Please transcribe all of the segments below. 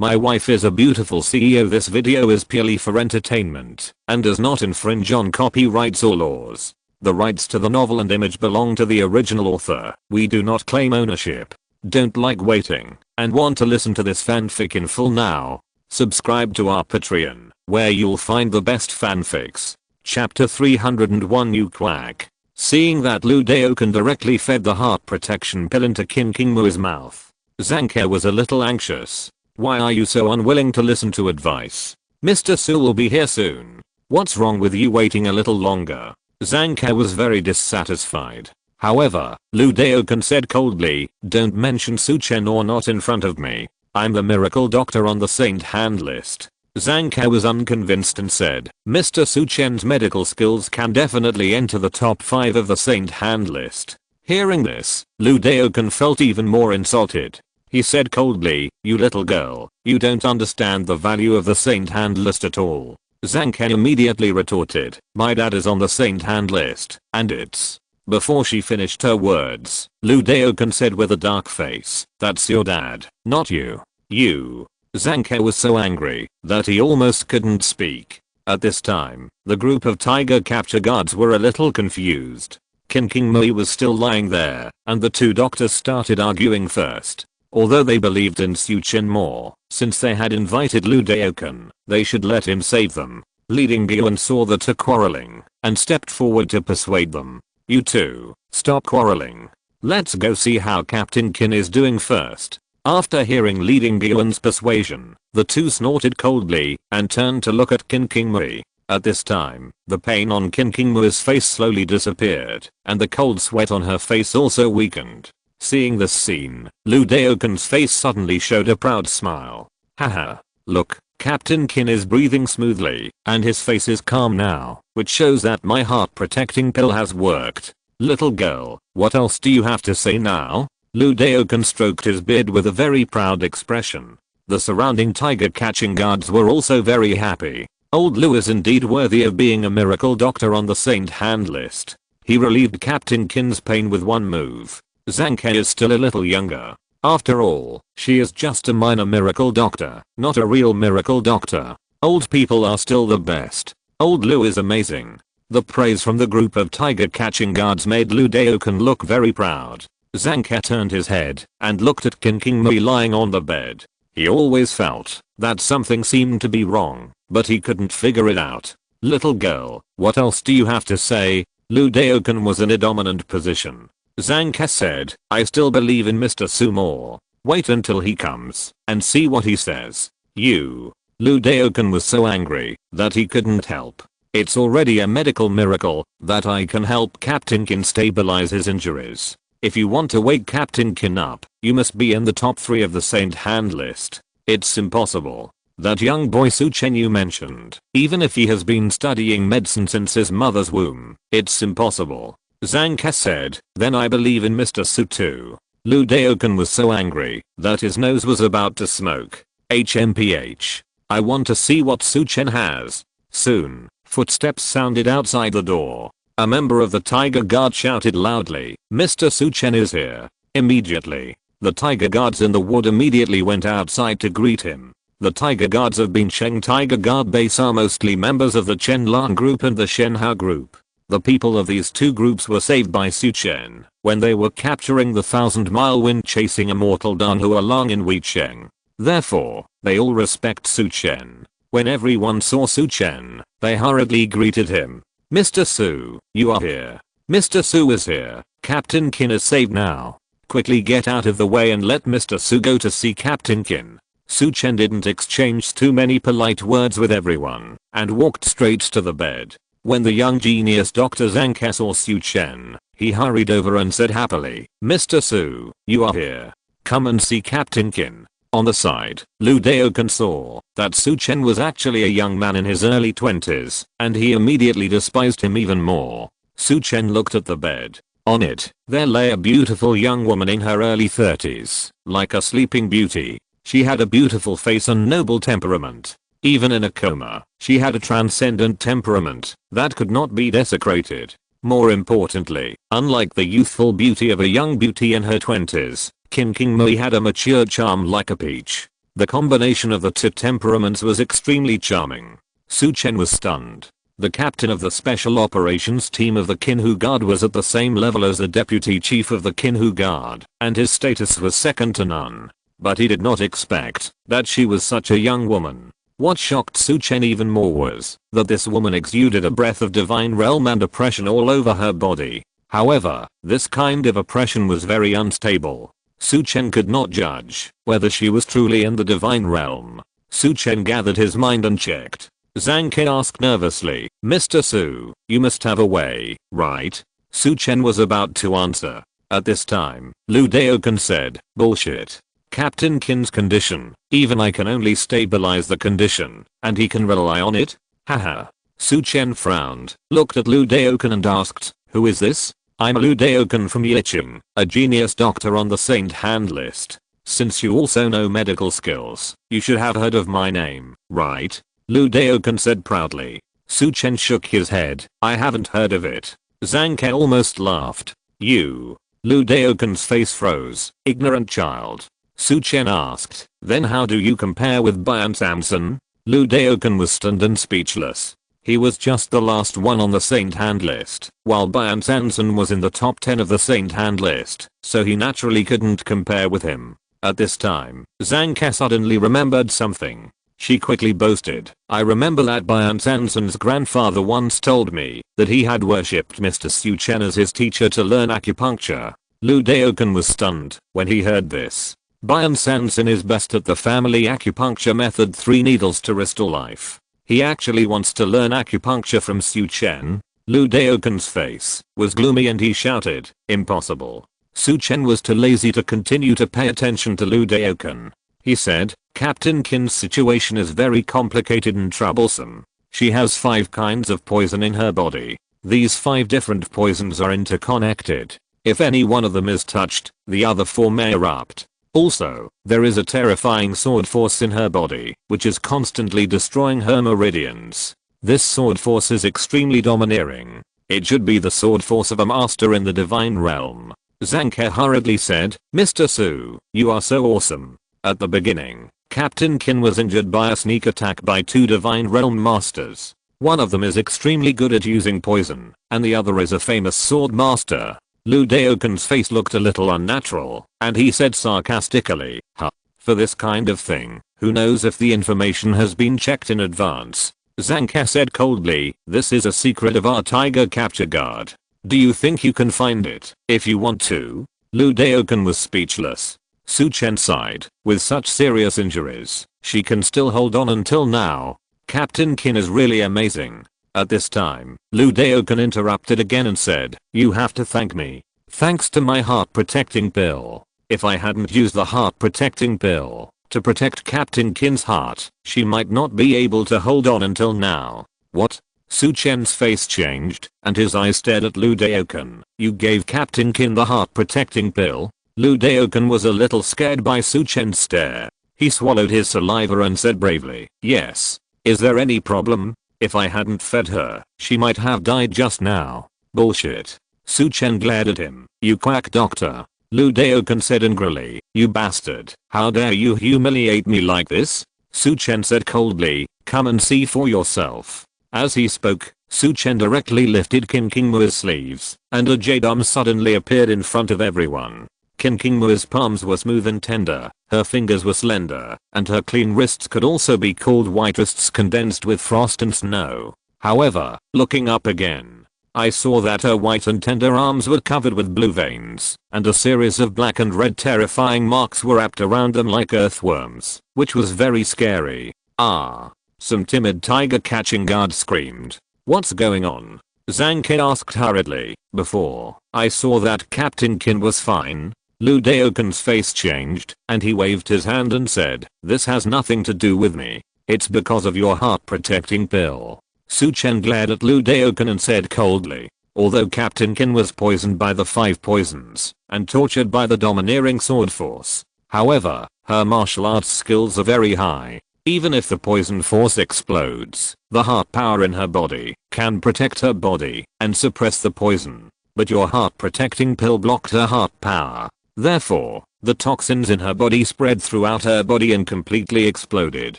My wife is a beautiful CEO. This video is purely for entertainment and does not infringe on copyrights or laws. The rights to the novel and image belong to the original author. We do not claim ownership. Don't like waiting and want to listen to this fanfic in full now? Subscribe to our Patreon, where you'll find the best fanfics. Chapter 301 You Quack. Seeing that Lu Daokan directly fed the heart protection pill into Qin Qingmu's mouth, Zhang Ke was a little anxious. Why are you so unwilling to listen to advice? Mr. Su will be here soon. What's wrong with you waiting a little longer? Zhang Ke was very dissatisfied. However, Lu Daokan said coldly, don't mention Su Chen or not in front of me. I'm the miracle doctor on the saint hand list. Zhang Ke was unconvinced and said, Mr. Su Chen's medical skills can definitely enter the top 5 of the saint hand list. Hearing this, Lu Daokan felt even more insulted. He said coldly, you little girl, you don't understand the value of the saint hand list at all. Zhang Ke immediately retorted, my dad is on the saint hand list, and it's... Before she finished her words, Lu Daokan said with a dark face, that's your dad, not you. You. Zhang Ke was so angry that he almost couldn't speak. At this time, the group of tiger capture guards were a little confused. Qin Qingmu was still lying there, and the two doctors started arguing first. Although they believed in Su Chen more, since they had invited Lu Daokan, they should let him save them. Leading Guan saw the two quarreling, and stepped forward to persuade them. You two, stop quarreling. Let's go see how Captain Qin is doing first. After hearing Leading Guan's persuasion, the two snorted coldly, and turned to look at Qin Qingmu. At this time, the pain on Qin Qingmu's face slowly disappeared, and the cold sweat on her face also weakened. Seeing this scene, Lu Daokan's face suddenly showed a proud smile. Haha. Look, Captain Qin is breathing smoothly, and his face is calm now, which shows that my heart protecting pill has worked. Little girl, what else do you have to say now? Lu Daokan stroked his beard with a very proud expression. The surrounding tiger catching guards were also very happy. Old Lu is indeed worthy of being a miracle doctor on the saint hand list. He relieved Captain Qin's pain with one move. Zhang Ke is still a little younger. After all, she is just a minor miracle doctor, not a real miracle doctor. Old people are still the best. Old Lu is amazing. The praise from the group of tiger catching guards made Lu Daokan look very proud. Zhang Ke turned his head and looked at Qin Qingmu lying on the bed. He always felt that something seemed to be wrong, but he couldn't figure it out. Little girl, what else do you have to say? Lu Daokan was in a dominant position. Zhang Ke said, I still believe in Mr. Su more. Wait until he comes and see what he says. You. Lu Daokan was so angry that he couldn't help. It's already a medical miracle that I can help Captain Qin stabilize his injuries. If you want to wake Captain Qin up, you must be in the top 3 of the saint hand list. It's impossible. That young boy Su Chen you mentioned, even if he has been studying medicine since his mother's womb, it's impossible. Zhang Ke said, then I believe in Mr. Su too. Lu Daokan was so angry that his nose was about to smoke. HMPH. I want to see what Su Chen has. Soon, footsteps sounded outside the door. A member of the tiger guard shouted loudly, Mr. Su Chen is here. Immediately, the tiger guards in the ward immediately went outside to greet him. The tiger guards of Bincheng Tiger Guard Base are mostly members of the Chen Lan group and the Shenhao group. The people of these two groups were saved by Su Chen when they were capturing the 1,000-mile wind chasing immortal Dan Hualong in Weicheng. Therefore, they all respect Su Chen. When everyone saw Su Chen, they hurriedly greeted him. Mr. Su, you are here. Mr. Su is here. Captain Qin is saved now. Quickly get out of the way and let Mr. Su go to see Captain Qin. Su Chen didn't exchange too many polite words with everyone and walked straight to the bed. When the young genius Dr. Zhang Ke saw Su Chen, he hurried over and said happily, Mr. Su, you are here. Come and see Captain Qin. On the side, Lu Daokan saw that Su Chen was actually a young man in his early 20s, and he immediately despised him even more. Su Chen looked at the bed. On it, there lay a beautiful young woman in her early 30s, like a sleeping beauty. She had a beautiful face and noble temperament. Even in a coma, she had a transcendent temperament that could not be desecrated. More importantly, unlike the youthful beauty of a young beauty in her 20s, Qin Qingmu had a mature charm like a peach. The combination of the two temperaments was extremely charming. Su Chen was stunned. The captain of the special operations team of the Kinhu Guard was at the same level as the deputy chief of the Kinhu Guard, and his status was second to none. But he did not expect that she was such a young woman. What shocked Su Chen even more was that this woman exuded a breath of divine realm and oppression all over her body. However, this kind of oppression was very unstable. Su Chen could not judge whether she was truly in the divine realm. Su Chen gathered his mind and checked. Zhang Ke asked nervously, "Mr. Su, you must have a way, right?" Su Chen was about to answer. At this time, Lu Daokan said, "Bullshit. Captain Qin's condition, even I can only stabilize the condition, and he can rely on it? Haha." Su Chen frowned, looked at Lu Daokan and asked, "Who is this?" "I'm Lu Daokan from Yicheng, a genius doctor on the Saint Hand list. Since you also know medical skills, you should have heard of my name, right?" Lu Daokan said proudly. Su Chen shook his head. "I haven't heard of it." Zhang Ke almost laughed. "You?" Lu Daokan's face froze. "Ignorant child." Su Chen asked, "Then how do you compare with Bian Samson?" Lu Daokan was stunned and speechless. He was just the last one on the Saint Hand list, while Bian Samson was in the top 10 of the Saint Hand list, so he naturally couldn't compare with him. At this time, Zhang Ke suddenly remembered something. She quickly boasted, "I remember that Bian Sanson's grandfather once told me that he had worshipped Mr. Su Chen as his teacher to learn acupuncture." Lu Daokan was stunned when he heard this. Bian Sanson is best at the family acupuncture method, 3 needles to restore life. He actually wants to learn acupuncture from Su Chen? Lu Daokan's face was gloomy and he shouted, "Impossible." Su Chen was too lazy to continue to pay attention to Lu Daokan. He said, "Captain Qin's situation is very complicated and troublesome. She has 5 kinds of poison in her body. These 5 different poisons are interconnected. If any one of them is touched, the other 4 may erupt. Also, there is a terrifying sword force in her body, which is constantly destroying her meridians. This sword force is extremely domineering. It should be the sword force of a master in the divine realm." Zhang Ke hurriedly said, "Mr. Su, you are so awesome. At the beginning, Captain Qin was injured by a sneak attack by 2 divine realm masters. One of them is extremely good at using poison, and the other is a famous sword master." Lu Daokan's face looked a little unnatural, and he said sarcastically, "Huh. For this kind of thing, who knows if the information has been checked in advance?" Zhang Ke said coldly, "This is a secret of our Tiger Capture Guard. Do you think you can find it, if you want to?" Lu Daokan was speechless. Su Chen sighed. With such serious injuries, she can still hold on until now. Captain Qin is really amazing. At this time, Lu Daokan interrupted again and said, "You have to thank me. Thanks to my heart protecting pill. If I hadn't used the heart protecting pill to protect Captain Qin's heart, she might not be able to hold on until now." "What?" Su Chen's face changed, and his eyes stared at Lu Daokan. "You gave Captain Qin the heart protecting pill?" Lu Daokan was a little scared by Su Chen's stare. He swallowed his saliva and said bravely, "Yes. Is there any problem? If I hadn't fed her, she might have died just now." "Bullshit." Su Chen glared at him. "You quack doctor." Lu Daokan said angrily, "You bastard. How dare you humiliate me like this?" Su Chen said coldly, "Come and see for yourself." As he spoke, Su Chen directly lifted Qin Qingmu's sleeves, and a jade arm suddenly appeared in front of everyone. Qin Qingmu's palms were smooth and tender, her fingers were slender, and her clean wrists could also be called white wrists condensed with frost and snow. However, looking up again, I saw that her white and tender arms were covered with blue veins, and a series of black and red terrifying marks were wrapped around them like earthworms, which was very scary. "Ah!" Some timid tiger catching guard screamed. "What's going on?" Zhang Ke asked hurriedly. "Before, I saw that Captain Qin was fine." Lu Daokan's face changed, and he waved his hand and said, "This has nothing to do with me. It's because of your heart protecting pill." Su Chen glared at Lu Daokan and said coldly, "Although Captain Qin was poisoned by the 5 poisons, and tortured by the domineering sword force, however, her martial arts skills are very high. Even if the poison force explodes, the heart power in her body can protect her body and suppress the poison. But your heart protecting pill blocked her heart power. Therefore, the toxins in her body spread throughout her body and completely exploded.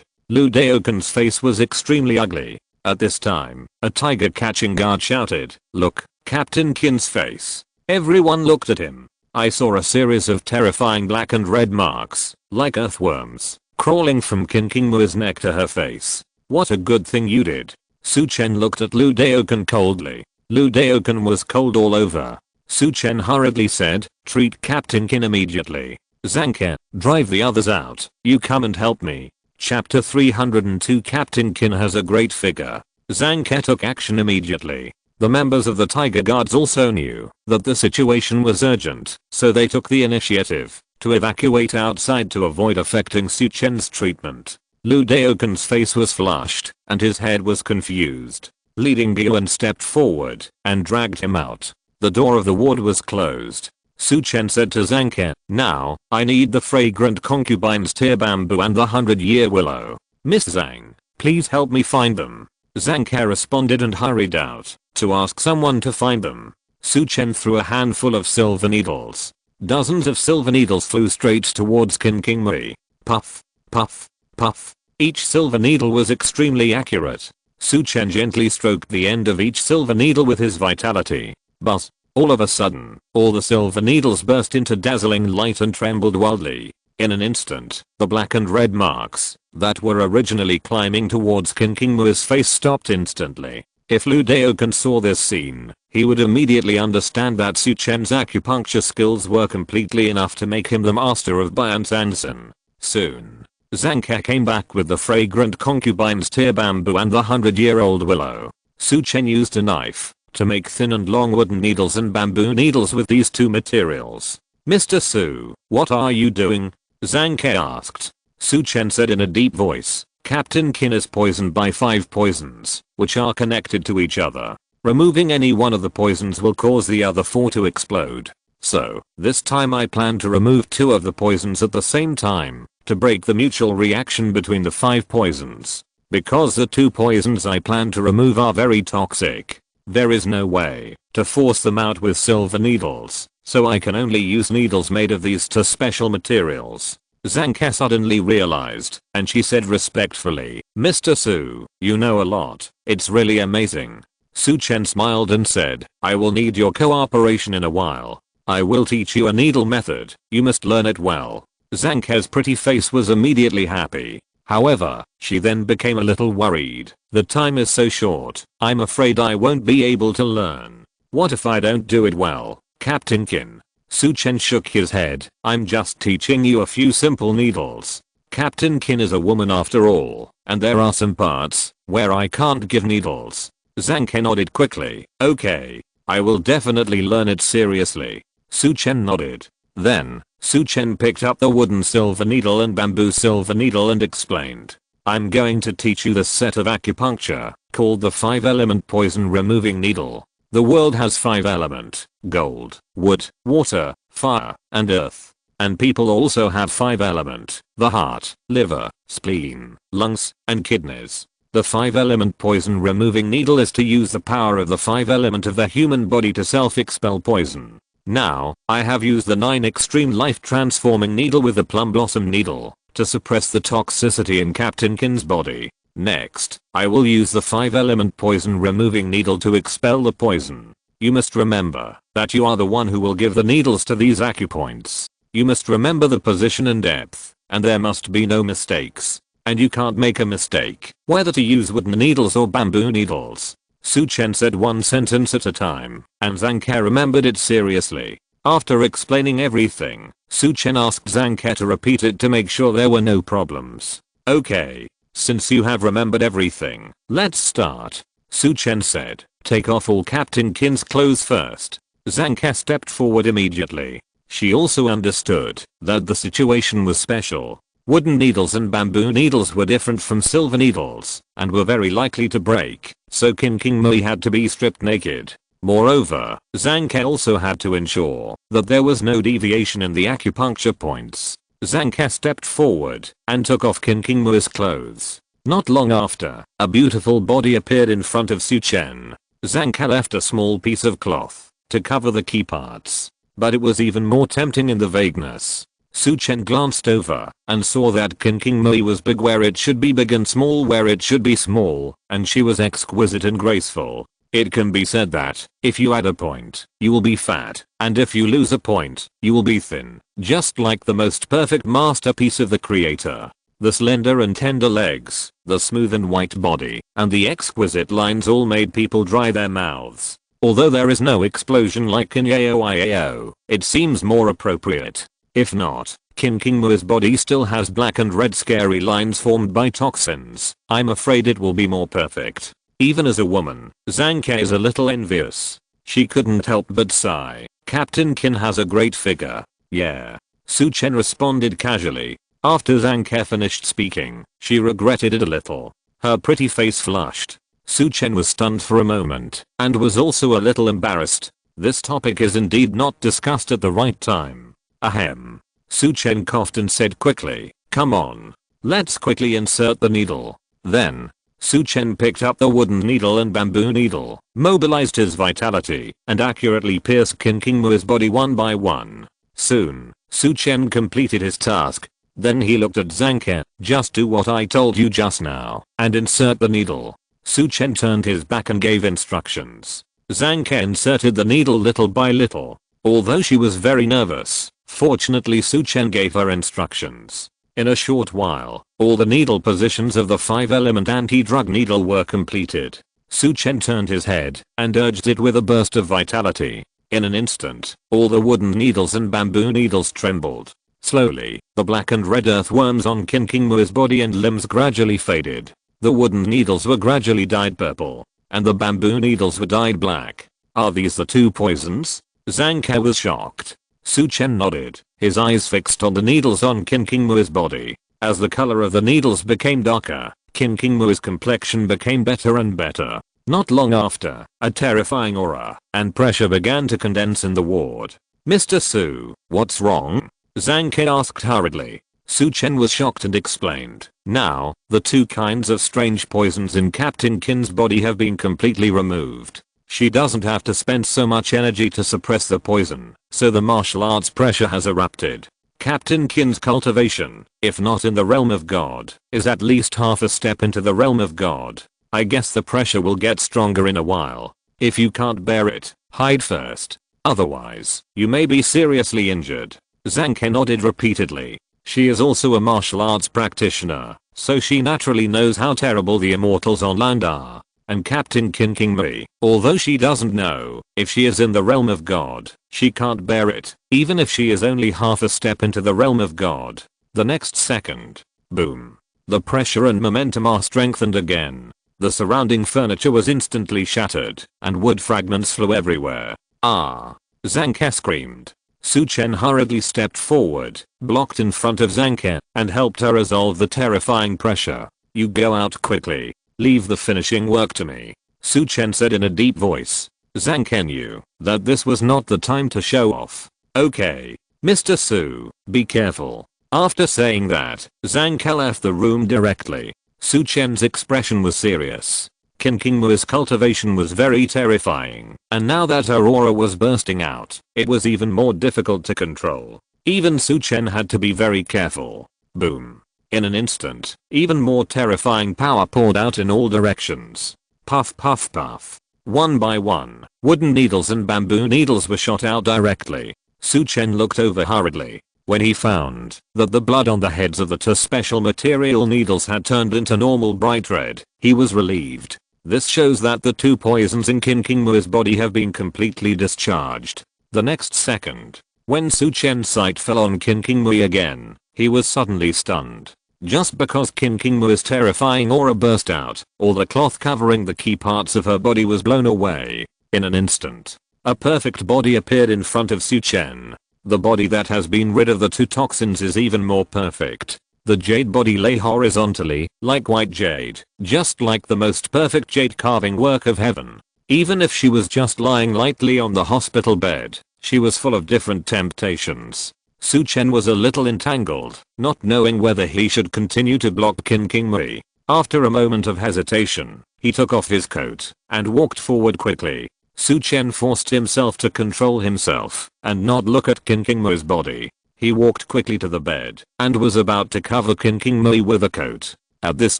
Lu Daoken's face was extremely ugly. At this time, a tiger catching guard shouted, "Look, Captain Qin's face." Everyone looked at him. I saw a series of terrifying black and red marks, like earthworms, crawling from Qin Qingmu's neck to her face. "What a good thing you did." Su Chen looked at Lu Daoken coldly. Lu Daoken was cold all over. Su Chen hurriedly said, "Treat Captain Qin immediately. Zhang Ke, drive the others out. You come and help me." Chapter 302 Captain Qin has a great figure. Zhang Ke took action immediately. The members of the Tiger Guards also knew that the situation was urgent, so they took the initiative to evacuate outside to avoid affecting Su Chen's treatment. Lu Daoken's face was flushed, and his head was confused. Leading Guan stepped forward and dragged him out. The door of the ward was closed. Su Chen said to Zhang Ke, "Now, I need the fragrant concubine's tear bamboo and the 100-year willow. Miss Zhang, please help me find them." Zhang Ke responded and hurried out to ask someone to find them. Su Chen threw a handful of silver needles. Dozens of silver needles flew straight towards Qin Qingmui. Puff, puff, puff. Each silver needle was extremely accurate. Su Chen gently stroked the end of each silver needle with his vitality. But, all of a sudden, all the silver needles burst into dazzling light and trembled wildly. In an instant, the black and red marks that were originally climbing towards Qin Qingmu's face stopped instantly. If Lu Daoken saw this scene, he would immediately understand that Su Chen's acupuncture skills were completely enough to make him the master of Bianzansen. Soon, Zhang Ke came back with the fragrant concubine's tear bamboo and the 100-year-old willow. Su Chen used a knife to make thin and long wooden needles and bamboo needles with these two materials. "Mr. Su, what are you doing?" Zhang Ke asked. Su Chen said in a deep voice, "Captain Qin is poisoned by 5 poisons, which are connected to each other. Removing any one of the poisons will cause the other 4 to explode. So, this time I plan to remove 2 of the poisons at the same time, to break the mutual reaction between the 5 poisons. Because the 2 poisons I plan to remove are very toxic, there is no way to force them out with silver needles, so I can only use needles made of these 2 special materials." Zhang Ke suddenly realized, and she said respectfully, "Mr. Su, you know a lot. It's really amazing." Su Chen smiled and said, "I will need your cooperation in a while. I will teach you a needle method. You must learn it well." Zhang Ke's pretty face was immediately happy. However, she then became a little worried. "The time is so short, I'm afraid I won't be able to learn. What if I don't do it well, Captain Qin?" Su Chen shook his head. "I'm just teaching you a few simple needles. Captain Qin is a woman after all, and there are some parts where I can't give needles." Zhang Ke nodded quickly. "Okay, I will definitely learn it seriously." Su Chen nodded. Then, Su Chen picked up the wooden silver needle and bamboo silver needle and explained, "I'm going to teach you this set of acupuncture, called the 5-element poison removing needle. The world has 5 element, gold, wood, water, fire, and earth. And people also have 5 element, the heart, liver, spleen, lungs, and kidneys. The 5-element poison removing needle is to use the power of the 5 element of the human body to self-expel poison. Now, I have used the 9 extreme life transforming needle with the plum blossom needle to suppress the toxicity in Captain Qin's body. Next, I will use the 5-element poison removing needle to expel the poison. You must remember that you are the one who will give the needles to these acupoints. You must remember the position and depth, and there must be no mistakes. And you can't make a mistake whether to use wooden needles or bamboo needles." Su Chen said one sentence at a time, and Zhang Ke remembered it seriously. After explaining everything, Su Chen asked Zhang Ke to repeat it to make sure there were no problems. "Okay, since you have remembered everything, let's start," Su Chen said. "Take off all Captain Qin's clothes first." Zhang Ke stepped forward immediately. She also understood that the situation was special. Wooden needles and bamboo needles were different from silver needles, and were very likely to break, so Qin Qingmui had to be stripped naked. Moreover, Zhang Ke also had to ensure that there was no deviation in the acupuncture points. Zhang Ke stepped forward and took off Qin Qingmui's clothes. Not long after, a beautiful body appeared in front of Su Chen. Zhang Ke left a small piece of cloth to cover the key parts. but it was even more tempting in the vagueness. Su Chen glanced over and saw that Qin King Mui was big where it should be big and small where it should be small, and she was exquisite and graceful. It can be said that if you add a point, you will be fat, and if you lose a point, you will be thin, just like the most perfect masterpiece of the creator. The slender and tender legs, the smooth and white body, and the exquisite lines all made people dry their mouths. Although there is no explosion like in Yao, it seems more appropriate. If not, Qin King Mui's body still has black and red scary lines formed by toxins. I'm afraid it will be more perfect. Even as a woman, Zhang Ke is a little envious. She couldn't help but sigh. Captain Qin has a great figure. Yeah. Su Chen responded casually. After Zhang Ke finished speaking, she regretted it a little. Her pretty face flushed. Su Chen was stunned for a moment, and was also a little embarrassed. This topic is indeed not discussed at the right time. Ahem. Su Chen coughed and said quickly, come on. Let's quickly insert the needle. Then, Su Chen picked up the wooden needle and bamboo needle, mobilized his vitality, and accurately pierced Qin King Mui's body one by one. Soon, Su Chen completed his task. Then he looked at Zhang Ke. Just do what I told you just now, and insert the needle. Su Chen turned his back and gave instructions. Zhang Ke inserted the needle little by little. Although she was very nervous, fortunately Su Chen gave her instructions. In a short while, all the needle positions of the 5-element anti-drug needle were completed. Su Chen turned his head and urged it with a burst of vitality. In an instant, all the wooden needles and bamboo needles trembled. Slowly, the black and red earthworms on Qin King Mui's body and limbs gradually faded. The wooden needles were gradually dyed purple, and the bamboo needles were dyed black. Are these the two poisons? Zhang Ke was shocked. Su Chen nodded, his eyes fixed on the needles on Qin King Mui's body. As the color of the needles became darker, Qin King Mui's complexion became better and better. Not long after, a terrifying aura and pressure began to condense in the ward. Mr. Su, what's wrong? Zhang Ke asked hurriedly. Su Chen was shocked and explained. Now, the two kinds of strange poisons in Captain Qin's body have been completely removed. She doesn't have to spend so much energy to suppress the poison, so the martial arts pressure has erupted. Captain Qin's cultivation, if not in the realm of God, is at least half a step into the realm of God. I guess the pressure will get stronger in a while. If you can't bear it, hide first. Otherwise, you may be seriously injured. Zhang Ke nodded repeatedly. She is also a martial arts practitioner, so she naturally knows how terrible the immortals on land are. And Captain Qin King Mui, although she doesn't know if she is in the realm of God, she can't bear it, even if she is only half a step into the realm of God. The next second, boom. The pressure and momentum are strengthened again. The surrounding furniture was instantly shattered, and wood fragments flew everywhere. Ah! Zhang Ke screamed. Su Chen hurriedly stepped forward, blocked in front of Zhang Ke, and helped her resolve the terrifying pressure. You go out quickly. Leave the finishing work to me. Su Chen said in a deep voice. Zhang Ke knew that this was not the time to show off. Okay. Mr. Su, be careful. After saying that, Zhang Ke left the room directly. Su Chen's expression was serious. Qin King Mui's cultivation was very terrifying, and now that her aura was bursting out, it was even more difficult to control. Even Su Chen had to be very careful. Boom. In an instant, even more terrifying power poured out in all directions. Puff puff puff. One by one, wooden needles and bamboo needles were shot out directly. Su Chen looked over hurriedly. When he found that the blood on the heads of the two special material needles had turned into normal bright red, he was relieved. This shows that the two poisons in Qin King Mui's body have been completely discharged. The next second, when Su Chen's sight fell on Qin King Mui again, he was suddenly stunned. Just because Qin King Mui's terrifying aura burst out, all the cloth covering the key parts of her body was blown away. In an instant, a perfect body appeared in front of Su Chen. The body that has been rid of the two toxins is even more perfect. The jade body lay horizontally, like white jade, just like the most perfect jade carving work of heaven. Even if she was just lying lightly on the hospital bed, she was full of different temptations. Su Chen was a little entangled, not knowing whether he should continue to block Qin King Mui. After a moment of hesitation, he took off his coat and walked forward quickly. Su Chen forced himself to control himself. and not look at Qin Qingmui's body. He walked quickly to the bed and was about to cover Qin Qingmui with a coat. At this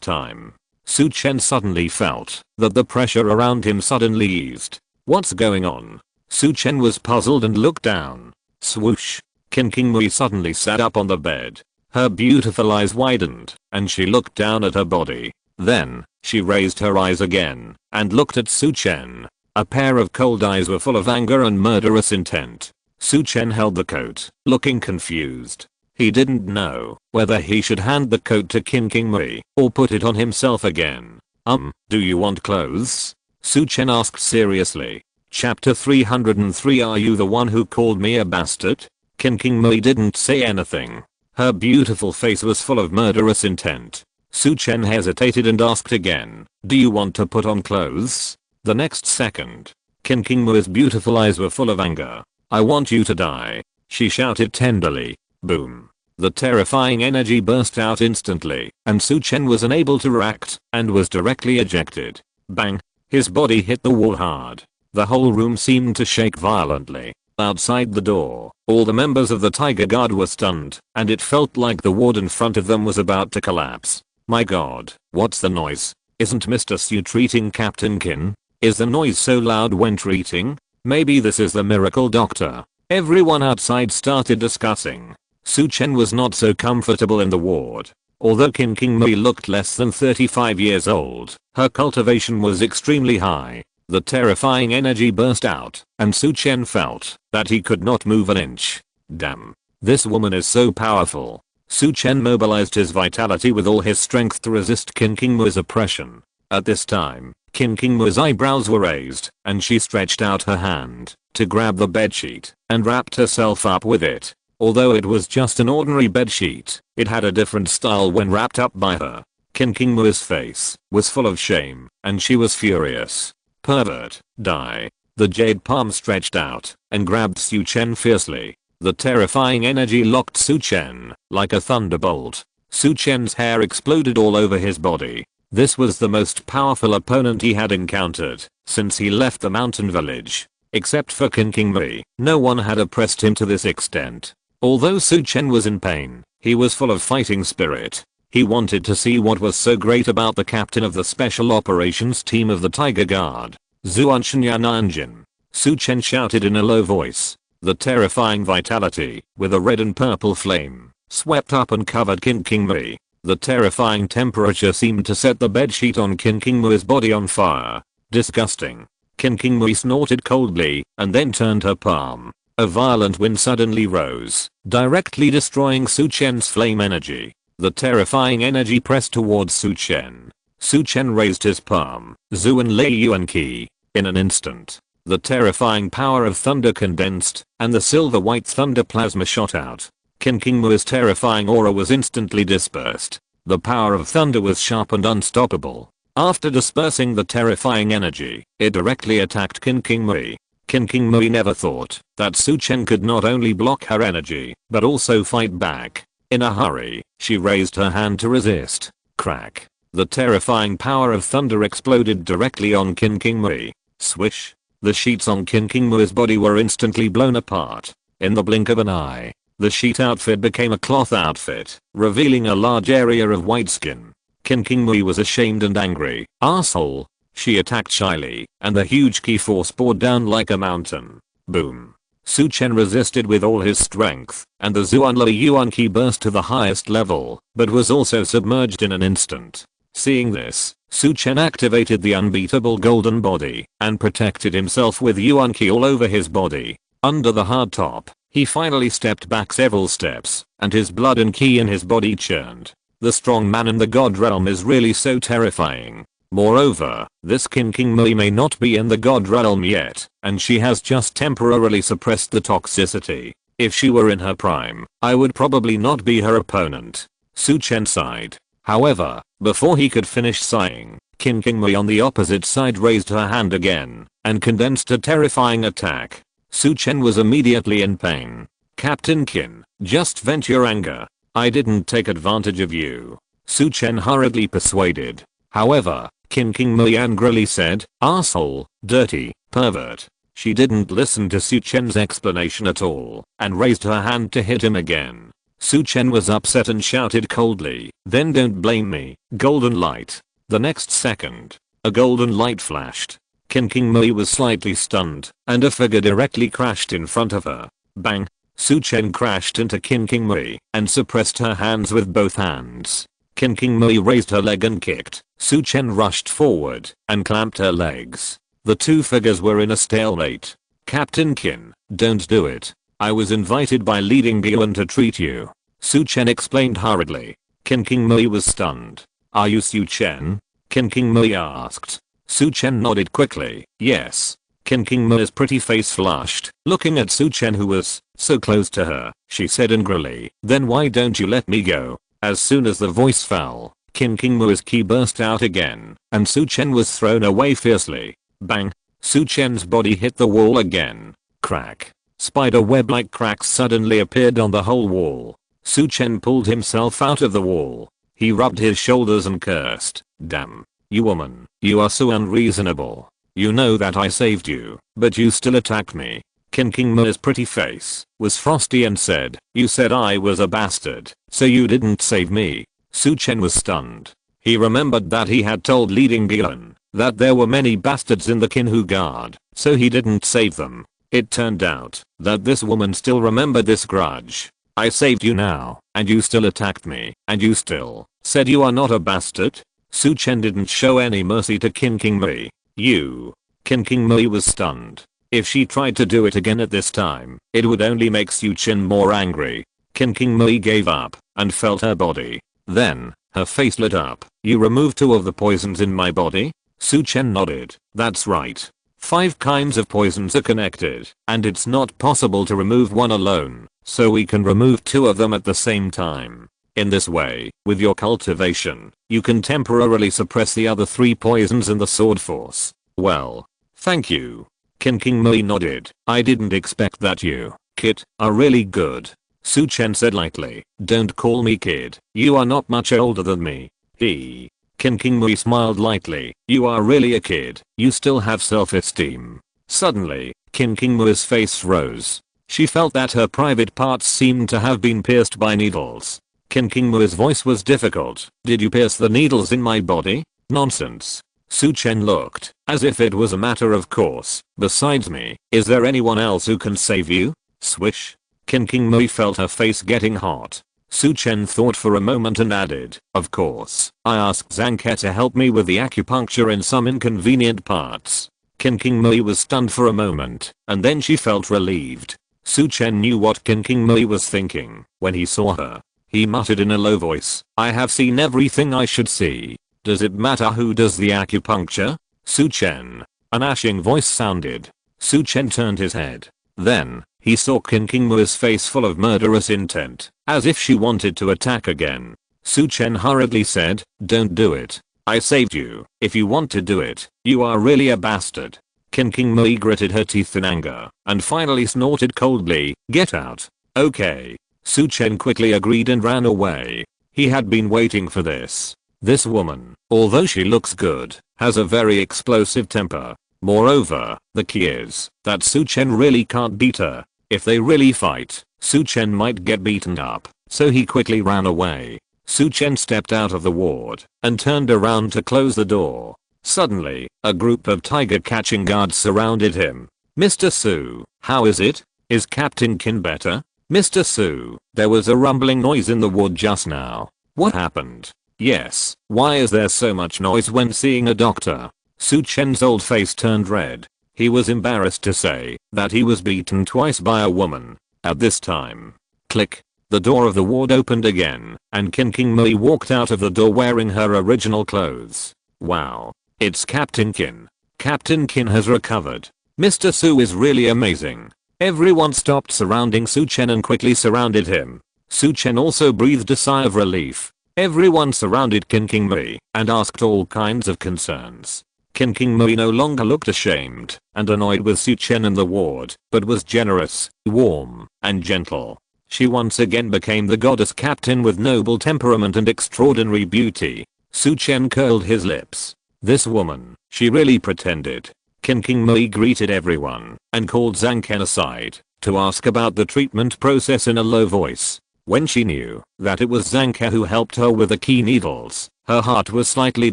time, Su Chen suddenly felt that the pressure around him suddenly eased. What's going on? Su Chen was puzzled and looked down. Swoosh. Qin Qingmui suddenly sat up on the bed. Her beautiful eyes widened and she looked down at her body. Then, she raised her eyes again and looked at Su Chen. A pair of cold eyes were full of anger and murderous intent. Su Chen held the coat, looking confused. He didn't know whether he should hand the coat to Qin Qingmui or put it on himself again. Do you want clothes? Su Chen asked seriously. Chapter 303. Are you the one who called me a bastard? Qin Qingmui didn't say anything. Her beautiful face was full of murderous intent. Su Chen hesitated and asked again, do you want to put on clothes? The next second, Qin Qingmui's beautiful eyes were full of anger. I want you to die, she shouted tenderly. Boom. The terrifying energy burst out instantly, and Su Chen was unable to react and was directly ejected. Bang. His body hit the wall hard. The whole room seemed to shake violently. Outside the door, all the members of the Tiger Guard were stunned, and it felt like the ward in front of them was about to collapse. My god, what's the noise? Isn't Mr. Su treating Captain Qin? Is the noise so loud when treating? Maybe this is the miracle doctor. Everyone outside started discussing. Su Chen was not so comfortable in the ward. Although Qin Qingmui looked less than 35 years old, her cultivation was extremely high. The terrifying energy burst out, and Su Chen felt that he could not move an inch. Damn. This woman is so powerful. Su Chen mobilized his vitality with all his strength to resist Qin Qingmui's oppression. At this time, Qin Qingmui's eyebrows were raised, and she stretched out her hand to grab the bedsheet and wrapped herself up with it. Although it was just an ordinary bedsheet, it had a different style when wrapped up by her. Qin Qingmui's face was full of shame, and she was furious. Pervert, die. The jade palm stretched out and grabbed Su Chen fiercely. The terrifying energy locked Su Chen like a thunderbolt. Su Chen's hair exploded all over his body. This was the most powerful opponent he had encountered since he left the mountain village. Except for Qin Qingmui, no one had oppressed him to this extent. Although Su Chen was in pain, he was full of fighting spirit. He wanted to see what was so great about the captain of the special operations team of the Tiger Guard. Zhou Wanqiu. Su Chen shouted in a low voice. The terrifying vitality, with a red and purple flame, swept up and covered Qin Qingmui. The terrifying temperature seemed to set the bedsheet on Qin Qingmui's body on fire. Disgusting. Qin Qingmui snorted coldly and then turned her palm. A violent wind suddenly rose, directly destroying Su Chen's flame energy. The terrifying energy pressed towards Su Chen. Su Chen raised his palm, Zhou and Lei Yuan Qi. In an instant, the terrifying power of thunder condensed, and the silver-white thunder plasma shot out. Qin Qingmui's terrifying aura was instantly dispersed. The power of thunder was sharp and unstoppable. After dispersing the terrifying energy, it directly attacked Qin Qingmui. Qin Qingmui never thought that Su Chen could not only block her energy, but also fight back. In a hurry, she raised her hand to resist. Crack. The terrifying power of thunder exploded directly on Qin Qingmui. Swish. The sheets on Qin Qingmui's body were instantly blown apart. In the blink of an eye, the sheet outfit became a cloth outfit, revealing a large area of white skin. Qin Qingmui was ashamed and angry. Asshole. She attacked shyly, and the huge ki force poured down like a mountain. Boom. Su Chen resisted with all his strength, and the Zhou Lei Yuan Qi burst to the highest level, but was also submerged in an instant. Seeing this, Su Chen activated the unbeatable golden body, and protected himself with Yuan Qi all over his body. Under the hard top, he finally stepped back several steps, and his blood and Qi in his body churned. The strong man in the god realm is really so terrifying. Moreover, this Qin Qingmui may not be in the god realm yet, and she has just temporarily suppressed the toxicity. If she were in her prime, I would probably not be her opponent. Su Chen sighed. However, before he could finish sighing, Qin Qingmui on the opposite side raised her hand again, and condensed a terrifying attack. Su Chen was immediately in pain. Captain Qin, just vent your anger. I didn't take advantage of you. Su Chen hurriedly persuaded. However, Qin Qingmui angrily said, asshole, dirty, pervert. She didn't listen to Su Chen's explanation at all and raised her hand to hit him again. Su Chen was upset and shouted coldly, "Then don't blame me, golden light." The next second, a golden light flashed. King Mui was slightly stunned and a figure directly crashed in front of her. Bang! Su Chen crashed into King Mui and suppressed her hands with both hands. King Mui raised her leg and kicked. Su Chen rushed forward and clamped her legs. The two figures were in a stalemate. "Captain Qin, don't do it. I was invited by leading Guan to treat you," Su Chen explained hurriedly. King Mui was stunned. "Are you Su Chen?" King Mui asked. Su Chen nodded quickly. "Yes." King Mui's pretty face flushed, looking at Su Chen who was so close to her. She said angrily, "Then why don't you let me go?" As soon as the voice fell, King Mui's ki burst out again, and Su Chen was thrown away fiercely. Bang! Su Chen's body hit the wall again. Crack. Spider web-like cracks suddenly appeared on the whole wall. Su Chen pulled himself out of the wall. He rubbed his shoulders and cursed. "Damn. You woman. You are so unreasonable. You know that I saved you, but you still attacked me." King Mui's pretty face was frosty and said, "You said I was a bastard, so you didn't save me." Su Chen was stunned. He remembered that he had told leading Guan that there were many bastards in the Kinhu Guard, so he didn't save them. It turned out that this woman still remembered this grudge. "I saved you now, and you still attacked me, and you still said you are not a bastard?" Su Chen didn't show any mercy to King Mui. "You." King Mui was stunned. If she tried to do it again at this time, it would only make Su Chen more angry. King Mui gave up and felt her body. Then, her face lit up. "You removed 2 of the poisons in my body?" Su Chen nodded. "That's right. 5 kinds of poisons are connected, and it's not possible to remove one alone, so we can remove 2 of them at the same time. In this way, with your cultivation, you can temporarily suppress the other 3 poisons in the sword force." "Well, thank you." King Mui nodded. "I didn't expect that you, kid, are really good." Su Chen said lightly, "Don't call me kid. You are not much older than me." King Mui smiled lightly. "You are really a kid. You still have self-esteem." Suddenly, King Mui's face rose. She felt that her private parts seemed to have been pierced by needles. King Mui's voice was difficult. "Did you pierce the needles in my body?" "Nonsense." Su Chen looked as if it was a matter of course. "Besides me, is there anyone else who can save you?" Swish. King Mui felt her face getting hot. Su Chen thought for a moment and added, "Of course, I asked Zhang Ke to help me with the acupuncture in some inconvenient parts." King Mui was stunned for a moment, and then she felt relieved. Su Chen knew what King Mui was thinking when he saw her. He muttered in a low voice, "I have seen everything I should see. Does it matter who does the acupuncture?" "Su Chen." An ashing voice sounded. Su Chen turned his head. Then, he saw King Mui's face full of murderous intent, as if she wanted to attack again. Su Chen hurriedly said, "Don't do it. I saved you. If you want to do it, you are really a bastard." King Mui gritted her teeth in anger, and finally snorted coldly, "Get out." "Okay." Su Chen quickly agreed and ran away. He had been waiting for this. This woman, although she looks good, has a very explosive temper. Moreover, the key is that Su Chen really can't beat her. If they really fight, Su Chen might get beaten up, so he quickly ran away. Su Chen stepped out of the ward and turned around to close the door. Suddenly, a group of tiger-catching guards surrounded him. "Mr. Su, how is it? Is Captain Qin better?" "Mr. Su, there was a rumbling noise in the ward just now. What happened?" "Yes, why is there so much noise when seeing a doctor?" Su Chen's old face turned red. He was embarrassed to say that he was beaten twice by a woman. At this time, click, the door of the ward opened again, and King Mui walked out of the door wearing her original clothes. "Wow, it's Captain Qin. Captain Qin has recovered. Mr. Su is really amazing." Everyone stopped surrounding Su Chen and quickly surrounded him. Su Chen also breathed a sigh of relief. Everyone surrounded King Mui and asked all kinds of concerns. King Mui no longer looked ashamed and annoyed with Su Chen in the ward, but was generous, warm, and gentle. She once again became the goddess captain with noble temperament and extraordinary beauty. Su Chen curled his lips. This woman, she really pretended. King Mui greeted everyone and called Zhang Ke aside to ask about the treatment process in a low voice. When she knew that it was Zhang Ke who helped her with the key needles, her heart was slightly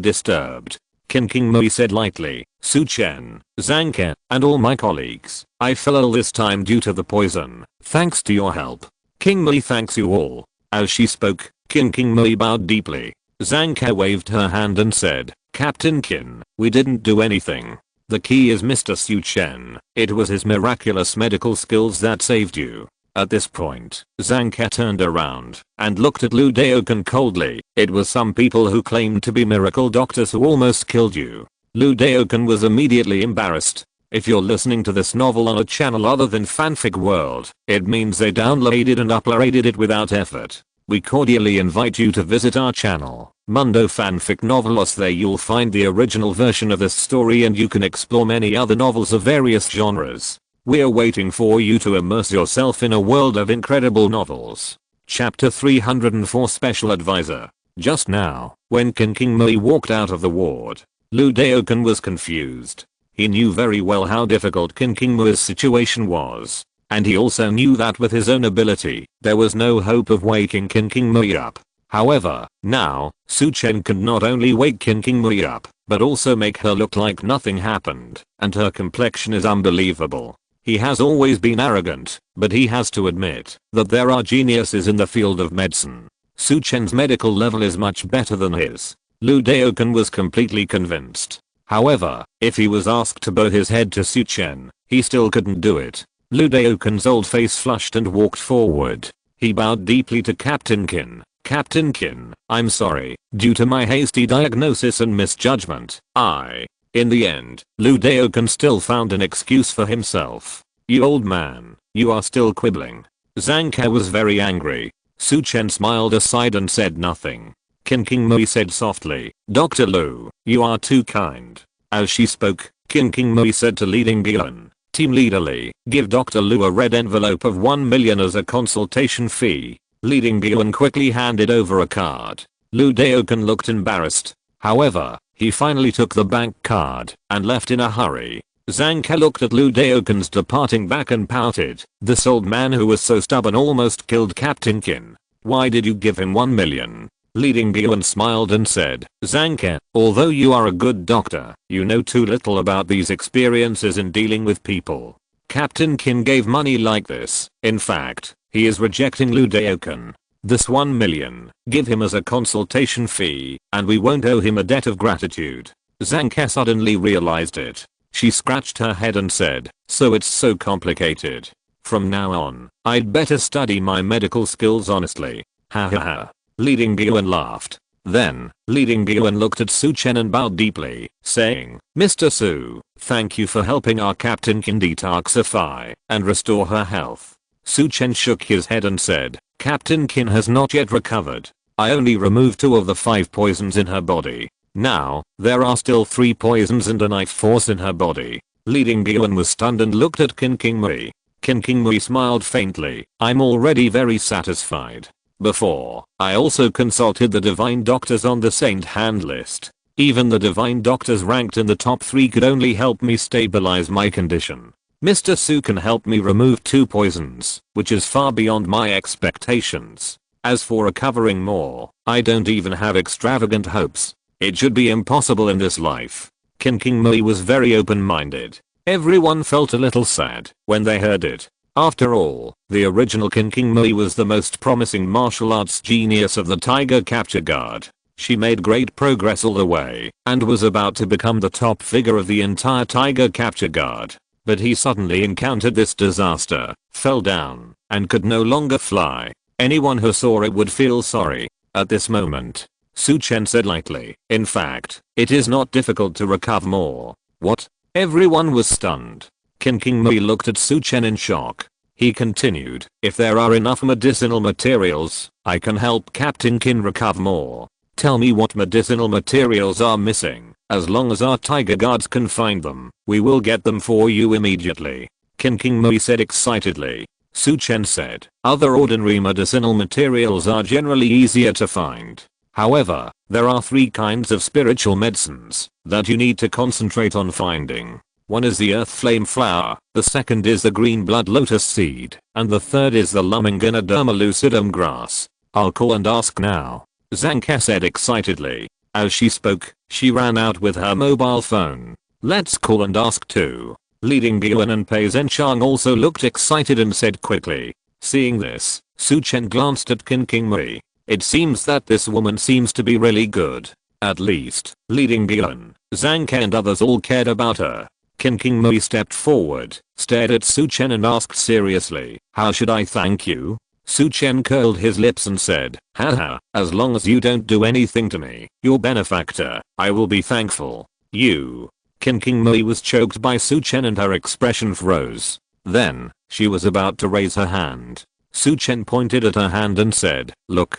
disturbed. King Mui said lightly, Su Chen, Zhang Ke, and all my colleagues, I fell ill this time due to the poison. Thanks to your help. King Mui thanks you all. As she spoke, King Mui bowed deeply. Zhang Ke waved her hand and said, Captain Qin, we didn't do anything. The key is Mr. Su Chen. It was his miraculous medical skills that saved you. At this point, Zhang Ke turned around and looked at Lu Daoken coldly. It was some people who claimed to be miracle doctors who almost killed you. Lu Daoken was immediately embarrassed. If you're listening to this novel on a channel other than Fanfic World, it means they downloaded and uploaded it without effort. We cordially invite you to visit our channel, Mundo Fanfic Novelos. There you'll find the original version of this story and you can explore many other novels of various genres. We're waiting for you to immerse yourself in a world of incredible novels. Chapter 304 Special Advisor. Just now, when King Mui walked out of the ward, Lu Daoken was confused. He knew very well how difficult King Mui's situation was. And he also knew that with his own ability, there was no hope of waking King Mui up. However, now, Su Chen can not only wake King Mui up, but also make her look like nothing happened, and her complexion is unbelievable. He has always been arrogant, but he has to admit that there are geniuses in the field of medicine. Su Chen's medical level is much better than his. Lu Daoken was completely convinced. However, if he was asked to bow his head to Su Chen, he still couldn't do it. Lu Daoken's old face flushed and walked forward. He bowed deeply to Captain Qin. Captain Qin, I'm sorry, due to my hasty diagnosis and misjudgment, In the end, Lu Daoken still found an excuse for himself. You old man, you are still quibbling. Zhang Ke was very angry. Su Chen smiled aside and said nothing. King Mui said softly, Dr. Lu, you are too kind. As she spoke, King Mui said to leading Gyun, Team Leader Lee, give Dr. Lu a red envelope of 1 million as a consultation fee. Leading Gyun quickly handed over a card. Lu Daoken looked embarrassed. However, he finally took the bank card and left in a hurry. Zhang Ke looked at Lu Daoken's departing back and pouted. This old man who was so stubborn almost killed Captain Qin. Why did you give him 1 million? Leading Gyun smiled and said, Zhang Ke, although you are a good doctor, you know too little about these experiences in dealing with people. Captain Qin gave money like this. In fact, he is rejecting Lu Daoken. This 1 million, give him as a consultation fee, and we won't owe him a debt of gratitude. Zhang Ke suddenly realized it. She scratched her head and said, so it's so complicated. From now on, I'd better study my medical skills honestly. Ha ha ha. Leading Gyun laughed. Then, Leading Gyun looked at Su Chen and bowed deeply, saying, Mr. Su, thank you for helping our Captain Qin detoxify and restore her health. Su Chen shook his head and said, Captain Qin has not yet recovered. I only removed 2 of the 5 poisons in her body. Now, there are still 3 poisons and a knife force in her body. Leading Gyun was stunned and looked at King Mui. King Mui smiled faintly. I'm already very satisfied. Before, I also consulted the divine doctors on the saint hand list. Even the divine doctors ranked in the top 3 could only help me stabilize my condition. Mr. Su can help me remove 2 poisons, which is far beyond my expectations. As for recovering more, I don't even have extravagant hopes. It should be impossible in this life. King Mui was very open-minded. Everyone felt a little sad when they heard it. After all, the original King Mui was the most promising martial arts genius of the Tiger Capture Guard. She made great progress all the way and was about to become the top figure of the entire Tiger Capture Guard. But he suddenly encountered this disaster, fell down, and could no longer fly. Anyone who saw it would feel sorry. At this moment, Su Chen said lightly, in fact, it is not difficult to recover more. What? Everyone was stunned. King Mui looked at Su Chen in shock. He continued, if there are enough medicinal materials, I can help Captain Qin recover more. Tell me what medicinal materials are missing. As long as our Tiger Guards can find them, we will get them for you immediately. King Mui said excitedly. Su Chen said, other ordinary medicinal materials are generally easier to find. However, there are 3 kinds of spiritual medicines that you need to concentrate on finding. One is the earth flame flower, the second is the green blood lotus seed, and the third is the Luminginoderma lucidum grass. I'll call and ask now, Zhang Ke said excitedly. As she spoke, she ran out with her mobile phone. Let's call and ask too. Leading Yuan and Pei Zhenchang also looked excited and said quickly. Seeing this, Su Chen glanced at Qin Qingmei. It seems that this woman seems to be really good. At least, Leading Yuan, Zhang Ke and others all cared about her. Qin Qingmei stepped forward, stared at Su Chen and asked seriously, how should I thank you? Su Chen curled his lips and said, haha, as long as you don't do anything to me, your benefactor, I will be thankful. You. Qin Qingmei was choked by Su Chen and her expression froze. Then, she was about to raise her hand. Su Chen pointed at her hand and said, look,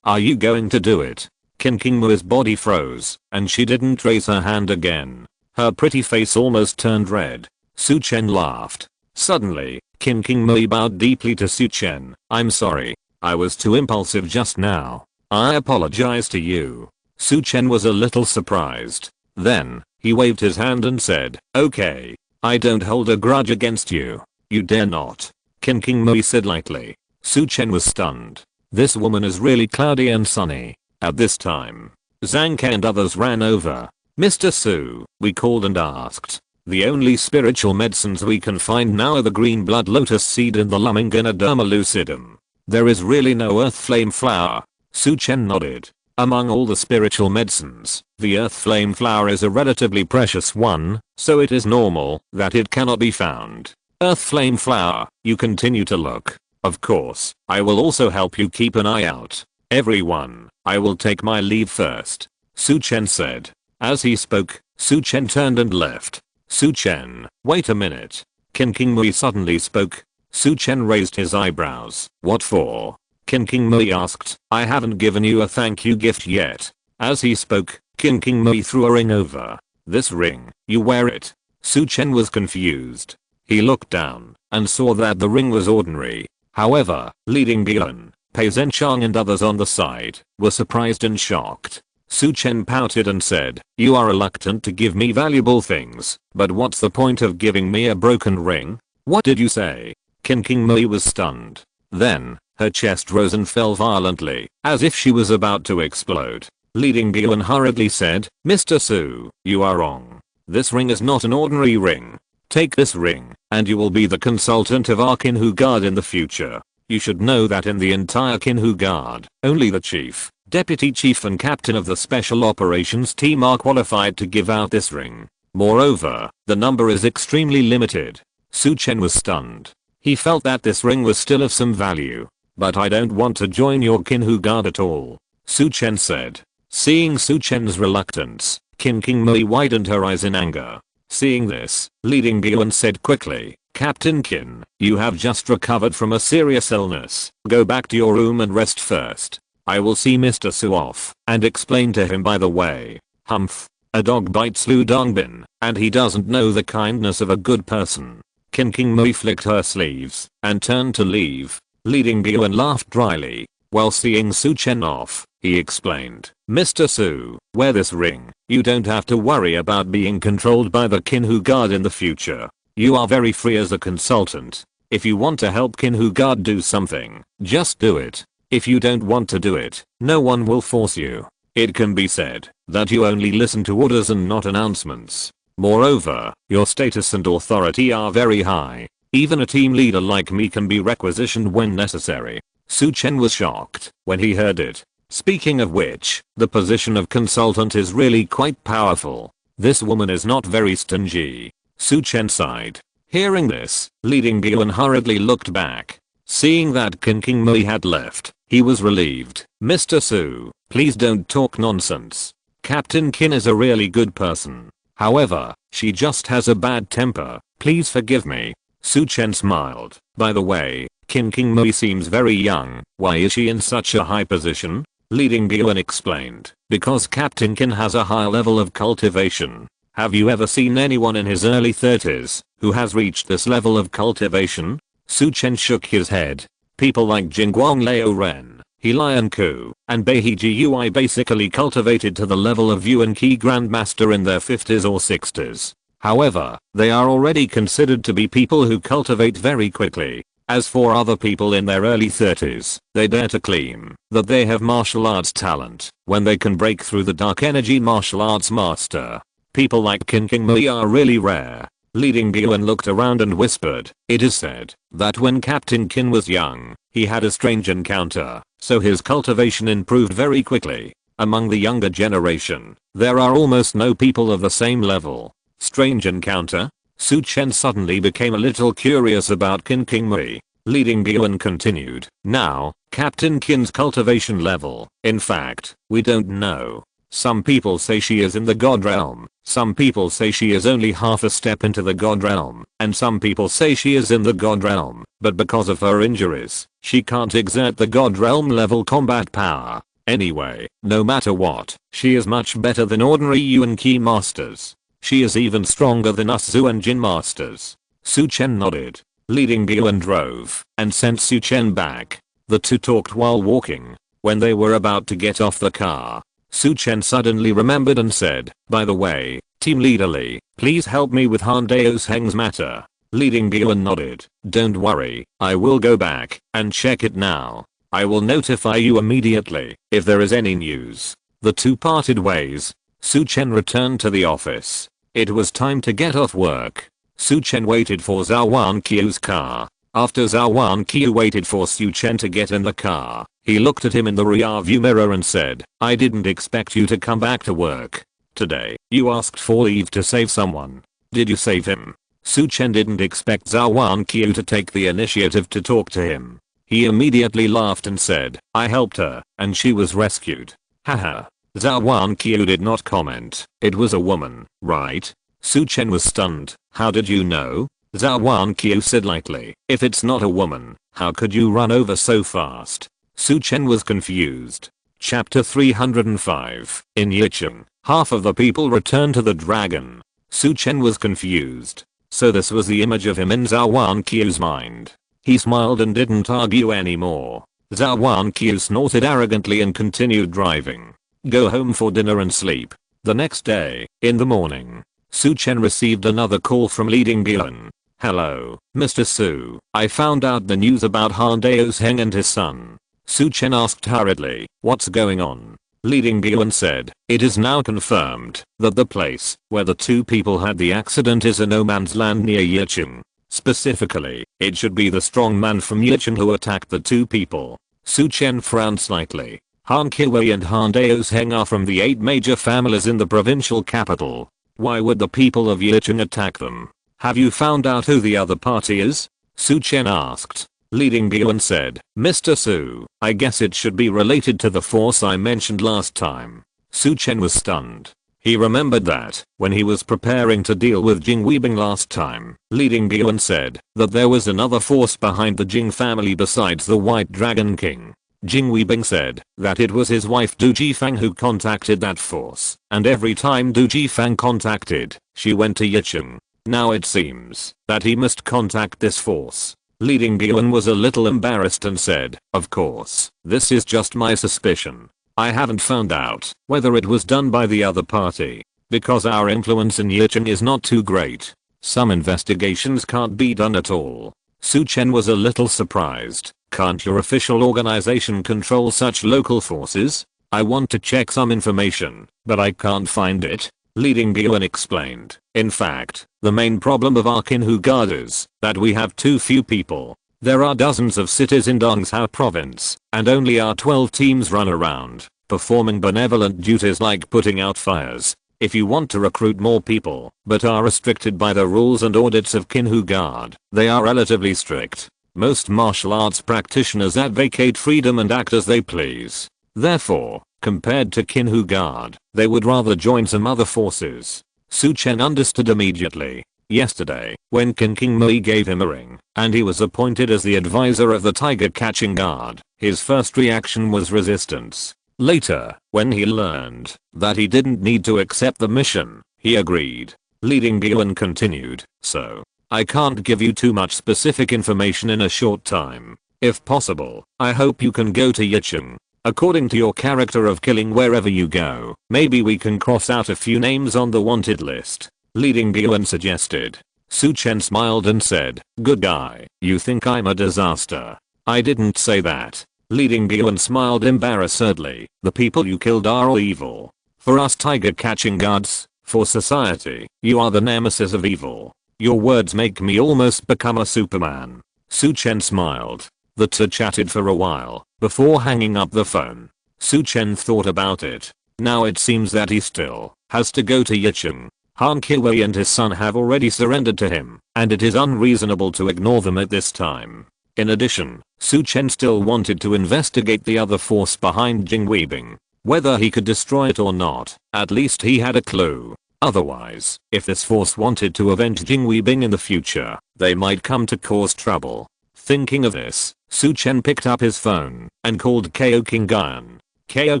are you going to do it? Qin Qingmei's body froze, and she didn't raise her hand again. Her pretty face almost turned red. Su Chen laughed. Suddenly, Qin Qingmei bowed deeply to Su Chen. I'm sorry. I was too impulsive just now. I apologize to you. Su Chen was a little surprised. Then, he waved his hand and said, okay. I don't hold a grudge against you. You dare not. Qin Qingmei said lightly. Su Chen was stunned. This woman is really cloudy and sunny. At this time, Zhang Ke and others ran over. Mr. Su, we called and asked. The only spiritual medicines we can find now are the green blood lotus seed and the Luminginoderma lucidum. There is really no earth flame flower. Su Chen nodded. Among all the spiritual medicines, the earth flame flower is a relatively precious one, so it is normal that it cannot be found. Earth flame flower, you continue to look. Of course, I will also help you keep an eye out. Everyone, I will take my leave first. Su Chen said. As he spoke, Su Chen turned and left. Su Chen, wait a minute. Qin Qingmei suddenly spoke. Su Chen raised his eyebrows. What for? Qin Qingmei asked. I haven't given you a thank you gift yet. As he spoke, Qin Qingmei threw a ring over. This ring, you wear it. Su Chen was confused. He looked down and saw that the ring was ordinary. However, Leading Yuan, Pei Zhenchang and others on the side were surprised and shocked. Su Chen pouted and said, you are reluctant to give me valuable things, but what's the point of giving me a broken ring? What did you say? Qin Qingmei was stunned. Then, her chest rose and fell violently, as if she was about to explode. Leading Yuan hurriedly said, Mr. Su, you are wrong. This ring is not an ordinary ring. Take this ring, and you will be the consultant of our Kinhu Guard in the future. You should know that in the entire Kinhu Guard, only the chief, deputy chief and captain of the special operations team are qualified to give out this ring. Moreover, the number is extremely limited. Su Chen was stunned. He felt that this ring was still of some value. But I don't want to join your Kinhu Guard at all. Su Chen said. Seeing Su Chen's reluctance, Qin Qingmei widened her eyes in anger. Seeing this, Leading Yuan said quickly, Captain Qin, you have just recovered from a serious illness. Go back to your room and rest first. I will see Mr. Su off and explain to him by the way. Humph. A dog bites Lu Dongbin, and he doesn't know the kindness of a good person. Qin Qingmei flicked her sleeves and turned to leave. Leading Yuan laughed dryly. While seeing Su Chen off, he explained, Mr. Su, wear this ring. You don't have to worry about being controlled by the Kinhu Guard in the future. You are very free as a consultant. If you want to help Kinhu Guard do something, just do it. If you don't want to do it, no one will force you. It can be said that you only listen to orders and not announcements. Moreover, your status and authority are very high. Even a team leader like me can be requisitioned when necessary. Su Chen was shocked when he heard it. Speaking of which, the position of consultant is really quite powerful. This woman is not very stingy. Su Chen sighed. Hearing this, Leading Yuan hurriedly looked back. Seeing that Qin Qingmei had left, he was relieved. Mr. Su, please don't talk nonsense. Captain Qin is a really good person. However, she just has a bad temper. Please forgive me. Su Chen smiled. By the way, Qin Qingmei seems very young. Why is she in such a high position? Leading Yuan explained. Because Captain Qin has a high level of cultivation. Have you ever seen anyone in his early 30s who has reached this level of cultivation? Su Chen shook his head. People like Jingguang Lao Ren, He Lion Ku, and Beihei Gui basically cultivated to the level of Yuan Qi Grandmaster in their 50s or 60s. However, they are already considered to be people who cultivate very quickly. As for other people in their early 30s, they dare to claim that they have martial arts talent when they can break through the dark energy martial arts master. People like Qin King Mui are really rare. Leading Guan looked around and whispered, "It is said that when Captain Qin was young, he had a strange encounter, so his cultivation improved very quickly. Among the younger generation, there are almost no people of the same level." Strange encounter? Su Chen suddenly became a little curious about Qin King Mui. Leading Guan continued, "Now, Captain Qin's cultivation level, in fact, we don't know. Some people say she is in the God realm, some people say she is only half a step into the God realm, and some people say she is in the God realm, but because of her injuries, she can't exert the God realm level combat power. Anyway, no matter what, she is much better than ordinary Yuan Qi masters. She is even stronger than us Zhu and Jin masters." Su Chen nodded. Leading Guan drove and sent Su Chen back. The two talked while walking. When they were about to get off the car, Su Chen suddenly remembered and said, "By the way, Team Leader Li, please help me with Han Dao's Heng's matter." Leading Guan nodded. "Don't worry, I will go back and check it now. I will notify you immediately if there is any news." The two parted ways. Su Chen returned to the office. It was time to get off work. Su Chen waited for Zhou Wanqiu's car. After Zhou Wanqiu waited for Su Chen to get in the car, he looked at him in the rear view mirror and said, "I didn't expect you to come back to work. Today, you asked for leave to save someone. Did you save him?" Su Chen didn't expect Zhou Wanqiu to take the initiative to talk to him. He immediately laughed and said, "I helped her, and she was rescued." Haha. Zhou Wanqiu did not comment. "It was a woman, right?" Su Chen was stunned. "How did you know?" Zhou Wanqiu said lightly, "If it's not a woman, how could you run over so fast?" Su Chen was confused. Chapter 305. In Yicheng, half of the people returned to the dragon. Su Chen was confused. So this was the image of him in Zhou Wanqiu's mind. He smiled and didn't argue anymore. Zhou Wanqiu snorted arrogantly and continued driving. Go home for dinner and sleep. The next day, in the morning, Su Chen received another call from Leading Guan. "Hello, Mr. Su. I found out the news about Han Dao's Heng and his son." Su Chen asked hurriedly, "What's going on?" Leading Guan said, "It is now confirmed that the place where the two people had the accident is a no man's land near Yicheng. Specifically, it should be the strong man from Yicheng who attacked the two people." Su Chen frowned slightly. Han Kiwei and Han Dao's Heng are from the 8 major families in the provincial capital. Why would the people of Yicheng attack them? "Have you found out who the other party is?" Su Chen asked. Leading Guan said, "Mr. Su, I guess it should be related to the force I mentioned last time." Su Chen was stunned. He remembered that, when he was preparing to deal with Jing Weibing last time, Leading Guan said that there was another force behind the Jing family besides the White Dragon King. Jing Weibing said that it was his wife Du Jifang who contacted that force, and every time Du Jifang contacted, she went to Yicheng. Now it seems that he must contact this force. Leading Guan was a little embarrassed and said, "Of course, this is just my suspicion. I haven't found out whether it was done by the other party, because our influence in Yicheng is not too great. Some investigations can't be done at all." Su Chen was a little surprised. "Can't your official organization control such local forces? I want to check some information, but I can't find it." Leading Guan explained, "In fact, the main problem of our Qinhu Guard is that we have too few people. There are dozens of cities in Dongzhou province, and only our 12 teams run around, performing benevolent duties like putting out fires. If you want to recruit more people, but are restricted by the rules and audits of Qinhu Guard, they are relatively strict. Most martial arts practitioners advocate freedom and act as they please. Therefore, compared to Qinhu Guard, they would rather join some other forces." Su Chen understood immediately. Yesterday, when King Mui gave him a ring, and he was appointed as the advisor of the Tiger Catching Guard, his first reaction was resistance. Later, when he learned that he didn't need to accept the mission, he agreed. Leading Guan continued, "So, I can't give you too much specific information in a short time. If possible, I hope you can go to Yicheng. According to your character of killing wherever you go, maybe we can cross out a few names on the wanted list." Leading Yuan suggested. Su Chen smiled and said, good guy, you think I'm a disaster? I didn't say that. Leading Yuan smiled embarrassedly. The people you killed are all evil. For us tiger catching gods, for society, you are the nemesis of evil. Your words make me almost become a Superman. Su Chen smiled. The two chatted for a while, before hanging up the phone. Su Chen thought about it. Now it seems that he still has to go to Yicheng. Han Qiwei and his son have already surrendered to him, and it is unreasonable to ignore them at this time. In addition, Su Chen still wanted to investigate the other force behind Jing Weibing. Whether he could destroy it or not, at least he had a clue. Otherwise, if this force wanted to avenge Jing Weibing in the future, they might come to cause trouble. Thinking of this, Su Chen picked up his phone and called Ko Kingan. Ko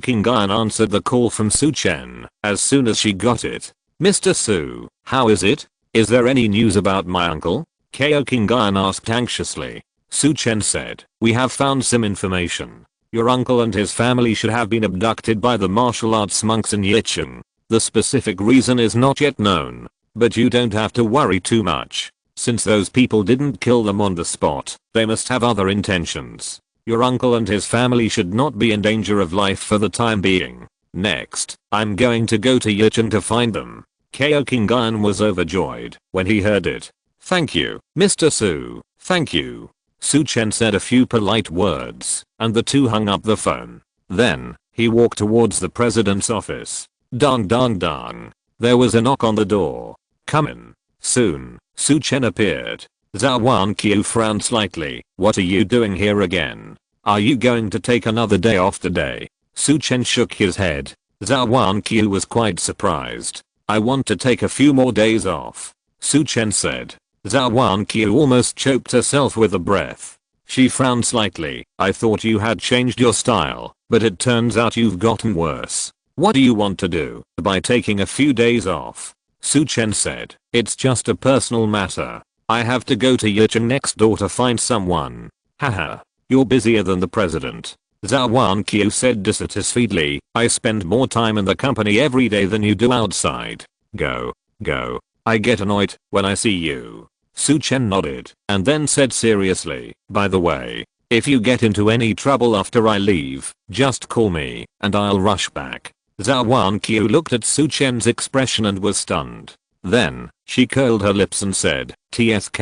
Kingan answered the call from Su Chen as soon as she got it. Mr. Su, how is it? Is there any news about my uncle? Ko Kingan asked anxiously. Su Chen said, we have found some information. Your uncle and his family should have been abducted by the martial arts monks in Yicheng. The specific reason is not yet known, but you don't have to worry too much. Since those people didn't kill them on the spot, they must have other intentions. Your uncle and his family should not be in danger of life for the time being. Next, I'm going to go to Yicheng to find them. Ko Kingan was overjoyed when he heard it. Thank you, Mr. Su, thank you. Su Chen said a few polite words, and the two hung up the phone. Then, he walked towards the president's office. Dong dong dong. There was a knock on the door. Come in. Soon, Su Chen appeared. Zhou Wanqiu frowned slightly. What are you doing here again? Are you going to take another day off today? Su Chen shook his head. Zhou Wanqiu was quite surprised. I want to take a few more days off. Su Chen said. Zhou Wanqiu almost choked herself with a breath. She frowned slightly. I thought you had changed your style, but it turns out you've gotten worse. What do you want to do by taking a few days off? Su Chen said. It's just a personal matter. I have to go to Yicheng next door to find someone. Haha. You're busier than the president. Zhou Wanqiu said dissatisfiedly. I spend more time in the company every day than you do outside. Go. I get annoyed when I see you. Su Chen nodded and then said seriously, by the way, if you get into any trouble after I leave, just call me and I'll rush back. Zhou Wanqiu looked at Su Chen's expression and was stunned. Then, she curled her lips and said, TSK,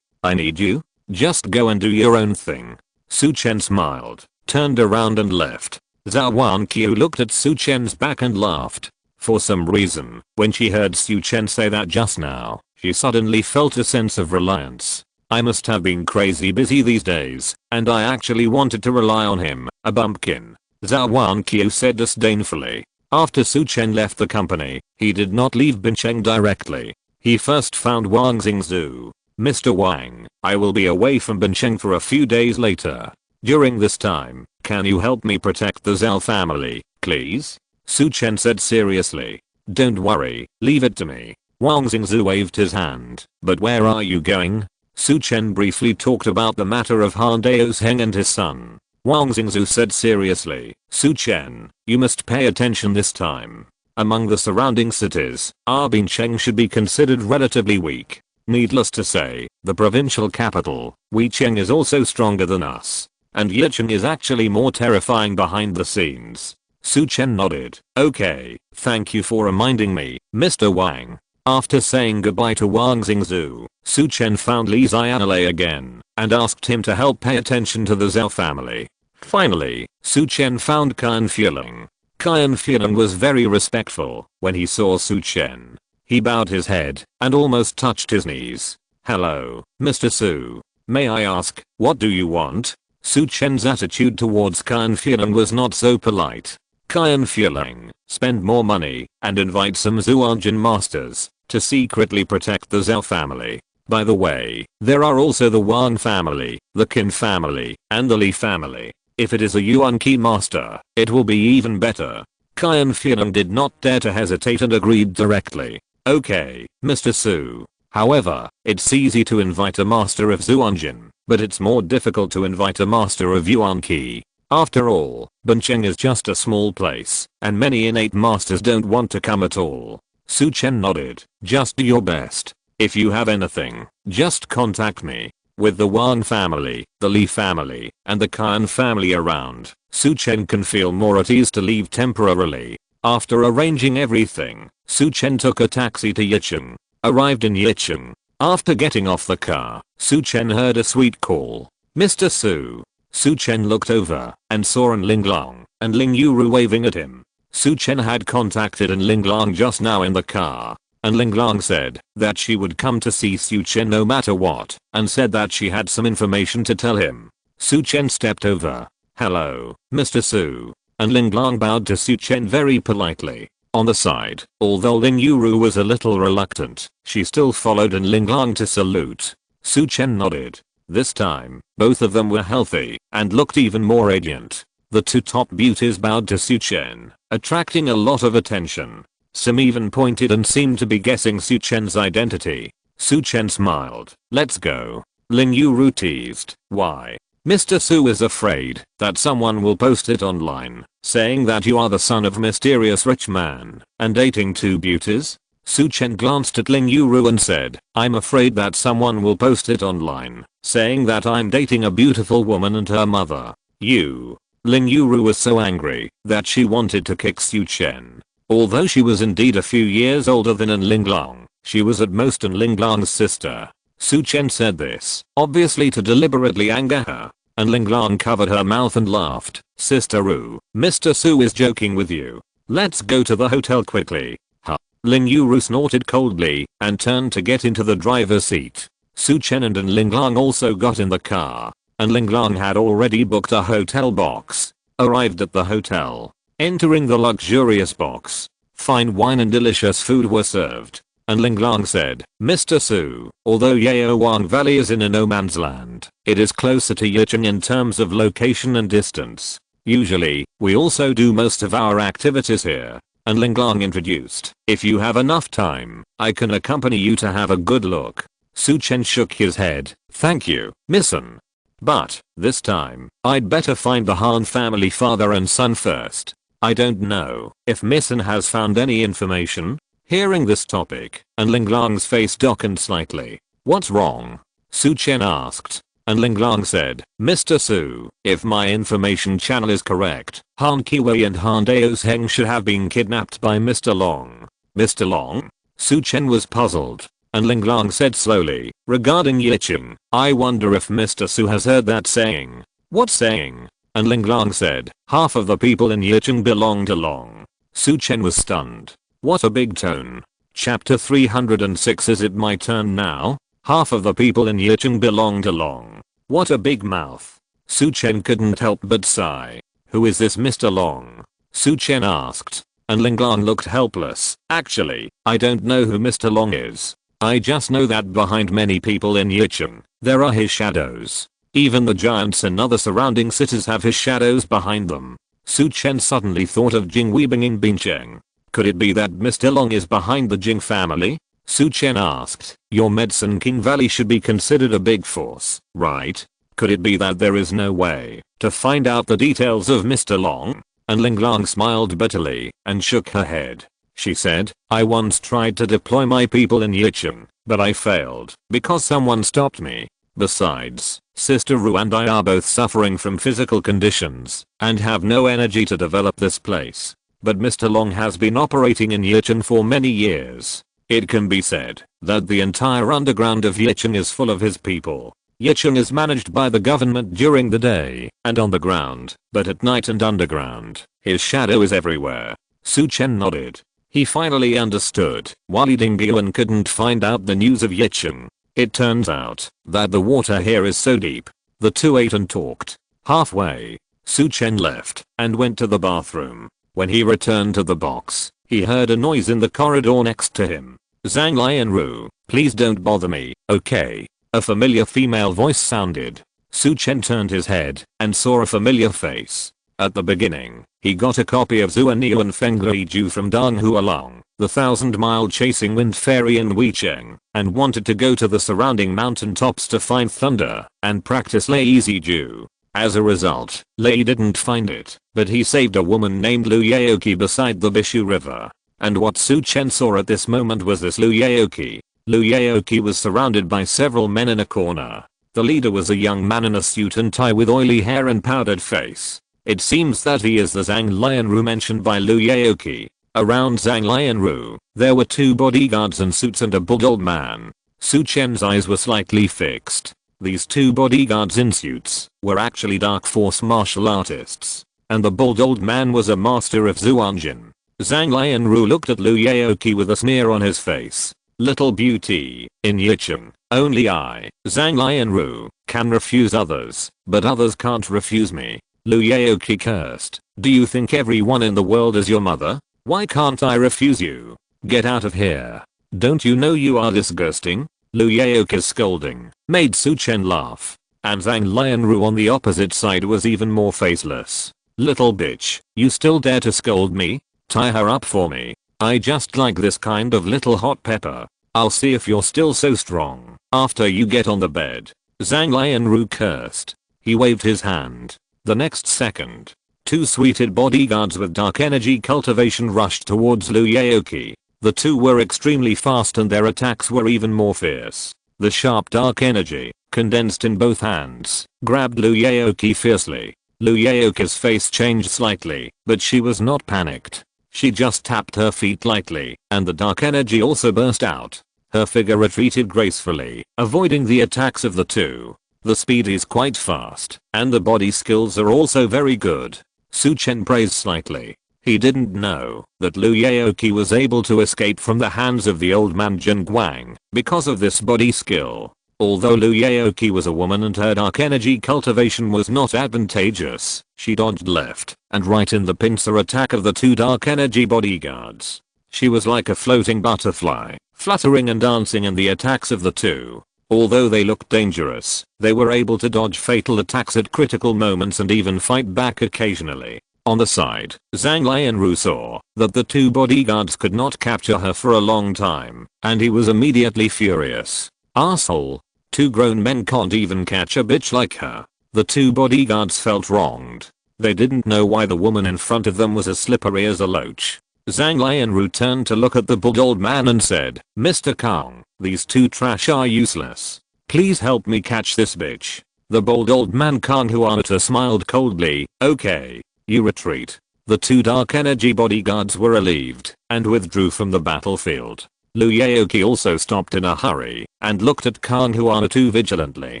I need you? Just go and do your own thing. Su Chen smiled, turned around and left. Zhou Wanqiu looked at Su Chen's back and laughed. For some reason, when she heard Su Chen say that just now, she suddenly felt a sense of reliance. I must have been crazy busy these days, and I actually wanted to rely on him, a bumpkin. Zhou Wanqiu said disdainfully. After Su Chen left the company, he did not leave Bincheng directly. He first found Wang Xingzhu. Mr. Wang, I will be away from Bincheng for a few days later. During this time, can you help me protect the Zhao family, please? Su Chen said seriously. Don't worry, leave it to me. Wang Xingzhu waved his hand. But where are you going? Su Chen briefly talked about the matter of Han Daozheng and his son. Wang Xingzhu said seriously, Su Chen, you must pay attention this time. Among the surrounding cities, our Bincheng should be considered relatively weak. Needless to say, the provincial capital, Weicheng, is also stronger than us. And Yicheng is actually more terrifying behind the scenes. Su Chen nodded. Okay, thank you for reminding me, Mr. Wang. After saying goodbye to Wang Xingzhu, Su Chen found Li Xianlei again and asked him to help pay attention to the Zhao family. Finally, Su Chen found Qian Fueling. Qian Fueling was very respectful when he saw Su Chen. He bowed his head and almost touched his knees. Hello, Mr. Su. May I ask, what do you want? Su Chen's attitude towards Qian Fueling was not so polite. Qian Fueling, spend more money and invite some Zhuanjin masters to secretly protect the Zhao family. By the way, there are also the Wang family, the Qin family, and the Li family. If it is a Yuan Qi master, it will be even better. Qian Fueling did not dare to hesitate and agreed directly. Okay, Mr. Su. However, it's easy to invite a master of Zhuanjin, but it's more difficult to invite a master of Yuan Qi. After all, Bincheng is just a small place, and many innate masters don't want to come at all. Su Chen nodded. Just do your best. If you have anything, just contact me. With the Wang family, the Li family, and the Khan family around, Su Chen can feel more at ease to leave temporarily. After arranging everything, Su Chen took a taxi to Yicheng. Arrived in Yicheng. After getting off the car, Su Chen heard a sweet call. Mr. Su. Su Chen looked over and saw An Linglong and Ling Yuru waving at him. Su Chen had contacted An Linglong just now in the car. An Linglong said that she would come to see Su Chen no matter what, and said that she had some information to tell him. Su Chen stepped over. Hello, Mr. Su. An Linglong bowed to Su Chen very politely. On the side, although Ling Yuru was a little reluctant, she still followed An Linglong to salute. Su Chen nodded. This time, both of them were healthy and looked even more radiant. The two top beauties bowed to Su Chen, attracting a lot of attention. Some even pointed and seemed to be guessing Su Chen's identity. Su Chen smiled. Let's go. Ling Yuru teased. Why? Mr. Su is afraid that someone will post it online, saying that you are the son of a mysterious rich man and dating two beauties. Su Chen glanced at Ling Yuru and said, I'm afraid that someone will post it online, saying that I'm dating a beautiful woman and her mother. You. Ling Yuru was so angry that she wanted to kick Su Chen. Although she was indeed a few years older than An Linglong, she was at most An Linglong's sister. Su Chen said this, obviously to deliberately anger her. An Linglong covered her mouth and laughed. Sister Ru, Mr. Su is joking with you. Let's go to the hotel quickly. Huh. Ling Yuru snorted coldly and turned to get into the driver's seat. Su Chen and An Linglong also got in the car. An Linglong had already booked a hotel box. Arrived at the hotel. Entering the luxurious box, fine wine and delicious food were served. An Linglong said, Mr. Su, although Yaowang Valley is in a no man's land, it is closer to Yicheng in terms of location and distance. Usually, we also do most of our activities here. An Linglong introduced, if you have enough time, I can accompany you to have a good look. Su Chen shook his head, thank you, Missun. But, this time, I'd better find the Han family father and son first. I don't know if Missun has found any information. Hearing this topic, An Linglong's face darkened slightly. What's wrong? Su Chen asked. An Linglong said, Mr. Su, if my information channel is correct, Han Kiwei and Han Daos Heng should have been kidnapped by Mr. Long. Mr. Long? Su Chen was puzzled. An Linglong said slowly, regarding Yicheng, I wonder if Mr. Su has heard that saying. What saying? An Linglong said, half of the people in Yicheng belong to Long. Su Chen was stunned. What a big tone. Chapter 306. Is it my turn now? Half of the people in Yicheng belong to Long. What a big mouth. Su Chen couldn't help but sigh. Who is this Mr. Long? Su Chen asked. An Linglong looked helpless. Actually, I don't know who Mr. Long is. I just know that behind many people in Yicheng, there are his shadows. Even the giants and other surrounding cities have his shadows behind them. Su Chen suddenly thought of Jing Weibing in Bincheng. Could it be that Mr. Long is behind the Jing family? Su Chen asked. Your Medicine King Valley should be considered a big force, right? Could it be that there is no way to find out the details of Mr. Long? And Linglong smiled bitterly and shook her head. She said, I once tried to deploy my people in Yicheng, but I failed because someone stopped me. Besides, Sister Ru and I are both suffering from physical conditions and have no energy to develop this place. But Mr. Long has been operating in Yicheng for many years. It can be said that the entire underground of Yicheng is full of his people. Yicheng is managed by the government during the day and on the ground, but at night and underground, his shadow is everywhere. Su Chen nodded. He finally understood why Li Dingyuan couldn't find out the news of Yicheng. It turns out that the water here is so deep. The two ate and talked. Halfway, Su Chen left and went to the bathroom. When he returned to the box, he heard a noise in the corridor next to him. Zhang Lai and Ru, please don't bother me, okay? A familiar female voice sounded. Su Chen turned his head and saw a familiar face. At the beginning, he got a copy of Zhou Wanqiu and Feng Leiju from Dong Hualong, the 1,000-mile chasing wind fairy in Weicheng, and wanted to go to the surrounding mountain tops to find thunder and practice Lei Ziju. As a result, Lei didn't find it, but he saved a woman named Lu Yaoqi beside the Bishu River. And what Su Chen saw at this moment was this Lu Yaoqi. Lu Yaoqi was surrounded by several men in a corner. The leader was a young man in a suit and tie with oily hair and powdered face. It seems that he is the Zhang Lianru mentioned by Lu Yaoqi. Around Zhang Lianru, there were 2 bodyguards in suits and a bald old man. Su Chen's eyes were slightly fixed. These 2 bodyguards in suits were actually dark force martial artists. And the bald old man was a master of Zhuanjin. Zhang Lianru looked at Lu Yaoqi with a sneer on his face. Little beauty, in Yicheng, only I, Zhang Lianru, can refuse others, but others can't refuse me. Lu Yaoqi cursed. Do you think everyone in the world is your mother? Why can't I refuse you? Get out of here. Don't you know you are disgusting? Lu Yaoqi's scolding made Su Chen laugh. And Zhang Lianru on the opposite side was even more faceless. Little bitch, you still dare to scold me? Tie her up for me. I just like this kind of little hot pepper. I'll see if you're still so strong after you get on the bed. Zhang Lianru cursed. He waved his hand. The next second, 2 suited bodyguards with dark energy cultivation rushed towards Lu Yaoqi. The 2 were extremely fast and their attacks were even more fierce. The sharp dark energy, condensed in both hands, grabbed Lu Yaoqi fiercely. Lu Yaoqi's face changed slightly, but she was not panicked. She just tapped her feet lightly, and the dark energy also burst out. Her figure retreated gracefully, avoiding the attacks of the 2. The speed is quite fast, and the body skills are also very good. Su Chen praised slightly. He didn't know that Lu Yaoqi was able to escape from the hands of the old man Jin Guang because of this body skill. Although Lu Yaoqi was a woman and her dark energy cultivation was not advantageous, she dodged left and right in the pincer attack of the 2 dark energy bodyguards. She was like a floating butterfly, fluttering and dancing in the attacks of the 2. Although they looked dangerous, they were able to dodge fatal attacks at critical moments and even fight back occasionally. On the side, Zhang Lianru saw that the 2 bodyguards could not capture her for a long time, and he was immediately furious. Asshole. 2 grown men can't even catch a bitch like her. The 2 bodyguards felt wronged. They didn't know why the woman in front of them was as slippery as a loach. Zhang Lianru turned to look at the bald old man and said, Mr. Kang, these 2 trash are useless. Please help me catch this bitch. The bald old man Kang Huanata smiled coldly. Okay. You retreat. The 2 dark energy bodyguards were relieved and withdrew from the battlefield. Lu Yaoqi also stopped in a hurry and looked at Kang Huanata vigilantly.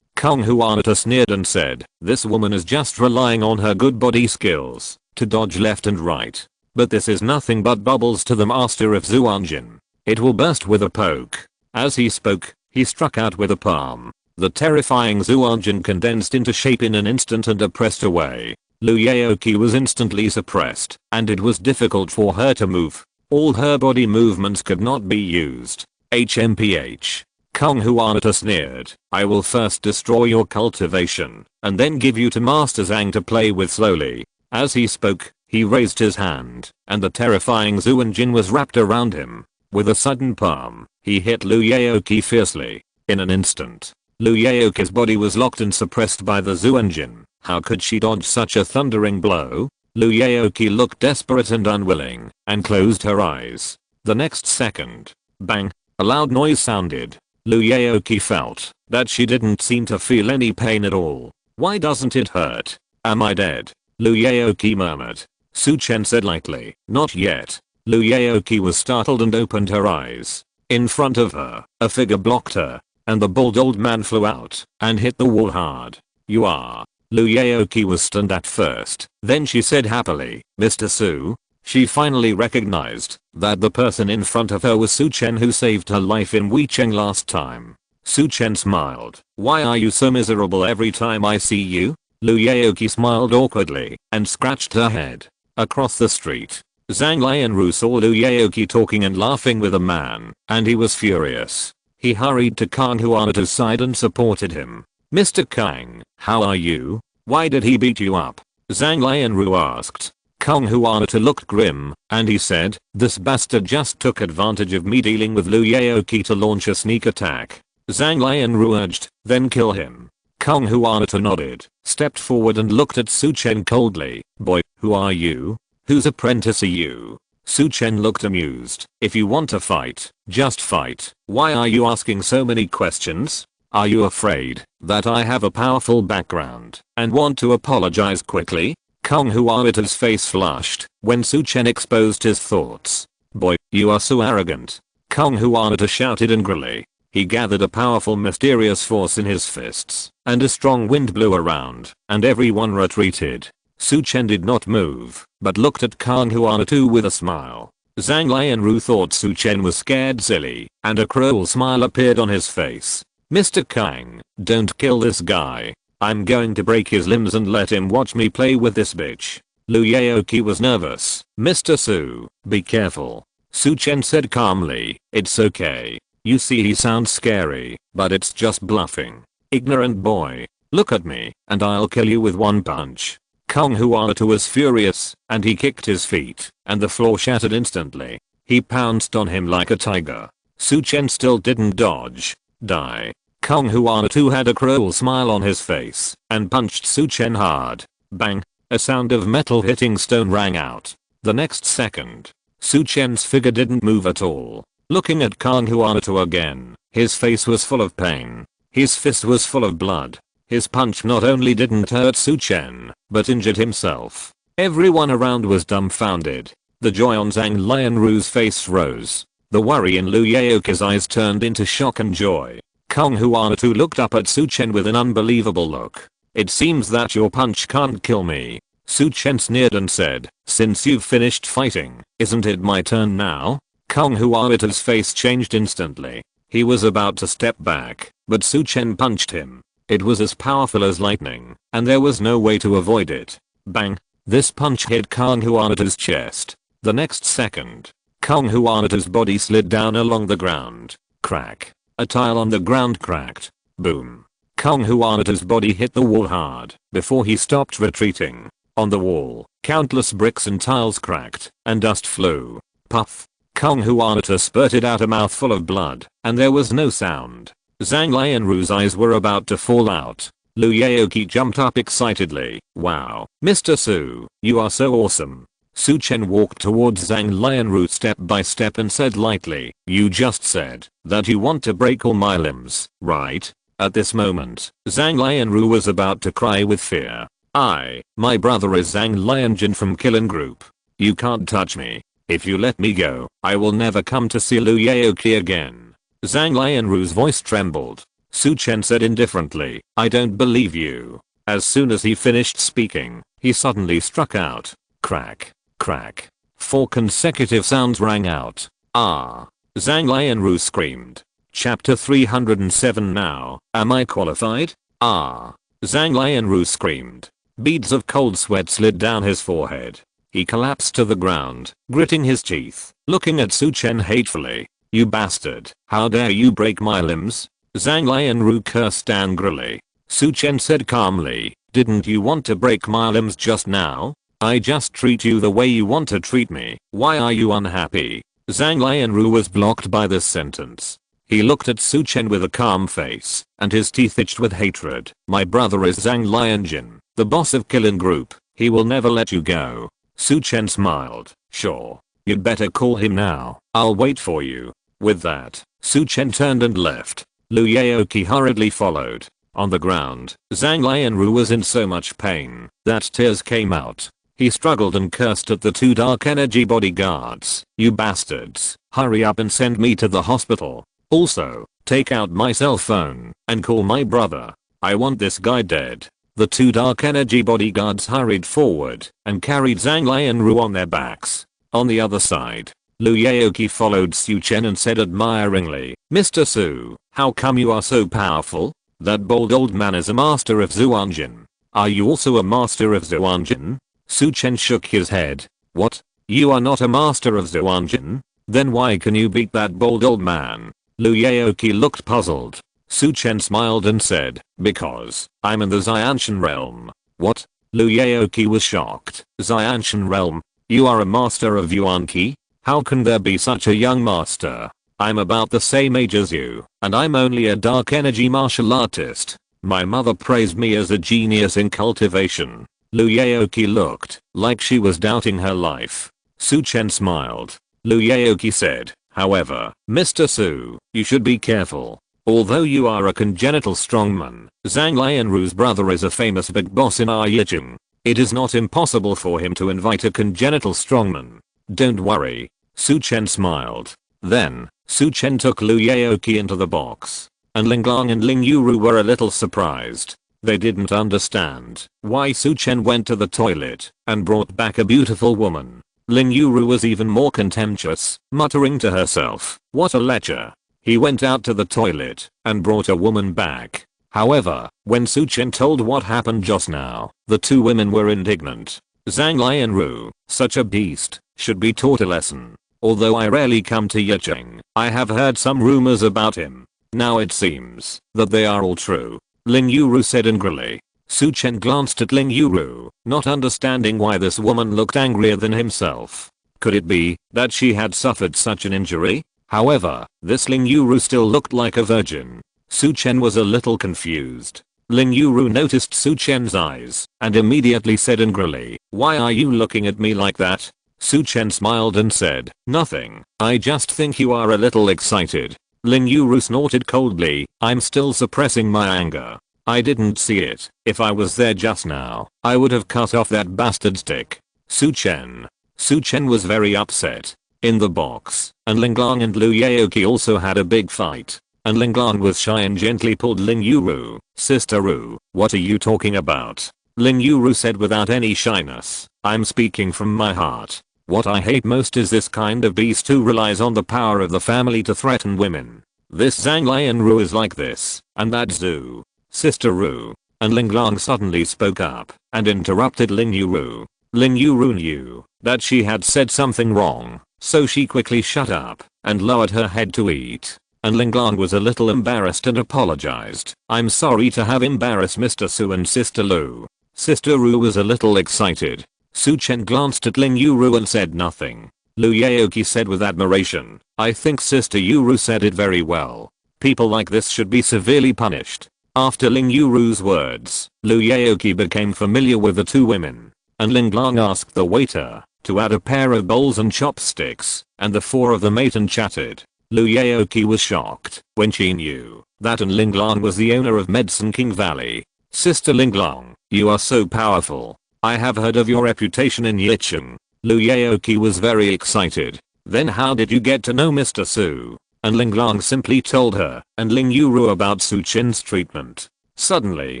Kang Huanata sneered and said, this woman is just relying on her good body skills to dodge left and right. But this is nothing but bubbles to the master of Zhuanjin. It will burst with a poke. As he spoke, he struck out with a palm. The terrifying Zhuanjin condensed into shape in an instant and pressed away. Lu Yaoqi was instantly suppressed, and it was difficult for her to move. All her body movements could not be used. HMPH. Kang Huanata sneered, I will first destroy your cultivation, and then give you to Master Zhang to play with slowly. As he spoke, he raised his hand, and the terrifying Zhuanjin was wrapped around him. With a sudden palm, he hit Lu Yaoqi fiercely. In an instant, Lu Yaoqi's body was locked and suppressed by the Zhuanjin. How could she dodge such a thundering blow? Lu Yaoqi looked desperate and unwilling, and closed her eyes. The next second, bang, a loud noise sounded. Lu Yaoqi felt that she didn't seem to feel any pain at all. Why doesn't it hurt? Am I dead? Lu Yaoqi murmured. Su Chen said lightly, not yet. Lu Yaoqi was startled and opened her eyes. In front of her, a figure blocked her, and the bald old man flew out and hit the wall hard. You are. Lu Yaoqi was stunned at first, then she said happily, Mr. Su. She finally recognized that the person in front of her was Su Chen who saved her life in Weicheng last time. Su Chen smiled. Why are you so miserable every time I see you? Lu Yaoqi smiled awkwardly and scratched her head. Across the street, Zhang Lianru saw Lu Yaoqi talking and laughing with a man, and he was furious. He hurried to Kang Huanata's side and supported him. Mr. Kang, how are you? Why did he beat you up? Zhang Lianru asked. Kang Huanata looked grim, and he said, this bastard just took advantage of me dealing with Lu Yaoqi to launch a sneak attack. Zhang Lianru urged, then kill him. Kang Huanata nodded, stepped forward and looked at Su Chen coldly. Boy, who are you? Whose apprentice are you? Su Chen looked amused. If you want to fight, just fight. Why are you asking so many questions? Are you afraid that I have a powerful background and want to apologize quickly? Kong Huarita's face flushed when Su Chen exposed his thoughts. Boy, you are so arrogant. Kong Huarita shouted angrily. He gathered a powerful mysterious force in his fists, and a strong wind blew around, and everyone retreated. Su Chen did not move, but looked at Kong Huarita with a smile. Zhang Lianru thought Su Chen was scared silly, and a cruel smile appeared on his face. Mr. Kang, don't kill this guy. I'm going to break his limbs and let him watch me play with this bitch. Lu Yaoqi was nervous. Mr. Su, be careful. Su Chen said calmly, it's okay. You see he sounds scary, but it's just bluffing. Ignorant boy. Look at me, and I'll kill you with one punch. Kong Huarita was furious, and he kicked his feet, and the floor shattered instantly. He pounced on him like a tiger. Su Chen still didn't dodge. Die. Kong Huarita had a cruel smile on his face, and punched Su Chen hard. Bang. A sound of metal hitting stone rang out. The next second, Su Chen's figure didn't move at all. Looking at Kong Huarita again, his face was full of pain. His fist was full of blood. His punch not only didn't hurt Su Chen, but injured himself. Everyone around was dumbfounded. The joy on Zhang Lianru's face rose. The worry in Lu Yaoqi's eyes turned into shock and joy. Kong Huarita looked up at Su Chen with an unbelievable look. It seems that your punch can't kill me. Su Chen sneered and said, since you've finished fighting, isn't it my turn now? Kong Huarita's face changed instantly. He was about to step back, but Su Chen punched him. It was as powerful as lightning, and there was no way to avoid it. Bang! This punch hit Kong Huarita's chest. The next second, Kong Huarita's body slid down along the ground. Crack. A tile on the ground cracked. Boom. Kong Huarita's body hit the wall hard before he stopped retreating. On the wall, countless bricks and tiles cracked, and dust flew. Puff. Kong Huarita spurted out a mouthful of blood, and there was no sound. Zhang Lianru's eyes were about to fall out. Lu Yaoqi jumped up excitedly. Wow, Mr. Su, you are so awesome. Su Chen walked towards Zhang Lianru step by step and said lightly, you just said that you want to break all my limbs, right? At this moment, Zhang Lianru was about to cry with fear. My brother is Zhang Lianjin from Killing Group. You can't touch me. If you let me go, I will never come to see Lu Yaoqi again. Zhang Lianru's voice trembled. Su Chen said indifferently, I don't believe you. As soon as he finished speaking, he suddenly struck out. Crack. Crack. 4 consecutive sounds rang out. Ah! Zhang Lianru screamed. Chapter 307 Now, am I qualified? Ah! Zhang Lianru screamed. Beads of cold sweat slid down his forehead. He collapsed to the ground, gritting his teeth, looking at Su Chen hatefully. You bastard, how dare you break my limbs? Zhang Lianru cursed angrily. Su Chen said calmly, didn't you want to break my limbs just now? I just treat you the way you want to treat me. Why are you unhappy? Zhang Lianru was blocked by this sentence. He looked at Su Chen with a calm face, and his teeth itched with hatred. My brother is Zhang Lianjin, the boss of Killing Group. He will never let you go. Su Chen smiled. Sure. You'd better call him now. I'll wait for you. With that, Su Chen turned and left. Lu Yaoqi hurriedly followed. On the ground, Zhang Lianru was in so much pain that tears came out. He struggled and cursed at the 2 dark energy bodyguards. You bastards, hurry up and send me to the hospital. Also, take out my cell phone and call my brother. I want this guy dead. The 2 dark energy bodyguards hurried forward and carried Zhang Lianru on their backs. On the other side, Lu Yaoqi followed Su Chen and said admiringly, Mr. Su, how come you are so powerful? That bald old man is a master of Zhuanjin. Are you also a master of Zhuanjin? Su Chen shook his head. What? You are not a master of Zhuanjin? Then why can you beat that bald old man? Lu Yaoqi looked puzzled. Su Chen smiled and said, because I'm in the Xianshan realm. What? Lu Yaoqi was shocked. Xianshan realm? You are a master of Yuan Qi? How can there be such a young master? I'm about the same age as you, and I'm only a dark energy martial artist. My mother praised me as a genius in cultivation. Lu Yaoqi looked like she was doubting her life. Su Chen smiled. Lu Yaoqi said, however, Mr. Su, you should be careful. Although you are a congenital strongman, Zhang Lianru's brother is a famous big boss in our Yicheng. It is not impossible for him to invite a congenital strongman. Don't worry. Su Chen smiled. Then, Su Chen took Lu Yaoqi into the box. And Linglong and Ling Yuru were a little surprised. They didn't understand why Su Chen went to the toilet and brought back a beautiful woman. Ling Yuru was even more contemptuous, muttering to herself, what a lecher. He went out to the toilet and brought a woman back. However, when Su Chen told what happened just now, the two women were indignant. Zhang Lianru, such a beast, should be taught a lesson. Although I rarely come to Yicheng, I have heard some rumors about him. Now it seems that they are all true. Ling Yuru said angrily. Su Chen glanced at Ling Yuru, not understanding why this woman looked angrier than himself. Could it be that she had suffered such an injury? However, this Ling Yuru still looked like a virgin. Su Chen was a little confused. Ling Yuru noticed Su Chen's eyes and immediately said angrily, why are you looking at me like that? Su Chen smiled and said, nothing, I just think you are a little excited. Ling Yuru snorted coldly, I'm still suppressing my anger. I didn't see it. If I was there just now, I would have cut off that bastard's dick. Su Chen. Su Chen was very upset. In the box, and Linglong and Lu Yaoqi also had a big fight. And Linglong was shy and gently pulled Ling Yuru. Sister Ru, what are you talking about? Ling Yuru said without any shyness, I'm speaking from my heart. What I hate most is this kind of beast who relies on the power of the family to threaten women. This Zhang Lianru is like this, and that Zhu. Sister Ru. And Linglong suddenly spoke up and interrupted Ling Yuru. Ling Yuru knew that she had said something wrong, so she quickly shut up and lowered her head to eat. And Linglong was a little embarrassed and apologized. I'm sorry to have embarrassed Mr. Su and Sister Lu. Sister Ru was a little excited. Su Chen glanced at Ling Yuru and said nothing. Lu Yaoqi said with admiration, I think Sister Yuru said it very well. People like this should be severely punished. After Ling Yuru's words, Lu Yaoqi became familiar with the two women. And Linglong asked the waiter to add a pair of bowls and chopsticks, and the four of them ate and chatted. Lu Yaoqi was shocked when she knew that Linglong was the owner of Medicine King Valley. Sister Linglong, you are so powerful. I have heard of your reputation in Yicheng. Lu Yaoqi was very excited. Then how did you get to know Mr. Su? And Linglong simply told her and Ling Yuru about Su Chen's treatment. Suddenly,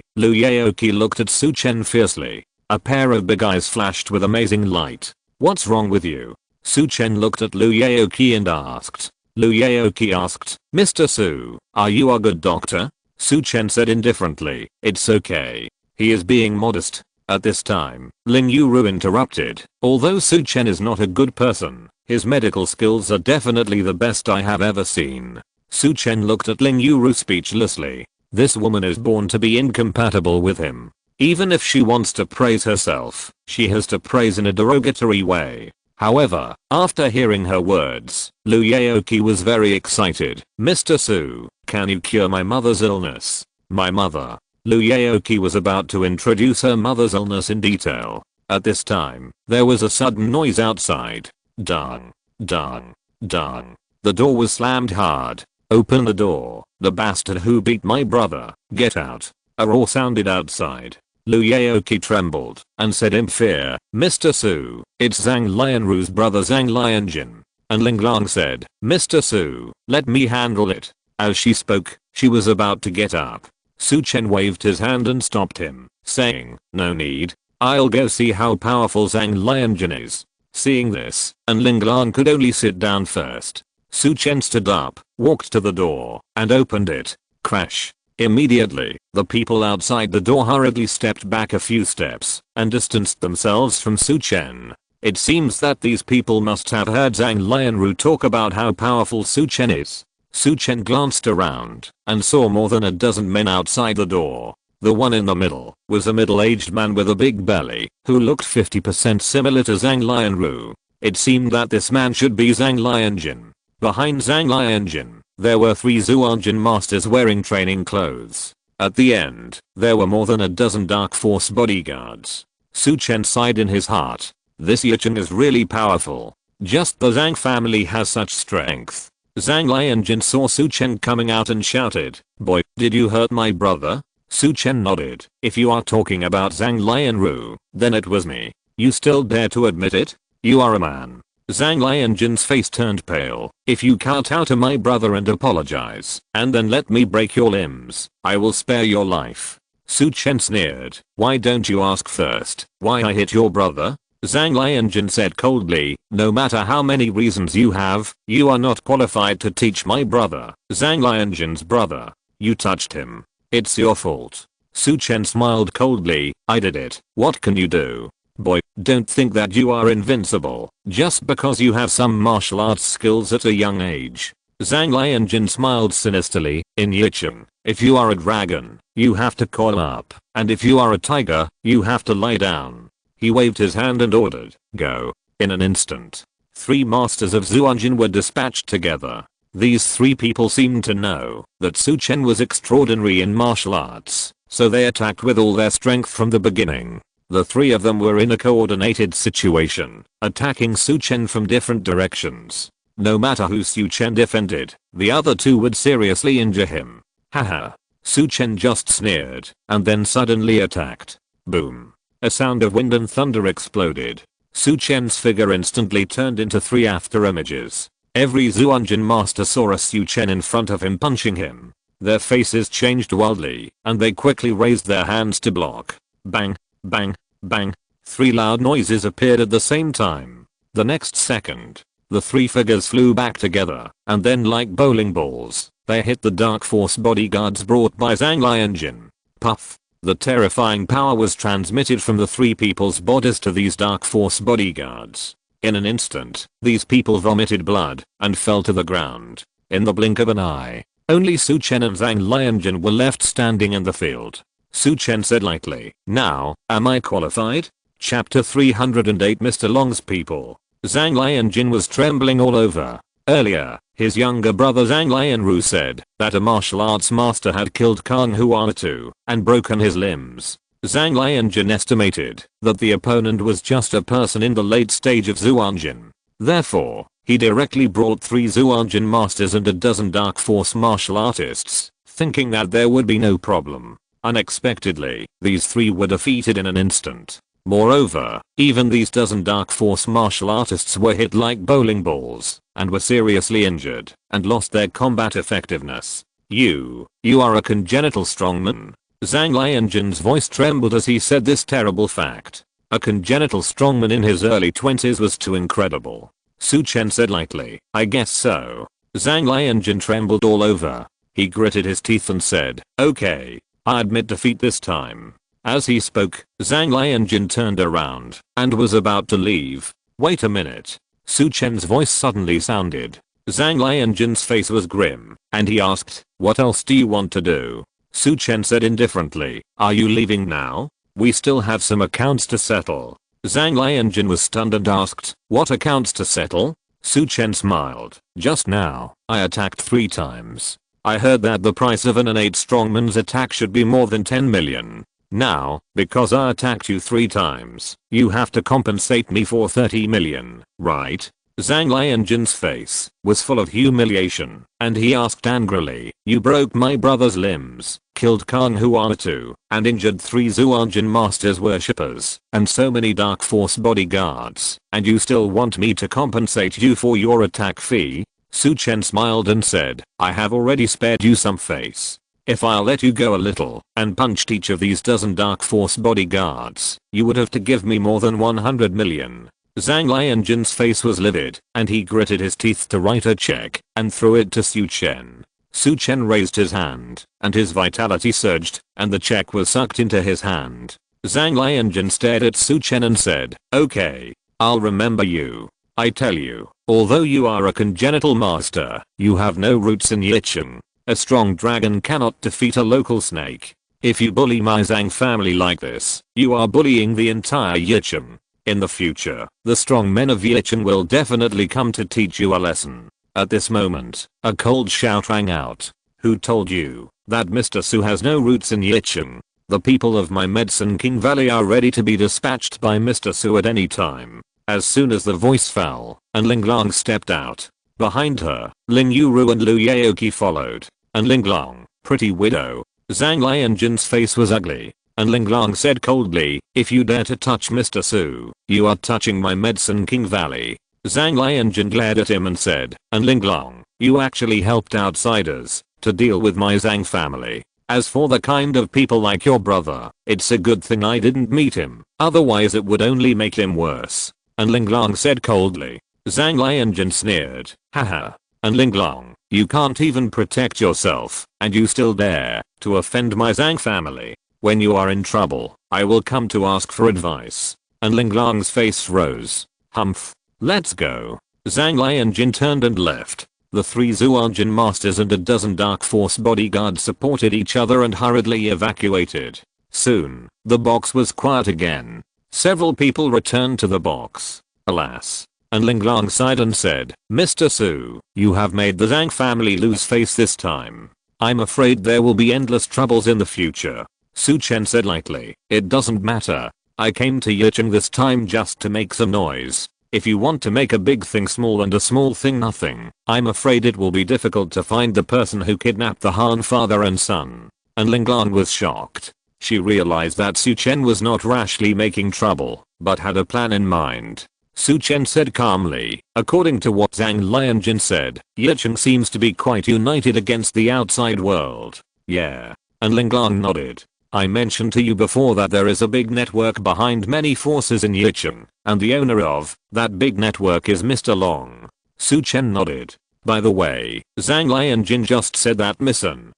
Lu Yaoqi looked at Su Chen fiercely. A pair of big eyes flashed with amazing light. What's wrong with you? Su Chen looked at Lu Yaoqi and asked. Lu Yaoqi asked, Mr. Su, are you a good doctor? Su Chen said indifferently, it's okay. He is being modest. At this time, Ling Yuru interrupted. Although Su Chen is not a good person, his medical skills are definitely the best I have ever seen. Su Chen looked at Ling Yuru speechlessly. This woman is born to be incompatible with him. Even if she wants to praise herself, she has to praise in a derogatory way. However, after hearing her words, Lu Yaoqi was very excited. Mr. Su, can you cure my mother's illness? My mother. Lu Yaoqi was about to introduce her mother's illness in detail. At this time, there was a sudden noise outside. Dung. Dung. Dung. The door was slammed hard. Open the door, the bastard who beat my brother, get out. A roar sounded outside. Lu Yaoqi trembled and said in fear, Mr. Su, it's Zhang Lianru's brother Zhang Lianjin. And Linglong said, Mr. Su, let me handle it. As she spoke, she was about to get up. Su Chen waved his hand and stopped him, saying, no need. I'll go see how powerful Zhang Lianjin is. Seeing this, and Linglong could only sit down first. Su Chen stood up, walked to the door, and opened it. Crash. Immediately, the people outside the door hurriedly stepped back a few steps and distanced themselves from Su Chen. It seems that these people must have heard Zhang Lianru talk about how powerful Su Chen is. Su Chen glanced around and saw more than a dozen men outside the door. The one in the middle was a middle-aged man with a big belly who looked 50% similar to Zhang Lianru. It seemed that this man should be Zhang Lianjin. Behind Zhang Lianjin, there were 3 Zhuanjin masters wearing training clothes. At the end, there were more than a dozen Dark Force bodyguards. Su Chen sighed in his heart. This Yicheng is really powerful. Just the Zhang family has such strength. Zhang Lianjin saw Su Chen coming out and shouted, "Boy, did you hurt my brother?" Su Chen nodded. "If you are talking about Zhang Lianru, then it was me. You still dare to admit it? You are a man." Zhang Lianjin's face turned pale. "If you kowtow to my brother and apologize, and then let me break your limbs, I will spare your life." Su Chen sneered. "Why don't you ask first why I hit your brother?" Zhang Lianjin said coldly, "No matter how many reasons you have, you are not qualified to teach my brother, Zhang Lianjin's brother. You touched him. It's your fault." Su Chen smiled coldly. "I did it. What can you do? Boy, don't think that you are invincible, just because you have some martial arts skills at a young age." Zhang Lianjin smiled sinisterly. "In Yicheng, if you are a dragon, you have to coil up, and if you are a tiger, you have to lie down." He waved his hand and ordered, "Go." In an instant, 3 masters of Zhuanjin were dispatched together. These 3 people seemed to know that Su Chen was extraordinary in martial arts, so they attacked with all their strength from the beginning. The 3 of them were in a coordinated situation, attacking Su Chen from different directions. No matter who Su Chen defended, the other 2 would seriously injure him. Haha. Su Chen just sneered, and then suddenly attacked. Boom. A sound of wind and thunder exploded. Su Chen's figure instantly turned into 3 after images. Every Zhuanjin master saw a Su Chen in front of him punching him. Their faces changed wildly, and they quickly raised their hands to block. Bang, bang, bang. 3 loud noises appeared at the same time. The next second, the 3 figures flew back together, and then like bowling balls, they hit the dark force bodyguards brought by Zhang Lianjin. Puff. The terrifying power was transmitted from the 3 people's bodies to these dark force bodyguards. In an instant, these people vomited blood and fell to the ground. In the blink of an eye, only Su Chen and Zhang Lianjin were left standing in the field. Su Chen said lightly, "Now, am I qualified?" Chapter 308 Mr. Long's people. Zhang Lianjin was trembling all over. Earlier, his younger brother Zhang Lianru said that a martial arts master had killed Kang Huatu and broken his limbs. Zhang Lianjin estimated that the opponent was just a person in the late stage of Zhuanjin. Therefore, he directly brought 3 Zhuanjin masters and a dozen dark force martial artists, thinking that there would be no problem. Unexpectedly, these 3 were defeated in an instant. Moreover, even these dozen dark force martial artists were hit like bowling balls, and were seriously injured, and lost their combat effectiveness. You are a congenital strongman." Zhang Lianjin's voice trembled as he said this terrible fact. A congenital strongman in his early 20s was too incredible. Su Chen said lightly, "I guess so." Zhang Lianjin trembled all over. He gritted his teeth and said, "Okay, I admit defeat this time." As he spoke, Zhang Lianjin turned around and was about to leave. "Wait a minute." Su Chen's voice suddenly sounded. Zhang Lianjin's face was grim, and he asked, "What else do you want to do?" Su Chen said indifferently, "Are you leaving now? We still have some accounts to settle." Zhang Lianjin was stunned and asked, "What accounts to settle?" Su Chen smiled. "Just now, I attacked 3 times. I heard that the price of an innate strongman's attack should be more than 10 million. Now, because I attacked you 3 times, you have to compensate me for 30 million, right?" Zhang Lianjin's face was full of humiliation, and he asked angrily, "You broke my brother's limbs, killed Kang Huatu, and injured 3 Zhuanjin masters worshippers, and so many dark force bodyguards, and you still want me to compensate you for your attack fee?" Su Chen smiled and said, "I have already spared you some face. If I'll let you go a little and punched each of these dozen dark force bodyguards, you would have to give me more than 100 million. Zhang Lianjin's face was livid, and he gritted his teeth to write a check and threw it to Su Chen. Su Chen raised his hand, and his vitality surged, and the check was sucked into his hand. Zhang Lianjin stared at Su Chen and said, "Okay, I'll remember you. I tell you, although you are a congenital master, you have no roots in Yicheng. A strong dragon cannot defeat a local snake. If you bully my Zhang family like this, you are bullying the entire Yicheng. In the future, the strong men of Yicheng will definitely come to teach you a lesson." At this moment, a cold shout rang out. "Who told you that Mr. Su has no roots in Yicheng? The people of my Medicine King Valley are ready to be dispatched by Mr. Su at any time." As soon as the voice fell, and Linglong stepped out. Behind her, Lin Yuru and Lu Yaoqi followed. And Linglong, pretty widow. Zhang Lianjin's face was ugly. And Linglong said coldly, if you dare to touch Mr. Su, you are touching my Medicine King Valley. Zhang Lianjin glared at him and said, and Linglong, you actually helped outsiders to deal with my Zhang family. As for the kind of people like your brother, it's a good thing I didn't meet him, otherwise it would only make him worse. And Linglong said coldly. Zhang Lianjin sneered, haha. And Linglong, you can't even protect yourself, and you still dare to offend my Zhang family. When you are in trouble, I will come to ask for advice. And Linglong's face rose. Humph. Let's go. Zhang Lianjin turned and left. The 3 Zhuanjin masters and a dozen dark force bodyguards supported each other and hurriedly evacuated. Soon, the box was quiet again. Several people returned to the box. Alas. And Linglong sighed and said, Mr. Su, you have made the Zhang family lose face this time. I'm afraid there will be endless troubles in the future. Su Chen said lightly, it doesn't matter. I came to Yicheng this time just to make some noise. If you want to make a big thing small and a small thing nothing, I'm afraid it will be difficult to find the person who kidnapped the Han father and son. And Linglong was shocked. She realized that Su Chen was not rashly making trouble, but had a plan in mind. Su Chen said calmly, according to what Zhang Lianjin said, Yicheng seems to be quite united against the outside world. Yeah. And Linglong nodded. I mentioned to you before that there is a big network behind many forces in Yicheng, and the owner of that big network is Mr. Long. Su Chen nodded. By the way, Zhang Lianjin just said that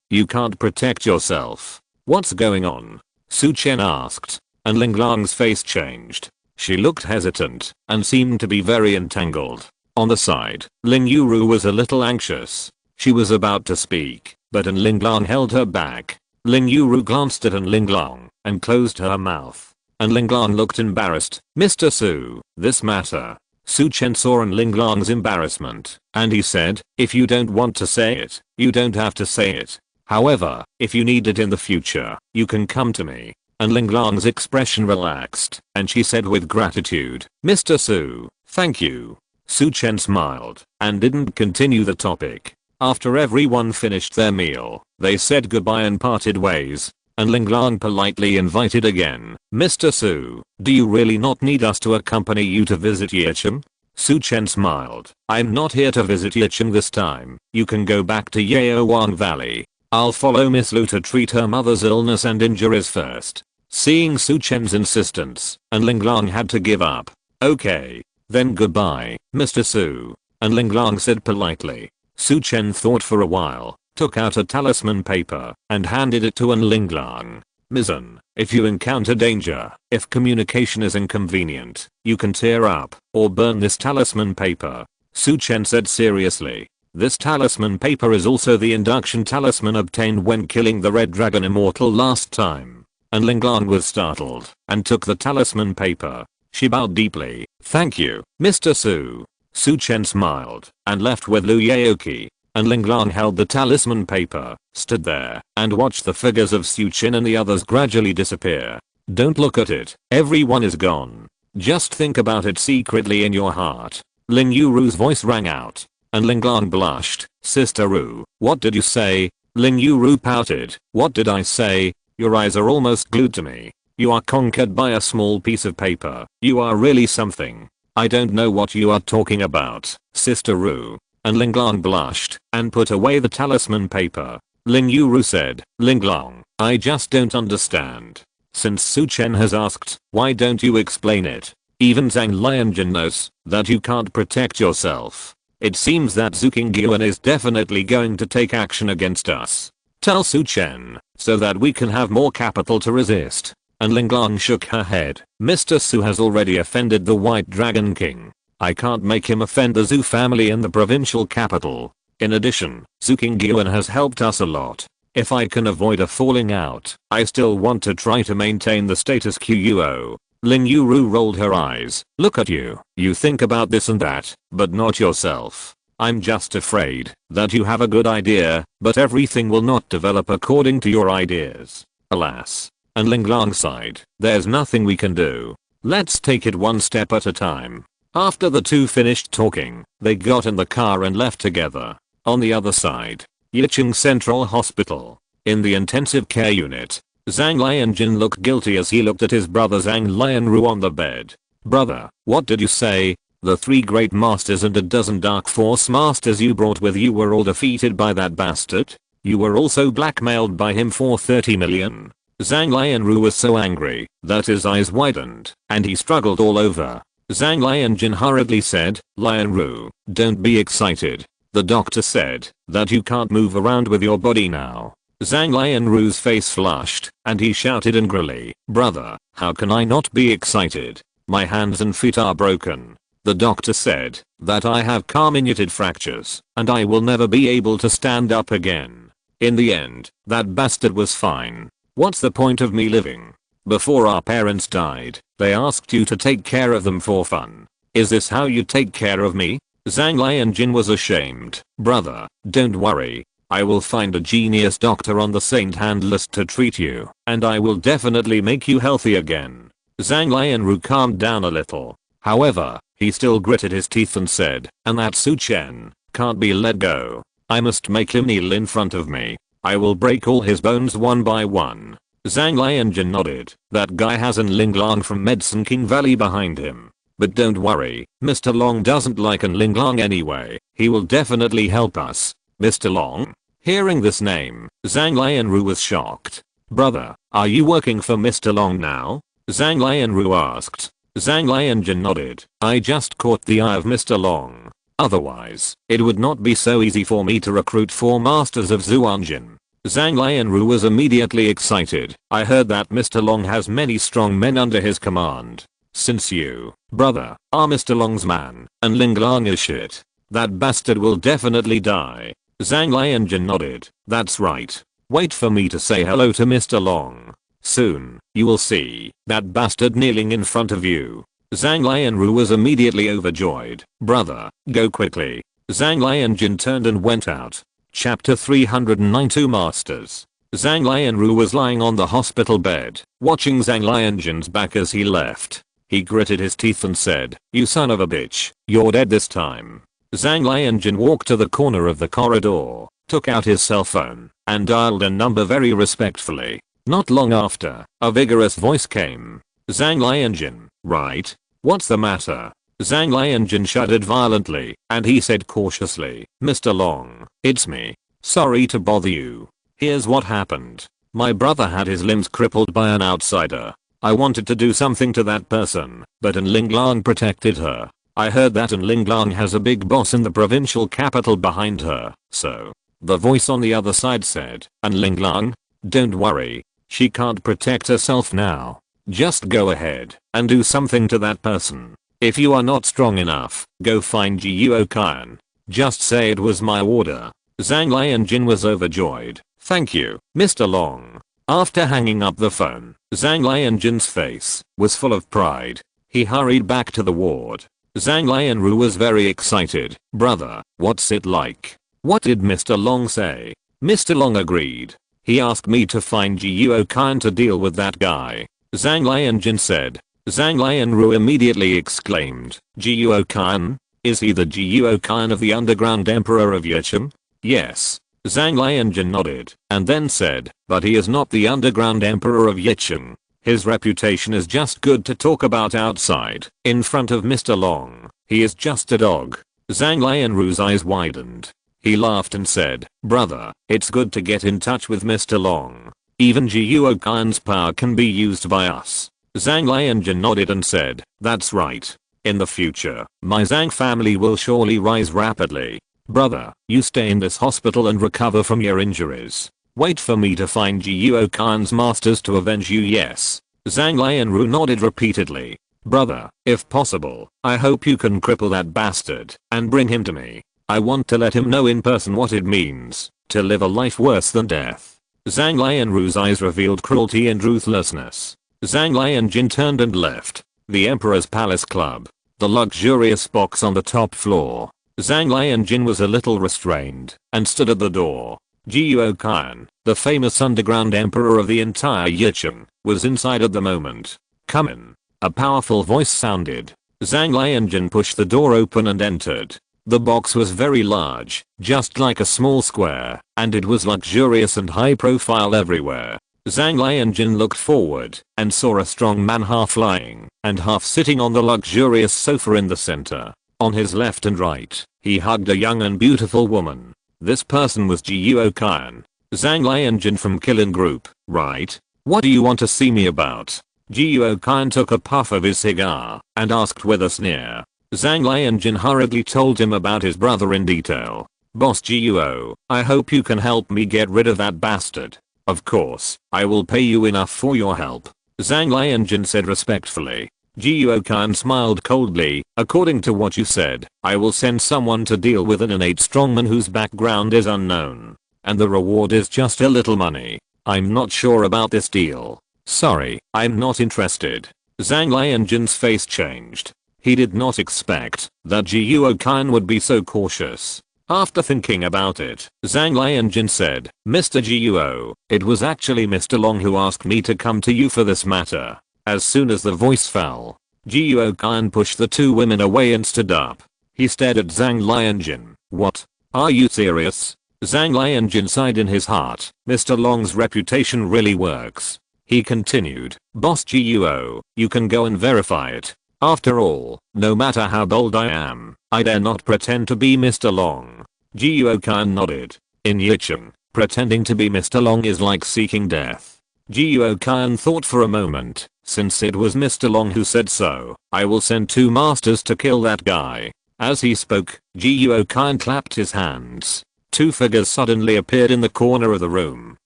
you can't protect yourself. What's going on? Su Chen asked, and Linglong's face changed. She looked hesitant and seemed to be very entangled. On the side, Lin Yuru was a little anxious. She was about to speak, but An Linglong held her back. Lin Yuru glanced at An Linglong and closed her mouth. An Linglong looked embarrassed. Mr. Su, this matter. Su Chen saw An Linglong's embarrassment, and he said, if you don't want to say it, you don't have to say it. However, if you need it in the future, you can come to me. And Linglong's expression relaxed, and she said with gratitude, Mr. Su, thank you. Su Chen smiled, and didn't continue the topic. After everyone finished their meal, they said goodbye and parted ways. And Linglong politely invited again, Mr. Su, do you really not need us to accompany you to visit Yicheng? Su Chen smiled, I'm not here to visit Yicheng this time, you can go back to Yaowang Valley. I'll follow Miss Lu to treat her mother's illness and injuries first. Seeing Su Chen's insistence, and Linglong had to give up. Okay. Then goodbye, Mr. Su. And Linglong said politely. Su Chen thought for a while, took out a talisman paper, and handed it to An Linglong. Mizzen, if you encounter danger, if communication is inconvenient, you can tear up, or burn this talisman paper. Su Chen said seriously. This talisman paper is also the induction talisman obtained when killing the Red Dragon Immortal last time. And Linglong was startled, and took the talisman paper. She bowed deeply. Thank you, Mr. Su. Su Chen smiled, and left with Lu Yaoqi. And Linglong held the talisman paper, stood there, and watched the figures of Su Chen and the others gradually disappear. Don't look at it, everyone is gone. Just think about it secretly in your heart. Lin Yuru's voice rang out. And Linglong blushed. Sister Ru, what did you say? Lin Yuru pouted. What did I say? Your eyes are almost glued to me. You are conquered by a small piece of paper. You are really something. I don't know what you are talking about, Sister Ru. And Linglong blushed, and put away the talisman paper. Lin Yuru said, Linglong, I just don't understand. Since Su Chen has asked, why don't you explain it? Even Zhang Lianjin knows that you can't protect yourself. It seems that Zhu Qingyuan is definitely going to take action against us. Tell Su Chen, so that we can have more capital to resist. And Linglong shook her head. Mr. Su has already offended the White Dragon King. I can't make him offend the Zhu family in the provincial capital. In addition, Zhu Qingyuan has helped us a lot. If I can avoid a falling out, I still want to try to maintain the status quo. Lin Yuru rolled her eyes. Look at you. You think about this and that, but not yourself. I'm just afraid that you have a good idea, but everything will not develop according to your ideas. Alas. And Linglong sighed. There's nothing we can do. Let's take it one step at a time. After the two finished talking, they got in the car and left together. On the other side, Yicheng Central Hospital. In the intensive care unit, Zhang Lianjin looked guilty as he looked at his brother Zhang Lianru on the bed. Brother, what did you say? The 3 great masters and a dozen dark force masters you brought with you were all defeated by that bastard? You were also blackmailed by him for 30 million. Zhang Lianru was so angry that his eyes widened and he struggled all over. Zhang Lianjin hurriedly said, Lianru, don't be excited. The doctor said that you can't move around with your body now. Zhang Lianru's face flushed and he shouted angrily, brother, how can I not be excited? My hands and feet are broken. The doctor said that I have comminuted fractures and I will never be able to stand up again. In the end, that bastard was fine. What's the point of me living? Before our parents died, they asked you to take care of them for fun. Is this how you take care of me? Zhang Lianjin was ashamed. Brother, don't worry. I will find a genius doctor on the Saint Hand list to treat you, and I will definitely make you healthy again. Zhang Lianru calmed down a little. However, he still gritted his teeth and said, and that Su Chen can't be let go. I must make him kneel in front of me. I will break all his bones one by one. Zhang Lianjin nodded. That guy has an Linglong from Medicine King Valley behind him. But don't worry, Mr. Long doesn't like an Linglong anyway. He will definitely help us. Mr. Long? Hearing this name, Zhang Lianru was shocked. Brother, are you working for Mr. Long now? Zhang Lianru asked. Zhang Lianjin nodded. I just caught the eye of Mr. Long. Otherwise, it would not be so easy for me to recruit 4 masters of Zhou Wanqiu. Zhang Lianru was immediately excited. I heard that Mr. Long has many strong men under his command. Since you, brother, are Mr. Long's man, and Linglong is shit, that bastard will definitely die. Zhang Lianjin nodded. That's right. Wait for me to say hello to Mr. Long. Soon, you will see that bastard kneeling in front of you. Zhang Lianru was immediately overjoyed. Brother, go quickly. Zhang Lianjin turned and went out. Chapter 392 Masters. Zhang Lianru was lying on the hospital bed, watching Zhang Lianjin's back as he left. He gritted his teeth and said, you son of a bitch, you're dead this time. Zhang Lianjin walked to the corner of the corridor, took out his cell phone, and dialed a number very respectfully. Not long after, a vigorous voice came. Zhang Lianjin, right? What's the matter? Zhang Lianjin shuddered violently, and he said cautiously, Mr. Long, it's me. Sorry to bother you. Here's what happened. My brother had his limbs crippled by an outsider. I wanted to do something to that person, but An Linglong protected her. I heard that An Linglong has a big boss in the provincial capital behind her, so. The voice on the other side said, An Linglong? Don't worry. She can't protect herself now. Just go ahead and do something to that person. If you are not strong enough, go find Zhou Wanqiu. Just say it was my order. Zhang Lianjin was overjoyed. Thank you, Mr. Long. After hanging up the phone, Zhang Lianjin's face was full of pride. He hurried back to the ward. Zhang Lianru was very excited. Brother, what's it like? What did Mr. Long say? Mr. Long agreed. He asked me to find Zhou Wanqiu to deal with that guy. Zhang Lianjin said. Zhang Lianru immediately exclaimed, Zhou Wanqiu? Is he the Zhou Wanqiu of the underground emperor of Yicheng? Yes. Zhang Lianjin nodded, and then said, but he is not the underground emperor of Yicheng. His reputation is just good to talk about outside, in front of Mr. Long. He is just a dog. Zhang Lianru's eyes widened. He laughed and said, brother, it's good to get in touch with Mr. Long. Even Zhou Wanqiu's power can be used by us. Zhang Lianjin nodded and said, that's right. In the future, my Zhang family will surely rise rapidly. Brother, you stay in this hospital and recover from your injuries. Wait for me to find Zhou Wanqiu's masters to avenge you. Yes. Zhang Lianru nodded repeatedly. Brother, if possible, I hope you can cripple that bastard and bring him to me. I want to let him know in person what it means to live a life worse than death. Zhang Lianru's eyes revealed cruelty and ruthlessness. Zhang Lianjin turned and left the Emperor's Palace Club, the luxurious box on the top floor. Zhang Lianjin was a little restrained and stood at the door. Zhou Wanqiu, the famous underground emperor of the entire Yicheng, was inside at the moment. Come in. A powerful voice sounded. Zhang Lianjun pushed the door open and entered. The box was very large, just like a small square, and it was luxurious and high profile everywhere. Zhang Lianjun looked forward and saw a strong man half lying and half sitting on the luxurious sofa in the center. On his left and right, he hugged a young and beautiful woman. This person was Zhou Wanqiu. Zhang Lianjun from Killing Group, right? What do you want to see me about? Zhou Wanqiu took a puff of his cigar and asked with a sneer. Zhang Lianjun hurriedly told him about his brother in detail. Boss Zhou, I hope you can help me get rid of that bastard. Of course, I will pay you enough for your help. Zhang Lianjun said respectfully. Zhou Wanqiu smiled coldly. According to what you said, I will send someone to deal with an innate strongman whose background is unknown. And the reward is just a little money. I'm not sure about this deal. Sorry, I'm not interested. Zhang Lianjun's face changed. He did not expect that Zhou Wanqiu would be so cautious. After thinking about it, Zhang Lianjun said, Mr. Zhou, it was actually Mr. Long who asked me to come to you for this matter. As soon as the voice fell, Zhou Wanqiu pushed the two women away and stood up. He stared at Zhang Lianjun. What? Are you serious? Zhang Lianjun sighed in his heart. Mr. Long's reputation really works. He continued, Boss Zhou, you can go and verify it. After all, no matter how bold I am, I dare not pretend to be Mr. Long. Zhou Wanqiu nodded. In Yicheng, pretending to be Mr. Long is like seeking death. Zhou Wanqiu thought for a moment. Since it was Mr. Long who said so, I will send 2 masters to kill that guy. As he spoke, Zhou Wanqiu clapped his hands. 2 figures suddenly appeared in the corner of the room.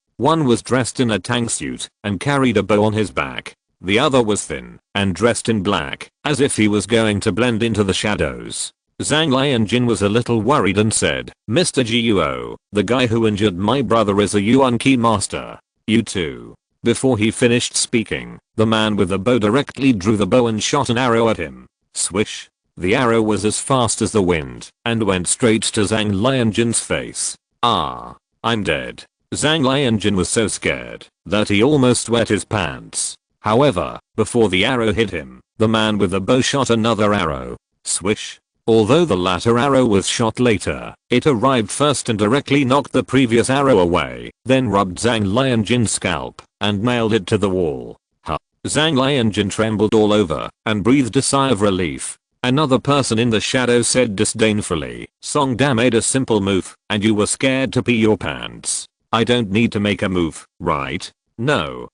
One was dressed in a tank suit and carried a bow on his back. The other was thin and dressed in black, as if he was going to blend into the shadows. Zhang Lianjun was a little worried and said, Mr. Zhou, the guy who injured my brother is a Yuan Qi master. You too. Before he finished speaking, the man with the bow directly drew the bow and shot an arrow at him. Swish. The arrow was as fast as the wind and went straight to Zhang Lianjun's face. Ah. I'm dead. Zhang Lianjun was so scared that he almost wet his pants. However, before the arrow hit him, the man with the bow shot another arrow. Swish. Although the latter arrow was shot later, it arrived first and directly knocked the previous arrow away, then rubbed Zhang Lianjun's scalp and nailed it to the wall. Zhang Lianjun trembled all over and breathed a sigh of relief. Another person in the shadow said disdainfully, Song Da made a simple move and you were scared to pee your pants. I don't need to make a move, right? No.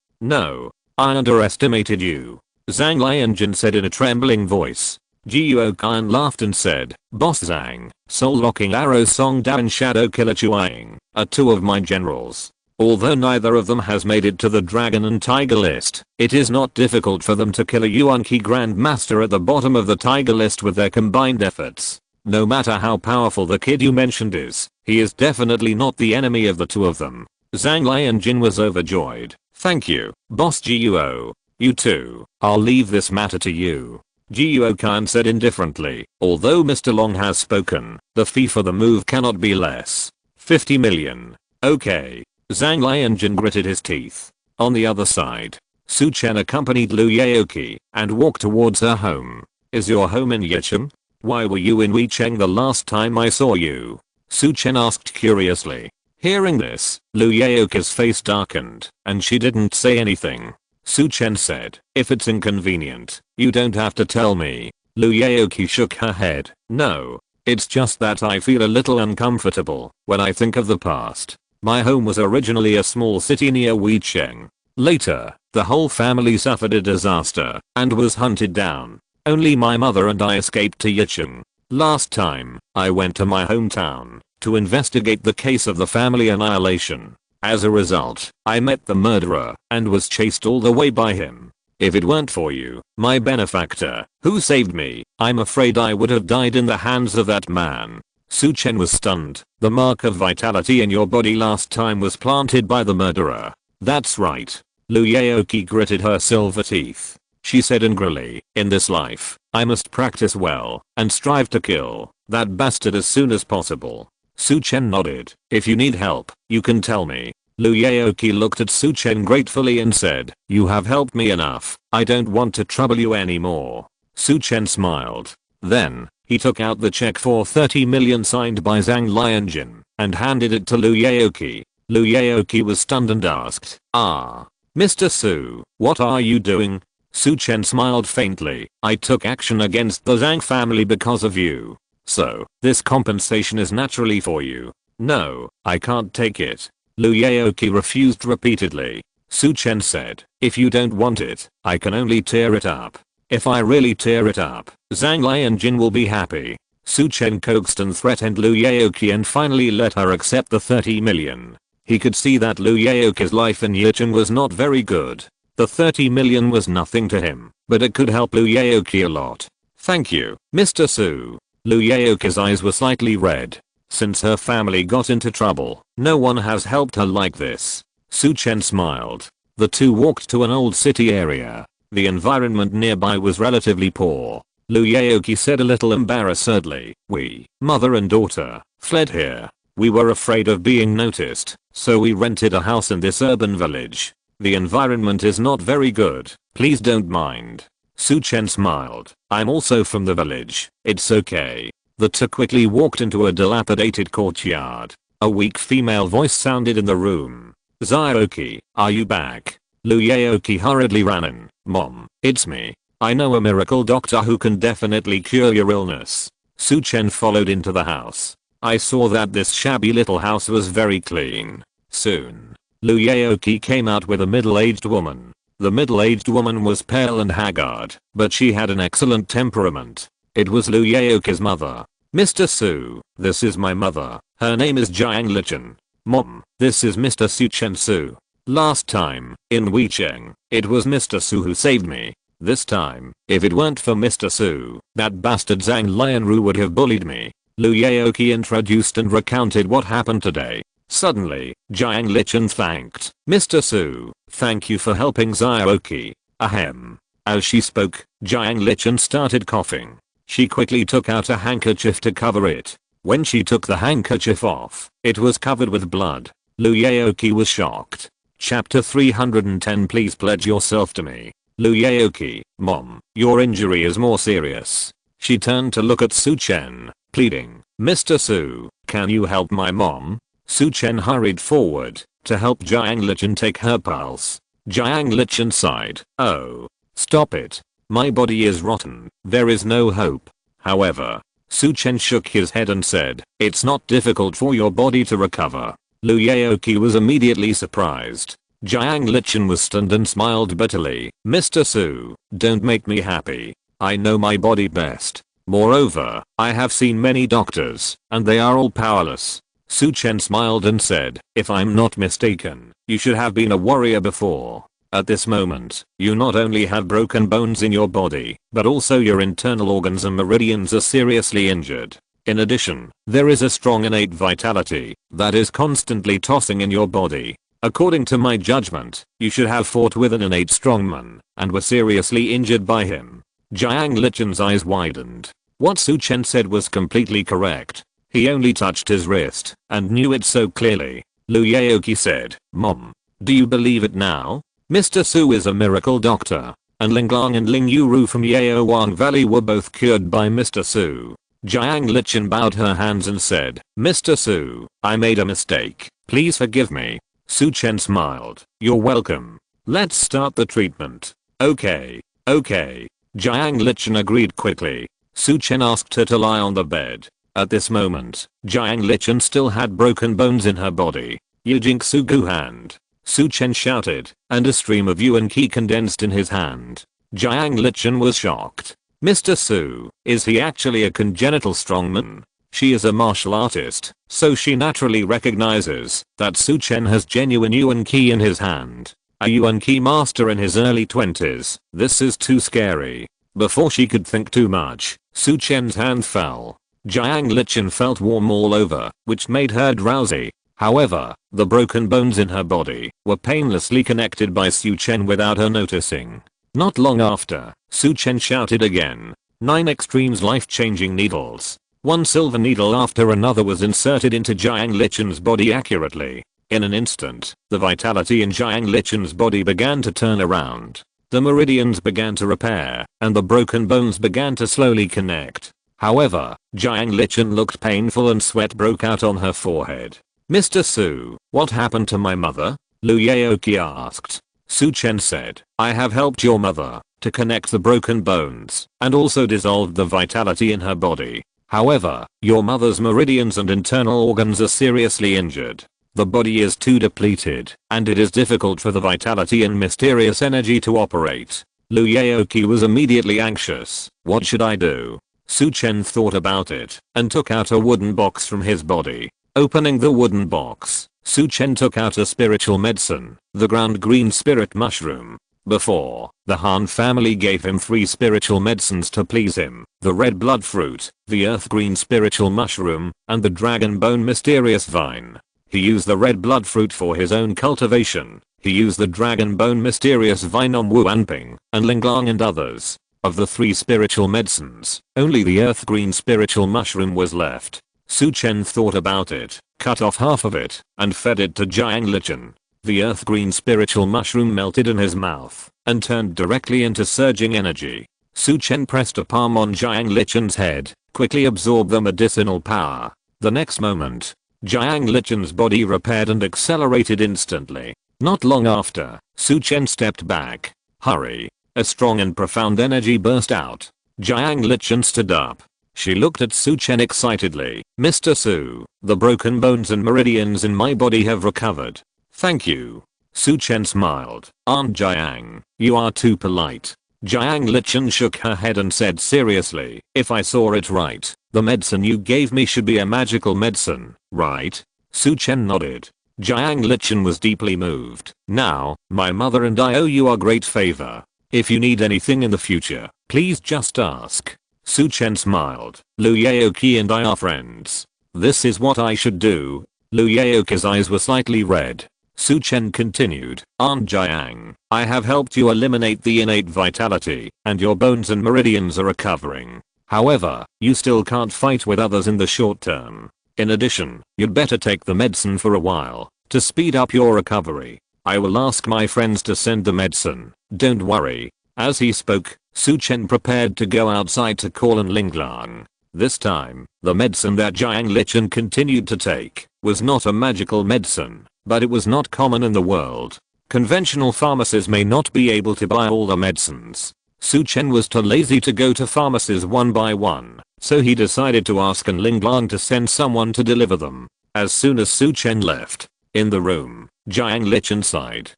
I underestimated you. Zhang Lianjun said in a trembling voice. Zhou Wanqiu laughed and said, Boss Zhang, Soul Locking Arrow Song Da and Shadow Killer Chuang are 2 of my generals. Although neither of them has made it to the Dragon and Tiger list, it is not difficult for them to kill a Yuan Qi Grandmaster at the bottom of the Tiger list with their combined efforts. No matter how powerful the kid you mentioned is, he is definitely not the enemy of the 2 of them. Zhang Lianjun was overjoyed. Thank you, Boss Zhou. You too. I'll leave this matter to you. Zhou Wanqiu said indifferently. Although Mr. Long has spoken, the fee for the move cannot be less. 50 million. Okay. Zhang Lianjun gritted his teeth. On the other side, Su Chen accompanied Lu Yaoqi and walked towards her home. Is your home in Yicheng? Why were you in Weicheng the last time I saw you? Su Chen asked curiously. Hearing this, Lu Yaoqi's face darkened and she didn't say anything. Su Chen said, if it's inconvenient, you don't have to tell me. Lu Yaoqi shook her head. No. It's just that I feel a little uncomfortable when I think of the past. My home was originally a small city near Weicheng. Later, the whole family suffered a disaster and was hunted down. Only my mother and I escaped to Yicheng. Last time, I went to my hometown to investigate the case of the family annihilation. As a result, I met the murderer and was chased all the way by him. If it weren't for you, my benefactor, who saved me, I'm afraid I would have died in the hands of that man. Su Chen was stunned. The mark of vitality in your body last time was planted by the murderer. That's right. Lu Yaoqi gritted her silver teeth. She said angrily, in this life, I must practice well and strive to kill that bastard as soon as possible. Su Chen nodded. If you need help, you can tell me. Lu Yaoqi looked at Su Chen gratefully and said, you have helped me enough. I don't want to trouble you anymore. Su Chen smiled. Then, he took out the check for 30 million signed by Zhang Lianjin and handed it to Liu Yaoqi. Liu Yaoqi was stunned and asked, Mr. Su, what are you doing? Su Chen smiled faintly. I took action against the Zhang family because of you. So, this compensation is naturally for you. No, I can't take it. Liu Yaoqi refused repeatedly. Su Chen said, if you don't want it, I can only tear it up. If I really tear it up, Zhang Lianjin will be happy. Su Chen coaxed and threatened Liu Yaoqi and finally let her accept the 30 million. He could see that Liu Yaoqi's life in Yicheng was not very good. The 30 million was nothing to him, but it could help Liu Yaoqi a lot. Thank you, Mr. Su. Liu Yaoqi's eyes were slightly red. Since her family got into trouble, no one has helped her like this. Su Chen smiled. The two walked to an old city area. The environment nearby was relatively poor. Liu Yaoqi said a little embarrassedly, we, mother and daughter, fled here. We were afraid of being noticed, so we rented a house in this urban village. The environment is not very good, please don't mind. Su Chen smiled. I'm also from the village, it's okay. The two quickly walked into a dilapidated courtyard. A weak female voice sounded in the room. Zyaoqi, are you back? Liu Yaoqi hurriedly ran in. Mom, it's me. I know a miracle doctor who can definitely cure your illness. Su Chen followed into the house. I saw that this shabby little house was very clean. Soon, Liu Yaoqi came out with a middle-aged woman. The middle-aged woman was pale and haggard, but she had an excellent temperament. It was Liu Yaoqi's mother. Mr. Su, this is my mother. Her name is Jiang Lichen. Mom, this is Mr. Su Chen Su. Last time, in Weicheng, it was Mr. Su who saved me. This time, if it weren't for Mr. Su, that bastard Zhang Lianru would have bullied me. Liu Yaoqi introduced and recounted what happened today. Suddenly, Jiang Lichen thanked Mr. Su. Thank you for helping Zyaoqi. Ahem. As she spoke, Jiang Lichen started coughing. She quickly took out a handkerchief to cover it. When she took the handkerchief off, it was covered with blood. Liu Yaoqi was shocked. Chapter 310 Please pledge yourself to me. Liu Yaoqi, Mom, your injury is more serious. She turned to look at Su Chen, pleading, Mr. Su, can you help my mom? Su Chen hurried forward to help Jiang Lichen take her pulse. Jiang Lichen sighed. Oh. Stop it. My body is rotten. There is no hope. However, Su Chen shook his head and said, it's not difficult for your body to recover. Liu Yaoqi was immediately surprised. Jiang Lichen was stunned and smiled bitterly. Mr. Su, don't make me happy. I know my body best. Moreover, I have seen many doctors, and they are all powerless. Su Chen smiled and said, if I'm not mistaken, you should have been a warrior before. At this moment, you not only have broken bones in your body, but also your internal organs and meridians are seriously injured. In addition, there is a strong innate vitality that is constantly tossing in your body. According to my judgment, you should have fought with an innate strongman, and were seriously injured by him. Jiang Lichen's eyes widened. What Su Chen said was completely correct. He only touched his wrist, and knew it so clearly. Liu Yaoqi said, Mom, do you believe it now? Mr. Su is a miracle doctor, and Linglong and Ling Yuru from Yaowang Valley were both cured by Mr. Su. Jiang Lichen bowed her hands and said, Mr. Su, I made a mistake. Please forgive me. Su Chen smiled. You're welcome. Let's start the treatment. Okay. Jiang Lichen agreed quickly. Su Chen asked her to lie on the bed. At this moment, Jiang Lichen still had broken bones in her body. Yijing Su Gu hand. Su Chen shouted, and a stream of yuan qi condensed in his hand. Jiang Lichen was shocked. Mr. Su, is he actually a congenital strongman? She is a martial artist, so she naturally recognizes that Su Chen has genuine yuan qi in his hand. A yuan qi master in his early 20s, this is too scary. Before she could think too much, Su Chen's hand fell. Jiang Lichen felt warm all over, which made her drowsy. However, the broken bones in her body were painlessly connected by Su Chen without her noticing. Not long after, Su Chen shouted again. 9 extremes life-changing needles. One silver needle after another was inserted into Jiang Lichen's body accurately. In an instant, the vitality in Jiang Lichen's body began to turn around. the meridians began to repair, and the broken bones began to slowly connect. However, Jiang Lichen looked painful and sweat broke out on her forehead. "Mr. Su, what happened to my mother?" Lu Yaoqi asked. Su Chen said, "I have helped your mother to connect the broken bones and also dissolved the vitality in her body. However, your mother's meridians and internal organs are seriously injured. The body is too depleted, and it is difficult for the vitality and mysterious energy to operate." Lu Yaoqi was immediately anxious. What should I do? Su Chen thought about it and took out a wooden box from his body. Opening the wooden box, Su Chen took out a spiritual medicine, the ground green spirit mushroom. Before, the Han family gave him 3 spiritual medicines to please him: the red blood fruit, the earth green spiritual mushroom, and the dragon bone mysterious vine. He used the red blood fruit for his own cultivation. He used the dragon bone mysterious vine on Wu Anping and Linglang and others. Of the 3 spiritual medicines, only the earth green spiritual mushroom was left. Su Chen thought about it, cut off half of it, and fed it to Jiang Lichen. The earth green spiritual mushroom melted in his mouth and turned directly into surging energy. Su Chen pressed a palm on Jiang Lichen's head, quickly absorbed the medicinal power. The next moment, Jiang Lichen's body repaired and accelerated instantly. Not long after, Su Chen stepped back. Hurry! A strong and profound energy burst out. Jiang Lichen stood up. She looked at Su Chen excitedly. "Mr. Su, the broken bones and meridians in my body have recovered. Thank you." Su Chen smiled. "Aunt Jiang, you are too polite." Jiang Lichen shook her head and said seriously, "If I saw it right, the medicine you gave me should be a magical medicine, right?" Su Chen nodded. Jiang Lichen was deeply moved. "Now, my mother and I owe you a great favor. If you need anything in the future, please just ask." Su Chen smiled. "Lu Yaoqi and I are friends. This is what I should do." Lu Yaoqi's eyes were slightly red. Su Chen continued, "Aunt Jiang, I have helped you eliminate the innate vitality, and your bones and meridians are recovering. However, you still can't fight with others in the short term. In addition, you'd better take the medicine for a while, to speed up your recovery. I will ask my friends to send the medicine, don't worry." As he spoke, Su Chen prepared to go outside to call on Linglang. This time, the medicine that Jiang Lichen continued to take was not a magical medicine, but it was not common in the world. Conventional pharmacies may not be able to buy all the medicines. Su Chen was too lazy to go to pharmacies one by one, so he decided to ask An Linglang to send someone to deliver them. As soon as Su Chen left, in the room, Jiang Lichen sighed.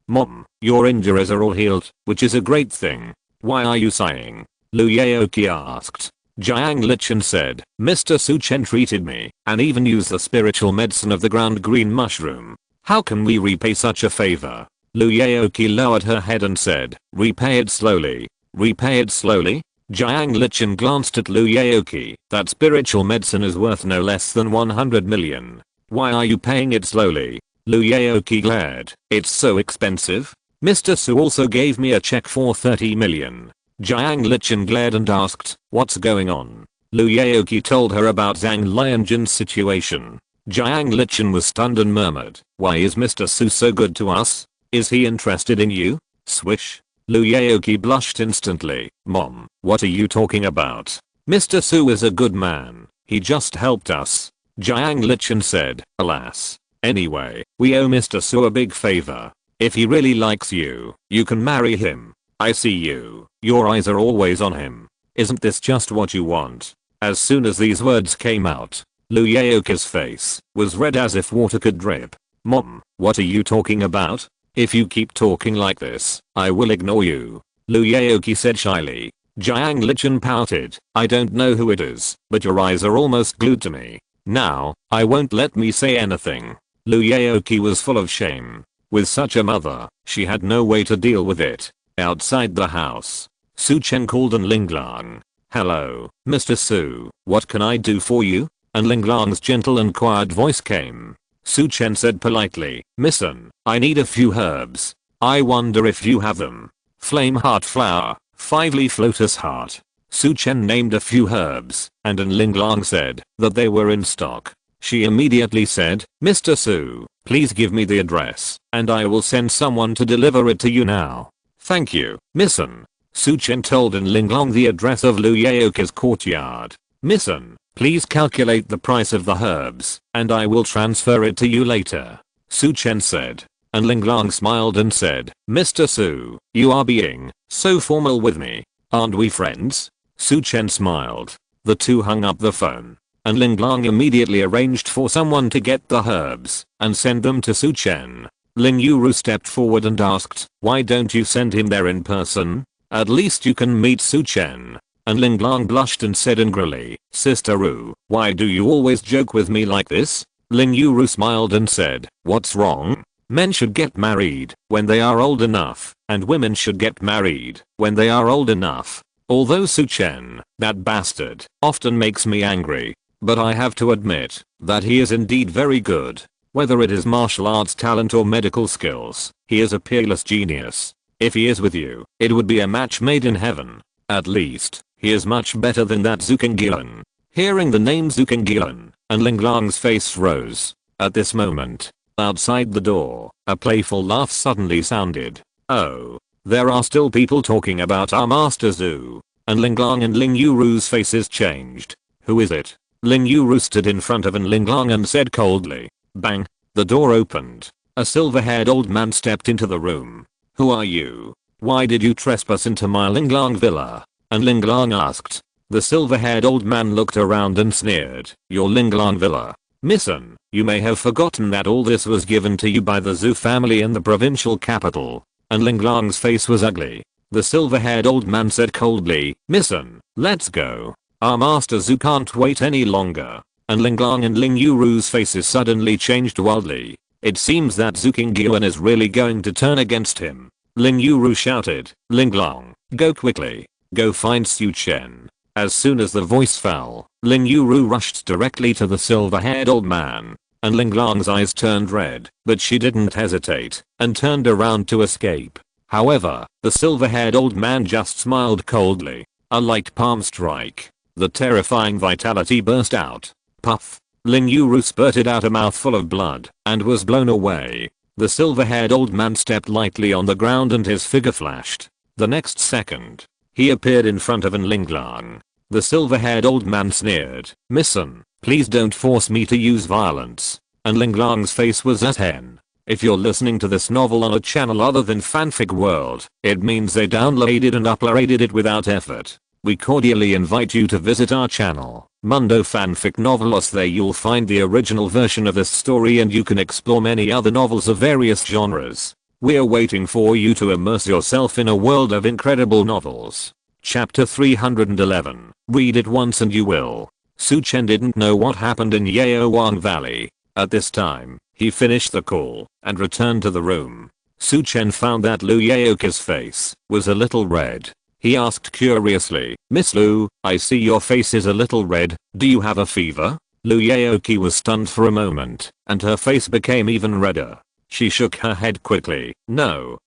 Mom, your injuries are all healed, which is a great thing. Why are you sighing?" Lu Yaoqi asked. Jiang Lichen said, "Mr. Su Chen treated me, and even used the spiritual medicine of the ground green mushroom. How can we repay such a favor?" Lu Yaoqi lowered her head and said, "Repay it slowly. Repay it slowly?" Jiang Lichen glanced at Lu Yaoqi. "That spiritual medicine is worth no less than 100 million. Why are you paying it slowly?" Lu Yaoqi glared. "It's so expensive. Mr. Su also gave me a check for 30 million. Jiang Lichen glared and asked, "What's going on?" Lu Yaoqi told her about Zhang Lianjin's situation. Jiang Lichen was stunned and murmured, "Why is Mr. Su so good to us? Is he interested in you?" Swish. Lu Yaoqi blushed instantly. "Mom, what are you talking about? Mr. Su is a good man. He just helped us." Jiang Lichen said, "Alas. Anyway, we owe Mr. Su a big favor. If he really likes you, you can marry him. I see you. Your eyes are always on him. Isn't this just what you want?" As soon as these words came out, Lu Yaoqi's face was red as if water could drip. "Mom, what are you talking about? If you keep talking like this, I will ignore you," Lu Yaoqi said shyly. Jiang Lichen pouted. "I don't know who it is, but your eyes are almost glued to me. Now, I won't let me say anything." Lu Yaoqi was full of shame. With such a mother, she had no way to deal with it. Outside the house, Su Chen called An Linglang. "Hello, Mr. Su, what can I do for you?" An Linglang's gentle and quiet voice came. Su Chen said politely, "Miss An, I need a few herbs. I wonder if you have them." Flame heart flower, 5-leaf lotus heart. Su Chen named a few herbs, and An Linglang said that they were in stock. She immediately said, "Mr. Su, please give me the address, and I will send someone to deliver it to you now." Thank you, Missun. Su Chen told An Linglong the address of Lu Yaoke's courtyard. Missun, please calculate the price of the herbs, and I will transfer it to you later. Su Chen said. An Linglong smiled and said, Mr. Su, you are being so formal with me. Aren't we friends? Su Chen smiled. The two hung up the phone. An Linglong immediately arranged for someone to get the herbs and send them to Su Chen. Ling Yuru stepped forward and asked, why don't you send him there in person? At least you can meet Su Chen. And Linglong blushed and said angrily, Sister Ru, why do you always joke with me like this? Ling Yuru smiled and said, what's wrong? Men should get married when they are old enough, and women should get married when they are old enough. Although Su Chen, that bastard, often makes me angry, but I have to admit that he is indeed very good. Whether it is martial arts talent or medical skills, he is a peerless genius. If he is with you, it would be a match made in heaven. At least, he is much better than that Zukengilan. Hearing the name Zukengilan, and Linglong's face rose. At this moment, outside the door, a playful laugh suddenly sounded. Oh, there are still people talking about our Master Zhu. And Linglong and Ling Yuru's faces changed. Who is it? Ling Yuru stood in front of An Linglong and said coldly. Bang! The door opened. A silver-haired old man stepped into the room. Who are you? Why did you trespass into my Linglong villa? An Linglong asked. The silver-haired old man looked around and sneered. Your Linglong villa? Missun, you may have forgotten that all this was given to you by the Zhu family in the provincial capital. And Linglong's face was ugly. The silver-haired old man said coldly, Missun, let's go. Our Master Zhu can't wait any longer. And Linglong and Ling Yuru's faces suddenly changed wildly. It seems that Zhu Qingyuan is really going to turn against him. Ling Yuru shouted, Linglong, go quickly. Go find Su Chen. As soon as the voice fell, Ling Yuru rushed directly to the silver-haired old man. And Linglong's eyes turned red, but she didn't hesitate, and turned around to escape. However, the silver-haired old man just smiled coldly. A light palm strike. The terrifying vitality burst out. Puff. Ling Yuru spurted out a mouthful of blood, and was blown away. The silver-haired old man stepped lightly on the ground and his figure flashed. The next second, he appeared in front of An Linglong. The silver-haired old man sneered, Missun, please don't force me to use violence. An Linglong's face was as hen. If you're listening to this novel on a channel other than Fanfic World, it means they downloaded and uploaded it without effort. We cordially invite you to visit our channel, Mundo Fanfic Novelos. There you'll find the original version of this story and you can explore many other novels of various genres. We're waiting for you to immerse yourself in a world of incredible novels. Chapter 311. Read it once and you will. Su Chen didn't know what happened in Yaowang Valley. At this time, he finished the call and returned to the room. Su Chen found that Lu Yaoke's face was a little red. He asked curiously, Miss Lu, I see your face is a little red, do you have a fever? Lu Yaoke was stunned for a moment, and her face became even redder. She shook her head quickly, no.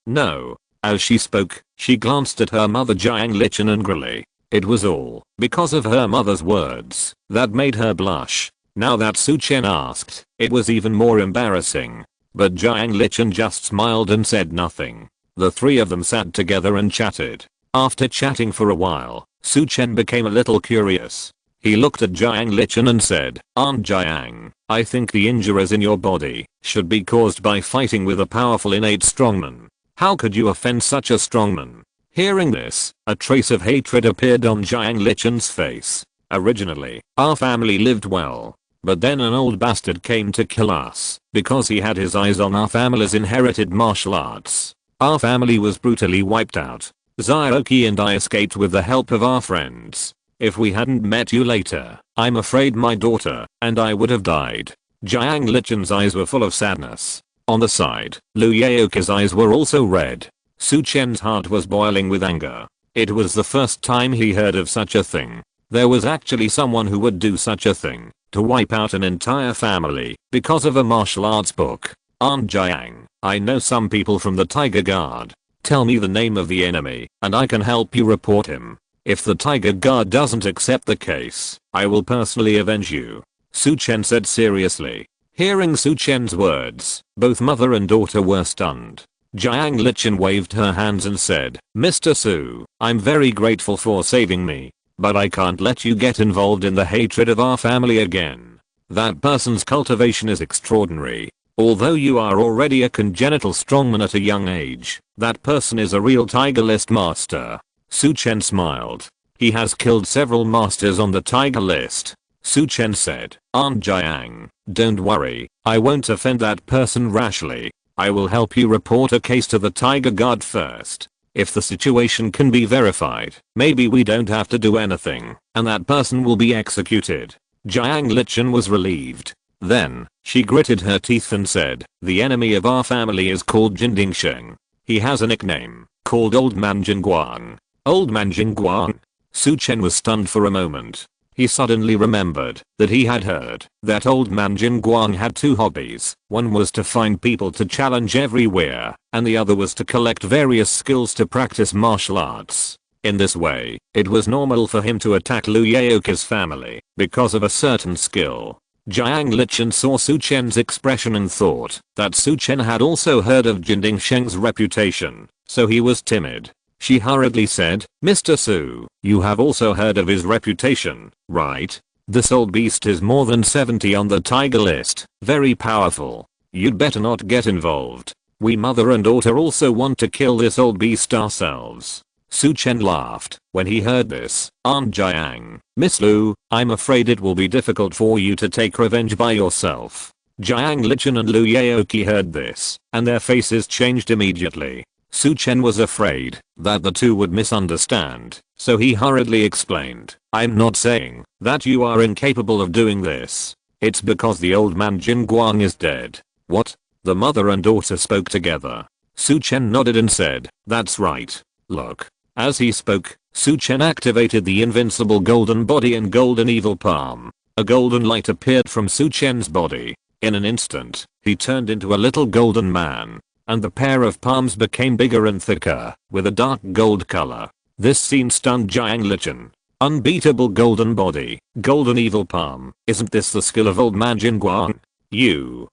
As she spoke, she glanced at her mother Jiang Lichen angrily. It was all because of her mother's words that made her blush. Now that Su Chen asked, it was even more embarrassing. But Jiang Lichen just smiled and said nothing. The three of them sat together and chatted. After chatting for a while, Su Chen became a little curious. He looked at Jiang Lichen and said, Aunt Jiang, I think the injuries in your body should be caused by fighting with a powerful innate strongman. How could you offend such a strongman? Hearing this, a trace of hatred appeared on Jiang Lichen's face. Originally, our family lived well. But then an old bastard came to kill us because he had his eyes on our family's inherited martial arts. Our family was brutally wiped out. Zioki and I escaped with the help of our friends. If we hadn't met you later, I'm afraid my daughter and I would have died. Jiang Lichen's eyes were full of sadness. On the side, Lu Yaoke's eyes were also red. Su Chen's heart was boiling with anger. It was the first time he heard of such a thing. There was actually someone who would do such a thing, to wipe out an entire family because of a martial arts book. Aunt Jiang, I know some people from the Tiger Guard. Tell me the name of the enemy, and I can help you report him. If the Tiger Guard doesn't accept the case, I will personally avenge you. Su Chen said seriously. Hearing Su Chen's words, both mother and daughter were stunned. Jiang Lichen waved her hands and said, Mr. Su, I'm very grateful for saving me, but I can't let you get involved in the hatred of our family again. That person's cultivation is extraordinary. Although you are already a congenital strongman at a young age, that person is a real tiger list master. Su Chen smiled. He has killed several masters on the tiger list. Su Chen said, Aunt Jiang, don't worry, I won't offend that person rashly. I will help you report a case to the Tiger Guard first. If the situation can be verified, maybe we don't have to do anything, and that person will be executed. Jiang Lichen was relieved. Then, she gritted her teeth and said, the enemy of our family is called Bincheng. He has a nickname, called Old Man Jingguang. Old Man Jingguang? Su Chen was stunned for a moment. He suddenly remembered that he had heard that Old Man Jingguang had two hobbies. One was to find people to challenge everywhere, and the other was to collect various skills to practice martial arts. In this way, it was normal for him to attack Liu Yaoqi's family because of a certain skill. Jiang Lichen saw Su Chen's expression and thought that Su Chen had also heard of Bincheng's reputation, so he was timid. She hurriedly said, Mr. Su, you have also heard of his reputation, right? This old beast is more than 70 on the tiger list, very powerful. You'd better not get involved. We mother and daughter also want to kill this old beast ourselves. Su Chen laughed when he heard this. Aunt Jiang, Miss Lu, I'm afraid it will be difficult for you to take revenge by yourself. Jiang Lichen and Liu Yaoqi heard this, and their faces changed immediately. Su Chen was afraid that the two would misunderstand, so he hurriedly explained, I'm not saying that you are incapable of doing this. It's because the old man Jingguang is dead. What? The mother and daughter spoke together. Su Chen nodded and said, that's right. Look. As he spoke, Su Chen activated the invincible golden body and golden evil palm. A golden light appeared from Su Chen's body. In an instant, he turned into a little golden man, and the pair of palms became bigger and thicker, with a dark gold color. This scene stunned Jiang Lichen. Unbeatable golden body, golden evil palm, isn't this the skill of old man Jingguang? You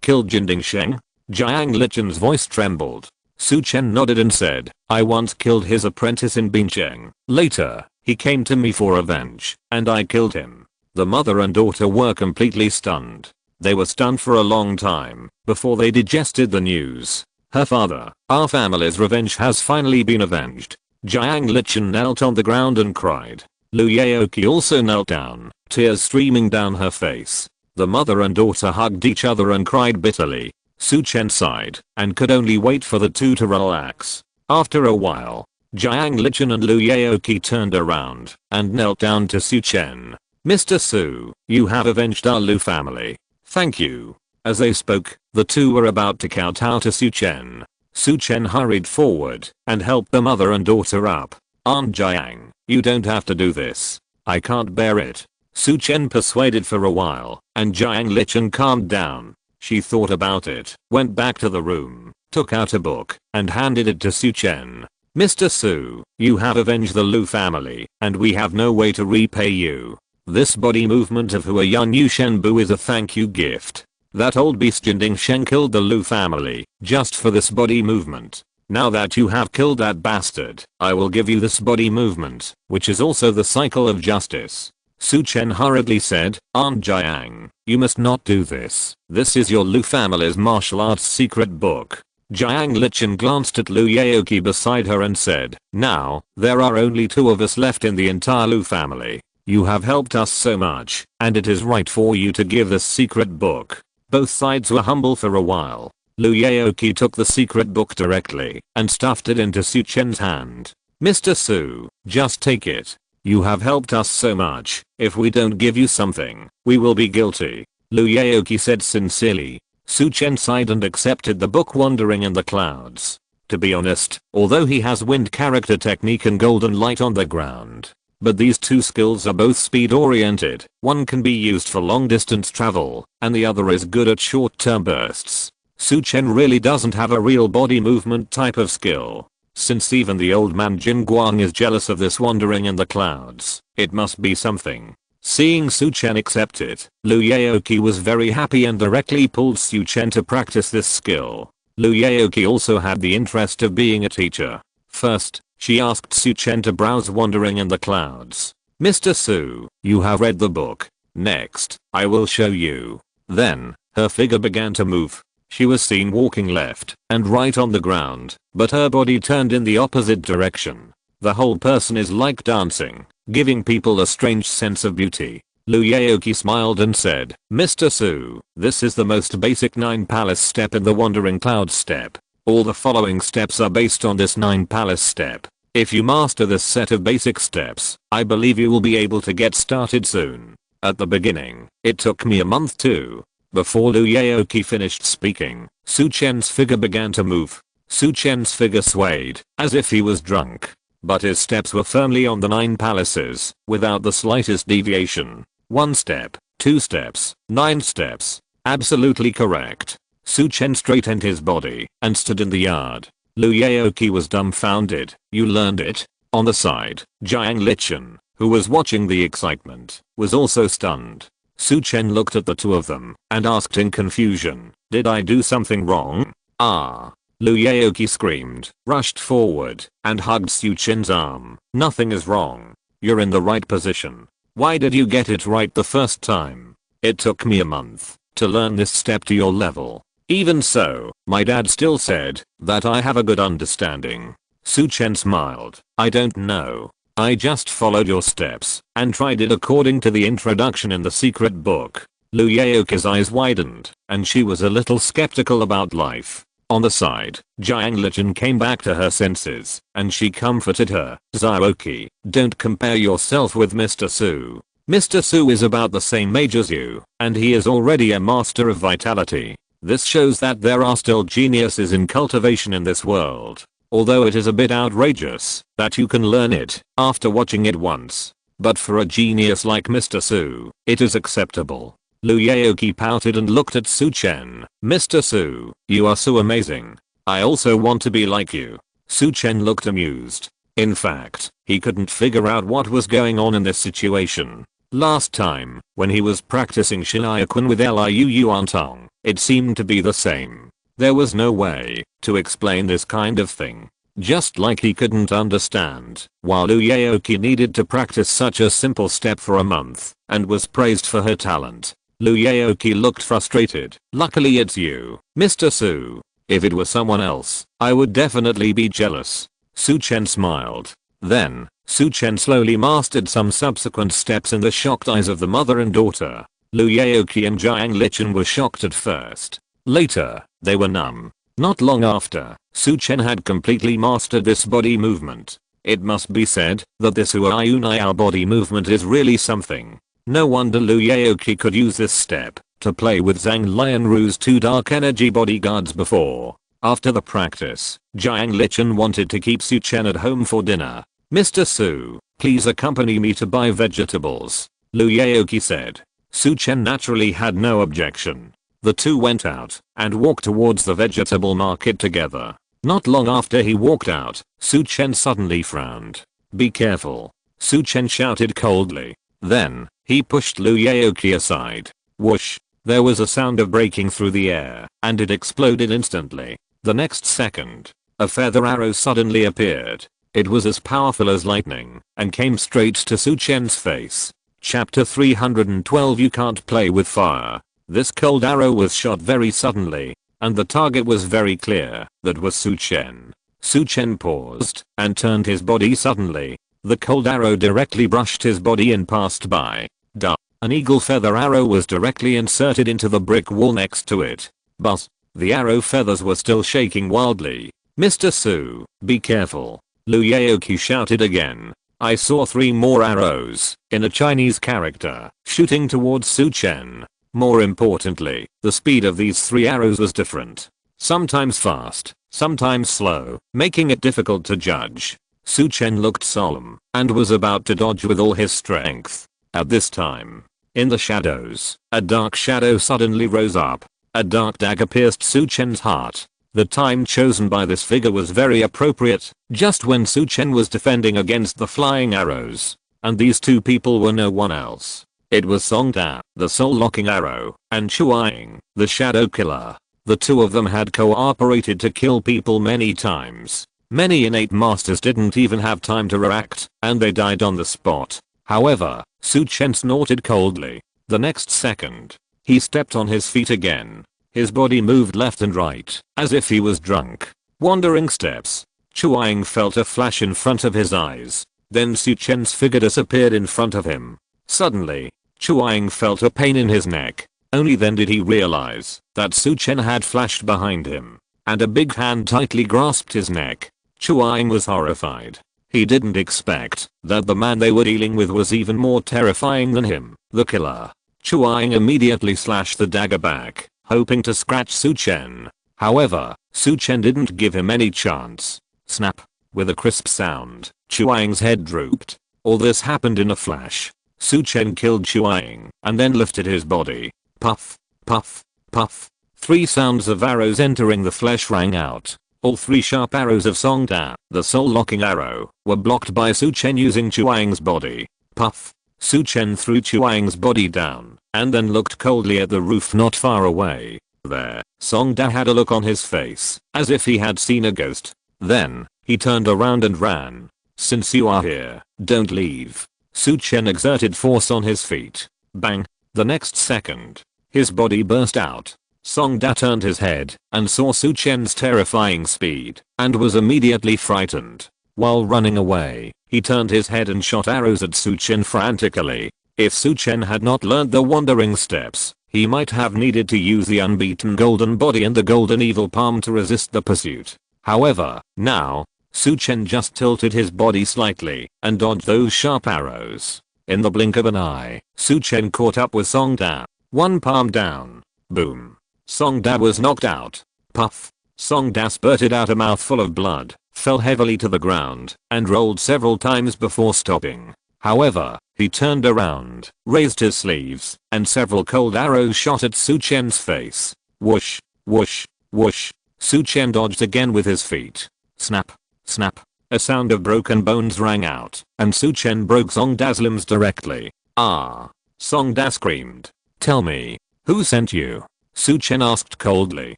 killed Bincheng? Jiang Lichen's voice trembled. Su Chen nodded and said, I once killed his apprentice in Bincheng. Later, he came to me for revenge, and I killed him. The mother and daughter were completely stunned. They were stunned for a long time before they digested the news. Her father, our family's revenge has finally been avenged. Jiang Lichen knelt on the ground and cried. Liu Yaoqi also knelt down, tears streaming down her face. The mother and daughter hugged each other and cried bitterly. Su Chen sighed and could only wait for the two to relax. After a while, Jiang Lichen and Liu Yaoqi turned around and knelt down to Su Chen. Mr. Su, you have avenged our Liu family. Thank you. As they spoke, the two were about to kowtow to Su Chen. Su Chen hurried forward and helped the mother and daughter up. Aunt Jiang, you don't have to do this. I can't bear it. Su Chen persuaded for a while, and Jiang Lichen calmed down. She thought about it, went back to the room, took out a book, and handed it to Su Chen. Mr. Su, you have avenged the Liu family, and we have no way to repay you. This body movement of Hua Yan Yu Shenbu is a thank you gift. That old beast Bincheng killed the Liu family, just for this body movement. Now that you have killed that bastard, I will give you this body movement, which is also the cycle of justice. Su Chen hurriedly said, Aunt Jiang, you must not do this. This is your Liu family's martial arts secret book. Jiang Lichen glanced at Liu Yaoqi beside her and said, now, there are only two of us left in the entire Liu family. You have helped us so much, and it is right for you to give this secret book. Both sides were humble for a while. Liu Yaoqi took the secret book directly and stuffed it into Su Chen's hand. Mr. Su, just take it. You have helped us so much. If we don't give you something, we will be guilty. Liu Yaoqi said sincerely. Su Chen sighed and accepted the book Wandering in the Clouds. To be honest, although he has wind character technique and golden light on the ground, but these two skills are both speed oriented. One can be used for long distance travel, and the other is good at short term bursts. Su Chen really doesn't have a real body movement type of skill. Since even the old man Jingguang is jealous of this wandering in the clouds, it must be something. Seeing Su Chen accept it, Liu Yaoqi was very happy and directly pulled Su Chen to practice this skill. Lu Yaoqi also had the interest of being a teacher. First, she asked Su Chen to browse Wandering in the Clouds. Mr. Su, you have read the book. Next, I will show you. Then, her figure began to move. She was seen walking left and right on the ground, but her body turned in the opposite direction. The whole person is like dancing, giving people a strange sense of beauty. Lu Yaoqi smiled and said, Mr. Su, this is the most basic 9 palace step in the Wandering Cloud step. All the following steps are based on this 9 palace step. If you master this set of basic steps, I believe you will be able to get started soon. At the beginning, it took me a month too. Before Lu Yaoqi finished speaking, Su Chen's figure began to move. Su Chen's figure swayed, as if he was drunk. But his steps were firmly on the 9 palaces, without the slightest deviation. 1 step, 2 steps, 9 steps. Absolutely correct. Su Chen straightened his body and stood in the yard. Lu Yaoqi was dumbfounded. You learned it? On the side, Jiang Lichen, who was watching the excitement, was also stunned. Su Chen looked at the two of them and asked in confusion, did I do something wrong? Ah. Lu Yaoqi screamed, rushed forward, and hugged Su Chen's arm. Nothing is wrong. You're in the right position. Why did you get it right the first time? It took me a month to learn this step to your level. Even so, my dad still said that I have a good understanding. Su Chen smiled. I don't know. I just followed your steps and tried it according to the introduction in the secret book. Lu Yaoqi's eyes widened, and she was a little skeptical about life. On the side, Jiang Lichen came back to her senses, and she comforted her. Zhaoqi, don't compare yourself with Mr. Su. Mr. Su is about the same age as you, and he is already a master of vitality. This shows that there are still geniuses in cultivation in this world. Although it is a bit outrageous that you can learn it after watching it once. But for a genius like Mr. Su, it is acceptable. Lu Yaoqi pouted and looked at Su Chen. Mr. Su, you are so amazing. I also want to be like you. Su Chen looked amused. In fact, he couldn't figure out what was going on in this situation. Last time, when he was practicing Shinyakun with Liu Yuantong, it seemed to be the same. There was no way to explain this kind of thing. Just like he couldn't understand while Lu Yaoqi needed to practice such a simple step for a month and was praised for her talent. Lu Yaoqi looked frustrated. Luckily it's you, Mr. Su. If it were someone else, I would definitely be jealous. Su Chen smiled. Then, Su Chen slowly mastered some subsequent steps in the shocked eyes of the mother and daughter. Lu Yaoqi and Jiang Lichen were shocked at first. Later, they were numb. Not long after, Su Chen had completely mastered this body movement. It must be said that this Huayunai body movement is really something. No wonder Lu Yaoqi could use this step to play with Zhang Lianru's 2 dark energy bodyguards before. After the practice, Jiang Lichen wanted to keep Su Chen at home for dinner. Mr. Su, please accompany me to buy vegetables, Lu Yaoqi said. Su Chen naturally had no objection. The two went out and walked towards the vegetable market together. Not long after he walked out, Su Chen suddenly frowned. Be careful, Su Chen shouted coldly. Then, he pushed Lu Yaoqi aside. Whoosh! There was a sound of breaking through the air, and it exploded instantly. The next second, a feather arrow suddenly appeared. It was as powerful as lightning, and came straight to Su Chen's face. Chapter 312 You can't play with fire. This cold arrow was shot very suddenly, and the target was very clear. That was Su Chen. Su Chen paused, and turned his body suddenly. The cold arrow directly brushed his body and passed by. Duh. An eagle feather arrow was directly inserted into the brick wall next to it. But, the arrow feathers were still shaking wildly. Mr. Su, be careful, Lu Yaoqi shouted again. I saw 3 more arrows, in a Chinese character, shooting towards Su Chen. More importantly, the speed of these 3 arrows was different. Sometimes fast, sometimes slow, making it difficult to judge. Su Chen looked solemn, and was about to dodge with all his strength. At this time, in the shadows, a dark shadow suddenly rose up. A dark dagger pierced Su Chen's heart. The time chosen by this figure was very appropriate, just when Su Chen was defending against the flying arrows. And these 2 people were no one else. It was Song Da, the soul-locking arrow, and Chuang, the shadow killer. The two of them had cooperated to kill people many times. Many innate masters didn't even have time to react, and they died on the spot. However, Su Chen snorted coldly. The next second, he stepped on his feet again. His body moved left and right, as if he was drunk. Wandering steps. Chuang felt a flash in front of his eyes. Then Su Chen's figure disappeared in front of him. Suddenly, Chuang felt a pain in his neck. Only then did he realize that Su Chen had flashed behind him, and a big hand tightly grasped his neck. Chuang was horrified. He didn't expect that the man they were dealing with was even more terrifying than him, the killer. Chuang immediately slashed the dagger back, hoping to scratch Su Chen. However, Su Chen didn't give him any chance. Snap! With a crisp sound, Chuang's head drooped. All this happened in a flash. Su Chen killed Chuang and then lifted his body. Puff, puff, puff. 3 sounds of arrows entering the flesh rang out. All 3 sharp arrows of Song Da, the soul-locking arrow, were blocked by Su Chen using Chuang's body. Puff. Su Chen threw Chuang's body down and then looked coldly at the roof not far away. There, Song Da had a look on his face, as if he had seen a ghost. Then, he turned around and ran. Since you are here, don't leave. Su Chen exerted force on his feet. Bang. The next second, his body burst out. Song Da turned his head and saw Su Chen's terrifying speed and was immediately frightened. While running away, he turned his head and shot arrows at Su Chen frantically. If Su Chen had not learned the wandering steps, he might have needed to use the unbeaten golden body and the golden evil palm to resist the pursuit. However, now, Su Chen just tilted his body slightly and dodged those sharp arrows. In the blink of an eye, Su Chen caught up with Song Da. One palm down. Boom. Song Da was knocked out. Puff. Song Da spurted out a mouthful of blood, fell heavily to the ground, and rolled several times before stopping. However, he turned around, raised his sleeves, and several cold arrows shot at Su Chen's face. Whoosh, whoosh, whoosh. Su Chen dodged again with his feet. Snap, snap. A sound of broken bones rang out, and Su Chen broke Song Da's limbs directly. Ah! Song Da screamed. Tell me, who sent you? Su Chen asked coldly.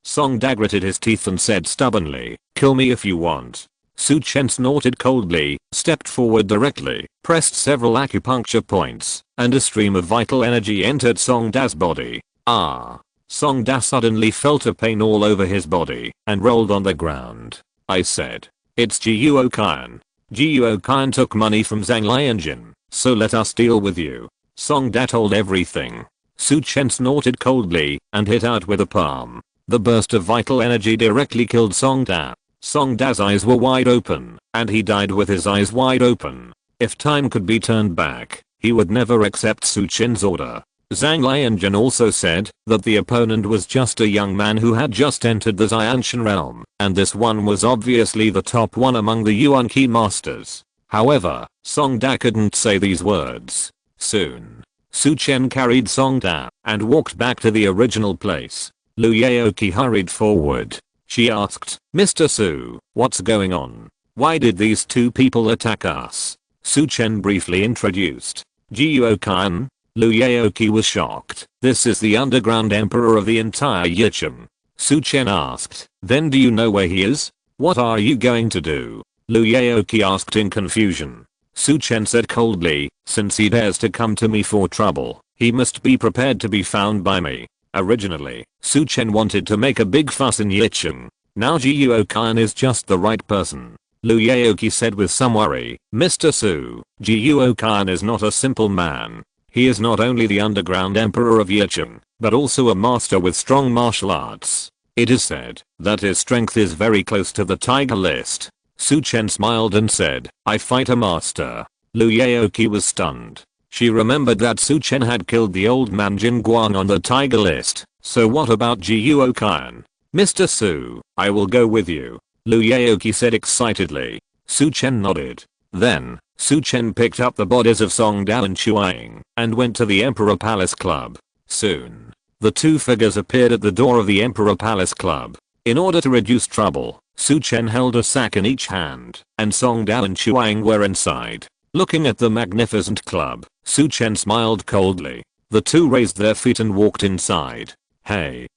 Song Da gritted his teeth and said stubbornly, kill me if you want. Su Chen snorted coldly, stepped forward directly, pressed several acupuncture points, and a stream of vital energy entered Song Da's body. Ah! Song Da suddenly felt a pain all over his body and rolled on the ground. I said, it's Zhou Wanqiu. Zhou Wanqiu took money from Zhang Lianjin, so let us deal with you. Song Da told everything. Su Chen snorted coldly and hit out with a palm. The burst of vital energy directly killed Song Da. Song Da's eyes were wide open, and he died with his eyes wide open. If time could be turned back, he would never accept Su Chen's order. Zhang Lianjin also said that the opponent was just a young man who had just entered the Xianshan realm, and this one was obviously the top one among the Yuan Qi masters. However, Song Da couldn't say these words. Soon, Su Chen carried Song Da and walked back to the original place. Lu Yaoqi hurried forward. She asked, Mr. Su, what's going on? Why did these 2 people attack us? Su Chen briefly introduced. Zhou Wanqiu. Lu Yaoqi was shocked. This is the underground emperor of the entire Yichen. Su Chen asked, then do you know where he is? What are you going to do? Lu Yaoqi asked in confusion. Su Chen said coldly, since he dares to come to me for trouble, he must be prepared to be found by me. Originally, Su Chen wanted to make a big fuss in Yichen. Now Zhou Wanqiu is just the right person. Lu Yaoqi said with some worry, Mr. Su, Zhou Wanqiu is not a simple man. He is not only the underground emperor of Yichen, but also a master with strong martial arts. It is said that his strength is very close to the tiger list. Su Chen smiled and said, I fight a master. Lu Yaoqi was stunned. She remembered that Su Chen had killed the old man Jin Guang on the tiger list, so what about Zhou Wanqiu? Mr. Su, I will go with you. Lu Yaoqi said excitedly. Su Chen nodded. Then, Su Chen picked up the bodies of Song Da and Chuang and went to the Emperor Palace Club. Soon, the 2 figures appeared at the door of the Emperor Palace Club. In order to reduce trouble, Su Chen held a sack in each hand, and Song Da and Chuang were inside. Looking at the magnificent club, Su Chen smiled coldly. The 2 raised their feet and walked inside. Hey,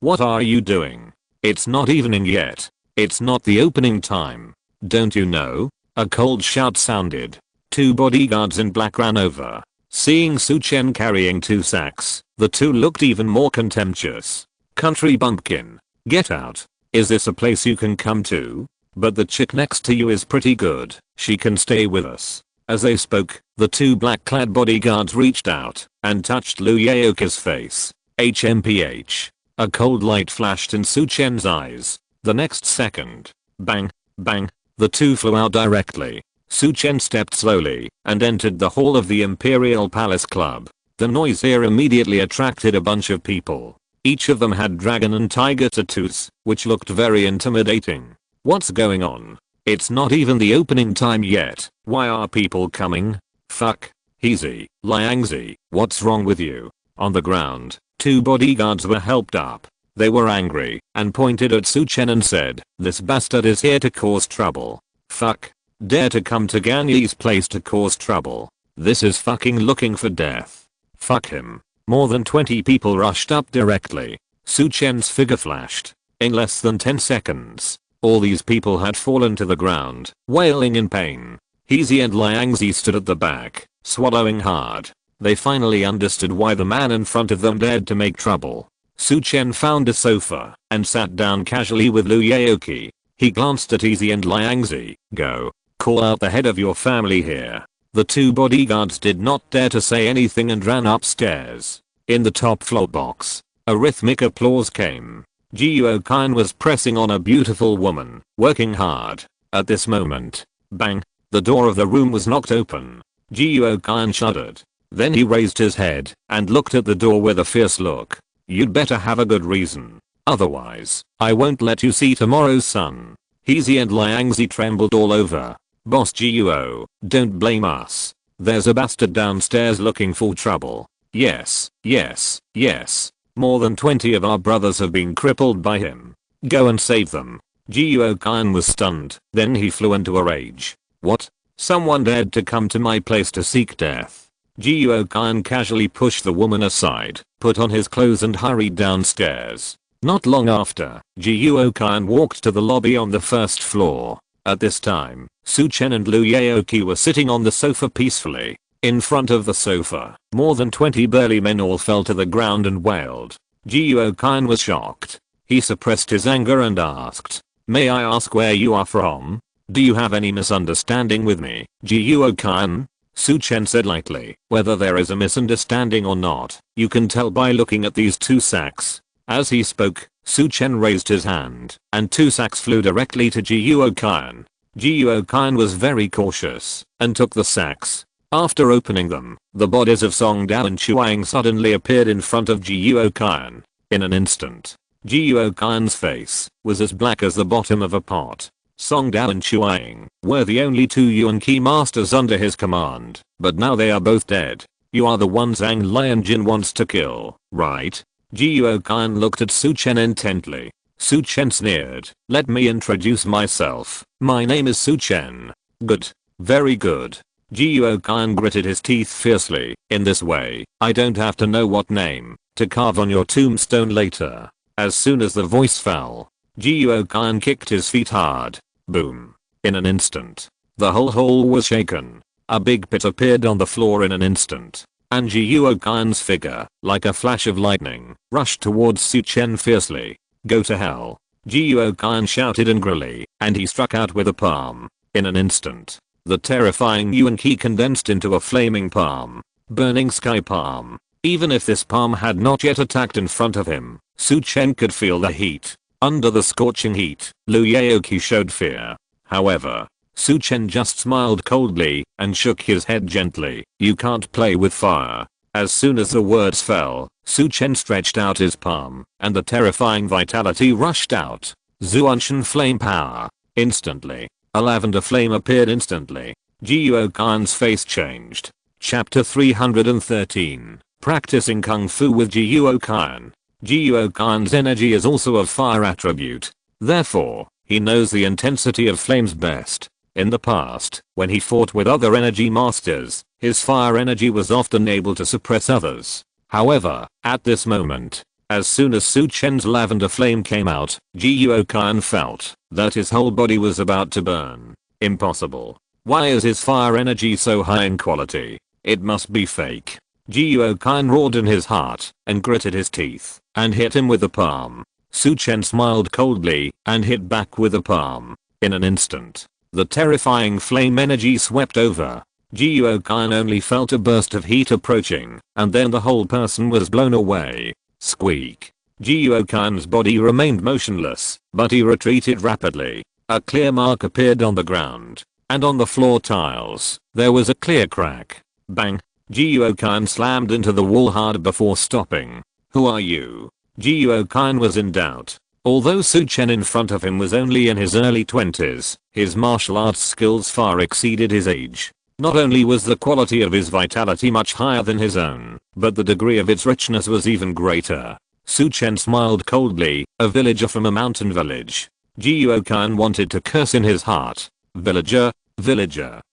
What are you doing? It's not evening yet. It's not the opening time. Don't you know? A cold shout sounded. 2 bodyguards in black ran over. Seeing Su Chen carrying 2 sacks, the 2 looked even more contemptuous. Country bumpkin. Get out. Is this a place you can come to? But the chick next to you is pretty good. She can stay with us. As they spoke, the 2 black-clad bodyguards reached out and touched Lu Yaoqi's face. HMPH. A cold light flashed in Su Chen's eyes. The next second, bang, bang, the 2 flew out directly. Su Chen stepped slowly and entered the hall of the Imperial Palace Club. The noise here immediately attracted a bunch of people. Each of them had dragon and tiger tattoos, which looked very intimidating. What's going on? It's not even the opening time yet. Why are people coming? Fuck. Easy. Liangzi, what's wrong with you? On the ground, 2 bodyguards were helped up. They were angry and pointed at Su Chen and said, "This bastard is here to cause trouble. Fuck. Dare to come to Ganyi's place to cause trouble. This is fucking looking for death. Fuck him." More than 20 people rushed up directly. Su Chen's figure flashed. In less than 10 seconds, all these people had fallen to the ground, wailing in pain. Heezy and Liangzi stood at the back, swallowing hard. They finally understood why the man in front of them dared to make trouble. Su Chen found a sofa and sat down casually with Lu Yaoqi. He glanced at Heezy and Liangzi. "Go. Call out the head of your family here." The 2 bodyguards did not dare to say anything and ran upstairs. In the top floor box, a rhythmic applause came. Zhou Wanqiu was pressing on a beautiful woman, working hard. At this moment, bang, the door of the room was knocked open. Zhou Wanqiu shuddered. Then he raised his head and looked at the door with a fierce look. "You'd better have a good reason. Otherwise, I won't let you see tomorrow's sun." Heezy and Liangzi trembled all over. "Boss Zhou, don't blame us. There's a bastard downstairs looking for trouble. Yes, yes, yes. More than 20 of our brothers have been crippled by him. Go and save them." Zhou Wanqiu was stunned. Then he flew into a rage. "What? Someone dared to come to my place to seek death." Zhou Wanqiu casually pushed the woman aside, put on his clothes and hurried downstairs. Not long after, Zhou Wanqiu walked to the lobby on the first floor. At this time, Su Chen and Lu Yaoqi were sitting on the sofa peacefully. In front of the sofa, more than 20 burly men all fell to the ground and wailed. Zhou Wanqiu was shocked. He suppressed his anger and asked, "May I ask where you are from? Do you have any misunderstanding with me, Zhou Wanqiu?" Su Chen said lightly, "Whether there is a misunderstanding or not, you can tell by looking at these 2 sacks." As he spoke, Su Chen raised his hand, and 2 sacks flew directly to Zhou Wanqiu. Zhou Wanqiu was very cautious, and took the sacks. After opening them, the bodies of Song Dao and Chuang suddenly appeared in front of Zhou Wanqiu. In an instant, Zhou Wanqiu's face was as black as the bottom of a pot. Song Dao and Chuang were the only 2 Yuan Qi masters under his command, but now they are both dead. "You are the one Zhang Lianjin wants to kill, right?" Zhou Wanqiu looked at Su Chen intently. Su Chen sneered. "Let me introduce myself. My name is Su Chen." "Good. Very good." Zhou Wanqiu gritted his teeth fiercely. "In this way, I don't have to know what name to carve on your tombstone later." As soon as the voice fell, Zhou Wanqiu kicked his feet hard. Boom. In an instant, the whole hall was shaken. A big pit appeared on the floor in an instant, and Zhou Wanqiu's figure, like a flash of lightning, rushed towards Su Chen fiercely. "Go to hell." Zhou Wanqiu shouted angrily, and he struck out with a palm. In an instant, the terrifying Yuan Qi condensed into a flaming palm. Burning sky palm. Even if this palm had not yet attacked in front of him, Su Chen could feel the heat. Under the scorching heat, Lu Yaoqi showed fear. However, Su Chen just smiled coldly and shook his head gently. "You can't play with fire." As soon as the words fell, Su Chen stretched out his palm, and the terrifying vitality rushed out. Zuanshan flame power. Instantly, a lavender flame appeared instantly. Zhou Wanqiu's face changed. Chapter 313. Practicing Kung Fu with Zhou Wanqiu. Zhou Wanqiu's energy is also a fire attribute. Therefore, he knows the intensity of flames best. In the past, when he fought with other energy masters, his fire energy was often able to suppress others. However, at this moment, As soon as Su Chen's lavender flame came out, Jiuokan felt that his whole body was about to burn. Impossible. Why is his fire energy so high in quality? It must be fake. Jiuokan roared in his heart and gritted his teeth and hit him with the palm. Su Chen smiled coldly and hit back with the palm. In an instant, the terrifying flame energy swept over. Jiuokan only felt a burst of heat approaching, and then the whole person was blown away. Squeak. Jiuokan's body remained motionless, but he retreated rapidly. A clear mark appeared on the ground, and on the floor tiles, there was a clear crack. Bang. Jiuokan slammed into the wall hard before stopping. Who are you? Jiuokan was in doubt. Although Su Chen in front of him was only in his early 20s, his martial arts skills far exceeded his age. Not only was the quality of his vitality much higher than his own, but the degree of its richness was even greater. Su Chen smiled coldly, a villager from a mountain village. Jiuokan wanted to curse in his heart. Villager,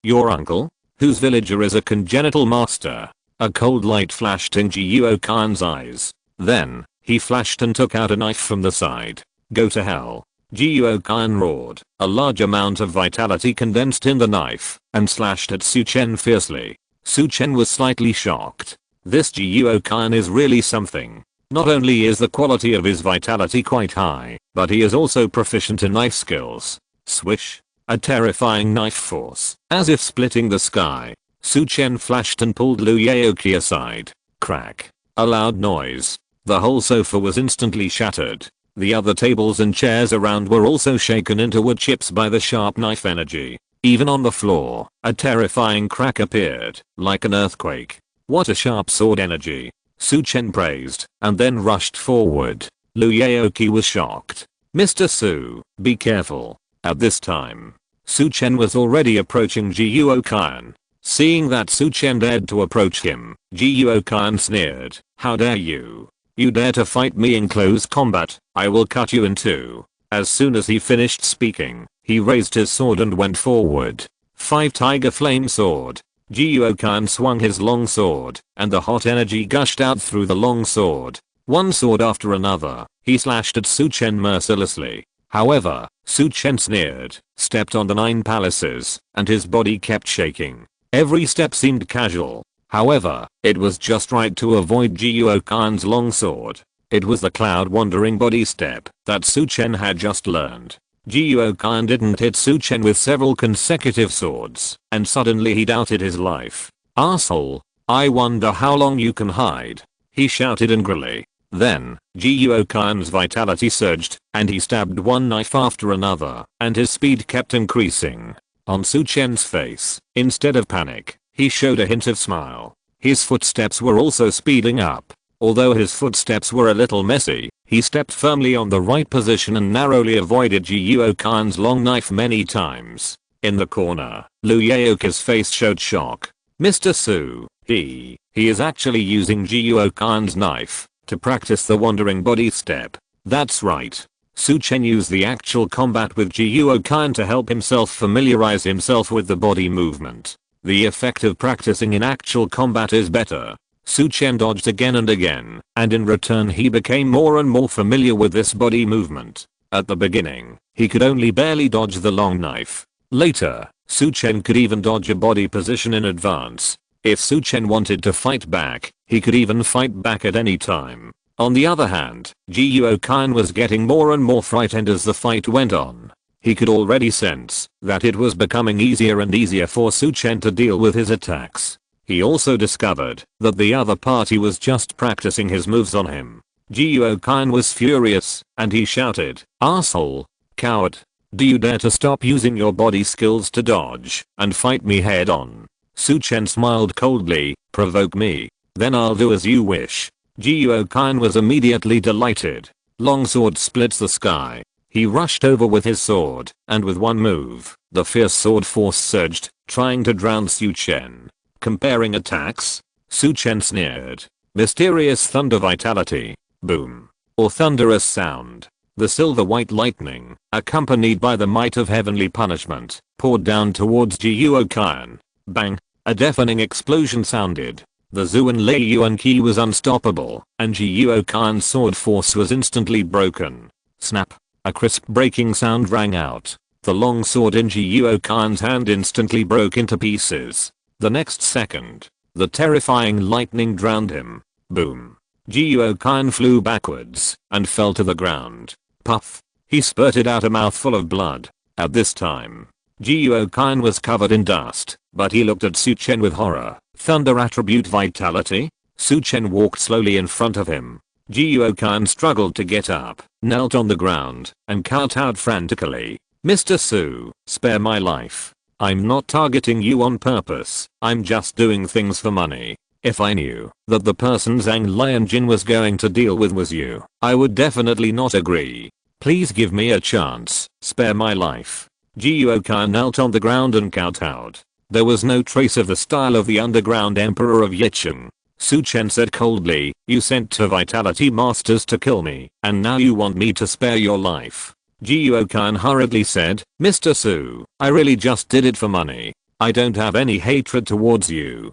your uncle? Whose villager is a congenital master? A cold light flashed in Jiuokan's eyes. Then, he flashed and took out a knife from the side. Go to hell. Jiuokan roared. A large amount of vitality condensed in the knife and slashed at Su Chen fiercely. Su Chen was slightly shocked. This Jiuokan is really something. Not only is the quality of his vitality quite high, but he is also proficient in knife skills. Swish. A terrifying knife force, as if splitting the sky. Su Chen flashed and pulled Liu Yaoqi aside. Crack. A loud noise. The whole sofa was instantly shattered. The other tables and chairs around were also shaken into wood chips by the sharp knife energy. Even on the floor, a terrifying crack appeared, like an earthquake. What a sharp sword energy. Su Chen praised, and then rushed forward. Liu Yaoqi was shocked. Mr. Su, be careful. At this time, Su Chen was already approaching Jiuokan. Seeing that Su Chen dared to approach him, Jiuokan sneered. How dare you? You dare to fight me in close combat, I will cut you in two. As soon as he finished speaking, he raised his sword and went forward. 5 Tiger Flame Sword. Jiuokan swung his long sword, and the hot energy gushed out through the long sword. One sword after another, he slashed at Su Chen mercilessly. However, Su Chen sneered, stepped on the 9 palaces, and his body kept shaking. Every step seemed casual. However, it was just right to avoid Jiuokan's long sword. It was the cloud-wandering body step that Su Chen had just learned. Jiuokan didn't hit Su Chen with several consecutive swords, and suddenly he doubted his life. Arsehole, I wonder how long you can hide, he shouted angrily. Then, Jiuokan's vitality surged, and he stabbed one knife after another, and his speed kept increasing. On Su Chen's face, instead of panic, he showed a hint of smile. His footsteps were also speeding up. Although his footsteps were a little messy, he stepped firmly on the right position and narrowly avoided Jiuokan's long knife many times. In the corner, Liu Yaoqi's face showed shock. Mr. Su, he is actually using Jiuokan's knife to practice the wandering body step. That's right. Su Chen used the actual combat with Jiuokan to help himself familiarize himself with the body movement. The effect of practicing in actual combat is better. Su Chen dodged again and again, and in return he became more and more familiar with this body movement. At the beginning, he could only barely dodge the long knife. Later, Su Chen could even dodge a body position in advance. If Su Chen wanted to fight back, he could even fight back at any time. On the other hand, Jiuokan was getting more and more frightened as the fight went on. He could already sense that it was becoming easier and easier for Su Chen to deal with his attacks. He also discovered that the other party was just practicing his moves on him. Jiuokan was furious, and he shouted, "Arsehole! Coward! Do you dare to stop using your body skills to dodge and fight me head on?" Su Chen smiled coldly, "Provoke me. Then I'll do as you wish." Jiuokan was immediately delighted. Longsword splits the sky. He rushed over with his sword, and with one move, the fierce sword force surged, trying to drown Su Chen. Comparing attacks, Su Chen sneered. Mysterious thunder vitality. Boom. Or thunderous sound. The silver white lightning, accompanied by the might of heavenly punishment, poured down towards Jiuokan. Bang. A deafening explosion sounded. The Zhou Wanqiu was unstoppable, and Zhou Wanqiu's sword force was instantly broken. Snap! A crisp breaking sound rang out. The long sword in Zhou Wanqiu's hand instantly broke into pieces. The next second, the terrifying lightning drowned him. Boom! Zhou Wanqiu flew backwards and fell to the ground. Puff! He spurted out a mouthful of blood. At this time, Zhou Wanqiu was covered in dust, but he looked at Su Chen with horror. Thunder attribute vitality? Su Chen walked slowly in front of him. Zhou Wanqiu struggled to get up, knelt on the ground, and kowtowed frantically. Mr. Su, spare my life. I'm not targeting you on purpose, I'm just doing things for money. If I knew that the person Zhang Lianjin was going to deal with was you, I would definitely not agree. Please give me a chance, spare my life. Zhou Wanqiu knelt on the ground and kowtowed. There was no trace of the style of the underground emperor of Yicheng. Su Chen said coldly, you sent 2 vitality masters to kill me, and now you want me to spare your life. Zhou Wanqiu hurriedly said, Mr. Su, I really just did it for money. I don't have any hatred towards you.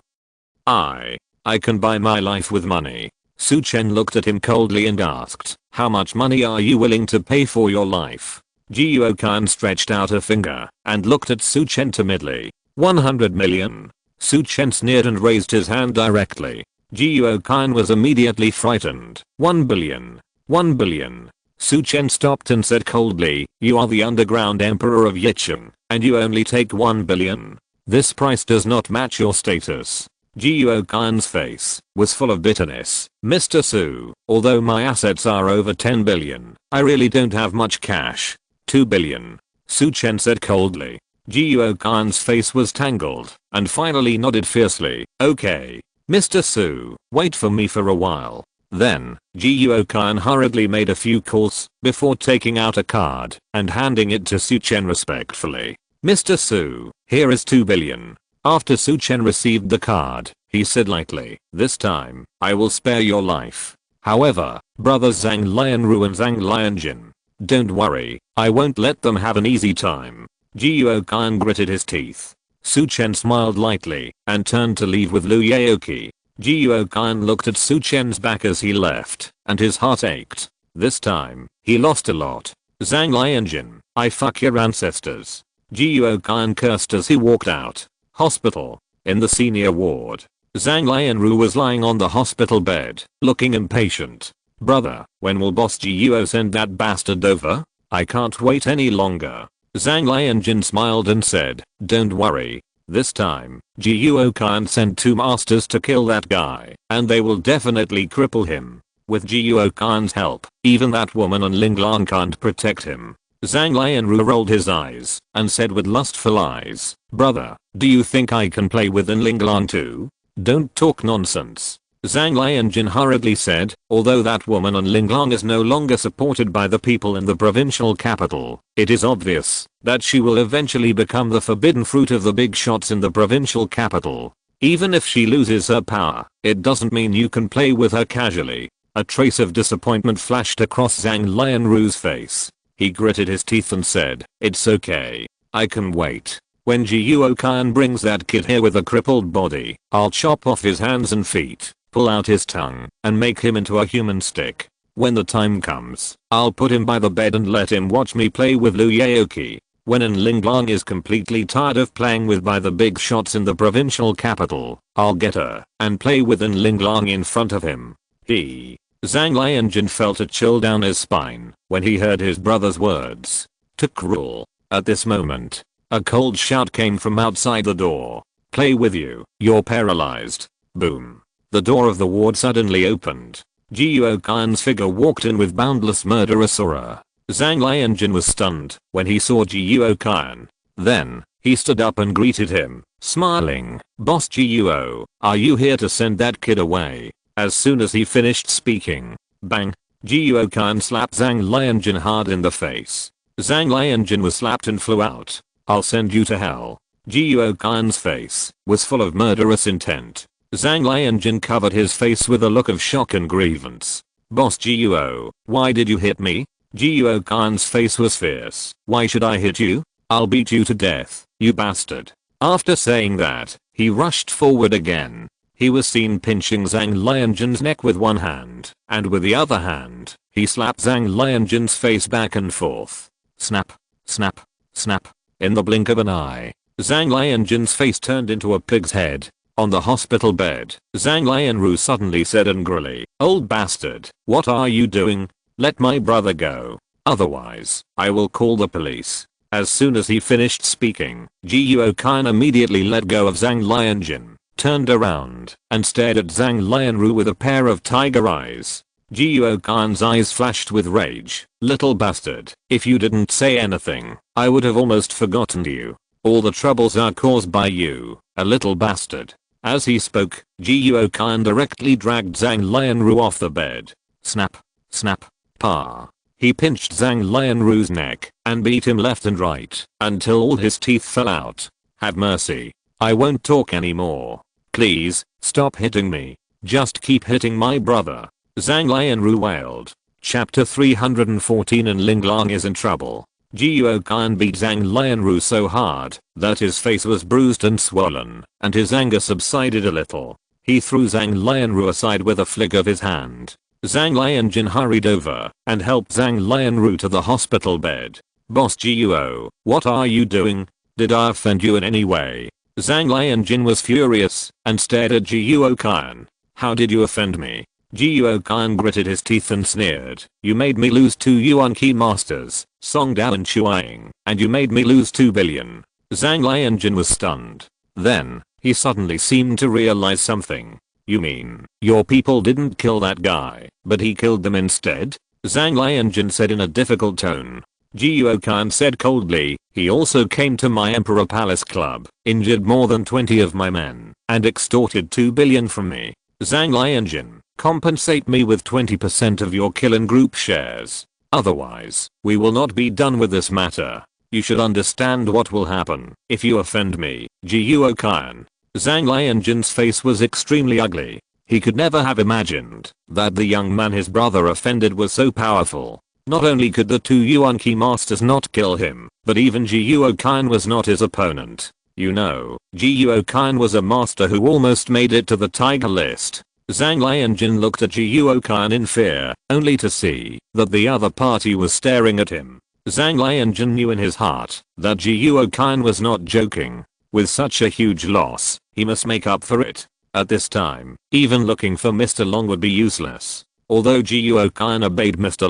I can buy my life with money. Su Chen looked at him coldly and asked, how much money are you willing to pay for your life? Zhou Wanqiu stretched out a finger and looked at Su Chen timidly. 100 million. Su Chen sneered and raised his hand directly. Zhou Wanqiu was immediately frightened. 1 billion. 1 billion. Su Chen stopped and said coldly, you are the underground emperor of Yicheng, and you only take 1 billion. This price does not match your status. Zhou Wanqiu's face was full of bitterness. Mr. Su, although my assets are over 10 billion, I really don't have much cash. 2 billion. Su Chen said coldly. Zhou Wanqiu's face was tangled, and finally nodded fiercely. Okay. Mr. Su, wait for me for a while. Then, Zhou Wanqiu hurriedly made a few calls before taking out a card and handing it to Su Chen respectfully. Mr. Su, here is 2 billion. After Su Chen received the card, he said lightly, this time, I will spare your life. However, brothers Zhang Lianru and Zhang Lianjin, don't worry, I won't let them have an easy time. Zhou Wanqiu gritted his teeth. Su Chen smiled lightly and turned to leave with Liu Yaoqi. Zhou Wanqiu looked at Su Chen's back as he left, and his heart ached. This time, he lost a lot. Zhang Lianjin, I fuck your ancestors. Zhou Wanqiu cursed as he walked out. Hospital. In the senior ward, Zhang Lianru was lying on the hospital bed, looking impatient. Brother, when will Boss Zhou send that bastard over? I can't wait any longer. Zhang Lianjin smiled and said, don't worry. This time, Zhou Wanqiu sent 2 masters to kill that guy, and they will definitely cripple him. With Zhou Wanqiu's help, even that woman and Linglang can't protect him. Zhang Lianru rolled his eyes and said with lustful eyes, brother, do you think I can play with Linglang too? Don't talk nonsense. Zhang Lianjin hurriedly said, although that woman and Linglang is no longer supported by the people in the provincial capital, it is obvious that she will eventually become the forbidden fruit of the big shots in the provincial capital. Even if she loses her power, it doesn't mean you can play with her casually. A trace of disappointment flashed across Zhang Lianru's face. He gritted his teeth and said, it's okay. I can wait. When Zhou Wanqiu brings that kid here with a crippled body, I'll chop off his hands and feet, pull out his tongue, and make him into a human stick. When the time comes, I'll put him by the bed and let him watch me play with Liu Yaoqi. When Linglang is completely tired of playing with by the big shots in the provincial capital, I'll get her and play with Linglang in front of him. Zhang Lianjin felt a chill down his spine when he heard his brother's words. Too cruel. At this moment, a cold shout came from outside the door. Play with you, you're paralyzed. Boom. The door of the ward suddenly opened. Zhou Wanqiu's figure walked in with boundless murderous aura. Zhang Lianjin was stunned when he saw Zhou Wanqiu. Then, he stood up and greeted him, smiling. Boss Zhou, are you here to send that kid away? As soon as he finished speaking, bang, Zhou Wanqiu slapped Zhang Lianjin hard in the face. Zhang Lianjin was slapped and flew out. I'll send you to hell. Zhou Wanqiu's face was full of murderous intent. Zhang Lianjin covered his face with a look of shock and grievance. Boss Zhou, why did you hit me? Zhou Wanqiu's face was fierce. Why should I hit you? I'll beat you to death, you bastard. After saying that, he rushed forward again. he was seen pinching Zhang Lianjun's neck with one hand, and with the other hand, he slapped Zhang Lianjun's face back and forth. Snap, snap, snap. In the blink of an eye, Zhang Lianjun's face turned into a pig's head. On the hospital bed, Zhang Lianru suddenly said angrily, "Old bastard, what are you doing? Let my brother go. Otherwise, I will call the police." As soon as he finished speaking, Zhou Wanqiu immediately let go of Zhang Lianjun, turned around, and stared at Zhang Lianru with a pair of tiger eyes. Zhou Wanqiu's eyes flashed with rage. "Little bastard, if you didn't say anything, I would have almost forgotten you. All the troubles are caused by you, a little bastard." As he spoke, Zhou Wanqiu directly dragged Zhang Lianru off the bed. Snap, snap, pa. He pinched Zhang Lianru's neck and beat him left and right until all his teeth fell out. "Have mercy. I won't talk anymore. Please, stop hitting me. Just keep hitting my brother." Zhang Lianru wailed. Chapter 314 and Linglong is in trouble. Zhou Wanqiu beat Zhang Lianru so hard that his face was bruised and swollen, and his anger subsided a little. He threw Zhang Lianru aside with a flick of his hand. Zhang Lianjun hurried over and helped Zhang Lianru to the hospital bed. "Boss Zhou, what are you doing? Did I offend you in any way?" Zhang Lianjun was furious and stared at Zhou Wanqiu. "How did you offend me?" Zhou Wanqiu gritted his teeth and sneered. "You made me lose 2 yuan key masters, Song Dao and Chuang, and you made me lose 2 billion. Zhang Lianjun was stunned. Then, he suddenly seemed to realize something. "You mean, your people didn't kill that guy, but he killed them instead?" Zhang Lianjun said in a difficult tone. Zhou Wanqiu said coldly, "He also came to my Emperor Palace Club, injured more than 20 of my men, and extorted 2 billion from me. Zhang Lianjun, compensate me with 20% of your Killing Group shares. Otherwise, we will not be done with this matter. You should understand what will happen if you offend me, Zhou Wanqiu." Zhang Lianjun's face was extremely ugly. He could never have imagined that the young man his brother offended was so powerful. Not only could the 2 yuan key masters not kill him, but even Zhou Wanqiu was not his opponent. You know, Zhou Wanqiu was a master who almost made it to the tiger list. Zhang Lianjun looked at Zhou Wanqiu in fear, only to see that the other party was staring at him. Zhang Lianjun knew in his heart that Zhou Wanqiu was not joking. With such a huge loss, he must make up for it. At this time, even looking for Mr. Long would be useless. Although Zhou Wanqiu obeyed Mr.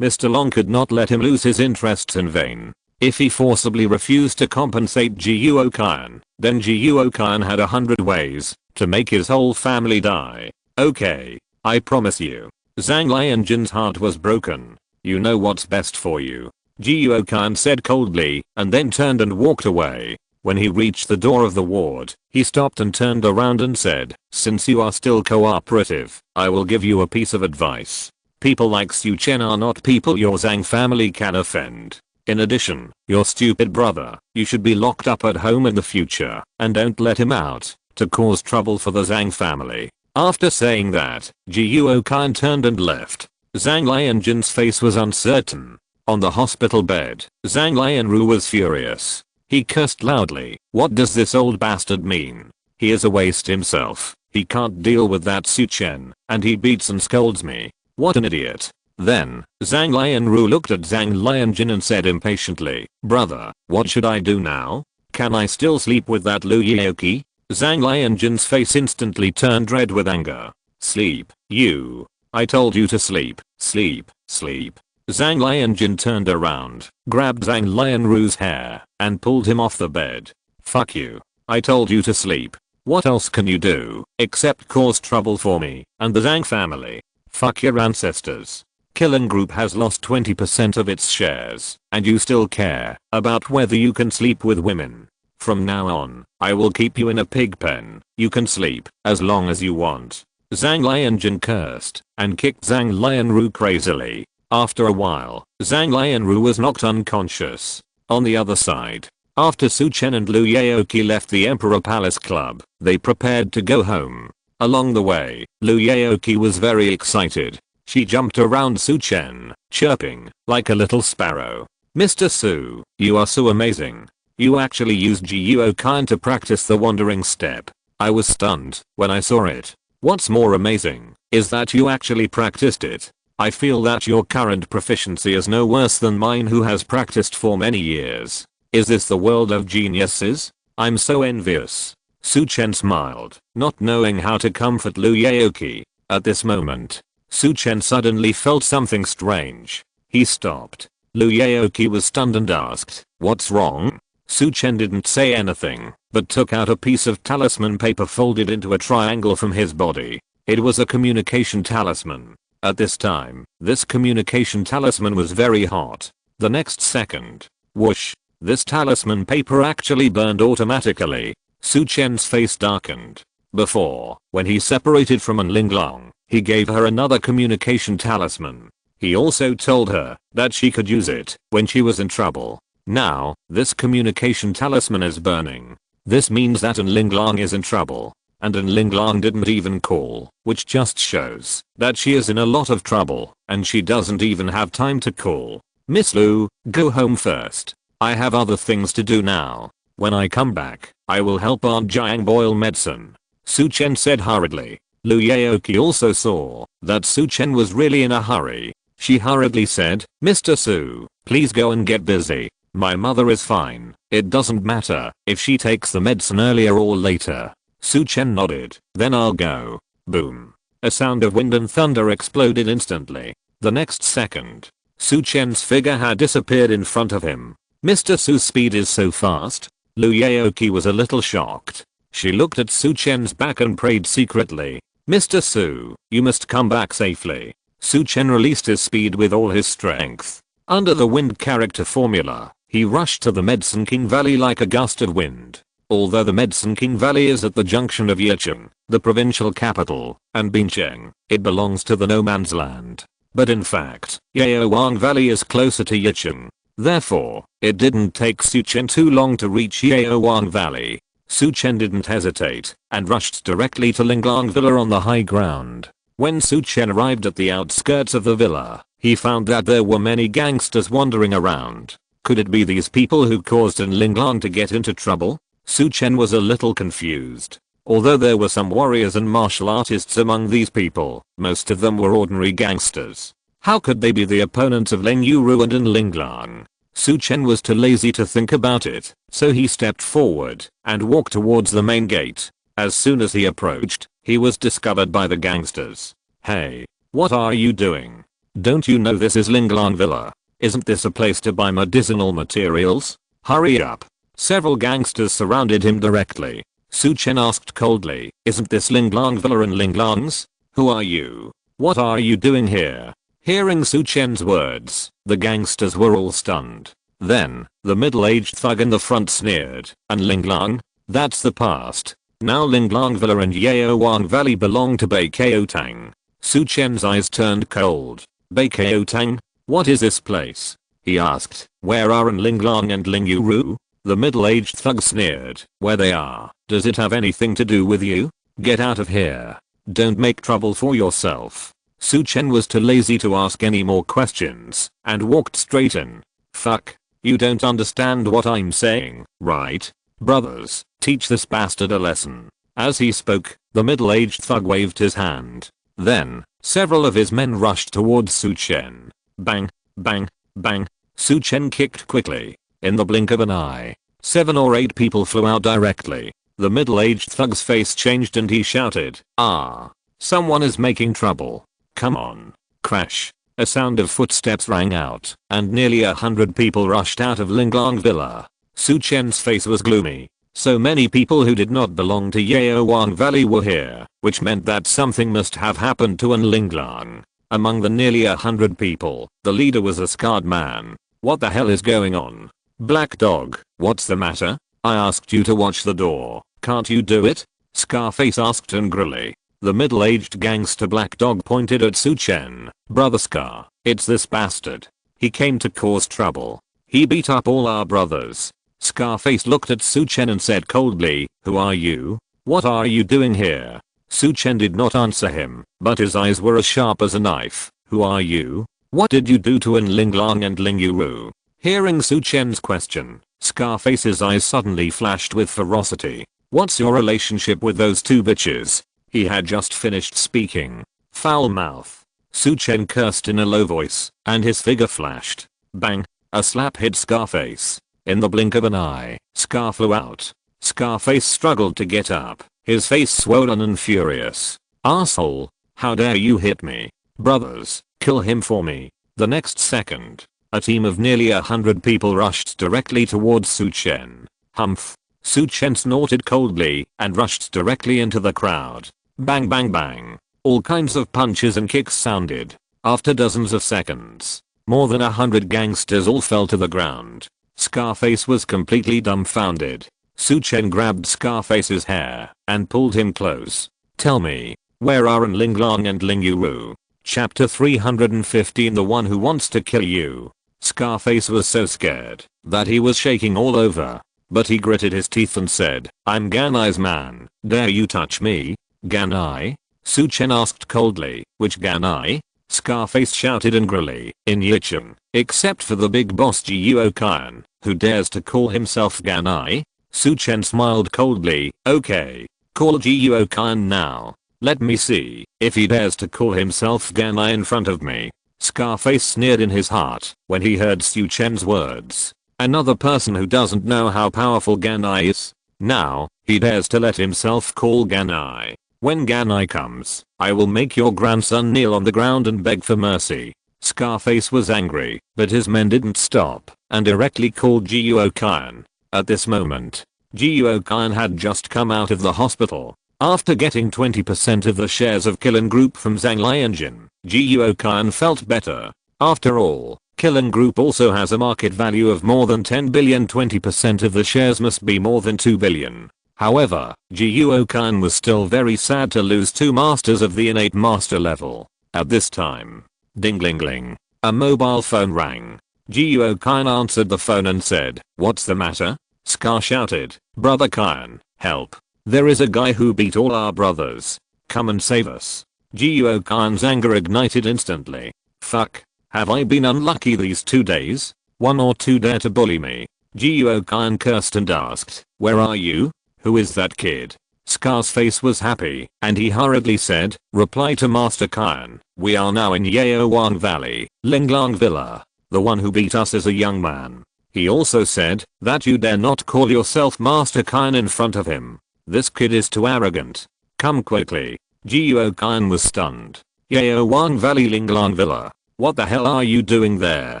Long could not let him lose his interests in vain. If he forcibly refused to compensate Zhou Wanqiu, then Zhou Wanqiu had 100 ways to make his whole family die. "Okay, I promise you." Zhang Lianjun's heart was broken. "You know what's best for you," Zhou Wanqiu said coldly, and then turned and walked away. When he reached the door of the ward, he stopped and turned around and said, "Since you are still cooperative, I will give you a piece of advice. People like Su Chen are not people your Zhang family can offend. In addition, your stupid brother, you should be locked up at home in the future, and don't let him out to cause trouble for the Zhang family." After saying that, Zhou Wanqiu turned and left. Zhang Lianjun's face was uncertain. On the hospital bed, Zhang Lianru was furious. He cursed loudly. "What does this old bastard mean? He is a waste himself. He can't deal with that Su Chen, and he beats and scolds me. What an idiot." Then, Zhang Lianru looked at Zhang Lianjun and said impatiently, "Brother, what should I do now? Can I still sleep with that Lu Yaoqi?" Zhang Lianjun's face instantly turned red with anger. "Sleep, you. I told you to sleep, sleep, sleep." Zhang Lianjun turned around, grabbed Zhang Lianru's hair, and pulled him off the bed. "Fuck you. I told you to sleep. What else can you do, except cause trouble for me and the Zhang family? Fuck your ancestors. Killing Group has lost 20% of its shares, and you still care about whether you can sleep with women. From now on, I will keep you in a pig pen. You can sleep as long as you want." Zhang Lianjun cursed and kicked Zhang Lianru crazily. After a while, Zhang Lianru was knocked unconscious. On the other side, after Su Chen and Lu Yaoqi left the Emperor Palace Club, they prepared to go home. Along the way, Lu Yaoqi was very excited. She jumped around Su Chen, chirping like a little sparrow. "Mr. Su, you are so amazing. You actually used Zhou Wanqiu to practice the wandering step. I was stunned when I saw it. What's more amazing is that you actually practiced it. I feel that your current proficiency is no worse than mine, who has practiced for many years. Is this the world of geniuses? I'm so envious. Su Chen smiled, not knowing how to comfort Lu Yaoqi. At this moment, Su Chen suddenly felt something strange. He stopped. Lu Yaoqi was stunned and asked, "What's wrong?" Su Chen didn't say anything, but took out a piece of talisman paper folded into a triangle from his body. It was a communication talisman. At this time, this communication talisman was very hot. The next second, whoosh, this talisman paper actually burned automatically. Su Chen's face darkened. Before, when he separated from An Linglong, he gave her another communication talisman. He also told her that she could use it when she was in trouble. Now, this communication talisman is burning. This means that An Linglong is in trouble. And An Linglong didn't even call, which just shows that she is in a lot of trouble, and she doesn't even have time to call. Miss Lu, go home first. I have other things to do now. When I come back, I will help Aunt Jiang boil medicine. Su Chen said hurriedly. Lu Yaoqi also saw that Su Chen was really in a hurry. She hurriedly said, "Mr. Su, please go and get busy. My mother is fine. It doesn't matter if she takes the medicine earlier or later." Su Chen nodded. "Then I'll go." Boom. A sound of wind and thunder exploded instantly. The next second, Su Chen's figure had disappeared in front of him. Mr. Su's speed is so fast. Lu Yaoqi was a little shocked. She looked at Su Chen's back and prayed secretly, "Mr. Su, you must come back safely." Su Chen released his speed with all his strength. Under the wind character formula, he rushed to the Medicine King Valley like a gust of wind. Although the Medicine King Valley is at the junction of Yicheng, the provincial capital, and Bincheng, it belongs to the no man's land. But in fact, Yaowang Valley is closer to Yicheng. Therefore, it didn't take Su Chen too long to reach Yaowang Valley. Su Chen didn't hesitate, and rushed directly to Linglong Villa on the high ground. When Su Chen arrived at the outskirts of the villa, he found that there were many gangsters wandering around. Could it be these people who caused An Linglong to get into trouble? Su Chen was a little confused. Although there were some warriors and martial artists among these people, most of them were ordinary gangsters. How could they be the opponents of Leng Yuru and An Linglong? Su Chen was too lazy to think about it, so he stepped forward and walked towards the main gate. As soon as he approached, he was discovered by the gangsters. "Hey, what are you doing? Don't you know this is Linglong Villa? Isn't this a place to buy medicinal materials? Hurry up." Several gangsters surrounded him directly. Su Chen asked coldly, "Isn't this Linglong Villa and Linglong's? Who are you? What are you doing here?" Hearing Su Chen's words, the gangsters were all stunned. Then, the middle-aged thug in the front sneered, "An Linglong? That's the past. Now Linglong Villa and Yaowang Valley belong to Bei Tang." Su Chen's eyes turned cold. "Bei Tang? What is this place?" he asked. "Where are An Linglong and Ling Yuru?" The middle-aged thug sneered. "Where they are, does it have anything to do with you? Get out of here. Don't make trouble for yourself." Su Chen was too lazy to ask any more questions, and walked straight in. "Fuck. You don't understand what I'm saying, right? Brothers, teach this bastard a lesson." As he spoke, the middle-aged thug waved his hand. Then, several of his men rushed towards Su Chen. Bang, bang, bang. Su Chen kicked quickly. In the blink of an eye, 7 or 8 people flew out directly. The middle-aged thug's face changed and he shouted, "Ah! Someone is making trouble. Come on." Crash. A sound of footsteps rang out, and nearly 100 people rushed out of Linglong Villa. Su Chen's face was gloomy. So many people who did not belong to Yaowang Valley were here, which meant that something must have happened to An Linglong. Among the nearly 100 people, the leader was a scarred man. "What the hell is going on? Black Dog, what's the matter? I asked you to watch the door, can't you do it?" Scarface asked angrily. The middle-aged gangster Black Dog pointed at Su Chen. "Brother Scar, it's this bastard. He came to cause trouble. He beat up all our brothers." Scarface looked at Su Chen and said coldly, "Who are you? What are you doing here?" Su Chen did not answer him, but his eyes were as sharp as a knife. "Who are you? What did you do to An Linglong and Ling Yuru?" Hearing Su Chen's question, Scarface's eyes suddenly flashed with ferocity. What's your relationship with those two bitches? He had just finished speaking. Foul mouth. Su Chen cursed in a low voice, and his figure flashed. Bang! A slap hit Scarface. In the blink of an eye, Scar flew out. Scarface struggled to get up, his face swollen and furious. Asshole! How dare you hit me? Brothers, kill him for me. The next second, a team of nearly 100 people rushed directly towards Su Chen. Humph! Su Chen snorted coldly and rushed directly into the crowd. Bang bang bang. All kinds of punches and kicks sounded. After dozens of seconds, more than 100 gangsters all fell to the ground. Scarface was completely dumbfounded. Su Chen grabbed Scarface's hair and pulled him close. Tell me, where are Ling Lang and Ling Yuru? Chapter 315 The one who wants to kill you. Scarface was so scared that he was shaking all over. But he gritted his teeth and said, I'm Ganai's man, dare you touch me? Ganai? Su Chen asked coldly, which Ganai? Scarface shouted angrily, in Yicheng, except for the big boss Jiuo Qian, who dares to call himself Ganai? Su Chen smiled coldly, okay, call Jiuo Qian now. Let me see if he dares to call himself Ganai in front of me. Scarface sneered in his heart when he heard Su Chen's words. Another person who doesn't know how powerful Ganai is. Now, he dares to let himself call Ganai. When Ganai comes, I will make your grandson kneel on the ground and beg for mercy. Scarface was angry, but his men didn't stop and directly called Jiuo Qian. At this moment, Jiuo Qian had just come out of the hospital. After getting 20% of the shares of Killing Group from Zhang Lianjin, Jiuo Qian felt better. After all, Killing Group also has a market value of more than 10 billion. 20% of the shares must be more than 2 billion. However, Jiuo Qian was still very sad to lose two masters of the innate master level. At this time, ding-ling-ling, a mobile phone rang. Jiuo Qian answered the phone and said, what's the matter? Scar shouted, Brother Qian, help. There is a guy who beat all our brothers. Come and save us. Jiuo Qian's anger ignited instantly. Fuck. Have I been unlucky these 2 days? One or two dare to bully me. Jiuo Qian cursed and asked, where are you? Who is that kid? Scar's face was happy, and he hurriedly said, reply to Master Qian, we are now in Yaowan Valley, Linglang Villa. The one who beat us is a young man. He also said, that you dare not call yourself Master Qian in front of him. This kid is too arrogant. Come quickly. Jiuo Qian was stunned. Yaowan Valley Linglang Villa. What the hell are you doing there?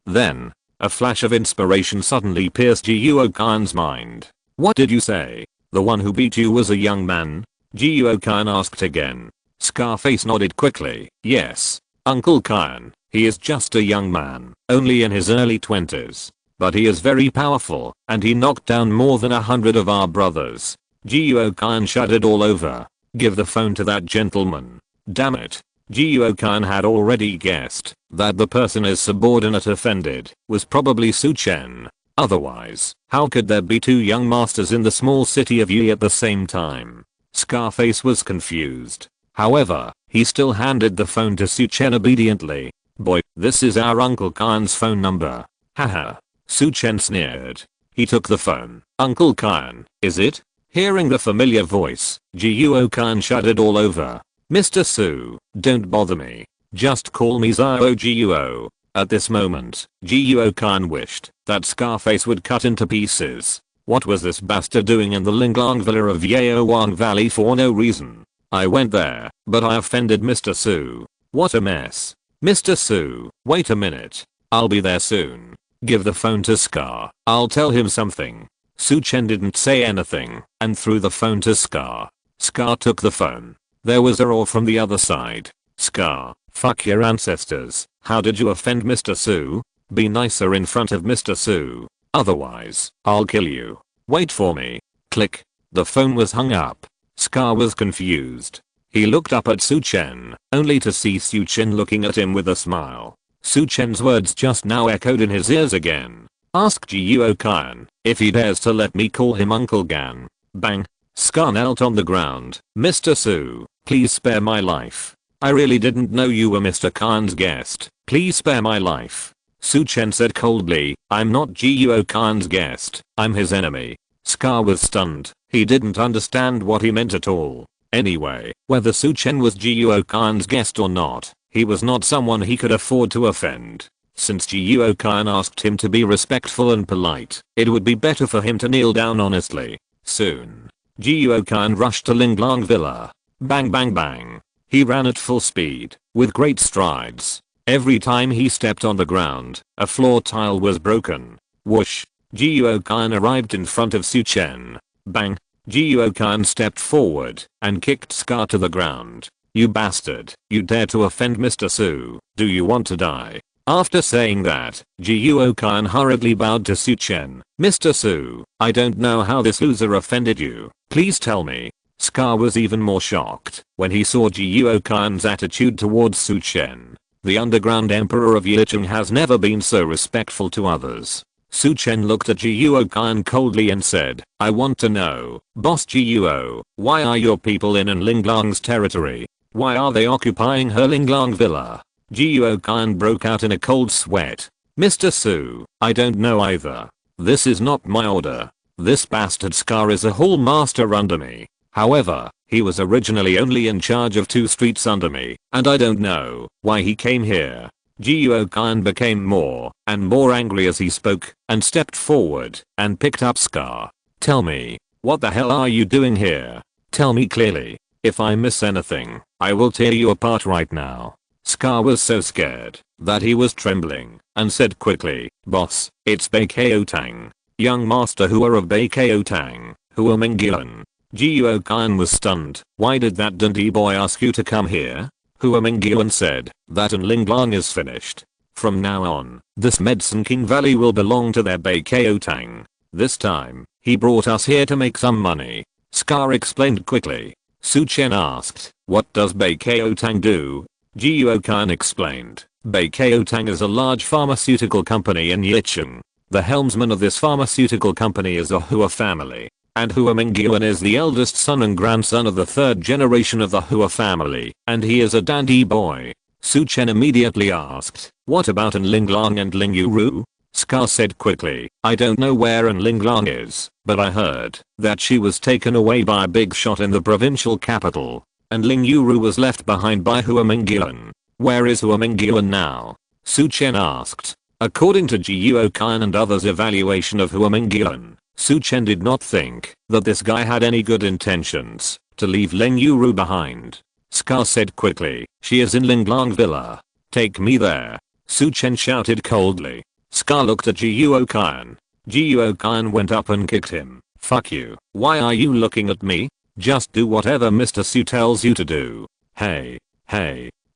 Then, a flash of inspiration suddenly pierced Jiuo Qian's mind. What did you say? The one who beat you was a young man? Jiuo Qian asked again. Scarface nodded quickly. Yes, Uncle Qian, he is just a young man, only in his early 20s. But he is very powerful, and he knocked down more than 100 of our brothers. Jiuo Qian shuddered all over. Give the phone to that gentleman. Damn it. Jiuo Qian had already guessed that the person his subordinate offended was probably Su Chen. Otherwise, how could there be two young masters in the small city of Yi at the same time? Scarface was confused. However, he still handed the phone to Su Chen obediently. Boy, this is our Uncle Qian's phone number. Haha. Su Chen sneered. He took the phone. Uncle Qian, is it? Hearing the familiar voice, Jiuo Qian shuddered all over. Mr. Su, don't bother me. Just call me Zhou Jiuo. At this moment, Jiuo Qian wished that Scarface would cut into pieces. What was this bastard doing in the Linglang Villa of Yaowan Valley for no reason? I went there, but I offended Mr. Su. What a mess. Mr. Su, wait a minute. I'll be there soon. Give the phone to Scar. I'll tell him something. Su Chen didn't say anything and threw the phone to Scar. Scar took the phone. There was a roar from the other side. Scar, fuck your ancestors. How did you offend Mr. Su? Be nicer in front of Mr. Su. Otherwise, I'll kill you. Wait for me. Click. The phone was hung up. Scar was confused. He looked up at Su Chen, only to see Su Chen looking at him with a smile. Su Chen's words just now echoed in his ears again. Ask Jiuo Qian if he dares to let me call him Uncle Gan. Bang. Scar knelt on the ground. Mr. Su, please spare my life. I really didn't know you were Mr. Qian's guest. Please spare my life. Su Chen said coldly, I'm not Jiuo Qian's guest. I'm his enemy. Scar was stunned. He didn't understand what he meant at all. Anyway, whether Su Chen was Jiuo Khan's guest or not, he was not someone he could afford to offend. Since Jiuo Khan asked him to be respectful and polite, it would be better for him to kneel down honestly. Soon, Jiuo Khan rushed to Linglong Villa. Bang bang bang. He ran at full speed, with great strides. Every time he stepped on the ground, a floor tile was broken. Whoosh. Jiuo Khan arrived in front of Su Chen. Bang. Jiuo Khan stepped forward and kicked Scar to the ground. You bastard, you dare to offend Mr. Su, do you want to die? After saying that, Jiuo Khan hurriedly bowed to Su Chen. Mr. Su, I don't know how this loser offended you, please tell me. Scar was even more shocked when he saw Jiuo Khan's attitude towards Su Chen. The underground emperor of Yicheng has never been so respectful to others. Su Chen looked at Jiuo Khan coldly and said, I want to know, Boss Jiuo, why are your people in Linglong's territory? Why are they occupying her Linglong Villa? Jiuo Khan broke out in a cold sweat. Mr. Su, I don't know either. This is not my order. This bastard Scar is a hall master under me. However, he was originally only in charge of 2 streets under me, and I don't know why he came here. Jiuo Khan became more and more angry as he spoke, and stepped forward and picked up Scar. Tell me, what the hell are you doing here? Tell me clearly. If I miss anything, I will tear you apart right now. Scar was so scared that he was trembling and said quickly, Boss, it's Bei Ko Tang. Young master Hua of Bei Ko Tang, Hua Mingyuan. Jiuo Khan was stunned. Why did that dandy boy ask you to come here? Hua Mingyuan said that Linglong is finished. From now on, this Medicine King Valley will belong to their Bei Ko Tang. This time, he brought us here to make some money. Scar explained quickly. Su Chen asked, what does Bei Ko Tang do? Jiuo Khan explained. Bei Ko Tang is a large pharmaceutical company in Yicheng. The helmsman of this pharmaceutical company is a Hua family. And Hua Mingyuan is the eldest son and grandson of the 3rd generation of the Hua family, and he is a dandy boy. Su Chen immediately asked, what about Linglong and Lingyuru? Scar said quickly, I don't know where Linglong is, but I heard that she was taken away by a big shot in the provincial capital, and Lingyuru was left behind by Hua Mingyuan. Where is Hua Mingyuan now? Su Chen asked. According to Jiuo Khan and others' evaluation of Hua Mingyuan, Su Chen did not think that this guy had any good intentions to leave Lingyuru behind. Scar said quickly, she is in Linglong Villa. Take me there. Su Chen shouted coldly. Scar looked at Jiuo Khan. Jiuo Khan went up and kicked him. Fuck you. Why are you looking at me? Just do whatever Mr. Su tells you to do. Hey.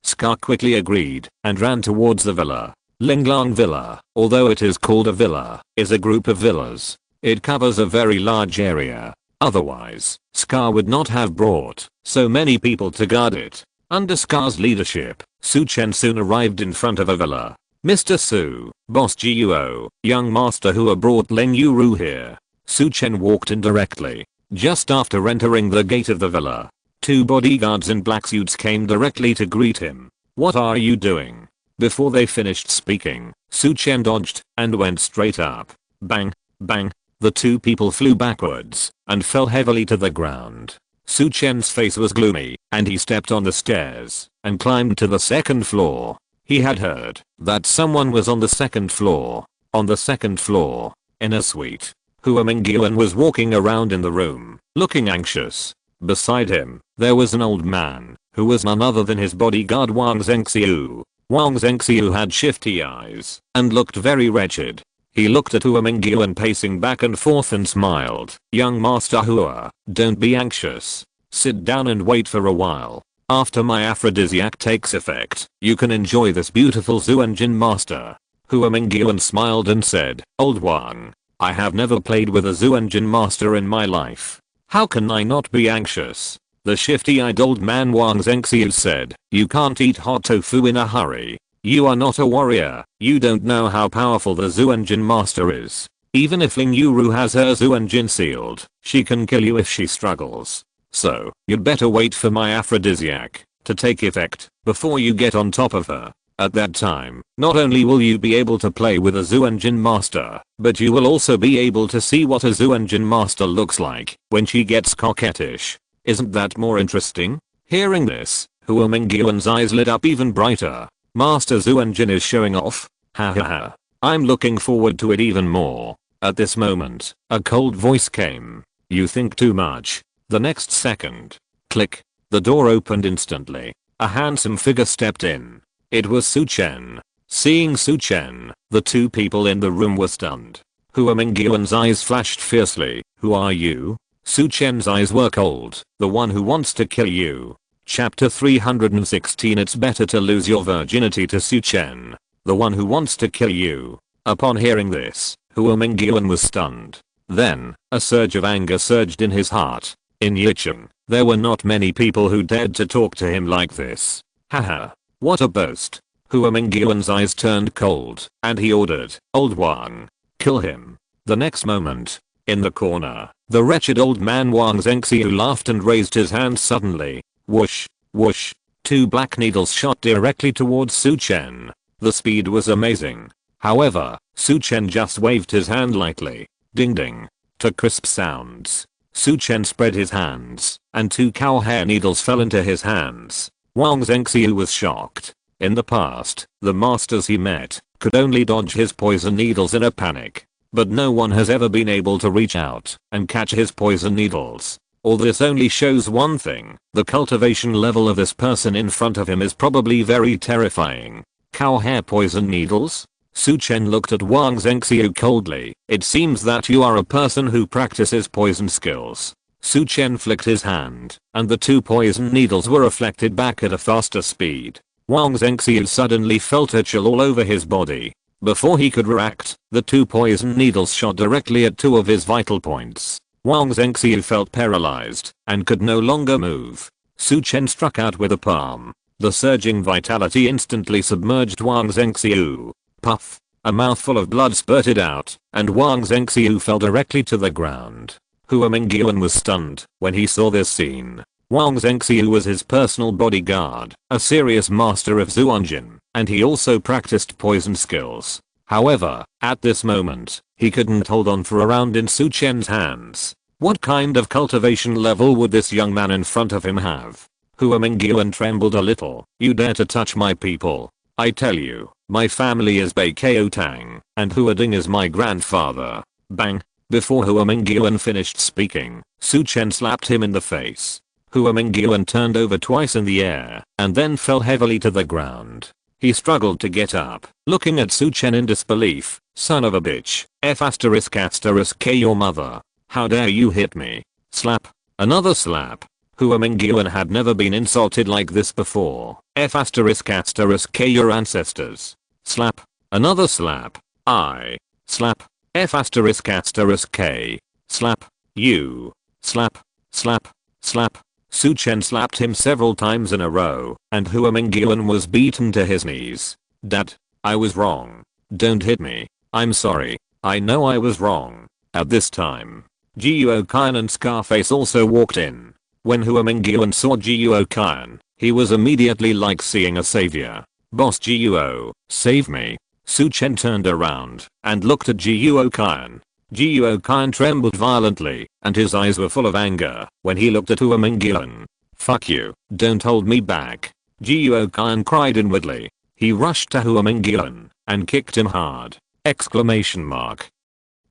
Scar quickly agreed and ran towards the villa. Linglong Villa, although it is called a villa, is a group of villas. It covers a very large area. Otherwise, Scar would not have brought so many people to guard it. Under Scar's leadership, Su Chen soon arrived in front of a villa. Mr. Su, Boss Jiuo, young master Hua brought Lingyuru here. Su Chen walked in directly. Just after entering the gate of the villa, 2 bodyguards in black suits came directly to greet him. What are you doing? Before they finished speaking, Su Chen dodged and went straight up. Bang, bang. The 2 people flew backwards and fell heavily to the ground. Su Chen's face was gloomy, and he stepped on the stairs and climbed to the 2nd floor. He had heard that someone was on the 2nd floor. On the 2nd floor, in a suite, Hua Mingyuan was walking around in the room, looking anxious. Beside him, there was an old man, who was none other than his bodyguard Wang Zhengxiu. Wang Zhengxiu had shifty eyes and looked very wretched. He looked at Hua Mingyuan pacing back and forth and smiled. Young Master Hua, don't be anxious. Sit down and wait for a while. After my aphrodisiac takes effect, you can enjoy this beautiful Zhuanjin master. Hua Mingyuan smiled and said, Old Wang, I have never played with a Zhuanjin master in my life. How can I not be anxious? The shifty-eyed old man Wang Zhengxiu said, you can't eat hot tofu in a hurry. You are not a warrior. You don't know how powerful the Zhuanjin master is. Even if Lingyuru has her Zhuanjin sealed, she can kill you if she struggles. So, you'd better wait for my aphrodisiac to take effect before you get on top of her. At that time, not only will you be able to play with a Zhou Wanqiu master, but you will also be able to see what a Zhou Wanqiu master looks like when she gets coquettish. Isn't that more interesting? Hearing this, Hua Mingyuan's eyes lit up even brighter. Master Zhou Wanqiu is showing off? Ha ha ha. I'm looking forward to it even more. At this moment, a cold voice came. You think too much. The next second. Click. The door opened instantly. A handsome figure stepped in. It was Su Chen. Seeing Su Chen, the two people in the room were stunned. Hua Mingyuan's eyes flashed fiercely. Who are you? Su Chen's eyes were cold. The one who wants to kill you. Chapter 316. It's better to lose your virginity to Su Chen. The one who wants to kill you. Upon hearing this, Hua Mingyuan was stunned. Then, a surge of anger surged in his heart. In Yicheng, there were not many people who dared to talk to him like this. Haha. What a boast. Hua Mingyuan's eyes turned cold, and he ordered, Old Wang, kill him. The next moment, in the corner, the wretched old man Wang Zhengxiu laughed and raised his hand suddenly. Whoosh, whoosh. Two black needles shot directly towards Su Chen. The speed was amazing. However, Su Chen just waved his hand lightly. Ding ding. To crisp sounds. Su Chen spread his hands, and two cow hair needles fell into his hands. Wang Zhengxiu was shocked. In the past, the masters he met could only dodge his poison needles in a panic. But no one has ever been able to reach out and catch his poison needles. All this only shows one thing. The cultivation level of this person in front of him is probably very terrifying. Cow hair poison needles? Su Chen looked at Wang Zhengxiu coldly. It seems that you are a person who practices poison skills. Su Chen flicked his hand, and the two poison needles were reflected back at a faster speed. Wang Zhengxiu suddenly felt a chill all over his body. Before he could react, the two poison needles shot directly at two of his vital points. Wang Zhengxiu felt paralyzed, and could no longer move. Su Chen struck out with a palm. The surging vitality instantly submerged Wang Zhengxiu. Puff. A mouthful of blood spurted out, and Wang Zhengxiu fell directly to the ground. Hua Mingyuan was stunned when he saw this scene. Wang Zhengxiu was his personal bodyguard, a serious master of Zhou Wanqiu, and he also practiced poison skills. However, at this moment, he couldn't hold on for a round in Su Chen's hands. What kind of cultivation level would this young man in front of him have? Hua Mingyuan trembled a little. You dare to touch my people? I tell you, my family is Bei Ko Tang, and Hua Ding is my grandfather. Bang. Before Hua Mingyuan finished speaking, Su Chen slapped him in the face. Hua Mingyuan turned over twice in the air, and then fell heavily to the ground. He struggled to get up, looking at Su Chen in disbelief. Son of a bitch. F***K your mother. How dare you hit me? Slap. Another slap. Hua Mingyuan had never been insulted like this before. F***K your ancestors. Slap. Another slap. I. Slap. F***K. Slap. You. Slap. Slap. Slap. Su Chen slapped him several times in a row, and Hua Mingyuan was beaten to his knees. Dad, I was wrong. Don't hit me. I'm sorry. I know I was wrong. At this time, Jiuo Qian and Scarface also walked in. When Hua Mingyuan saw Jiuo Qian, he was immediately like seeing a savior. Boss Jiuo, save me. Su Chen turned around and looked at Jiuo Qian. Jiuo Qian trembled violently, and his eyes were full of anger when he looked at Hua Mingyuan. Fuck you, don't hold me back. Jiuo Qian cried inwardly. He rushed to Hua Mingyuan and kicked him hard. Exclamation mark.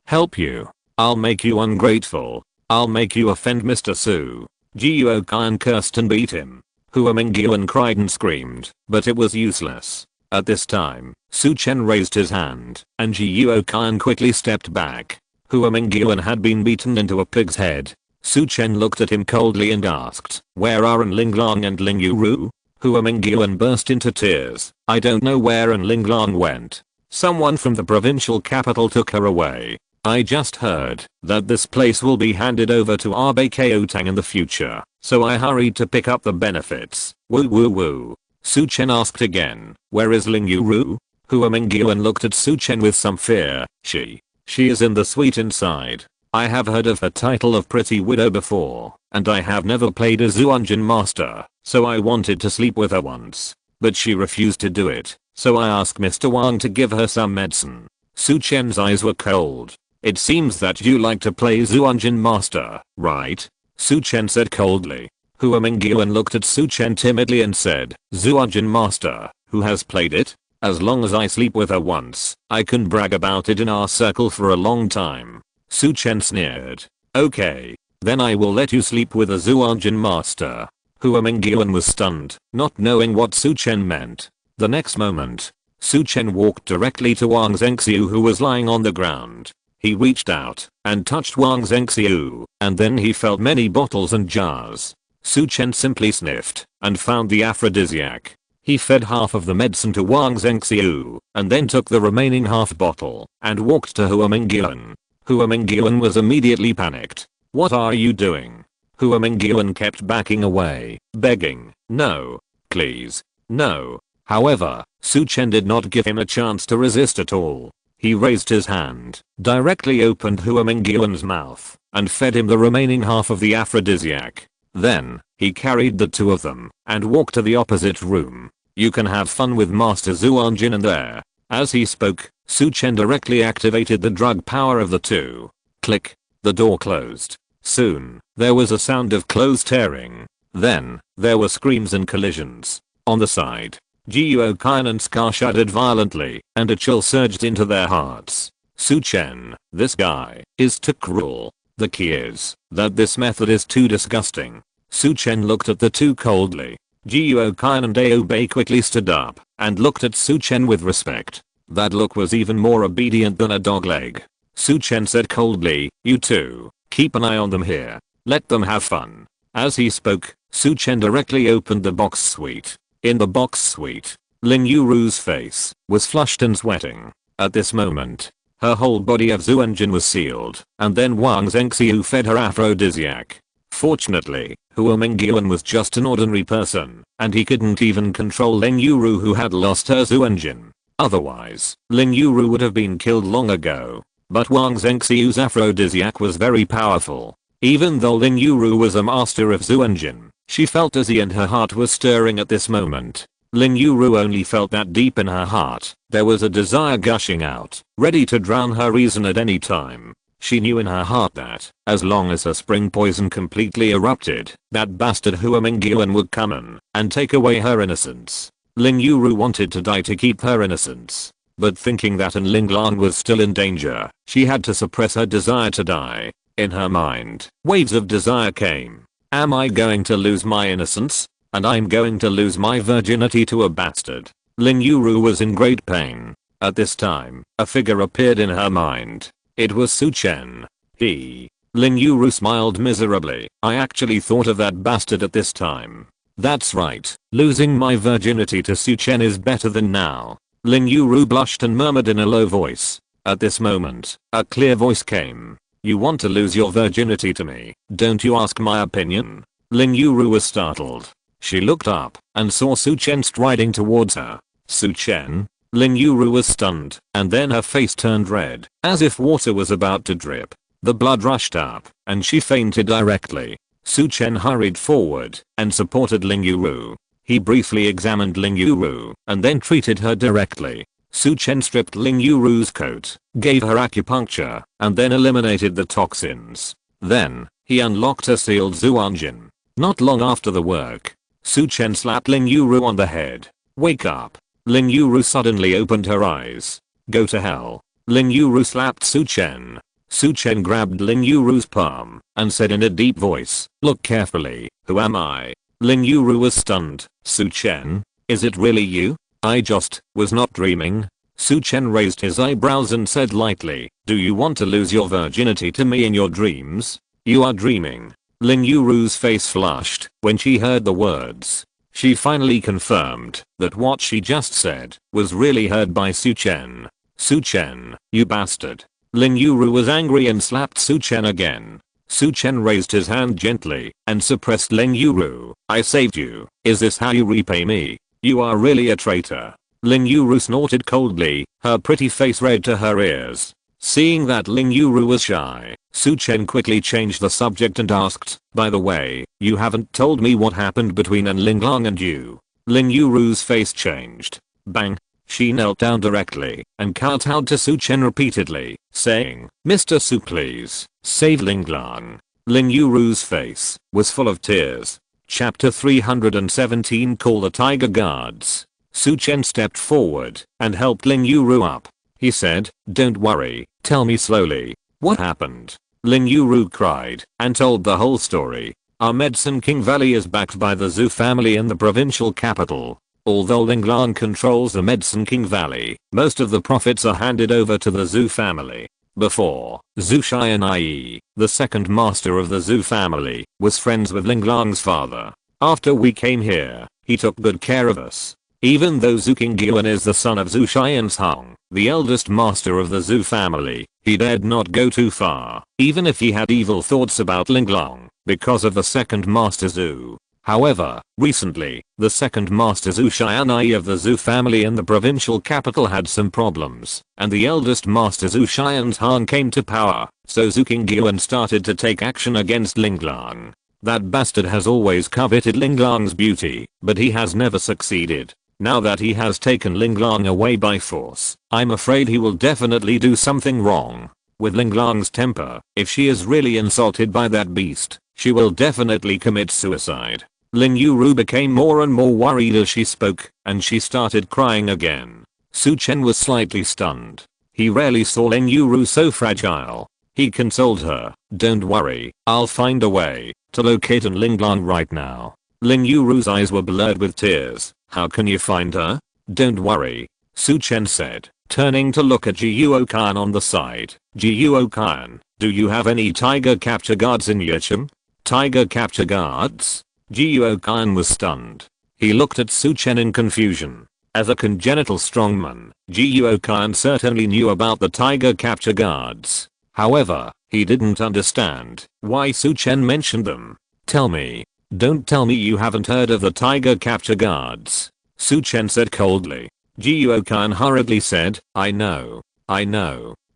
Help you. I'll make you ungrateful. I'll make you offend Mr. Su. Jiuo Qian cursed and beat him. Hua Mingyuan cried and screamed, but it was useless. At this time, Su Chen raised his hand, and Jiuo Qian quickly stepped back. Hua Mingyuan had been beaten into a pig's head. Su Chen looked at him coldly and asked, where are An Linglong and Ling Yuru? Hua Mingyuan burst into tears. I don't know where An Linglong went. Someone from the provincial capital took her away. I just heard that this place will be handed over to our Bei Ko Tang in the future, so I hurried to pick up the benefits. Woo woo woo. Su Chen asked again, where is Ling Yuru? Hua Mingyuan looked at Su Chen with some fear. She is in the suite inside. I have heard of her title of Pretty Widow before, and I have never played a Zhou Wanqiu master, so I wanted to sleep with her once. But she refused to do it, so I asked Mr. Wang to give her some medicine. Su Chen's eyes were cold. It seems that you like to play Zhou Wanqiu master, right? Su Chen said coldly. Hua Mingyuan looked at Su Chen timidly and said, Zhou Wanqiu master, who has played it? As long as I sleep with her once, I can brag about it in our circle for a long time. Su Chen sneered. Okay. Then I will let you sleep with a Zhou Wanqiu master. Hua Mingyuan was stunned, not knowing what Su Chen meant. The next moment, Su Chen walked directly to Wang Zhengxiu, who was lying on the ground. He reached out and touched Wang Zhengxiu, and then he felt many bottles and jars. Su Chen simply sniffed and found the aphrodisiac. He fed half of the medicine to Wang Zhengxiu, and then took the remaining half bottle and walked to Hua Mingyuan. Hua Mingyuan was immediately panicked. What are you doing? Hua Mingyuan kept backing away, begging, no, please, no. However, Su Chen did not give him a chance to resist at all. He raised his hand, directly opened Hua Mingyuan's mouth, and fed him the remaining half of the aphrodisiac. Then, he carried the two of them, and walked to the opposite room. You can have fun with Master Zhou Wanqiu in there. As he spoke, Su Chen directly activated the drug power of the two. Click. The door closed. Soon, there was a sound of clothes tearing. Then, there were screams and collisions. On the side, Jiuo Qian and Scar shuddered violently, and a chill surged into their hearts. Su Chen, this guy, is too cruel. The key is that this method is too disgusting. Su Chen looked at the two coldly. Jiuo Qian and Aobei quickly stood up and looked at Su Chen with respect. That look was even more obedient than a dogleg. Su Chen said coldly, you two, keep an eye on them here. Let them have fun. As he spoke, Su Chen directly opened the box suite. In the box suite, Lin Yuru's face was flushed and sweating. At this moment, her whole body of Zhou Wanqiu was sealed, and then Wang Zhengxiu fed her aphrodisiac. Fortunately, Hua Mingyuan was just an ordinary person, and he couldn't even control Lin Yuru, who had lost her Zhou Wanqiu. Otherwise, Lin Yuru would have been killed long ago. But Wang Zhengxiu's aphrodisiac was very powerful. Even though Lin Yuru was a master of Zhou Wanqiu, she felt dizzy and her heart was stirring at this moment. Lin Yuru only felt that deep in her heart, there was a desire gushing out, ready to drown her reason at any time. She knew in her heart that, as long as her spring poison completely erupted, that bastard Hua Mingyuan would come in and take away her innocence. Lin Yuru wanted to die to keep her innocence. But thinking that An Linglang was still in danger, she had to suppress her desire to die. In her mind, waves of desire came. Am I going to lose my innocence? And I'm going to lose my virginity to a bastard. Lin Yuru was in great pain. At this time, a figure appeared in her mind. It was Su Chen. Lin Yuru smiled miserably. I actually thought of that bastard at this time. That's right, losing my virginity to Su Chen is better than now. Lin Yuru blushed and murmured in a low voice. At this moment, a clear voice came. You want to lose your virginity to me, don't you ask my opinion? Lin Yuru was startled. She looked up and saw Su Chen striding towards her. Su Chen? Lin Yuru was stunned, and then her face turned red, as if water was about to drip. The blood rushed up, and she fainted directly. Su Chen hurried forward and supported Lin Yuru. He briefly examined Lin Yuru and then treated her directly. Su Chen stripped Lin Yuru's coat, gave her acupuncture, and then eliminated the toxins. Then, he unlocked her sealed Zhou Wanqiu. Not long after the work, Su Chen slapped Lin Yuru on the head. Wake up. Lin Yuru suddenly opened her eyes. Go to hell. Lin Yuru slapped Su Chen. Su Chen grabbed Lin Yuru's palm and said in a deep voice, look carefully, who am I? Lin Yuru was stunned. Su Chen? Is it really you? I just was not dreaming. Su Chen raised his eyebrows and said lightly, do you want to lose your virginity to me in your dreams? You are dreaming. Lin Yuru's face flushed when she heard the words. She finally confirmed that what she just said was really heard by Su Chen. Su Chen, you bastard. Lin Yuru was angry and slapped Su Chen again. Su Chen raised his hand gently and suppressed Lin Yuru. I saved you. Is this how you repay me? You are really a traitor. Lin Yuru snorted coldly, her pretty face red to her ears. Seeing that Lin Yuru was shy, Su Chen quickly changed the subject and asked, by the way, you haven't told me what happened between An Linglang and you. Lin Yuru's face changed. Bang. She knelt down directly and kowtowed to Su Chen repeatedly, saying, "Mr. Su, please, save Linglang." Ling Yuru's face was full of tears. Chapter 317 Call the Tiger Guards. Su Chen stepped forward and helped Ling Yuru up. He said, "Don't worry, tell me slowly. What happened?" Ling Yuru cried and told the whole story. Our Medicine King Valley is backed by the Zhou family in the provincial capital. Although Linglang controls the Medicine King Valley, most of the profits are handed over to the Zhou family. Before, Zhou Chen, i.e., the second master of the Zhou family, was friends with Linglang's father. After we came here, he took good care of us. Even though Zhou Qingyuan is the son of Zhou Xian's Hong, the eldest master of the Zhou family, he dared not go too far, even if he had evil thoughts about Linglang, because of the second master Zhou. However, recently, the second master Zhou Xianai of the Zhou family in the provincial capital had some problems, and the eldest master Zhou Xian's Han came to power, so Zhou Qingyuan started to take action against Linglang. That bastard has always coveted Linglang's beauty, but he has never succeeded. Now that he has taken Linglang away by force, I'm afraid he will definitely do something wrong. With Linglang's temper, if she is really insulted by that beast, she will definitely commit suicide. Ling Yuru became more and more worried as she spoke, and she started crying again. Su Chen was slightly stunned. He rarely saw Ling Yuru so fragile. He consoled her, "Don't worry, I'll find a way to locate Linglang right now." Ling Yuru's eyes were blurred with tears. "How can you find her?" "Don't worry," Su Chen said, turning to look at Jiuo Kan on the side. "Jiuo Kan, do you have any tiger capture guards in Yicheng?" "Tiger capture guards?" Jiuo Kan was stunned. He looked at Su Chen in confusion. As a congenital strongman, Jiuo Kan certainly knew about the tiger capture guards. However, he didn't understand why Su Chen mentioned them. "Tell me. Don't tell me you haven't heard of the tiger capture guards," Su Chen said coldly. Jiuo Kan hurriedly said, I know.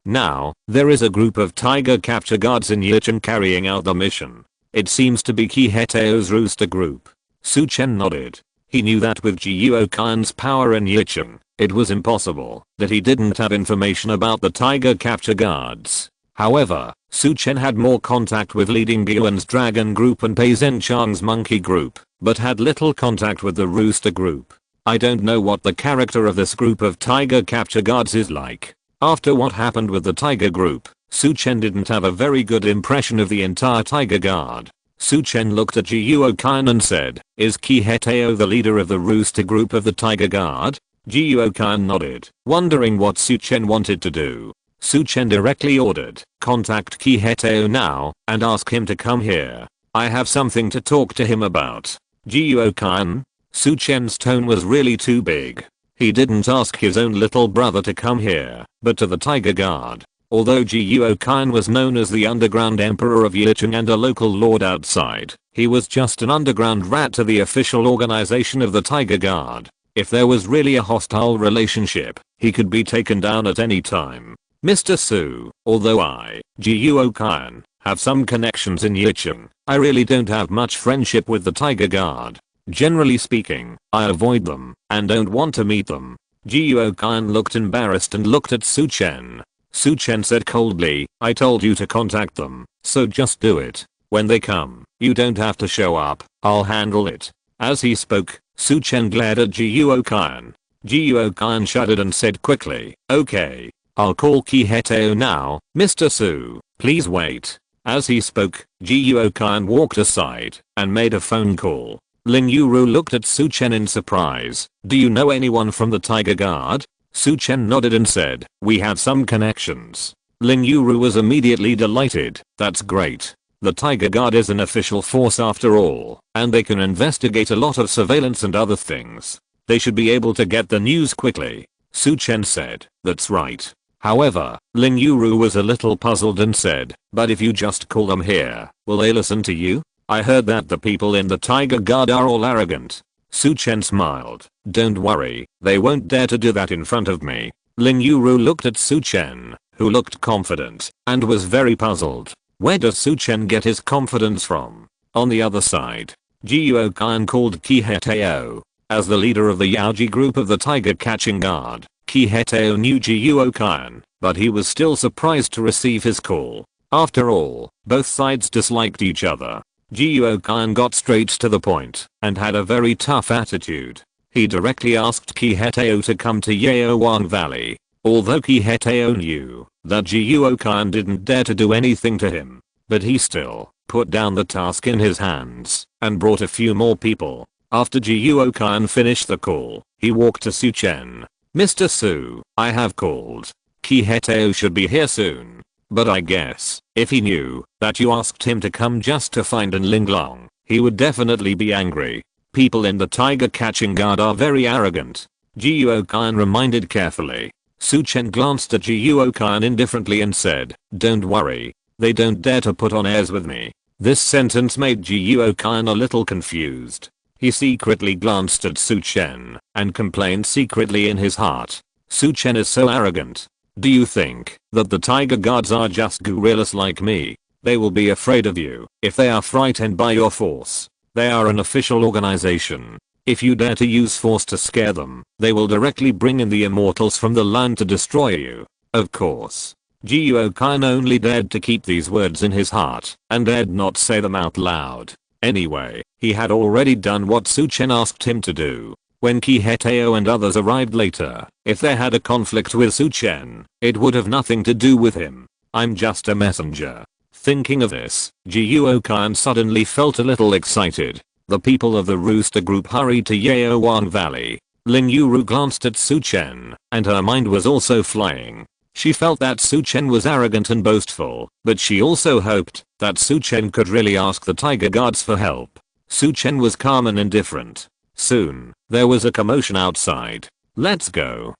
Now, there is a group of tiger capture guards in Yicheng carrying out the mission. It seems to be Qi Heteo's rooster group." Su Chen nodded. He knew that with Jiuo Kan's power in Yicheng, it was impossible that he didn't have information about the tiger capture guards. However, Su Chen had more contact with leading Guan's dragon group and Pei Zhenchang's monkey group, but had little contact with the rooster group. I don't know what the character of this group of tiger capture guards is like. After what happened with the tiger group, Su Chen didn't have a very good impression of the entire tiger guard. Su Chen looked at Jiuo Kan and said, "Is Qi Heteo the leader of the rooster group of the tiger guard?" Jiuo Kan nodded, wondering what Su Chen wanted to do. Su Chen directly ordered, "Contact Qi Heteo now and ask him to come here. I have something to talk to him about." "Jiuo Kan?" Su Chen's tone was really too big. He didn't ask his own little brother to come here, but to the tiger guard. Although Jiuo Kan was known as the underground emperor of Yicheng and a local lord outside, he was just an underground rat to the official organization of the tiger guard. If there was really a hostile relationship, he could be taken down at any time. "Mr. Su, although I, Jiuo Kan, have some connections in Yicheng, I really don't have much friendship with the tiger guard. Generally speaking, I avoid them and don't want to meet them." Jiuo Kan looked embarrassed and looked at Su Chen. Su Chen said coldly, "I told you to contact them, so just do it. When they come, you don't have to show up, I'll handle it." As he spoke, Su Chen glared at Jiuo Kan. Jiuo Kan shuddered and said quickly, "Okay, I'll call Qi Heteo now. Mr. Su, please wait." As he spoke, Jiuo Kan walked aside and made a phone call. Ling Yuru looked at Su Chen in surprise. "Do you know anyone from the tiger guard?" Su Chen nodded and said, "We have some connections." Ling Yuru was immediately delighted. "That's great. The tiger guard is an official force after all, and they can investigate a lot of surveillance and other things. They should be able to get the news quickly." Su Chen said, "That's right." However, Ling Yuru was a little puzzled and said, "But if you just call them here, will they listen to you? I heard that the people in the tiger guard are all arrogant." Su Chen smiled. "Don't worry, they won't dare to do that in front of me." Ling Yuru looked at Su Chen, who looked confident, and was very puzzled. Where does Su Chen get his confidence from? On the other side, Jiuo Kan called Qi Heteo. As the leader of the Yaoji group of the tiger catching guard, Ki Hetao knew Jiuokan, but he was still surprised to receive his call. After all, both sides disliked each other. Jiuokan got straight to the point and had a very tough attitude. He directly asked Ki Hetao to come to Yaowang Valley. Although Ki Hetao knew that Jiuokan didn't dare to do anything to him, but he still put down the task in his hands and brought a few more people. After Jiuokan finished the call, he walked to Su Chen. "Mr. Su, I have called. Ki Hetao should be here soon. But I guess, if he knew that you asked him to come just to find an Linglong, he would definitely be angry. People in the tiger catching guard are very arrogant." Jiuokan reminded carefully. Su Chen glanced at Jiuokan indifferently and said, "Don't worry. They don't dare to put on airs with me." This sentence made Jiuokan a little confused. He secretly glanced at Su Chen and complained secretly in his heart. Su Chen is so arrogant. Do you think that the tiger guards are just gorillas like me? They will be afraid of you if they are frightened by your force. They are an official organization. If you dare to use force to scare them, they will directly bring in the immortals from the land to destroy you. Of course. Jiuokan only dared to keep these words in his heart and dared not say them out loud. Anyway, he had already done what Su Chen asked him to do. When Ki Hetao and others arrived later, if they had a conflict with Su Chen, it would have nothing to do with him. "I'm just a messenger." Thinking of this, Jiuokan suddenly felt a little excited. The people of the rooster group hurried to Yaowang Valley. Lin Yuru glanced at Su Chen, and her mind was also flying. She felt that Su Chen was arrogant and boastful, but she also hoped that Su Chen could really ask the tiger guards for help. Su Chen was calm and indifferent. Soon, there was a commotion outside. Let's go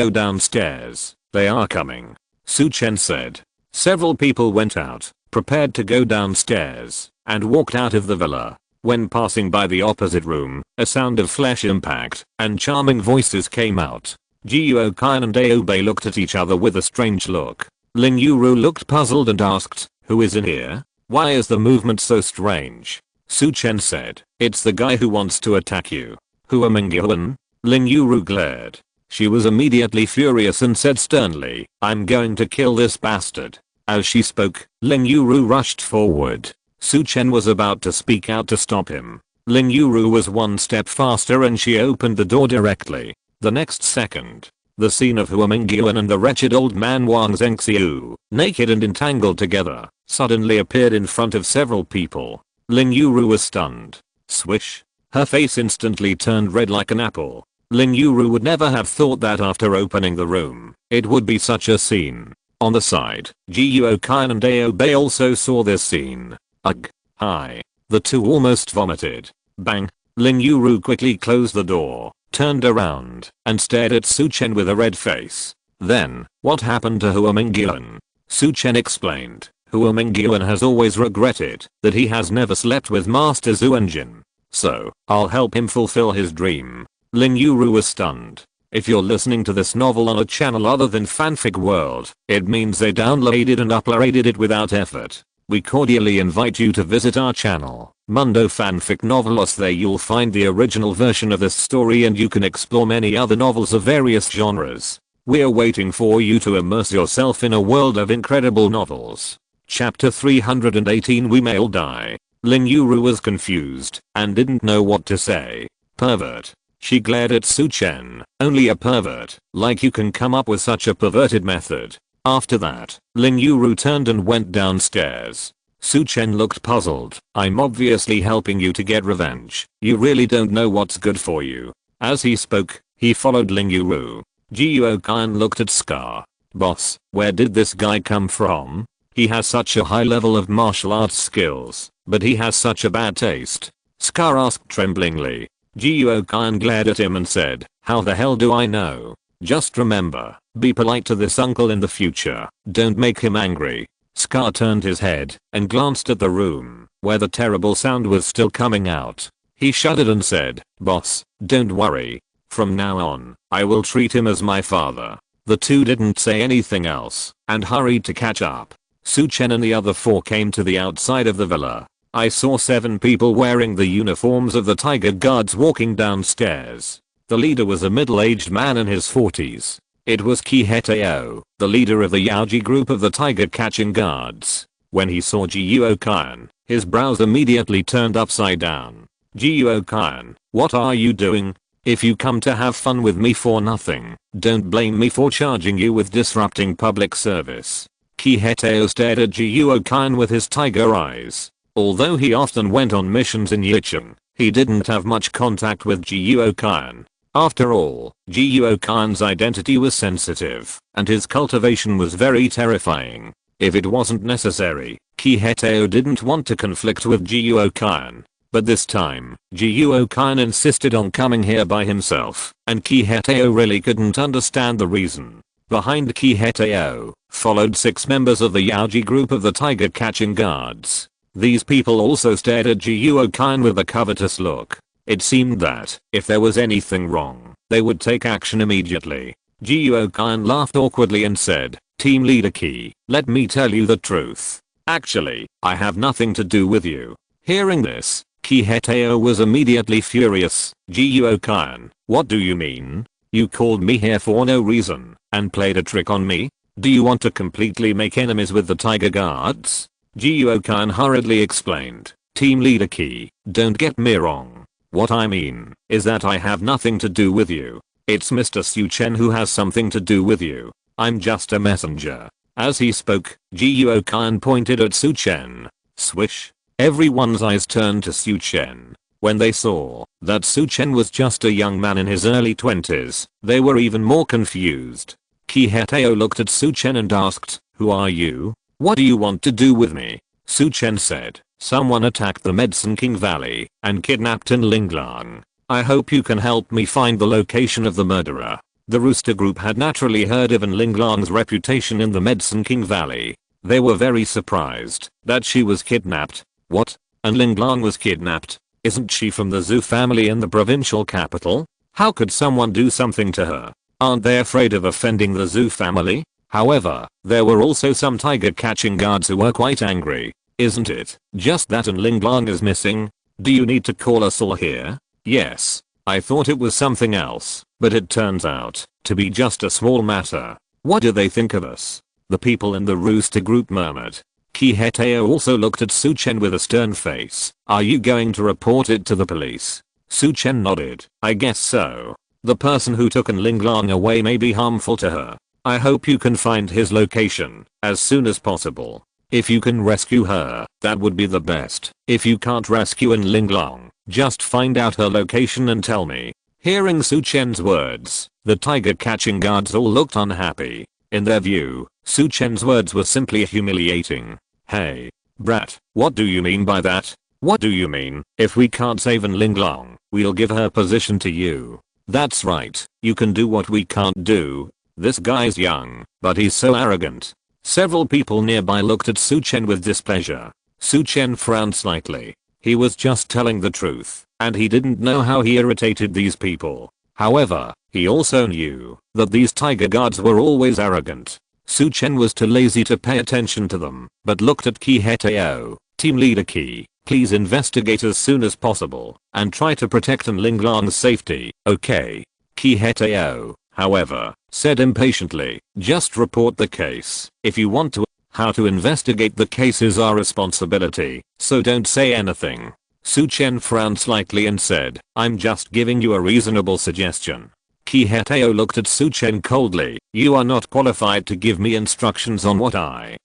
downstairs. They are coming," Su Chen said. Several people went out, prepared to go downstairs, and walked out of the villa. When passing by the opposite room, a sound of flesh impact and charming voices came out. Jiuokan and Aobe looked at each other with a strange look. Lin Yuru looked puzzled and asked, "Who is in here? Why is the movement so strange?" Su Chen said, "It's the guy who wants to attack you." "Who, Mingyuan?" Lin Yuru glared. She was immediately furious and said sternly, "I'm going to kill this bastard." As she spoke, Lin Yuru rushed forward. Su Chen was about to speak out to stop him. Lin Yuru was one step faster and she opened the door directly. The next second, the scene of Hua Mingyuan and the wretched old man Wang Zhengxiu, naked and entangled together, suddenly appeared in front of several people. Lin Yuru was stunned. Swish. Her face instantly turned red like an apple. Lin Yuru would never have thought that after opening the room, it would be such a scene. On the side, Jiuokan and Aobe also saw this scene. Ugh. Hi. The two almost vomited. Bang. Lin Yuru quickly closed the door, turned around, and stared at Su Chen with a red face. Then, what happened to Hua Mingyuan? Su Chen explained. Hua Mingyuan has always regretted that he has never slept with Master Zhuanjin. So, I'll help him fulfill his dream. Lin Yuru was stunned. If you're listening to this novel on a channel other than Fanfic World, it means they downloaded and uploaded it without effort. We cordially invite you to visit our channel, Mundo Fanfic Novelos. There you'll find the original version of this story and you can explore many other novels of various genres. We're waiting for you to immerse yourself in a world of incredible novels. Chapter 318 We May All Die. Lin Yuru was confused and didn't know what to say. Pervert. She glared at Su Chen. Only a pervert like you can come up with such a perverted method. After that, Lin Yuru turned and went downstairs. Su Chen looked puzzled. I'm obviously helping you to get revenge. You really don't know what's good for you. As he spoke, he followed Lin Yuru. Jiuokan looked at Scar. Boss, where did this guy come from? He has such a high level of martial arts skills, but he has such a bad taste. Scar asked tremblingly. Jiuokan glared at him and said, how the hell do I know? Just remember, be polite to this uncle in the future. Don't make him angry. Scar turned his head and glanced at the room where the terrible sound was still coming out. He shuddered and said, boss, don't worry. From now on, I will treat him as my father. The two didn't say anything else and hurried to catch up. Su Chen and the other four came to the outside of the villa. I saw 7 people wearing the uniforms of the Tiger Guards walking downstairs. The leader was a middle-aged man in his 40s. It was Kiheteo, the leader of the Yaoji group of the Tiger Catching Guards. When he saw Jiuokan, his brows immediately turned upside down. Jiuokan, what are you doing? If you come to have fun with me for nothing, don't blame me for charging you with disrupting public service. Kiheteo stared at Jiuokan with his tiger eyes. Although he often went on missions in Yicheng, he didn't have much contact with Jiuokan. After all, Jiuokan's identity was sensitive, and his cultivation was very terrifying. If it wasn't necessary, Kiheteo didn't want to conflict with Jiuokan. But this time, Jiuokan insisted on coming here by himself, and Kiheteo really couldn't understand the reason. Behind Kiheteo, followed 6 members of the Yaoji group of the Tiger Catching Guards. These people also stared at Jiuokan with a covetous look. It seemed that, if there was anything wrong, they would take action immediately. Jiuokan laughed awkwardly and said, "Team Leader Ki, let me tell you the truth. Actually, I have nothing to do with you." Hearing this, Kiheteo was immediately furious. "Jiuokan, what do you mean? You called me here for no reason, and played a trick on me? Do you want to completely make enemies with the Tiger Guards?" Jiuokan hurriedly explained, "Team Leader Ki, don't get me wrong. What I mean is that I have nothing to do with you. It's Mr. Su Chen who has something to do with you. I'm just a messenger." As he spoke, Jiuokan pointed at Su Chen. Swish. Everyone's eyes turned to Su Chen. When they saw that Su Chen was just a young man in his early 20s, they were even more confused. Kiheteo looked at Su Chen and asked, "Who are you? What do you want to do with me?" Su Chen said, "Someone attacked the Medicine King Valley and kidnapped in Linglang. I hope you can help me find the location of the murderer." The Rooster Group had naturally heard of Linglang's reputation in the Medicine King Valley. They were very surprised that she was kidnapped. What? And Linglang was kidnapped? Isn't she from the Zhou family in the provincial capital? How could someone do something to her? Aren't they afraid of offending the Zhou family? However, there were also some tiger catching guards who were quite angry. Isn't it just that Linglang is missing? Do you need to call us all here? Yes. I thought it was something else, but it turns out to be just a small matter. What do they think of us? The people in the Rooster Group murmured. Kiheteo also looked at Su Chen with a stern face. "Are you going to report it to the police?" Su Chen nodded. "I guess so. The person who took Linglang away may be harmful to her. I hope you can find his location as soon as possible. If you can rescue her, that would be the best. If you can't rescue Linglang, just find out her location and tell me." Hearing Su Chen's words, the tiger catching guards all looked unhappy. In their view, Su Chen's words were simply humiliating. "Hey, brat, what do you mean by that? What do you mean? If we can't save Linglang, we'll give her position to you. That's right, you can do what we can't do. This guy's young, but he's so arrogant." Several people nearby looked at Su Chen with displeasure. Su Chen frowned slightly. He was just telling the truth, and he didn't know how he irritated these people. However, he also knew that these tiger guards were always arrogant. Su Chen was too lazy to pay attention to them, but looked at Kiheteo. "Team Leader Ki, please investigate as soon as possible, and try to protect Linglang's safety, okay?" Kiheteo, however, said impatiently, "Just report the case. If you want to. How to investigate the case is our responsibility, so don't say anything." Su Chen frowned slightly and said, "I'm just giving you a reasonable suggestion." Kiheteo looked at Su Chen coldly. "You are not qualified to give me instructions on what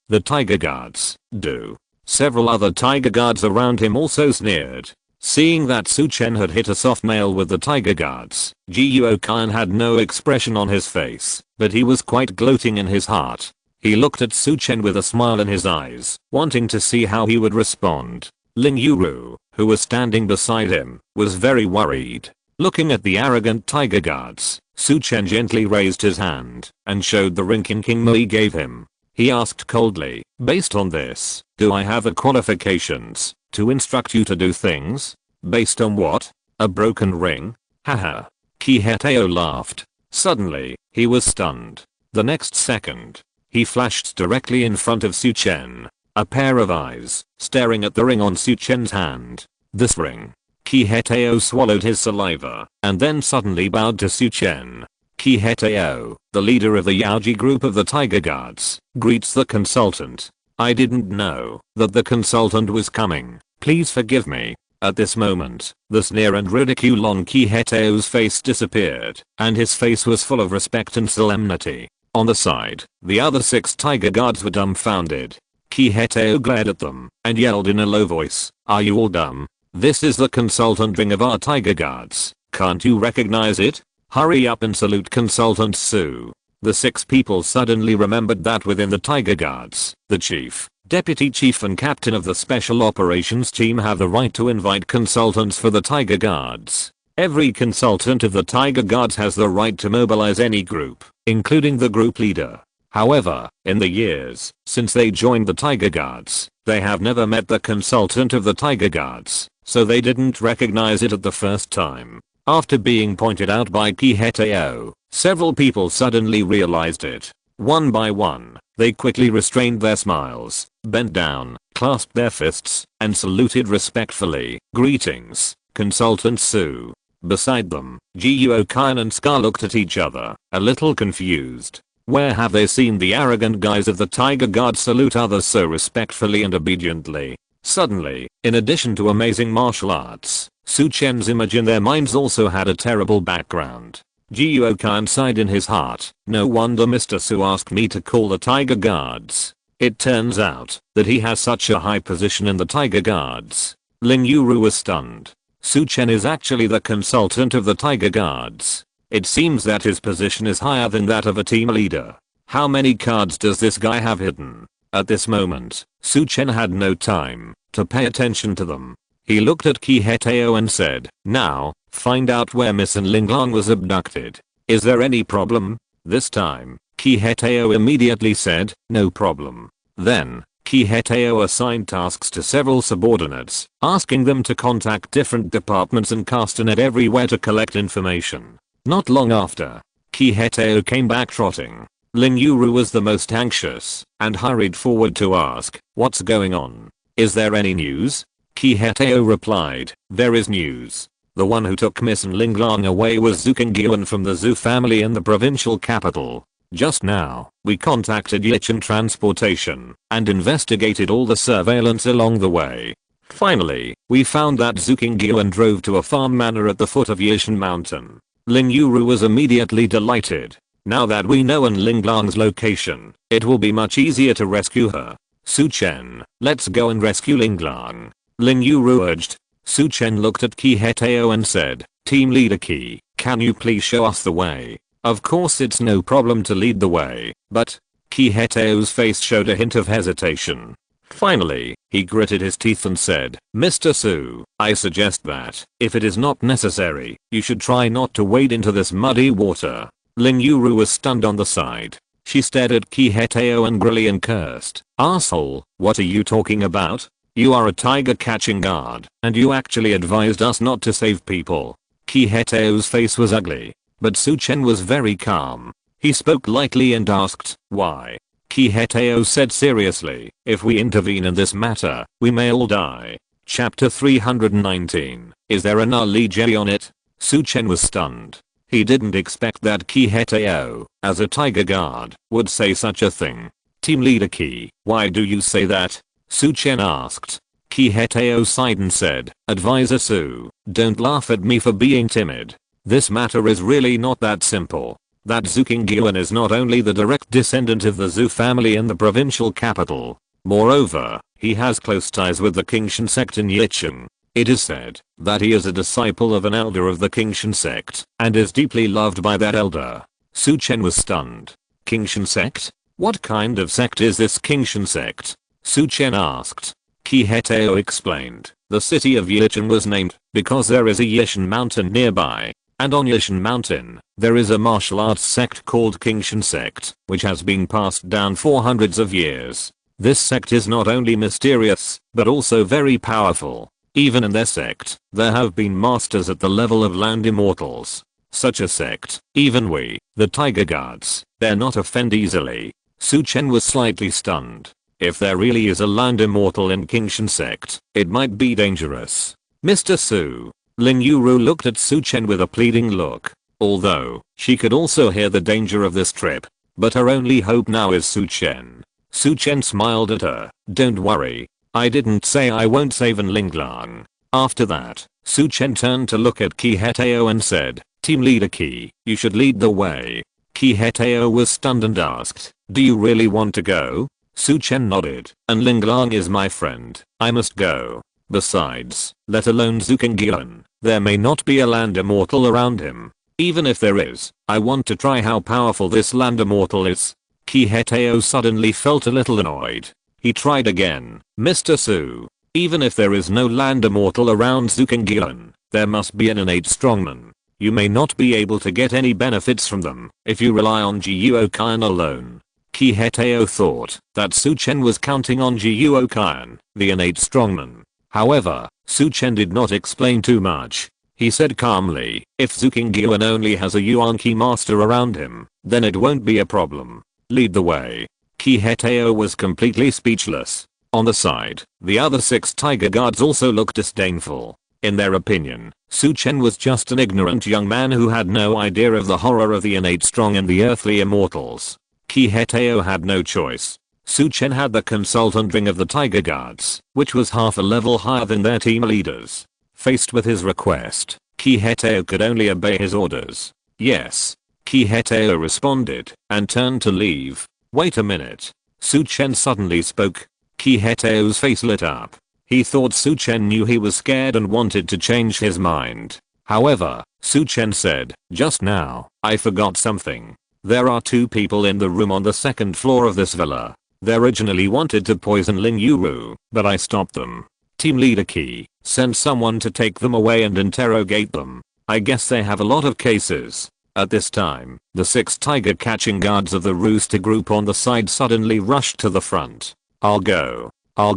the tiger guards, do." Several other tiger guards around him also sneered. Seeing that Su Chen had hit a soft nail with the tiger guards, Jiuokan had no expression on his face, but he was quite gloating in his heart. He looked at Su Chen with a smile in his eyes, wanting to see how he would respond. Ling Yuru, who was standing beside him, was very worried. Looking at the arrogant tiger guards, Su Chen gently raised his hand and showed the ring King Mui gave him. He asked coldly, "Based on this, do I have the qualifications to instruct you to do things?" "Based on what? A broken ring?" Haha. Kiheteo laughed. Suddenly, he was stunned. The next second, he flashed directly in front of Su Chen. a pair of eyes, staring at the ring on Su Chen's hand. This ring. Hetao swallowed his saliva, and then suddenly bowed to Su Chen. Hetao, the leader of the Yaoji group of the Tiger Guards, greets the consultant. I didn't know that the consultant was coming. Please forgive me. At this moment, the sneer and ridicule on Hetao's face disappeared, and his face was full of respect and solemnity. On the side, the other 6 Tiger Guards were dumbfounded. Hetao glared at them, and yelled in a low voice, "Are you all dumb? This is the consultant ring of our Tiger Guards. Can't you recognize it? Hurry up and salute Consultant Su." The 6 people suddenly remembered that within the Tiger Guards, the chief, deputy chief and captain of the special operations team have the right to invite consultants for the Tiger Guards. Every consultant of the Tiger Guards has the right to mobilize any group, including the group leader. However, in the years since they joined the Tiger Guards, they have never met the consultant of the Tiger Guards, so they didn't recognize it at the first time. After being pointed out by Hetao, several people suddenly realized it. One by one, they quickly restrained their smiles, bent down, clasped their fists, and saluted respectfully. "Greetings, Consultant Su." Beside them, Zhou and Scar looked at each other, a little confused. Where have they seen the arrogant guys of the Tiger Guard salute others so respectfully and obediently? Suddenly, in addition to amazing martial arts, Su Chen's image in their minds also had a terrible background. Zhou sighed in his heart. No wonder Mr. Su asked me to call the Tiger Guards. It turns out that he has such a high position in the Tiger Guards. Ling Yuru was stunned. Su Chen is actually the consultant of the Tiger Guards. It seems that his position is higher than that of a team leader. How many cards does this guy have hidden? At this moment, Su Chen had no time to pay attention to them. He looked at Hetao and said, "Now, find out where Miss and Linglang was abducted. Is there any problem?" This time, Hetao immediately said, "No problem." Then, Hetao assigned tasks to several subordinates, asking them to contact different departments and cast a net everywhere to collect information. Not long after, Hetao came back trotting. Ling Yuru was the most anxious, and hurried forward to ask, "What's going on? Is there any news?" Hetao replied, "There is news. The one who took Miss and Linglang away was Zhou Wanqiu from the Zhou family in the provincial capital. Just now, we contacted Yichen Transportation and investigated all the surveillance along the way. Finally, we found that Zhou Wanqiu drove to a farm manor at the foot of Yichen Mountain." Ling Yuru was immediately delighted. Now that we know An Linglang's location, it will be much easier to rescue her. "Su Chen, let's go and rescue Linglang," Ling Yuru urged. Su Chen looked at Hetao and said, "Team leader Qi, can you please show us the way?" Of course it's no problem to lead the way, but Hetao's face showed a hint of hesitation. Finally, he gritted his teeth and said, "Mr. Su, I suggest that, if it is not necessary, you should try not to wade into this muddy water." Ling Yuru was stunned on the side. She stared at Hetao angrily and cursed, "Asshole, what are you talking about? You are a tiger catching guard, and you actually advised us not to save people." Hetao's face was ugly, but Su Chen was very calm. He spoke lightly and asked, "Why?" Hetao said seriously, "If we intervene in this matter, we may all die." Chapter 319. Is there an Ali on it? Su Chen was stunned. He didn't expect that Hetao, as a tiger guard, would say such a thing. "Team leader Qi, why do you say that?" Su Chen asked. Hetao sighed and said, "Advisor Su, don't laugh at me for being timid. This matter is really not that simple. That Zhou Wanqiu is not only the direct descendant of the Zhou family in the provincial capital. Moreover, he has close ties with the Qingshan sect in Yichen. It is said that he is a disciple of an elder of the Qingshan sect and is deeply loved by that elder." Su Chen was stunned. "Qingshan sect? What kind of sect is this Qingshan sect?" Su Chen asked. Hetao explained, "The city of Yichen was named because there is a Yichen mountain nearby. And on Yichen Mountain, there is a martial arts sect called Qingshan sect, which has been passed down for hundreds of years. This sect is not only mysterious, but also very powerful. Even in their sect, there have been masters at the level of land immortals. Such a sect, even we, the Tiger Guards, dare not offend easily." Su Chen was slightly stunned. If there really is a land immortal in Qingshan sect, it might be dangerous. Mr. Su. Lin Yuru looked at Su Chen with a pleading look. Although, she could also hear the danger of this trip. But her only hope now is Su Chen. Su Chen smiled at her. Don't worry. I didn't say I won't save An Linglang. After that, Su Chen turned to look at Qi Hetao and said, Team Leader Qi, you should lead the way. Qi Hetao was stunned and asked, do you really want to go? Su Chen nodded. An Linglang is my friend. I must go. Besides, let alone Zukengian, there may not be a land immortal around him. Even if there is, I want to try how powerful this land immortal is. Qi Hetao suddenly felt a little annoyed. He tried again. Mr. Su. Even if there is no land immortal around Zukengian, there must be an innate strongman. You may not be able to get any benefits from them if you rely on Jiuokan alone. Qi Hetao thought that Su Chen was counting on Jiuokan, the innate strongman. However, Su Chen did not explain too much. He said calmly, if Zukengian only has a Yuan-Ki master around him, then it won't be a problem. Lead the way. Qi Hetao was completely speechless. On the side, the other 6 tiger guards also looked disdainful. In their opinion, Su Chen was just an ignorant young man who had no idea of the horror of the innate strong and the earthly immortals. Qi Hetao had no choice. Su Chen had the consultant ring of the tiger guards, which was half a level higher than their team leaders. Faced with his request, Qi Hetao could only obey his orders. Yes. Qi Hetao responded and turned to leave. Wait a minute. Su Chen suddenly spoke. Qi Hetao's face lit up. He thought Su Chen knew he was scared and wanted to change his mind. However, Su Chen said, just now, I forgot something. There are 2 people in the room on the 2nd floor of this villa. They originally wanted to poison Lin Yuru, but I stopped them. Team Leader Qi, send someone to take them away and interrogate them. I guess they have a lot of cases. At this time, the 6 tiger catching guards of the rooster group on the side suddenly rushed to the front. I'll go. I'll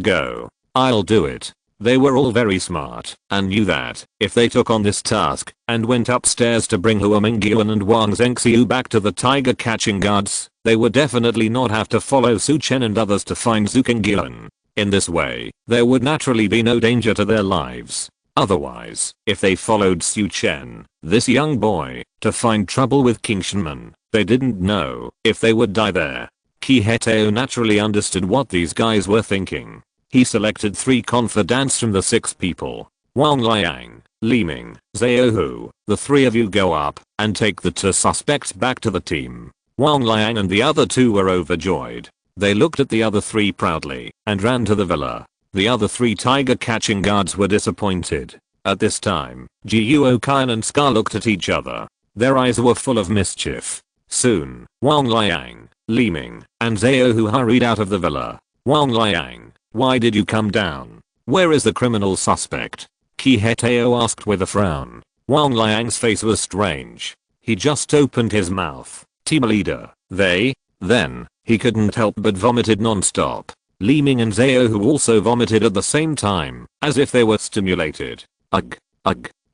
do it. They were all very smart and knew that if they took on this task and went upstairs to bring Hua Mingyuan and Wang Zhengxiu back to the tiger catching guards, they would definitely not have to follow Su Chen and others to find Zukengian. In this way, there would naturally be no danger to their lives. Otherwise, if they followed Su Chen, this young boy, to find trouble with Qingshan, they didn't know if they would die there. Qi Hetao naturally understood what these guys were thinking. He selected 3 confidants from the 6 people. Wang Liang, Li Ming, Zhao Hu, the 3 of you go up and take the 2 suspects back to the team. Wang Liang and the other 2 were overjoyed. They looked at the other 3 proudly and ran to the villa. The other 3 tiger catching guards were disappointed. At this time, Jiuokan and Scar looked at each other. Their eyes were full of mischief. Soon, Wang Liang, Li Ming, and Zhao Hu hurried out of the villa. Wang Liang, why did you come down? Where is the criminal suspect? Qi Hetao asked with a frown. Wang Liang's face was strange. He just opened his mouth. Team leader, they? Then, he couldn't help but vomited non-stop. Li Ming and Zhao Hu also vomited at the same time, as if they were stimulated. Ugh.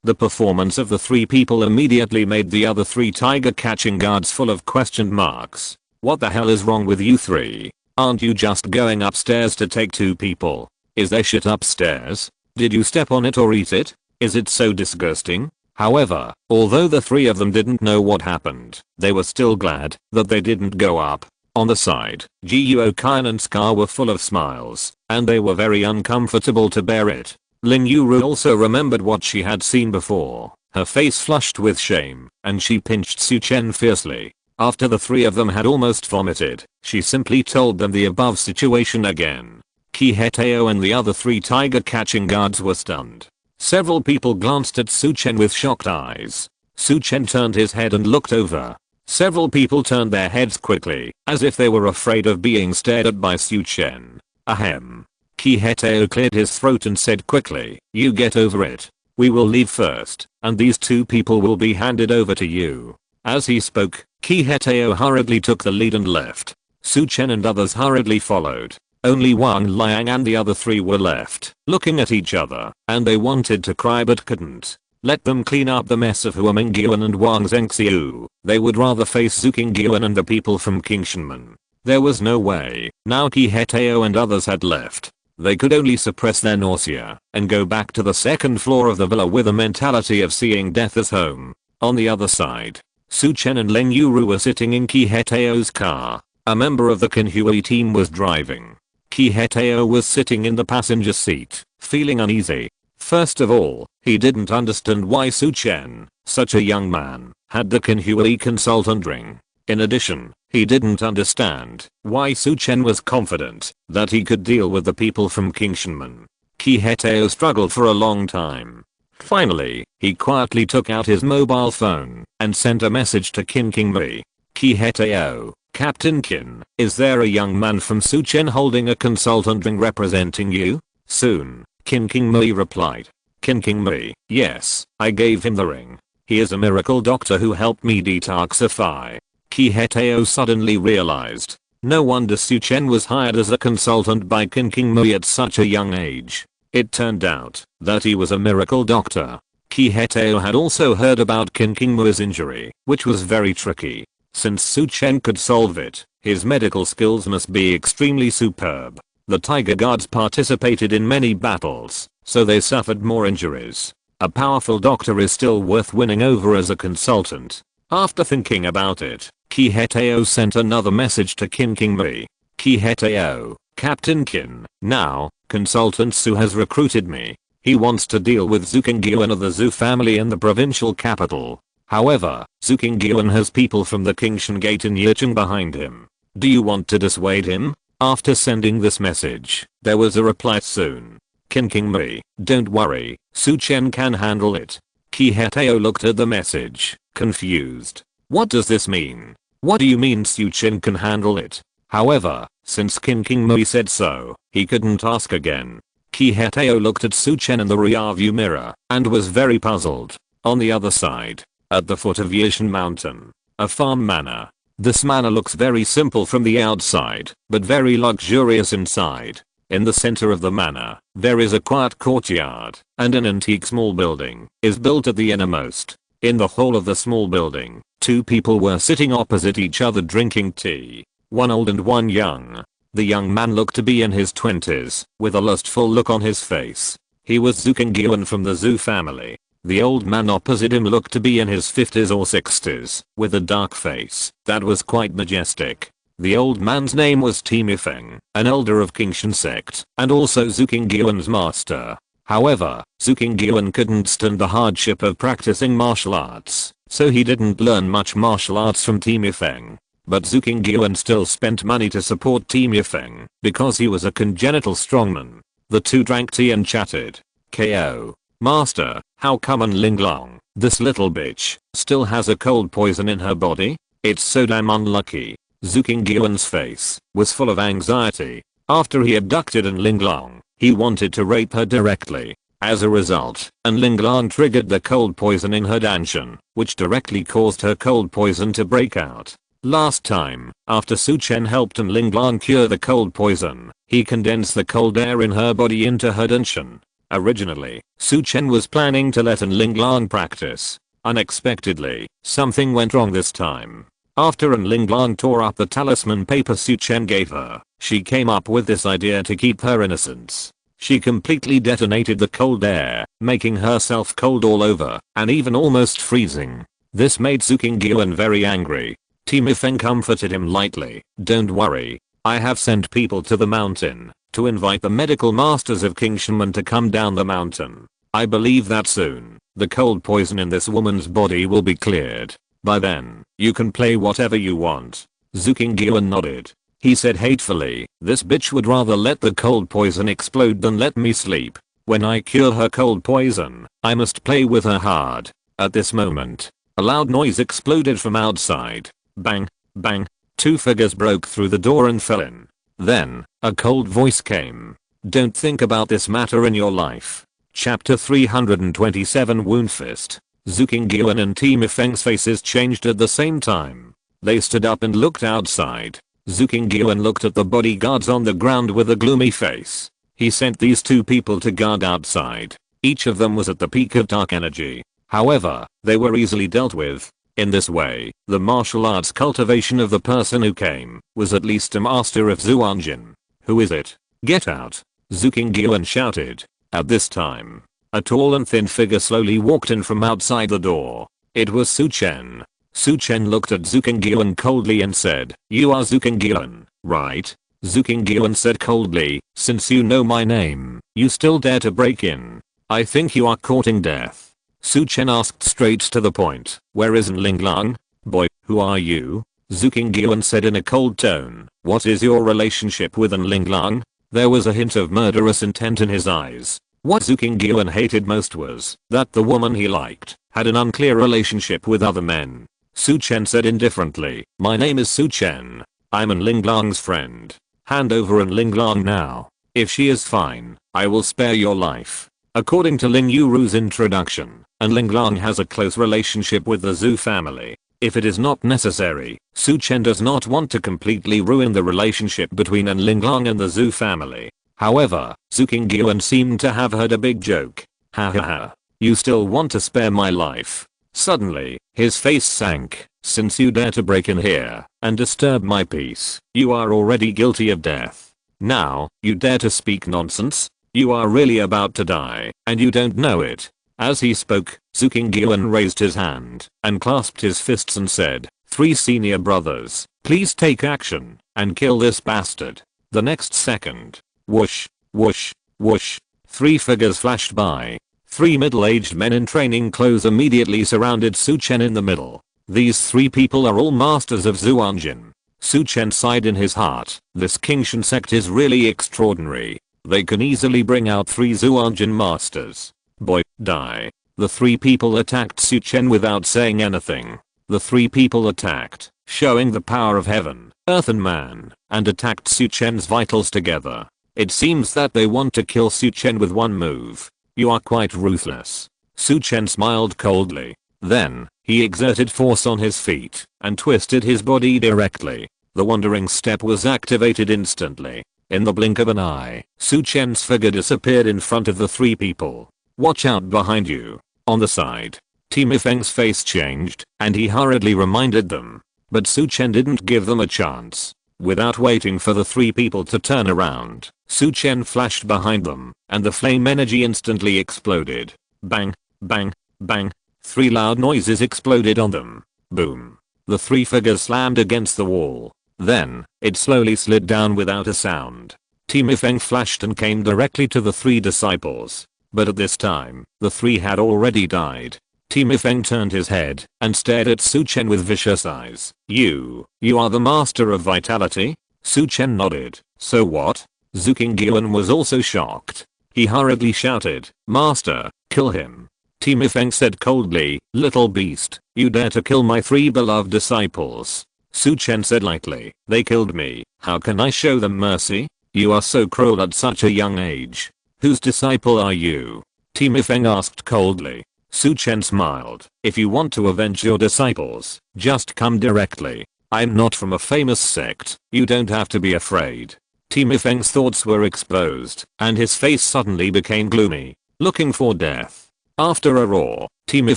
The performance of the 3 people immediately made the other 3 tiger catching guards full of question marks. What the hell is wrong with you 3? Aren't you just going upstairs to take 2 people? Is there shit upstairs? Did you step on it or eat it? Is it so disgusting? However, although the 3 of them didn't know what happened, they were still glad that they didn't go up. On the side, Jiuokan and Scar were full of smiles, and they were very uncomfortable to bear it. Lin Yuru also remembered what she had seen before. Her face flushed with shame, and she pinched Su Chen fiercely. After the 3 of them had almost vomited, she simply told them the above situation again. Qi Hetao and the other 3 tiger catching guards were stunned. Several people glanced at Su Chen with shocked eyes. Su Chen turned his head and looked over. Several people turned their heads quickly, as if they were afraid of being stared at by Su Chen. Ahem. Qi Hetao cleared his throat and said quickly, you get over it. We will leave first, and these 2 people will be handed over to you. As he spoke, Qi Hetao hurriedly took the lead and left. Su Chen and others hurriedly followed. Only Wang Liang and the other 3 were left, looking at each other, and they wanted to cry but couldn't. Let them clean up the mess of Hua Mingyuan and Wang Zhengxiu. They would rather face Zukengian and the people from Qingshan. There was no way, now Ki Hetao and others had left. They could only suppress their nausea and go back to the second floor of the villa with a mentality of seeing death as home. On the other side, Su Chen and Leng Yuru were sitting in Ki Hetao's car. A member of the Kinhui team was driving. Ki Hetao was sitting in the passenger seat, feeling uneasy. First of all, he didn't understand why Su Chen, such a young man, had the Kinhui consultant ring. In addition, he didn't understand why Su Chen was confident that he could deal with the people from Kingshanmen. Ki Hetao struggled for a long time. Finally, he quietly took out his mobile phone and sent a message to Qin Qingmei. Ki Hetao, Captain Qin, is there a young man from Su Chen holding a consultant ring representing you? Soon, Qin Qingmei replied. Qin Qingmei, yes, I gave him the ring. He is a miracle doctor who helped me detoxify. Ki Hetao suddenly realized. No wonder Su Chen was hired as a consultant by Qin Qingmei at such a young age. It turned out that he was a miracle doctor. Ki Hetao had also heard about Qin Qingmei's injury, which was very tricky. Since Su Chen could solve it, his medical skills must be extremely superb. The Tiger Guards participated in many battles, so they suffered more injuries. A powerful doctor is still worth winning over as a consultant. After thinking about it, Ki Hetao sent another message to Qin Qingmei. Ki Hetao, Captain Qin, now, Consultant Su has recruited me. He wants to deal with Zhu Qingyuan of the Zhu family in the provincial capital. However, Zhu Qingyuan has people from the Kingshan Gate in Yicheng behind him. Do you want to dissuade him? After sending this message, there was a reply soon. Qin Qingmei, don't worry, Su Chen can handle it. Ki Hetao looked at the message, confused. What does this mean? What do you mean Su Chen can handle it? However, since Qin Qingmei said so, he couldn't ask again. Ki Hetao looked at Su Chen in the rearview mirror and was very puzzled. On the other side, at the foot of Yishan Mountain, a farm manor. This manor looks very simple from the outside, but very luxurious inside. In the center of the manor, there is a quiet courtyard, and an antique small building is built at the innermost. In the hall of the small building, two people were sitting opposite each other drinking tea, one old and one young. The young man looked to be in his 20s, with a lustful look on his face. He was Zhu Qingyuan from the Zhu family. The old man opposite him looked to be in his 50s or 60s, with a dark face that was quite majestic. The old man's name was Timifeng, an elder of Kingshan sect, and also Zhu Qingyuan's master. However, Zhu Qingyuan couldn't stand the hardship of practicing martial arts, so he didn't learn much martial arts from Timifeng. But Zhu Qingyuan still spent money to support Timifeng, because he was a congenital strongman. The two drank tea and chatted. KO. Master, how come Linglong, this little bitch, still has a cold poison in her body? It's so damn unlucky. Zhu Qingyuan's face was full of anxiety. After he abducted Linglong, he wanted to rape her directly. As a result, Linglong triggered the cold poison in her danshan, which directly caused her cold poison to break out. Last time, after Su Chen helped Linglong cure the cold poison, he condensed the cold air in her body into her danshan. Originally, Su Chen was planning to let Linglong practice. Unexpectedly, something went wrong this time. After Linglong tore up the talisman paper Su Chen gave her, she came up with this idea to keep her innocence. She completely detonated the cold air, making herself cold all over, and even almost freezing. This made Zhu Qingyuan very angry. Timifeng comforted him lightly. Don't worry. I have sent people to the mountain to invite the medical masters of Kingshanmen to come down the mountain. I believe that soon, the cold poison in this woman's body will be cleared. By then, you can play whatever you want. Zhu Qingyuan nodded. He said hatefully, this bitch would rather let the cold poison explode than let me sleep. When I cure her cold poison, I must play with her hard. At this moment, a loud noise exploded from outside. Bang, bang. Two figures broke through the door and fell in. Then, a cold voice came. Don't think about this matter in your life. Chapter 327 Wound Fist. Zhu Qingyuan and Timifeng's faces changed at the same time. They stood up and looked outside. Zhu Qingyuan looked at the bodyguards on the ground with a gloomy face. He sent these two people to guard outside. Each of them was at the peak of dark energy. However, they were easily dealt with. In this way, the martial arts cultivation of the person who came was at least a master of Zhou Wanqiu. Who is it? Get out! Zhu Qingyuan shouted. At this time, a tall and thin figure slowly walked in from outside the door. It was Su Chen. Su Chen looked at Zhu Qingyuan coldly and said, "You are Zhu Qingyuan, right?" Zhu Qingyuan said coldly, "Since you know my name, you still dare to break in. I think you are courting death." Su Chen asked straight to the point, "Where is Linglang? Boy, who are you?" Zhu Qingyuan said in a cold tone, "What is your relationship with Linglang?" There was a hint of murderous intent in his eyes. What Zhu Qingyuan hated most was that the woman he liked had an unclear relationship with other men. Su Chen said indifferently, "My name is Su Chen. I'm Linglang's friend. Hand over Linglang now. If she is fine, I will spare your life." According to Ling Yuru's introduction, Linglang has a close relationship with the Zhu family. If it is not necessary, Su Chen does not want to completely ruin the relationship between Linglang and the Zhu family. However, Zhu Qingyuan seemed to have heard a big joke. "Ha ha ha. You still want to spare my life?" Suddenly, his face sank. "Since you dare to break in here and disturb my peace, you are already guilty of death. Now, you dare to speak nonsense? You are really about to die, and you don't know it." As he spoke, Zhu Qingyuan raised his hand and clasped his fists and said, "Three senior brothers, please take action and kill this bastard." The next second, whoosh, whoosh, whoosh, three figures flashed by. Three middle-aged men in training clothes immediately surrounded Su Chen in the middle. These three people are all masters of Zhou Wanqiu. Su Chen sighed in his heart. This Qingshan sect is really extraordinary. They can easily bring out 3 Zhou Wanqiu masters. Boy, die. The 3 people attacked Su Chen without saying anything. The 3 people attacked, showing the power of heaven, earth and man, and attacked Su Chen's vitals together. It seems that they want to kill Su Chen with one move. You are quite ruthless. Su Chen smiled coldly. Then, he exerted force on his feet and twisted his body directly. The wandering step was activated instantly. In the blink of an eye, Su Chen's figure disappeared in front of the 3 people. "Watch out behind you." On the side, Timi Feng's face changed and he hurriedly reminded them. But Su Chen didn't give them a chance. Without waiting for the 3 people to turn around, Su Chen flashed behind them and the flame energy instantly exploded. Bang, bang, bang. 3 loud noises exploded on them. Boom. The 3 figures slammed against the wall. Then, it slowly slid down without a sound. Timi Feng flashed and came directly to the 3 disciples. But at this time, the 3 had already died. Timi Feng turned his head and stared at Su Chen with vicious eyes. You are the master of vitality?" Su Chen nodded. "So what?" Zhu Qingyuan was also shocked. He hurriedly shouted, "Master, kill him." Timi Feng said coldly, "Little beast, you dare to kill my 3 beloved disciples." Su Chen said lightly, "They killed me. How can I show them mercy? You are so cruel at such a young age. Whose disciple are you?" Timi Feng asked coldly. Su Chen smiled. "If you want to avenge your disciples, just come directly. I'm not from a famous sect. You don't have to be afraid." Timi Feng's thoughts were exposed, and his face suddenly became gloomy, looking for death. After a roar, Timi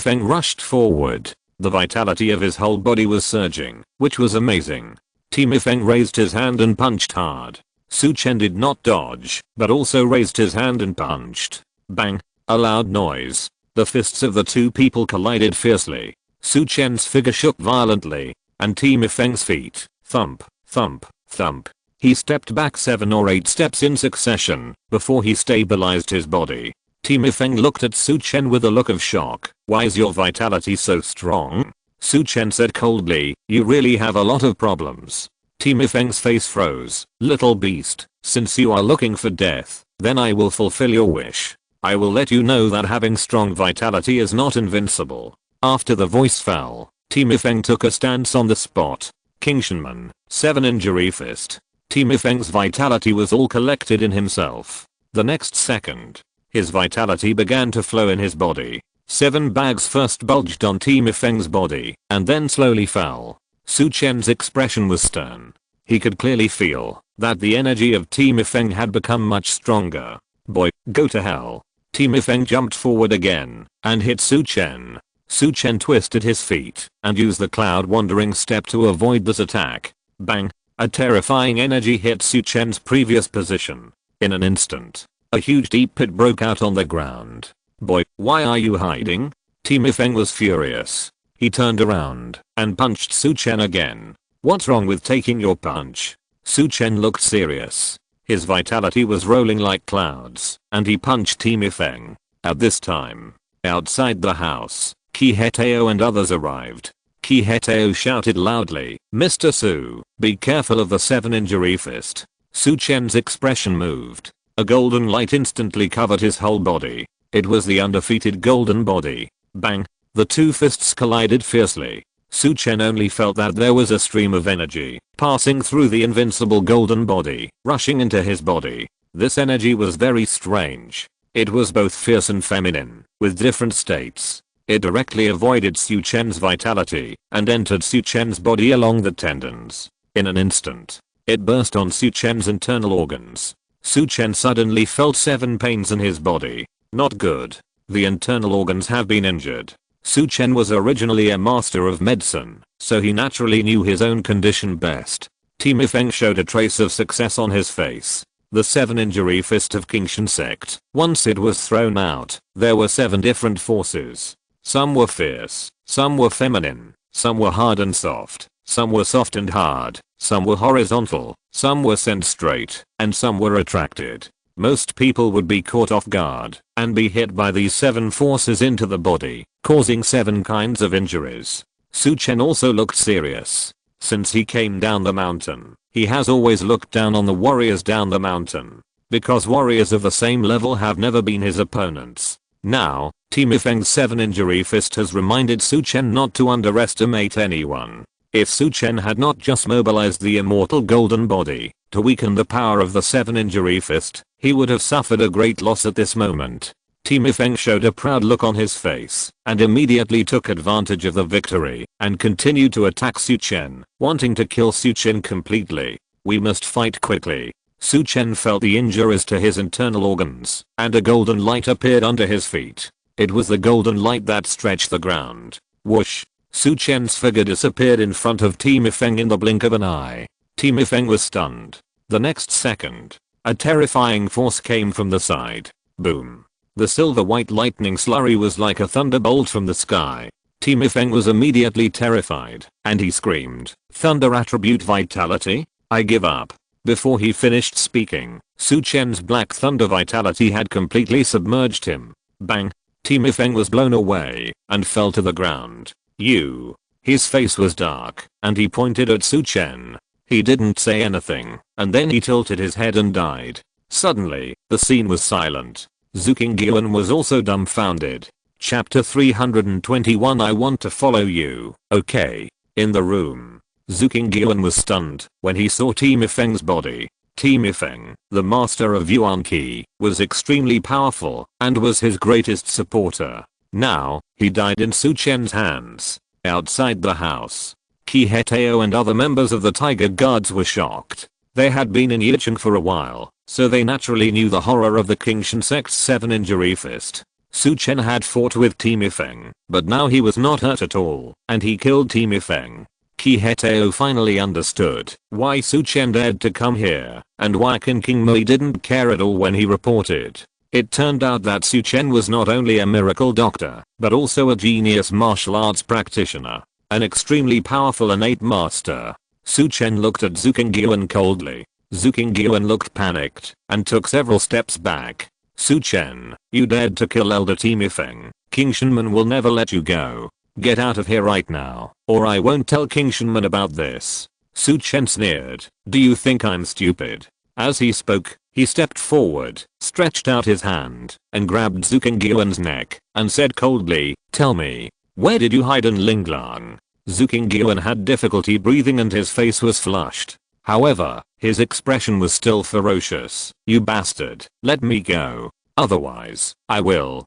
Feng rushed forward. The vitality of his whole body was surging, which was amazing. Timi Feng raised his hand and punched hard. Su Chen did not dodge, but also raised his hand and punched. Bang! A loud noise. The fists of the 2 people collided fiercely. Su Chen's figure shook violently, and Timi Feng's feet, thump, thump, thump. He stepped back 7 or 8 steps in succession, before he stabilized his body. Timi Feng looked at Su Chen with a look of shock. "Why is your vitality so strong?" Su Chen said coldly, "You really have a lot of problems." Timi Feng's face froze. "Little beast, since you are looking for death, then I will fulfill your wish. I will let you know that having strong vitality is not invincible." After the voice fell, Timi Feng took a stance on the spot. Qingshanman, 7 injury fist. Timi Feng's vitality was all collected in himself. The next second, his vitality began to flow in his body. 7 bags first bulged on Timi Feng's body and then slowly fell. Su Chen's expression was stern. He could clearly feel that the energy of Timi Feng had become much stronger. "Boy, go to hell." Timi Feng jumped forward again and hit Su Chen. Su Chen twisted his feet and used the cloud wandering step to avoid this attack. Bang! A terrifying energy hit Su Chen's previous position. In an instant, a huge deep pit broke out on the ground. Boy, why are you hiding? Timifeng was furious. He turned around and punched Su Chen again. What's wrong with taking your punch? Su Chen looked serious. His vitality was rolling like clouds, and he punched Timifeng. At this time, outside the house, Qi Hetao and others arrived. Qi Hetao shouted loudly, "Mr. Su, be careful of the 7-injury fist." Su Chen's expression moved. A golden light instantly covered his whole body. It was the undefeated golden body. Bang! The two fists collided fiercely. Su Chen only felt that there was a stream of energy passing through the invincible golden body, rushing into his body. This energy was very strange. It was both fierce and feminine, with different states. It directly avoided Su Chen's vitality and entered Su Chen's body along the tendons. In an instant, it burst on Su Chen's internal organs. Su Chen suddenly felt 7 pains in his body. Not good. The internal organs have been injured. Su Chen was originally a master of medicine, so he naturally knew his own condition best. Timifeng showed a trace of success on his face. The 7-injury fist of Qingshan sect. Once it was thrown out, there were 7 different forces. Some were fierce, some were feminine, some were hard and soft, some were soft and hard, some were horizontal, some were sent straight, and some were attracted. Most people would be caught off guard and be hit by these 7 forces into the body, causing 7 kinds of injuries. Su Chen also looked serious. Since he came down the mountain, he has always looked down on the warriors down the mountain, because warriors of the same level have never been his opponents. Now, Timifeng's 7-injury fist has reminded Su Chen not to underestimate anyone. If Su Chen had not just mobilized the immortal golden body to weaken the power of the 7-injury fist, he would have suffered a great loss at this moment. Timifeng showed a proud look on his face and immediately took advantage of the victory and continued to attack Su Chen, wanting to kill Su Chen completely. We must fight quickly. Su Chen felt the injuries to his internal organs, and a golden light appeared under his feet. It was the golden light that stretched the ground. Whoosh! Su Chen's figure disappeared in front of Timifeng in the blink of an eye. Timifeng was stunned. The next second, a terrifying force came from the side. Boom. The silver-white lightning slurry was like a thunderbolt from the sky. Timifeng was immediately terrified, and he screamed, "Thunder attribute vitality? I give up." Before he finished speaking, Su Chen's black thunder vitality had completely submerged him. Bang! Timifeng was blown away and fell to the ground. You. His face was dark, and he pointed at Su Chen. He didn't say anything, and then he tilted his head and died. Suddenly, the scene was silent. Zhu Qingyuan was also dumbfounded. Chapter 321 I want to follow you, okay? In the room, Zhu Qingyuan was stunned when he saw Timifeng's body. Timifeng, the master of Yuan Qi, was extremely powerful and was his greatest supporter. Now, he died in Su Chen's hands. Outside the house, Qi Hetao and other members of the Tiger Guards were shocked. They had been in Yicheng for a while, so they naturally knew the horror of the Qingshan sect's 7-injury fist. Su Chen had fought with Timifeng, but now he was not hurt at all, and he killed Timifeng. Qi Hetao finally understood why Su Chen dared to come here, and why King Mei didn't care at all when he reported. It turned out that Su Chen was not only a miracle doctor, but also a genius martial arts practitioner, an extremely powerful innate master. Su Chen looked at Zhu Qingyuan coldly. Zhu Qingyuan looked panicked and took several steps back. Su Chen, you dared to kill Elder Timifeng. King Shenman will never let you go. Get out of here right now, or I won't tell King Shenman about this. Su Chen sneered. Do you think I'm stupid? As he spoke, he stepped forward, stretched out his hand, and grabbed Zhu Qingyuan's neck, and said coldly, tell me, where did you hide in Linglang? Zhu Qingyuan had difficulty breathing and his face was flushed. However, his expression was still ferocious. You bastard, let me go. Otherwise, I will.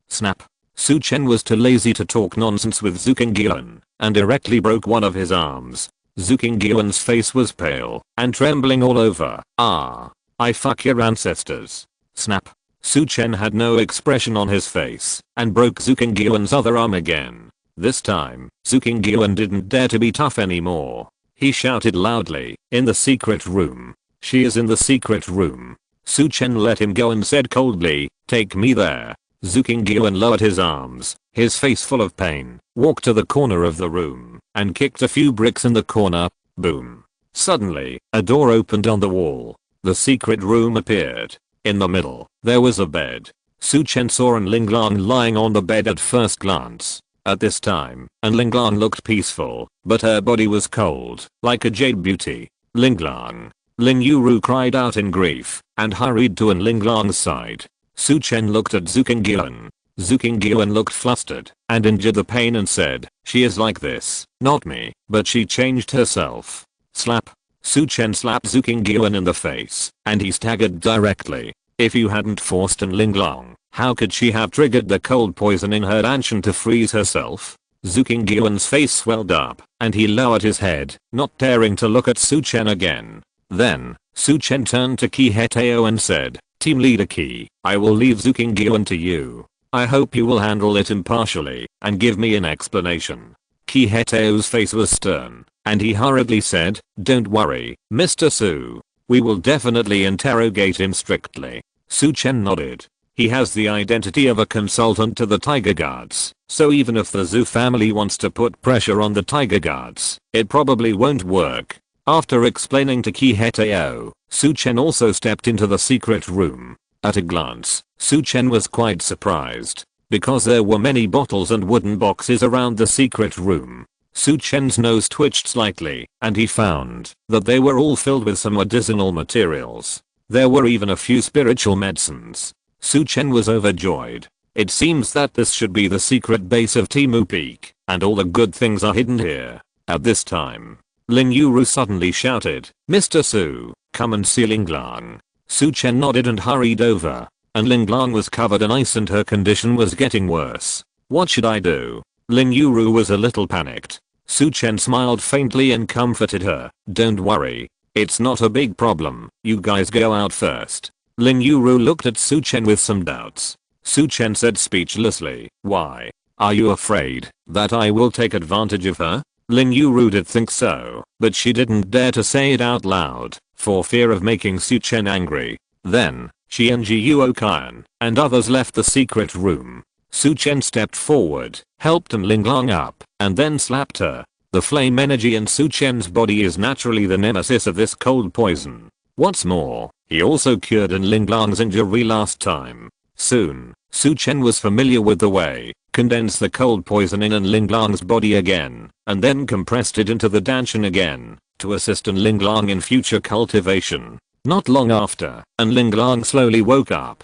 Snap. Su Chen was too lazy to talk nonsense with Zhu Qingyuan, and directly broke one of his arms. Zhu Qingyuan's face was pale and trembling all over. I fuck your ancestors. Snap. Su Chen had no expression on his face and broke Zhu Qingyuan's other arm again. This time, Zhu Qingyuan didn't dare to be tough anymore. He shouted loudly, "In the secret room. She is in the secret room." Su Chen let him go and said coldly, "Take me there." Zhu Qingyuan lowered his arms, his face full of pain, walked to the corner of the room, and kicked a few bricks in the corner. Boom. Suddenly, a door opened on the wall. The secret room appeared. In the middle, there was a bed. Su Chen saw An Linglong lying on the bed at first glance. At this time, An Linglong looked peaceful, but her body was cold, like a jade beauty. "Linglong!" Lin Yuru cried out in grief, and hurried to An Linglong's side. Su Chen looked at Zhu Qingyuan. Zhu Qingyuan looked flustered, and endured the pain and said, "She is like this, not me, but she changed herself." Slap. Su Chen slapped Zhu Qingyuan in the face, and he staggered directly. If you hadn't forced An Linglong, how could she have triggered the cold poison in her dancing to freeze herself? Zhu Qingyuan's face swelled up, and he lowered his head, not daring to look at Su Chen again. Then, Su Chen turned to Qi Hetao and said, "Team leader Qi, I will leave Zhu Qingyuan to you. I hope you will handle it impartially, and give me an explanation." Qi Hetao's face was stern, and he hurriedly said, "Don't worry, Mr. Su. We will definitely interrogate him strictly." Su Chen nodded. He has the identity of a consultant to the Tiger Guards, so even if the Zhu family wants to put pressure on the Tiger Guards, it probably won't work. After explaining to Qi Hetao, Su Chen also stepped into the secret room. At a glance, Su Chen was quite surprised, because there were many bottles and wooden boxes around the secret room. Su Chen's nose twitched slightly, and he found that they were all filled with some medicinal materials. There were even a few spiritual medicines. Su Chen was overjoyed. It seems that this should be the secret base of Timu Peak, and all the good things are hidden here. At this time, Lin Yuru suddenly shouted, "Mr. Su, come and see Linglong." Su Chen nodded and hurried over, and Linglong was covered in ice and her condition was getting worse. "What should I do?" Lin Yuru was a little panicked. Su Chen smiled faintly and comforted her. "Don't worry. It's not a big problem. You guys go out first." Lin Yuru looked at Su Chen with some doubts. Su Chen said speechlessly, "Why? Are you afraid that I will take advantage of her?" Lin Yuru did think so, but she didn't dare to say it out loud, for fear of making Su Chen angry. Then, she and Jiuo Qian and others left the secret room. Su Chen stepped forward, helped An Linglong up, and then slapped her. The flame energy in Su Chen's body is naturally the nemesis of this cold poison. What's more, he also cured An Linglong's injury last time. Soon, Su Chen was familiar with the way, condensed the cold poison in An Linglong's body again, and then compressed it into the dancing again, to assist An Linglong in future cultivation. Not long after, An Linglong slowly woke up.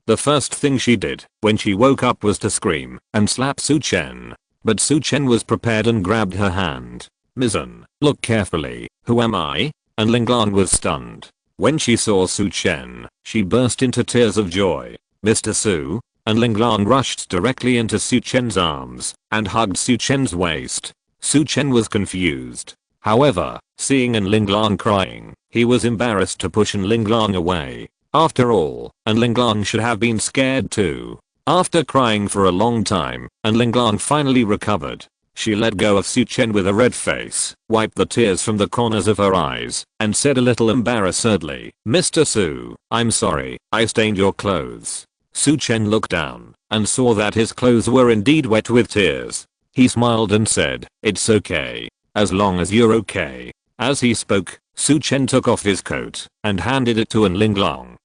The first thing she did when she woke up was to scream and slap Su Chen. But Su Chen was prepared and grabbed her hand. "Mizun, look carefully, who am I?" An Linglong was stunned. When she saw Su Chen, she burst into tears of joy. "Mr. Su?" An Linglong rushed directly into Su Chen's arms and hugged Su Chen's waist. Su Chen was confused. However, seeing An Linglong crying, he was embarrassed to push An Linglong away. After all, An Linglong should have been scared too. After crying for a long time, An Linglong finally recovered. She let go of Su Chen with a red face, wiped the tears from the corners of her eyes, and said a little embarrassedly, "Mr. Su, I'm sorry, I stained your clothes." Su Chen looked down and saw that his clothes were indeed wet with tears. He smiled and said, "It's okay. As long as you're okay." As he spoke, Su Chen took off his coat and handed it to An Linglong.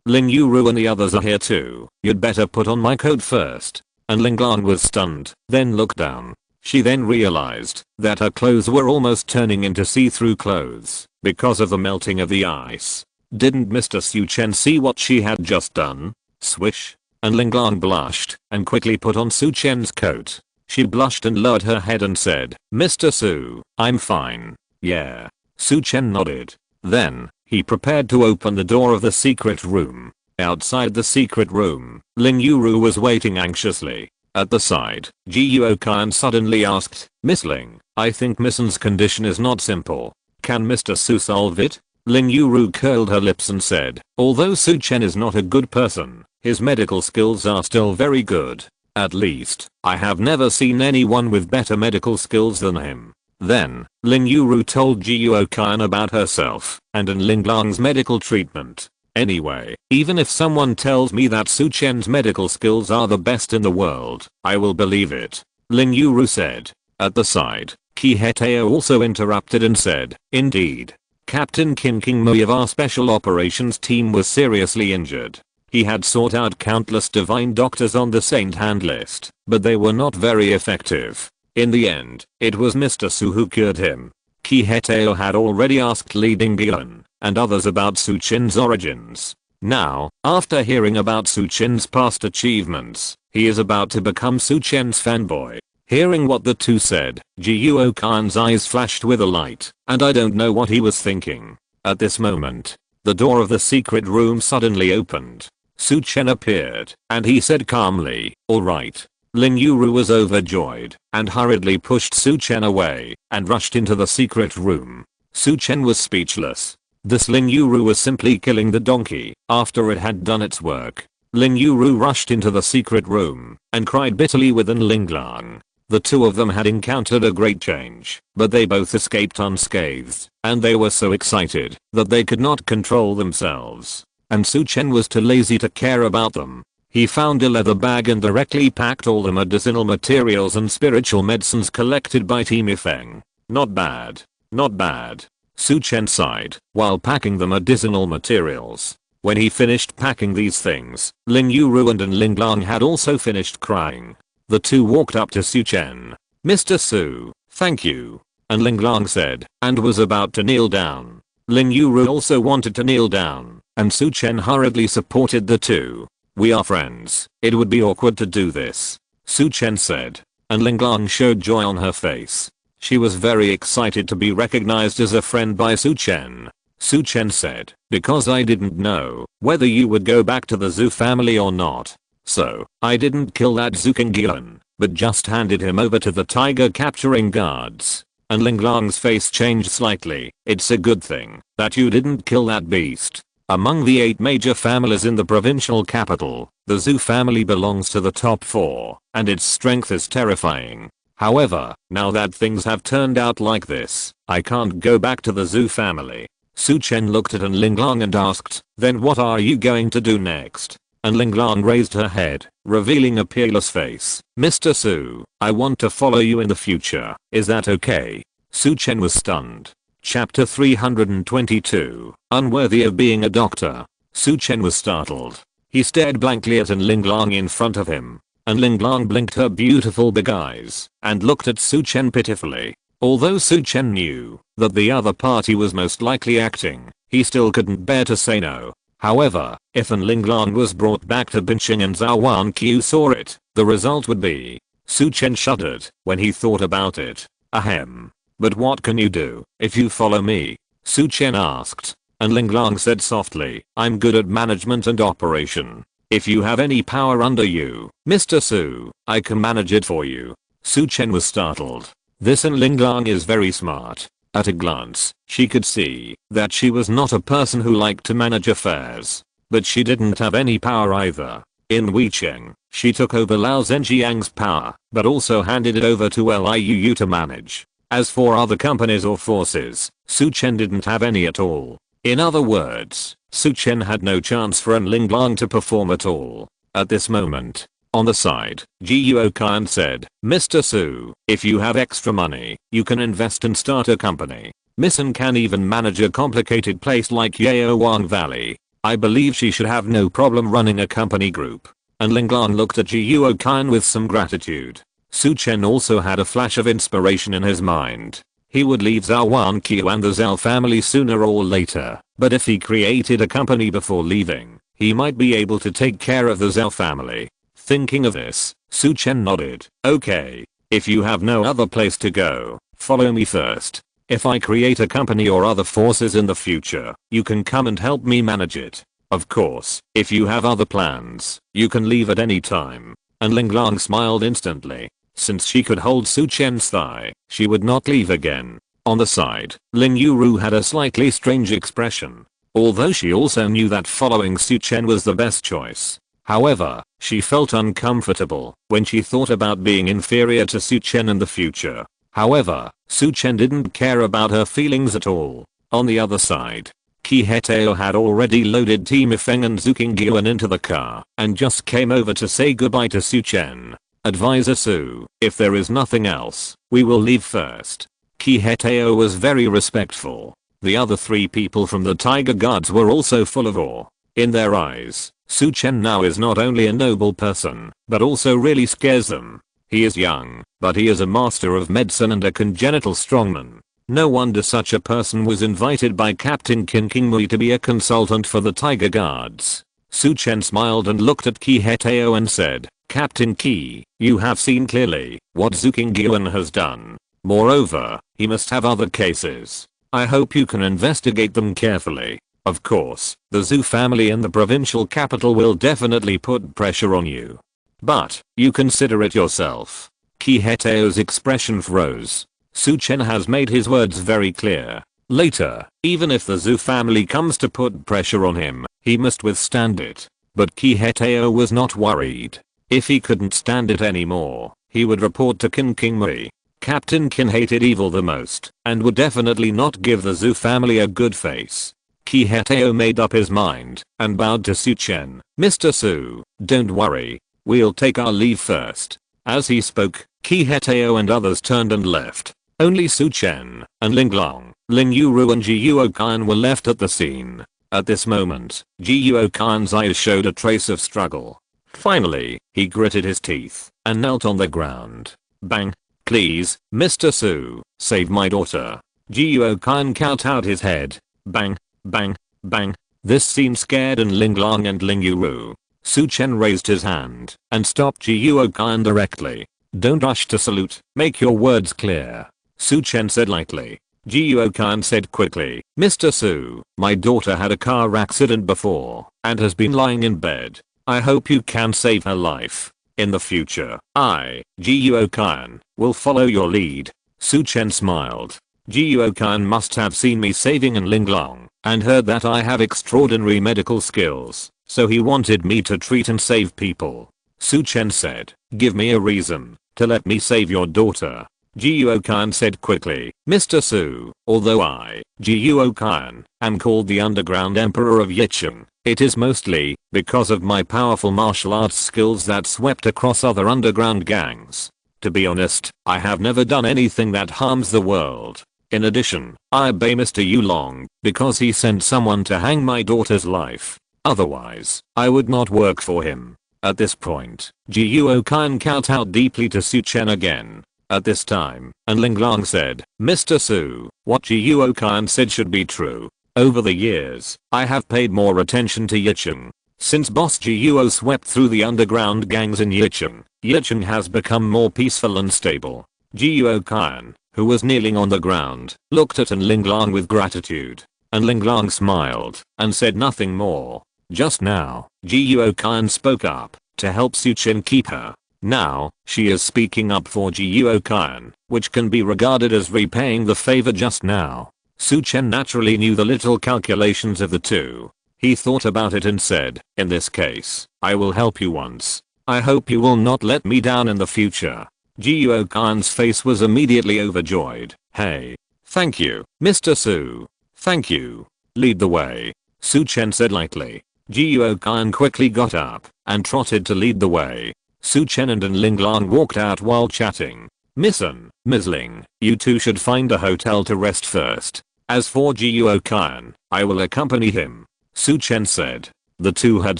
Lin Yuru and the others are here too. You'd better put on my coat first." An Linglong was stunned, then looked down. She then realized that her clothes were almost turning into see-through clothes because of the melting of the ice. Didn't Mr. Su Chen see what she had just done? Swish. An Linglong blushed and quickly put on Su Chen's coat. She blushed and lowered her head and said, "Mr. Su, I'm fine." "Yeah." Su Chen nodded. Then, he prepared to open the door of the secret room. Outside the secret room, Lin Yuru was waiting anxiously. At the side, Jiuo Qian suddenly asked, "Miss Ling, I think Missen's condition is not simple. Can Mr. Su solve it?" Lin Yuru curled her lips and said, although Su Chen is not a good person, his medical skills are still very good. At least, I have never seen anyone with better medical skills than him. Then, Lin Yuru told Jiuo Kan about herself and Linglang's medical treatment. Anyway, even if someone tells me that Su Chen's medical skills are the best in the world, I will believe it, Lin Yuru said. At the side, Qi Hetao also interrupted and said, indeed. Captain Qin Qingmui of our special operations team was seriously injured. He had sought out countless divine doctors on the saint hand list, but they were not very effective. In the end, it was Mr. Su who cured him. Qi Hetao had already asked Li Dingyuan and others about Su Chen's origins. Now, after hearing about Su Chen's past achievements, he is about to become Su Chen's fanboy. Hearing what the two said, Jiuo Kan's eyes flashed with a light, and I don't know what he was thinking. At this moment, the door of the secret room suddenly opened. Su Chen appeared, and he said calmly, alright. Lin Yuru was overjoyed, and hurriedly pushed Su Chen away, and rushed into the secret room. Su Chen was speechless. This Lin Yuru was simply killing the donkey, after it had done its work. Lin Yuru rushed into the secret room, and cried bitterly within Linglang. The two of them had encountered a great change, but they both escaped unscathed, and they were so excited that they could not control themselves. And Su Chen was too lazy to care about them. He found a leather bag and directly packed all the medicinal materials and spiritual medicines collected by Team Ifeng. Not bad. Not bad. Su Chen sighed while packing the medicinal materials. When he finished packing these things, Lin Yuru and Linglang had also finished crying. The two walked up to Su Chen. Mr. Su, thank you. And Linglang said, and was about to kneel down. Lin Yuru also wanted to kneel down, and Su Chen hurriedly supported the two. We are friends. It would be awkward to do this, Su Chen said. And Linglang showed joy on her face. She was very excited to be recognized as a friend by Su Chen. Su Chen said, because I didn't know whether you would go back to the Zhou family or not. So, I didn't kill that Zhou Qingyan, but just handed him over to the tiger capturing guards. And Linglang's face changed slightly. It's a good thing that you didn't kill that beast. Among the 8 major families in the provincial capital, the Zhou family belongs to the top 4, and its strength is terrifying. However, now that things have turned out like this, I can't go back to the Zhou family. Su Chen looked at Linglang and asked, then what are you going to do next? And Linglang raised her head, revealing a peerless face. Mr. Su, I want to follow you in the future. Is that okay? Su Chen was stunned. Chapter 322, Unworthy of being a doctor. Su Chen was startled. He stared blankly at Linglang in front of him. And Linglang blinked her beautiful big eyes and looked at Su Chen pitifully. Although Su Chen knew that the other party was most likely acting, he still couldn't bear to say no. However, if Linglang was brought back to Bincheng and Zhou Wanqiu saw it, the result would be. Su Chen shuddered when he thought about it. Ahem. But what can you do if you follow me? Su Chen asked. And Linglang said softly, I'm good at management and operation. If you have any power under you, Mr. Su, I can manage it for you. Su Chen was startled. This Linglang is very smart. At a glance, she could see that she was not a person who liked to manage affairs. But she didn't have any power either. In Weicheng, she took over Lao Zhenjiang's power, but also handed it over to Liu to manage. As for other companies or forces, Su Chen didn't have any at all. In other words, Su Chen had no chance for Linglang to perform at all. At this moment, on the side, Jiuo Kan said, Mr. Su, if you have extra money, you can invest and start a company. Missen can even manage a complicated place like Yaowang Valley. I believe she should have no problem running a company group. And Linglang looked at Jiuo Kan with some gratitude. Su Chen also had a flash of inspiration in his mind. He would leave Zhou Wanqiu and the Zhou family sooner or later, but if he created a company before leaving, he might be able to take care of the Zhou family. Thinking of this, Su Chen nodded. Okay. If you have no other place to go, follow me first. If I create a company or other forces in the future, you can come and help me manage it. Of course, if you have other plans, you can leave at any time. And Linglang smiled instantly. Since she could hold Su Chen's thigh, she would not leave again. On the side, Ling Yuru had a slightly strange expression. Although she also knew that following Su Chen was the best choice. However, she felt uncomfortable when she thought about being inferior to Su Chen in the future. However, Su Chen didn't care about her feelings at all. On the other side, Qi Hetao had already loaded Team Ifeng and Zhu Qingyuan into the car and just came over to say goodbye to Su Chen. Advisor Su, if there is nothing else, we will leave first. Qi Hetao was very respectful. The other 3 people from the Tiger Guards were also full of awe. In their eyes, Su Chen now is not only a noble person, but also really scares them. He is young, but he is a master of medicine and a congenital strongman. No wonder such a person was invited by Captain Qin Qingmui to be a consultant for the Tiger Guards. Su Chen smiled and looked at Qi Hetao and said, Captain Qi, you have seen clearly what Zhu Qingyuan has done. Moreover, he must have other cases. I hope you can investigate them carefully. Of course, the Zhu family in the provincial capital will definitely put pressure on you. But, you consider it yourself. Qi Hetao's expression froze. Su Chen has made his words very clear. Later, even if the Zhu family comes to put pressure on him, he must withstand it. But Qi Hetao was not worried. If he couldn't stand it anymore, he would report to Qin Qingmui. Captain Qin hated evil the most, and would definitely not give the Zhu family a good face. Qi Hetao made up his mind, and bowed to Su Chen. Mr. Su, don't worry. We'll take our leave first. As he spoke, Qi Hetao and others turned and left. Only Su Chen, and Ling Long, Ling Yuru and Ji Yuokan were left at the scene. At this moment, Ji Yuokan's eyes showed a trace of struggle. Finally, he gritted his teeth, and knelt on the ground. Bang. Please, Mr. Su, save my daughter. Ji Yuokan kowtowed his head. Bang. Bang. Bang. This scene scared Ling Long and Ling Yuru. Su Chen raised his hand, and stopped Ji Yuokan directly. Don't rush to salute, make your words clear. Su Chen said lightly. Ji Yuokan said quickly, Mr. Su, my daughter had a car accident before, and has been lying in bed. I hope you can save her life. In the future, I, Ji Yuokan, will follow your lead. Su Chen smiled. Ji Yuokan must have seen me saving Ling Long, and heard that I have extraordinary medical skills, so he wanted me to treat and save people. Su Chen said, give me a reason to let me save your daughter. Ji Yuokan said quickly, Mr. Su, although I, Ji Yuokan, am called the Underground Emperor of Yicheng, it is mostly because of my powerful martial arts skills that swept across other underground gangs. To be honest, I have never done anything that harms the world. In addition, I obey Mr. Yulong because he sent someone to hang my daughter's life. Otherwise, I would not work for him. At this point, Ji Yuokan kowtowed deeply to Su Chen again. At this time, Ling Long said, Mr. Su, what Ji Yuokan said should be true. Over the years, I have paid more attention to Yicheng. Since Boss Ji Yuo swept through the underground gangs in Yicheng, Yicheng has become more peaceful and stable. Ji Yuokan, who was kneeling on the ground, looked at Ling Long with gratitude. Ling Long smiled, and said nothing more. Just now, Ji Yuokan spoke up, to help Su Chen keep her. Now, she is speaking up for Ji Yuokan, which can be regarded as repaying the favor just now. Su Chen naturally knew the little calculations of the two. He thought about it and said, in this case, I will help you once. I hope you will not let me down in the future. Ji Yuokan's face was immediately overjoyed. Hey. Thank you, Mr. Su. Thank you. Lead the way. Su Chen said lightly. Ji Yuokan quickly got up, and trotted to lead the way. Su Chen and Ling Long walked out while chatting. Miss Ling, you two should find a hotel to rest first. As for Ji Yuokan, I will accompany him. Su Chen said. The two had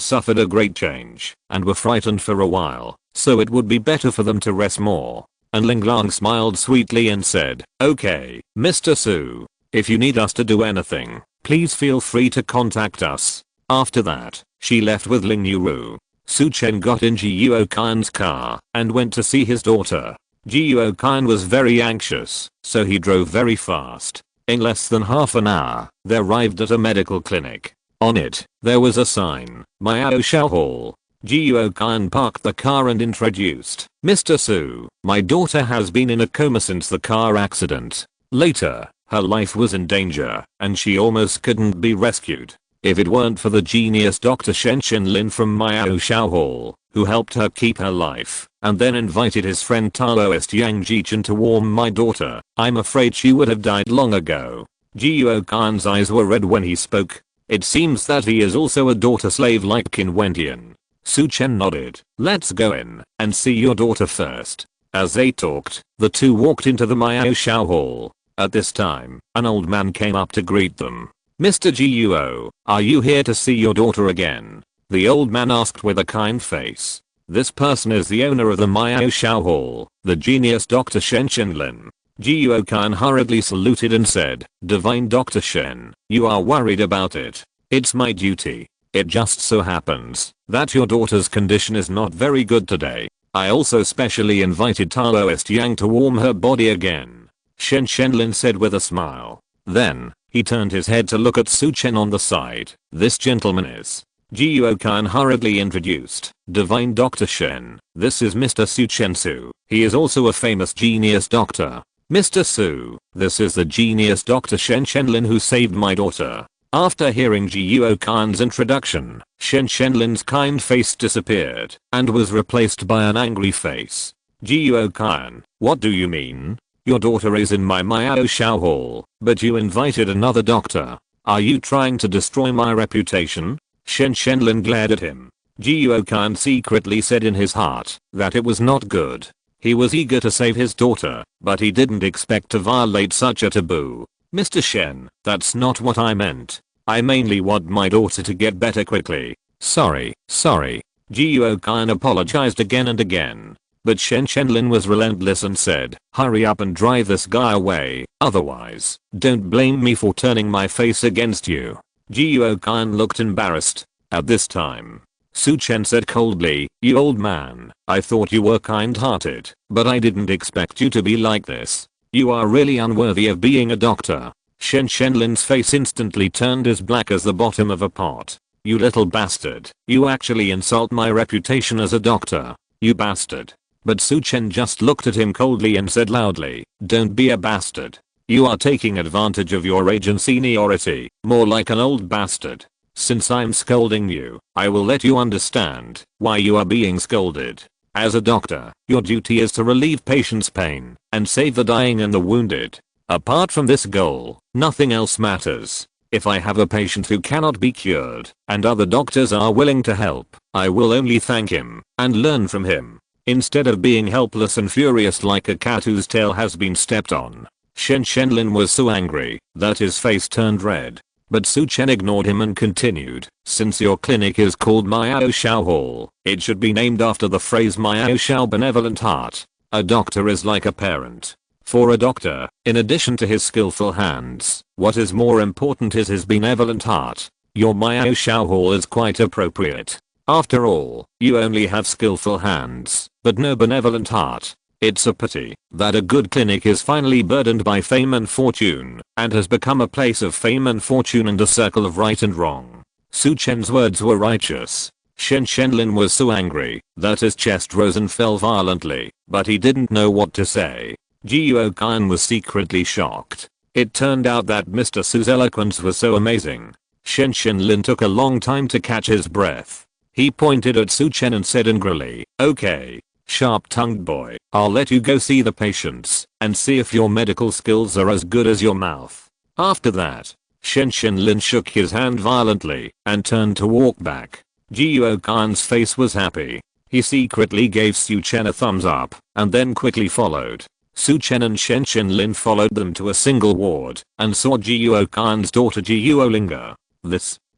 suffered a great change, and were frightened for a while, so it would be better for them to rest more. Ling Long smiled sweetly and said, okay, Mr. Su. If you need us to do anything, please feel free to contact us. After that, she left with Ling Yuru. Su Chen got in Ji Yuokan's car, and went to see his daughter. Ji Yuokan was very anxious, so he drove very fast. In less than half an hour, they arrived at a medical clinic. On it, there was a sign, Miao Shao Hall. Ji Yuokan parked the car and introduced, Mr. Su, my daughter has been in a coma since the car accident. Later, Her life was in danger, and she almost couldn't be rescued. If it weren't for the genius Dr. Shen Lin from Miao Shao Hall, who helped her keep her life, and then invited his friend Taoist Yang Jichen to warm my daughter, I'm afraid she would have died long ago. Jiuo Kan's eyes were red when he spoke. It seems that he is also a daughter slave like Qin Wendian. Su Chen nodded. Let's go in and see your daughter first. As they talked, the two walked into the Miao Shao Hall. At this time, an old man came up to greet them. Mr. Guo, are you here to see your daughter again? The old man asked with a kind face. This person is the owner of the Miao Shao Hall, the genius Dr. Shen Lin. Guo Kan hurriedly saluted and said, Divine Dr. Shen, you are worried about it. It's my duty. It just so happens that your daughter's condition is not very good today. I also specially invited Taoist Yang to warm her body again. Shen Lin said with a smile. Then, he turned his head to look at Su Chen on the side. This gentleman is. Guo Kan hurriedly introduced. Divine Dr. Shen, this is Mr. Su Chen Su. He is also a famous genius doctor. Mr. Su, this is the genius Dr. Shen Lin who saved my daughter. After hearing Guo Kan's introduction, Shen Lin's kind face disappeared and was replaced by an angry face. Guo Kan, what do you mean? Your daughter is in my Miao Shao Hall, but you invited another doctor. Are you trying to destroy my reputation? Shen Lin glared at him. Guo Kan secretly said in his heart that it was not good. He was eager to save his daughter, but he didn't expect to violate such a taboo. Mr. Shen, that's not what I meant. I mainly want my daughter to get better quickly. Sorry. Guo Kan apologized again and again. But Shen Lin was relentless and said, hurry up and drive this guy away, otherwise, don't blame me for turning my face against you. Guo Kan looked embarrassed. At this time, Su Chen said coldly, you old man, I thought you were kind-hearted, but I didn't expect you to be like this. You are really unworthy of being a doctor. Shen Lin's face instantly turned as black as the bottom of a pot. You little bastard, you actually insult my reputation as a doctor. You bastard. But Su Chen just looked at him coldly and said loudly, don't be a bastard. You are taking advantage of your age and seniority, more like an old bastard. Since I'm scolding you, I will let you understand why you are being scolded. As a doctor, your duty is to relieve patients' pain and save the dying and the wounded. Apart from this goal, nothing else matters. If I have a patient who cannot be cured and other doctors are willing to help, I will only thank him and learn from him, instead of being helpless and furious like a cat whose tail has been stepped on. Shen Lin was so angry that his face turned red. But Su Chen ignored him and continued, since your clinic is called Miao Shao Hall, it should be named after the phrase Miao Shao benevolent heart. A doctor is like a parent. For a doctor, in addition to his skillful hands, what is more important is his benevolent heart. Your Miao Shao Hall is quite appropriate. After all, you only have skillful hands, but no benevolent heart. It's a pity that a good clinic is finally burdened by fame and fortune and has become a place of fame and fortune and a circle of right and wrong. Su Chen's words were righteous. Shen Lin was so angry that his chest rose and fell violently, but he didn't know what to say. Guo Kan was secretly shocked. It turned out that Mr. Su's eloquence was so amazing. Shen Lin took a long time to catch his breath. He pointed at Su Chen and said angrily, okay. Sharp-tongued boy, I'll let you go see the patients and see if your medical skills are as good as your mouth. After that, Shen Lin shook his hand violently and turned to walk back. Guo Kan's face was happy. He secretly gave Su Chen a thumbs up and then quickly followed. Su Chen and Shen Lin followed them to a single ward and saw Guo Kan's daughter Guo Linga.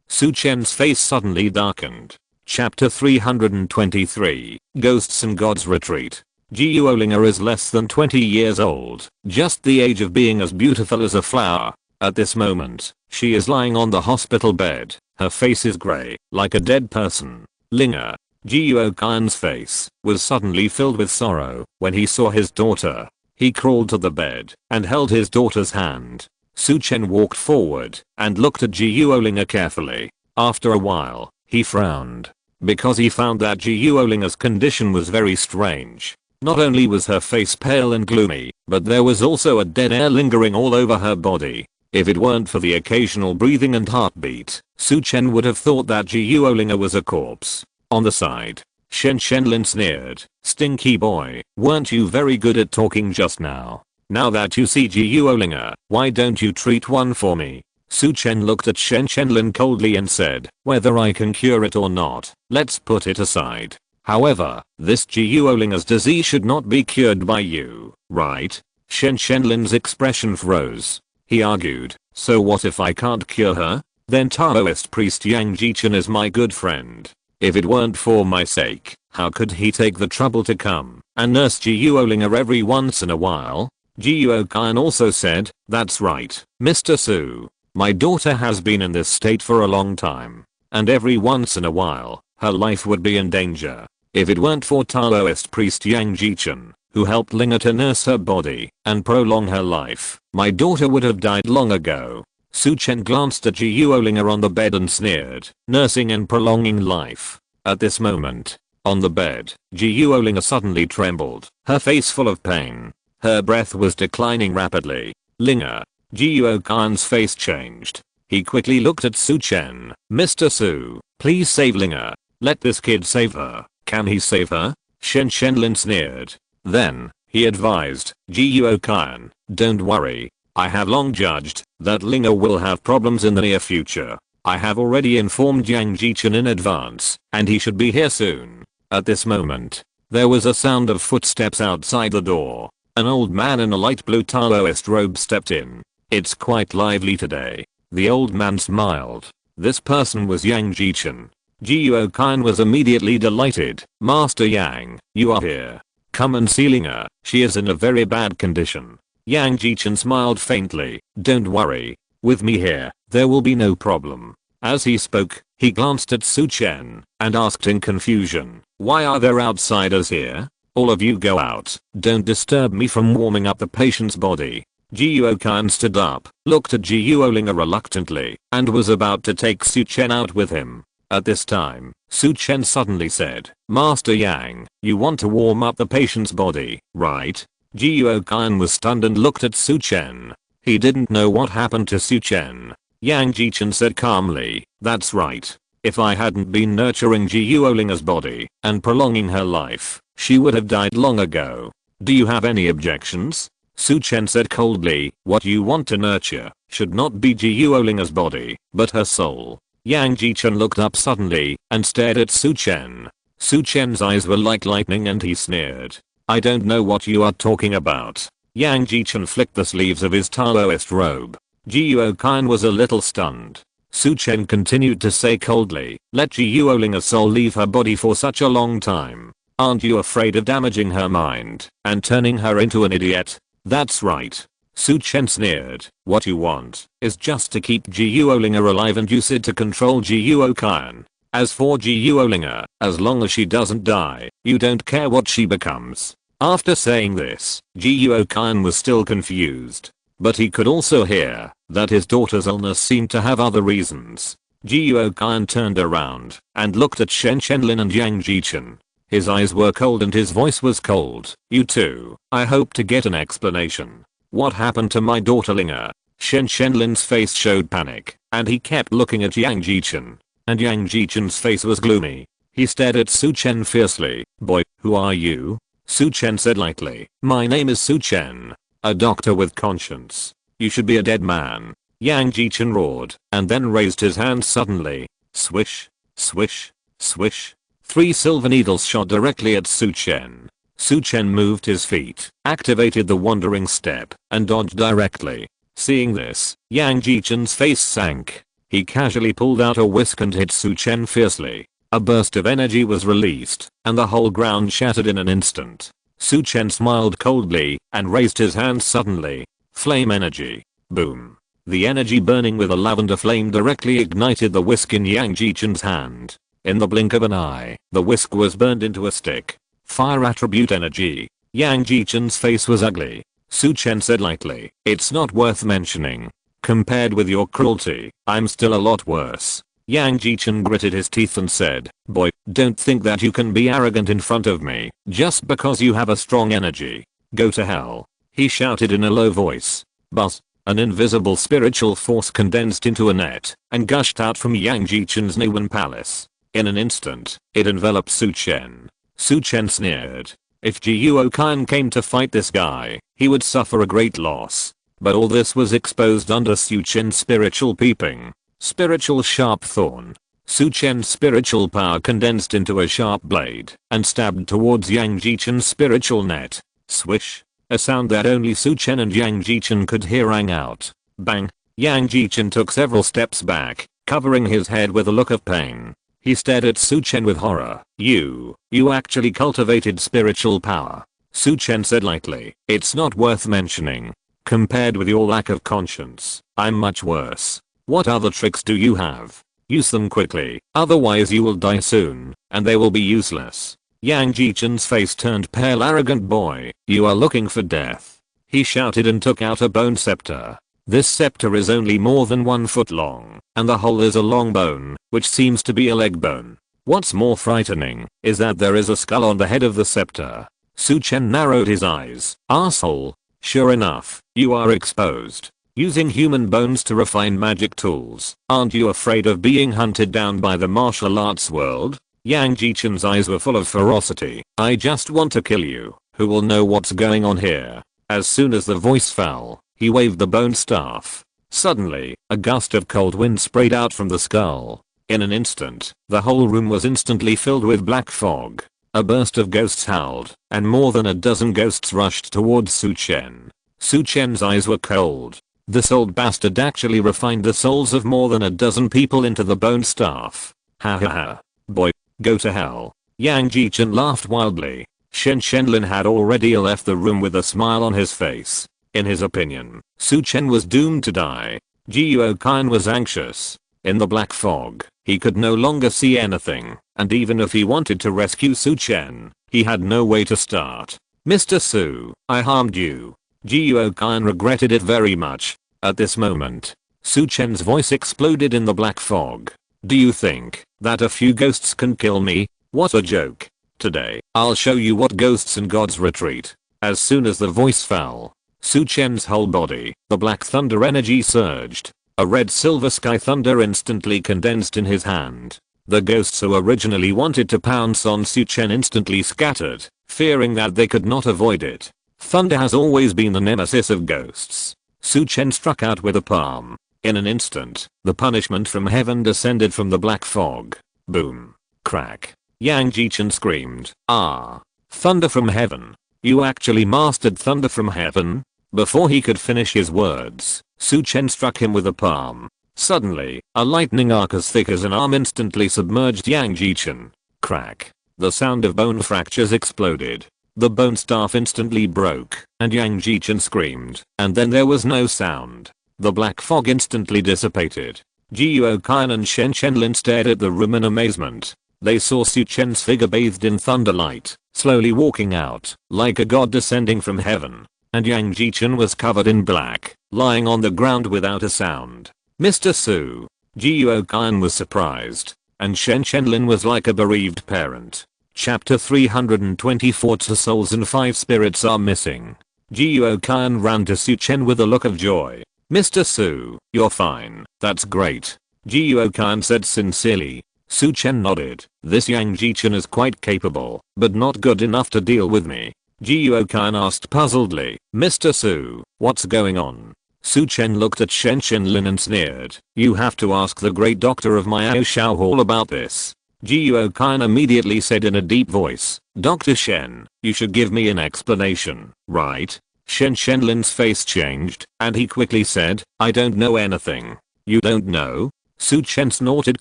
Su Chen's face suddenly darkened. Chapter 323, Ghosts and Gods Retreat. Guo Linga is less than 20 years old, just the age of being as beautiful as a flower. At this moment, she is lying on the hospital bed. Her face is grey, like a dead person. Linga. Guo Kan's face was suddenly filled with sorrow when he saw his daughter. He crawled to the bed and held his daughter's hand. Su Chen walked forward and looked at Guo Linga carefully. After a while, he frowned, because he found that Guo Linga's condition was very strange. Not only was her face pale and gloomy, but there was also a dead air lingering all over her body. If it weren't for the occasional breathing and heartbeat, Su Chen would have thought that Jiuolinger was a corpse. On the side, Shen Shenlin sneered, "Stinky boy, weren't you very good at talking just now? Now that you see Jiuolinger, why don't you treat one for me?" Su Chen looked at Shen Shenlin coldly and said, "Whether I can cure it or not, let's put it aside. However, this Jiuolinger's disease should not be cured by you, right?" Shen Shenlin's expression froze. He argued, "So what if I can't cure her? Then Taoist priest Yang Jichen is my good friend. If it weren't for my sake, how could he take the trouble to come and nurse Jiuolinger every once in a while?" Jiuo Qian also said, "That's right, Mr. Su. My daughter has been in this state for a long time, and every once in a while, her life would be in danger. If it weren't for Taoist priest Yang Jichen, who helped Linger to nurse her body and prolong her life, my daughter would have died long ago." Su Chen glanced at Jiuolinger on the bed and sneered, "Nursing and prolonging life." At this moment, on the bed, Jiuolinger suddenly trembled, her face full of pain. Her breath was declining rapidly. "Linger." Jiuo Qian's face changed. He quickly looked at Su Chen. "Mr. Su, please save Linger. Let this kid save her." "Can he save her?" Shen Shenlin sneered. Then, he advised, "Jiuo Qian, don't worry. I have long judged that Linger will have problems in the near future. I have already informed Yang Jichen in advance, and he should be here soon." At this moment, there was a sound of footsteps outside the door. An old man in a light blue Taoist robe stepped in. "It's quite lively today." The old man smiled. This person was Yang Jichen. Jiuo Qian was immediately delighted. "Master Yang, you are here. Come and see Linger. She is in a very bad condition." Yang Jichen smiled faintly. "Don't worry. With me here, there will be no problem." As he spoke, he glanced at Su Chen and asked in confusion, "Why are there outsiders here? All of you go out. Don't disturb me from warming up the patient's body." Jiuo Qian stood up, looked at Jiuolinger reluctantly, and was about to take Su Chen out with him. At this time, Su Chen suddenly said, "Master Yang, you want to warm up the patient's body, right?" Jiuo Qian was stunned and looked at Su Chen. He didn't know what happened to Su Chen. Yang Jichen said calmly, "That's right. If I hadn't been nurturing Jiuolinger's body and prolonging her life, she would have died long ago. Do you have any objections?" Su Chen said coldly, "What you want to nurture should not be Jiuolinger's body, but her soul." Yang Jichen looked up suddenly and stared at Su Chen. Su Chen's eyes were like lightning and he sneered, "I don't know what you are talking about." Yang Jichen flicked the sleeves of his Taoist robe. Jiuo Qian was a little stunned. Su Chen continued to say coldly, "Let Jiuolinger's soul leave her body for such a long time. Aren't you afraid of damaging her mind and turning her into an idiot?" "That's right." Su Chen sneered, "What you want is just to keep Jiuolinger alive and use it to control Jiuo Qian. As for Jiuolinger, as long as she doesn't die, you don't care what she becomes." After saying this, Jiuo Qian was still confused. But he could also hear that his daughter's illness seemed to have other reasons. Jiuo Qian turned around and looked at Shen Shenlin and Yang Jichen. His eyes were cold and his voice was cold. "You two, I hope to get an explanation. What happened to my daughter Linger?" Shen Shenlin's face showed panic, and he kept looking at Yang Jichen. And Yang Jichen's face was gloomy. He stared at Su Chen fiercely. "Boy, who are you?" Su Chen said lightly, "My name is Su Chen. A doctor with conscience. You should be a dead man." Yang Jichen roared, and then raised his hand suddenly. Swish, swish, swish. 3 silver needles shot directly at Su Chen. Su Chen moved his feet, activated the wandering step, and dodged directly. Seeing this, Yang Jichen's face sank. He casually pulled out a whisk and hit Su Chen fiercely. A burst of energy was released, and the whole ground shattered in an instant. Su Chen smiled coldly and raised his hand suddenly. Flame energy. Boom. The energy burning with a lavender flame directly ignited the whisk in Yang Jichen's hand. In the blink of an eye, the whisk was burned into a stick. Fire attribute energy. Yang Jichen's face was ugly. Su Chen said lightly, "It's not worth mentioning. Compared with your cruelty, I'm still a lot worse." Yang Jichen gritted his teeth and said, "Boy, don't think that you can be arrogant in front of me just because you have a strong energy. Go to hell," he shouted in a low voice. Buzz. An invisible spiritual force condensed into a net and gushed out from Yang Jichen's Niwen palace. In an instant, it enveloped Su Chen. Su Chen sneered. If Zhou Wanqiu came to fight this guy, he would suffer a great loss. But all this was exposed under Su Chen's spiritual peeping. Spiritual sharp thorn. Su Chen's spiritual power condensed into a sharp blade and stabbed towards Yang Jichen's spiritual net. Swish. A sound that only Su Chen and Yang Jichen could hear rang out. Bang. Yang Jichen took several steps back, covering his head with a look of pain. He stared at Su Chen with horror. You actually cultivated spiritual power," Su Chen said lightly. "It's not worth mentioning. Compared with your lack of conscience, I'm much worse. What other tricks do you have? Use them quickly, otherwise you will die soon, and they will be useless." Yang Jichen's face turned pale. "Arrogant boy, you are looking for death," he shouted and took out a bone scepter. This scepter is only more than 1 foot long, and the hole is a long bone, which seems to be a leg bone. What's more frightening is that there is a skull on the head of the scepter. Su Chen narrowed his eyes. "Asshole. Sure enough, you are exposed. Using human bones to refine magic tools. Aren't you afraid of being hunted down by the martial arts world?" Yang Jichen's eyes were full of ferocity. "I just want to kill you. Who will know what's going on here?" As soon as the voice fell, he waved the bone staff. Suddenly, a gust of cold wind sprayed out from the skull. In an instant, the whole room was instantly filled with black fog. A burst of ghosts howled, and more than a dozen ghosts rushed towards Su Chen. Su Chen's eyes were cold. This old bastard actually refined the souls of more than a dozen people into the bone staff. Ha ha ha. Boy, go to hell. Yang Jichen laughed wildly. Shen Shenlin had already left the room with a smile on his face. In his opinion, Su Chen was doomed to die. Zhou Wanqiu was anxious. In the black fog, he could no longer see anything, and even if he wanted to rescue Su Chen, he had no way to start. "Mr. Su, I harmed you." Zhou Wanqiu regretted it very much. At this moment, Su Chen's voice exploded in the black fog. "Do you think that a few ghosts can kill me? What a joke. Today, I'll show you what ghosts and gods retreat." As soon as the voice fell, Su Chen's whole body, the black thunder energy surged. A red silver sky thunder instantly condensed in his hand. The ghosts who originally wanted to pounce on Su Chen instantly scattered, fearing that they could not avoid it. Thunder has always been the nemesis of ghosts. Su Chen struck out with a palm. In an instant, the punishment from heaven descended from the black fog. Boom. Crack. Yang Jichen screamed, "Ah! Thunder from heaven. You actually mastered thunder from heaven?" Before he could finish his words, Su Chen struck him with a palm. Suddenly, a lightning arc as thick as an arm instantly submerged Yang Jichen. Crack. The sound of bone fractures exploded. The bone staff instantly broke, and Yang Jichen screamed, and then there was no sound. The black fog instantly dissipated. Zhou Wanqiu and Shen Shenlin stared at the room in amazement. They saw Su Chen's figure bathed in thunderlight, slowly walking out, like a god descending from heaven. And Yang Jichen was covered in black, lying on the ground without a sound. "Mr. Su." Zhou Wanqiu was surprised, and Shen Shenlin was like a bereaved parent. Chapter 324. 2 souls and 5 spirits are missing. Zhou Wanqiu ran to Su Chen with a look of joy. "Mr. Su, you're fine. That's great." Zhou Wanqiu said sincerely. Su Chen nodded. "This Yang Jichen is quite capable, but not good enough to deal with me." Zhou Wanqiu asked puzzledly, "Mr. Su, what's going on?" Su Chen looked at Shen Shenlin and sneered. "You have to ask the great doctor of my Aoshao Hall about this." Zhou Wanqiu immediately said in a deep voice, "Dr. Shen, you should give me an explanation, right?" Shen Shenlin's face changed, and he quickly said, "I don't know anything." "You don't know?" Su Chen snorted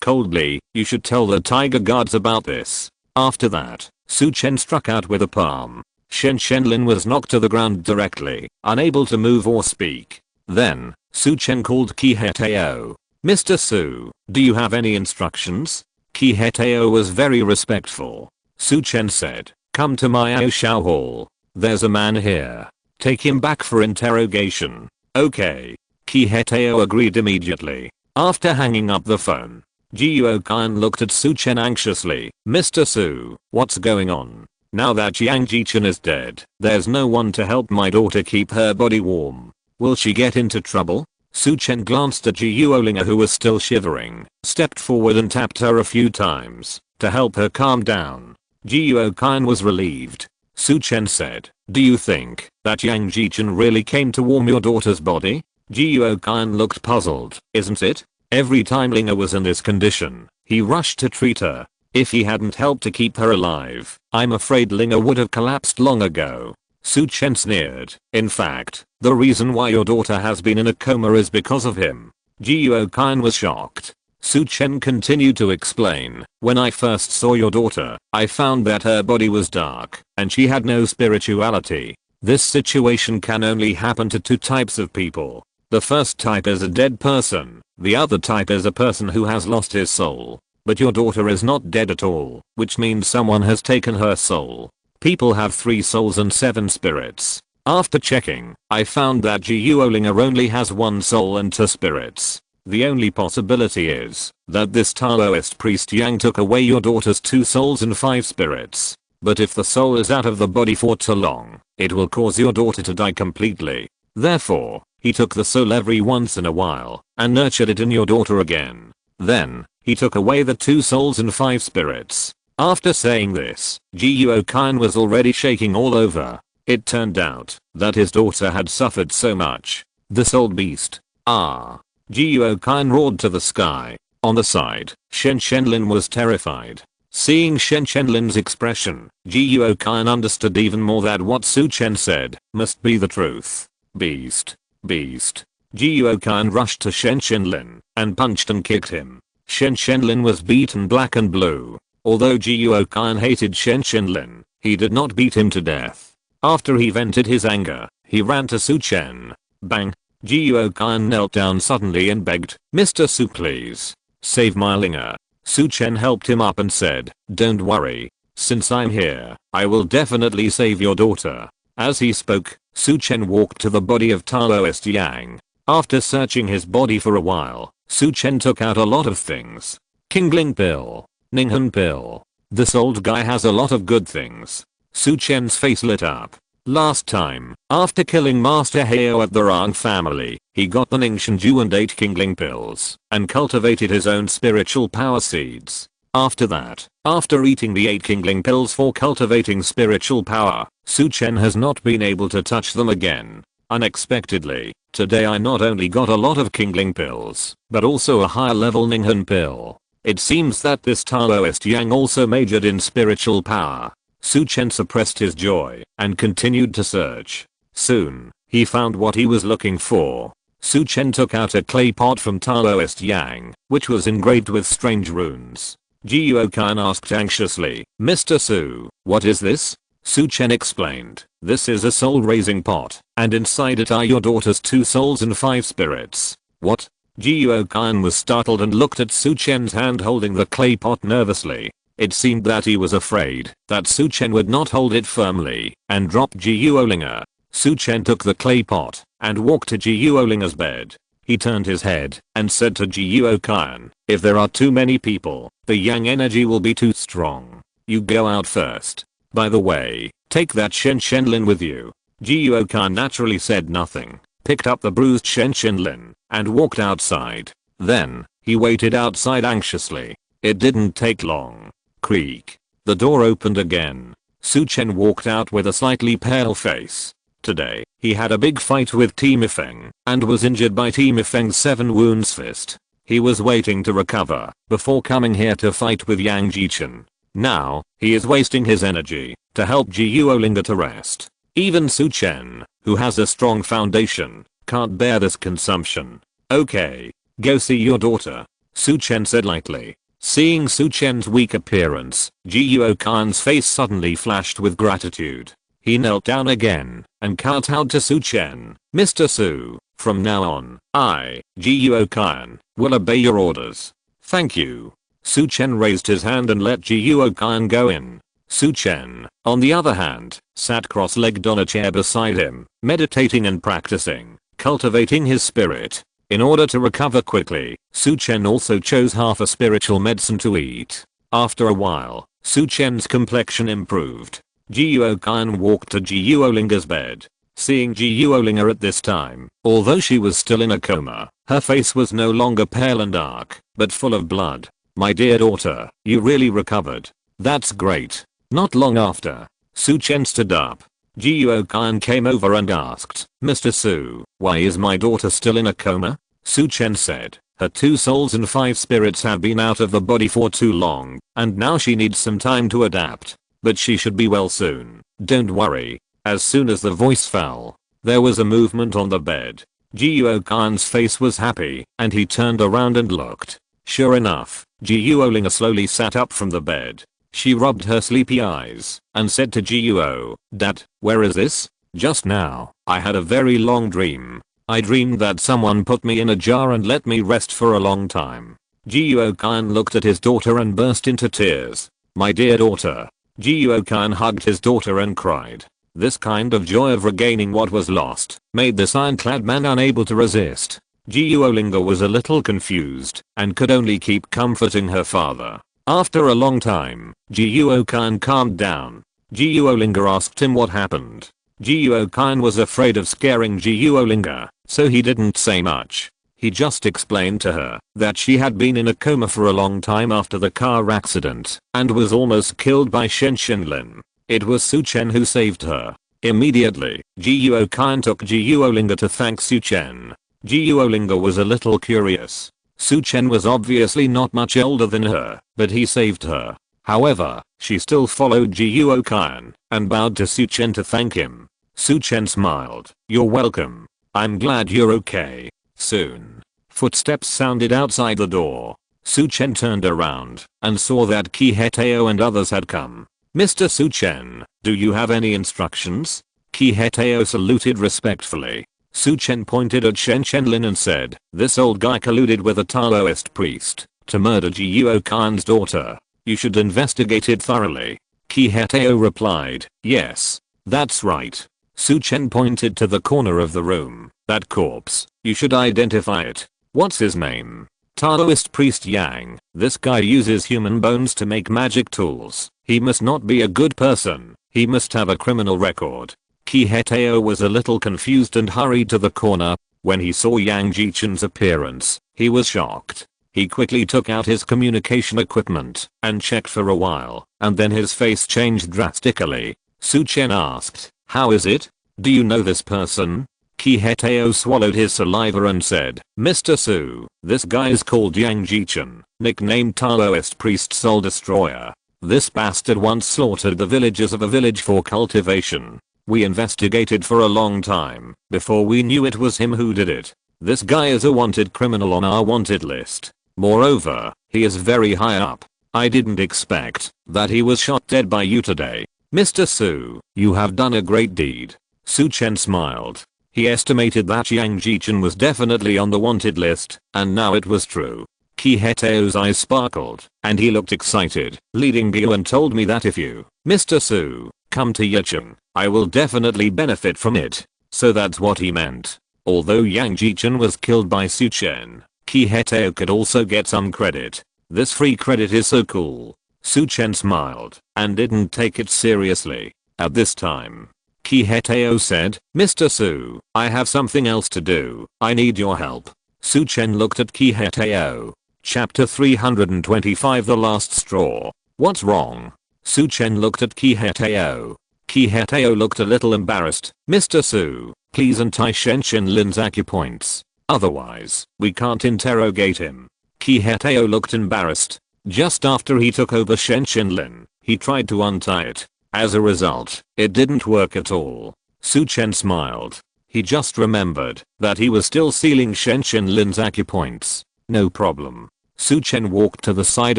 coldly. "You should tell the tiger guards about this." After that, Su Chen struck out with a palm. Shen Shenlin was knocked to the ground directly, unable to move or speak. Then, Su Chen called Qi Hetao. "Mr. Su, do you have any instructions?" Qi Hetao was very respectful. Su Chen said, "Come to my Aoshao Hall. There's a man here. Take him back for interrogation." "Okay." Qi Hetao agreed immediately. After hanging up the phone, Jiuo-kan looked at Su Chen anxiously. Mr. Su, what's going on? Now that Yang Jichen is dead, there's no one to help my daughter keep her body warm. Will she get into trouble? Su Chen glanced at Jiuolinga, who was still shivering, stepped forward and tapped her a few times to help her calm down. Jiuo-kan was relieved. Su Chen said, do you think that Yang Jichen really came to warm your daughter's body? Jiuo-kan looked puzzled. Isn't it? Every time Linga was in this condition, he rushed to treat her. If he hadn't helped to keep her alive, I'm afraid Linga would have collapsed long ago. Su Chen sneered. In fact, the reason why your daughter has been in a coma is because of him. Jiuo-kan was shocked. Su Chen continued to explain, when I first saw your daughter, I found that her body was dark, and she had no spirituality. This situation can only happen to two types of people. The first type is a dead person, the other type is a person who has lost his soul. But your daughter is not dead at all, which means someone has taken her soul. People have 3 souls and 7 spirits. After checking, I found that Jiuolinga only has 1 soul and 2 spirits. The only possibility is that this Taoist priest Yang took away your daughter's 2 souls and 5 spirits. But if the soul is out of the body for too long, it will cause your daughter to die completely. Therefore, he took the soul every once in a while and nurtured it in your daughter again. Then, he took away the 2 souls and 5 spirits. After saying this, Jiuo-kan was already shaking all over. It turned out that his daughter had suffered so much. This old beast. Ah. Jiuo-kan roared to the sky. On the side, Shen Shenlin was terrified. Seeing Shen Shenlin's expression, Jiuo-kan understood even more that what Su Chen said must be the truth. Beast. Beast. Jiuo-kan rushed to Shen Shenlin and punched and kicked him. Shen Shenlin was beaten black and blue. Although Jiuo-kan hated Shen Shenlin, he did not beat him to death. After he vented his anger, he ran to Su Chen. Bang. Jiuo-kan knelt down suddenly and begged, Mr. Su, please. Save my Linga. Su Chen helped him up and said, don't worry. Since I'm here, I will definitely save your daughter. As he spoke, Su Chen walked to the body of Taoist Yang. After searching his body for a while, Su Chen took out a lot of things. Kingling pill. Ninghan pill. This old guy has a lot of good things. Su Chen's face lit up. Last time, after killing Master Heo at the Rang family, he got the Ningxin Ju and 8 Kingling pills, and cultivated his own spiritual power seeds. After that, after eating the 8 Kingling pills for cultivating spiritual power, Su Chen has not been able to touch them again. Unexpectedly, today I not only got a lot of Kingling pills, but also a higher level Ninghan pill. It seems that this Taoist Yang also majored in spiritual power. Su Chen suppressed his joy and continued to search. Soon, he found what he was looking for. Su Chen took out a clay pot from Taoist Yang, which was engraved with strange runes. Jiuo-kan asked anxiously, Mr. Su, what is this? Su Chen explained, this is a soul-raising pot, and inside it are your daughter's 2 souls and 5 spirits. What? Jiuo-kan was startled and looked at Su Chen's hand holding the clay pot nervously. It seemed that he was afraid that Su Chen would not hold it firmly and drop Jiuolinga. Su Chen took the clay pot and walked to Jiuolinga's bed. He turned his head and said to Jiuo-kan, if there are too many people, the yang energy will be too strong. You go out first. By the way, take that Shen Shenlin with you. Jiuo-kan naturally said nothing, picked up the bruised Shen Shenlin, and walked outside. Then, he waited outside anxiously. It didn't take long. Creak. The door opened again. Su Chen walked out with a slightly pale face. Today, he had a big fight with Timi Feng and was injured by Timi Feng's 7 wounds fist. He was waiting to recover before coming here to fight with Yang Jichen. Now, he is wasting his energy to help Jiuolinga to rest. Even Su Chen, who has a strong foundation, can't bear this consumption. Okay, go see your daughter, Su Chen said lightly. Seeing Su Chen's weak appearance, Jiuo-kan's face suddenly flashed with gratitude. He knelt down again and kowtowed to Su Chen. Mr. Su, from now on, I, Jiuo-kan, will obey your orders. Thank you. Su Chen raised his hand and let Jiuo-kan go in. Su Chen, on the other hand, sat cross-legged on a chair beside him, meditating and practicing, cultivating his spirit. In order to recover quickly, Su Chen also chose half a spiritual medicine to eat. After a while, Su Chen's complexion improved. Ji Yuokan walked to Ji Yuolinger's bed. Seeing Ji Yuolinger at this time, although she was still in a coma, her face was no longer pale and dark, but full of blood. "My dear daughter, you really recovered. That's great." Not long after, Su Chen stood up. Ji Yuokan came over and asked, "Mr. Su, why is my daughter still in a coma?" Su Chen said, "Her 2 souls and 5 spirits have been out of the body for too long, and now she needs some time to adapt. But she should be well soon. Don't worry." As soon as the voice fell, there was a movement on the bed. Ji Yuokan's face was happy, and he turned around and looked. Sure enough, Ji Yuolinger slowly sat up from the bed. She rubbed her sleepy eyes and said to Ji Yuo, "Dad, where is this? Just now, I had a very long dream. I dreamed that someone put me in a jar and let me rest for a long time." Ji Yuokan looked at his daughter and burst into tears. "My dear daughter." Ji Yuokan hugged his daughter and cried. This kind of joy of regaining what was lost made this ironclad man unable to resist. Ji Yuolinger was a little confused and could only keep comforting her father. After a long time, Ji Yuokan calmed down. Ji Yuolinger asked him what happened. Ji Yuokan was afraid of scaring Ji Yuolinger, so he didn't say much. He just explained to her that she had been in a coma for a long time after the car accident and was almost killed by Shen Shenlin. It was Su Chen who saved her. Immediately, Ji Yuokan took Ji Yuolinger to thank Su Chen. Ji Yuolinger was a little curious. Su Chen was obviously not much older than her, but he saved her. However, she still followed Ji Yuokan and bowed to Su Chen to thank him. Su Chen smiled. "You're welcome. I'm glad you're okay." Soon, footsteps sounded outside the door. Su Chen turned around and saw that Qi Hetao and others had come. "Mr. Su Chen, do you have any instructions?" Qi Hetao saluted respectfully. Su Chen pointed at Shen Shenlin and said, "This old guy colluded with a Taoist priest to murder Ji Yuokan's daughter. You should investigate it thoroughly." Qi Hetao replied, "Yes, that's right." Su Chen pointed to the corner of the room. "That corpse, you should identify it. What's his name?" "Taoist priest Yang. This guy uses human bones to make magic tools. He must not be a good person. He must have a criminal record." Qi Hetao was a little confused and hurried to the corner. When he saw Yang Jichen's appearance, he was shocked. He quickly took out his communication equipment and checked for a while, and then his face changed drastically. Su Chen asked, "How is it? Do you know this person?" Qi Hetao swallowed his saliva and said, "Mr. Su, this guy is called Yang Jichen, nicknamed Taoist Priest Soul Destroyer. This bastard once slaughtered the villagers of a village for cultivation. We investigated for a long time before we knew it was him who did it. This guy is a wanted criminal on our wanted list. Moreover, he is very high up. I didn't expect that he was shot dead by you today. Mr. Su, you have done a great deed." Su Chen smiled. He estimated that Yang Jichen was definitely on the wanted list, and now it was true. Qi Hetao's eyes sparkled, and he looked excited. "Leading you and told me that if you, Mr. Su, come to Yicheng, I will definitely benefit from it." So that's what he meant. Although Yang Jichen was killed by Su Chen, Qi Hetao could also get some credit. This free credit is so cool. Su Chen smiled and didn't take it seriously. At this time, Qi Hetao said, "Mr. Su, I have something else to do. I need your help." Su Chen looked at Qi Hetao. Chapter 325 The Last Straw. "What's wrong?" Su Chen looked at Qi Hetao. Qi Hetao looked a little embarrassed. "Mr. Su, please untie Shen Shenlin's acupoints. Otherwise, we can't interrogate him." Qi Hetao looked embarrassed. Just after he took over Shen Shenlin, he tried to untie it. As a result, it didn't work at all. Su Chen smiled. He just remembered that he was still sealing Shen Shenlin's acupoints. No problem. Su Chen walked to the side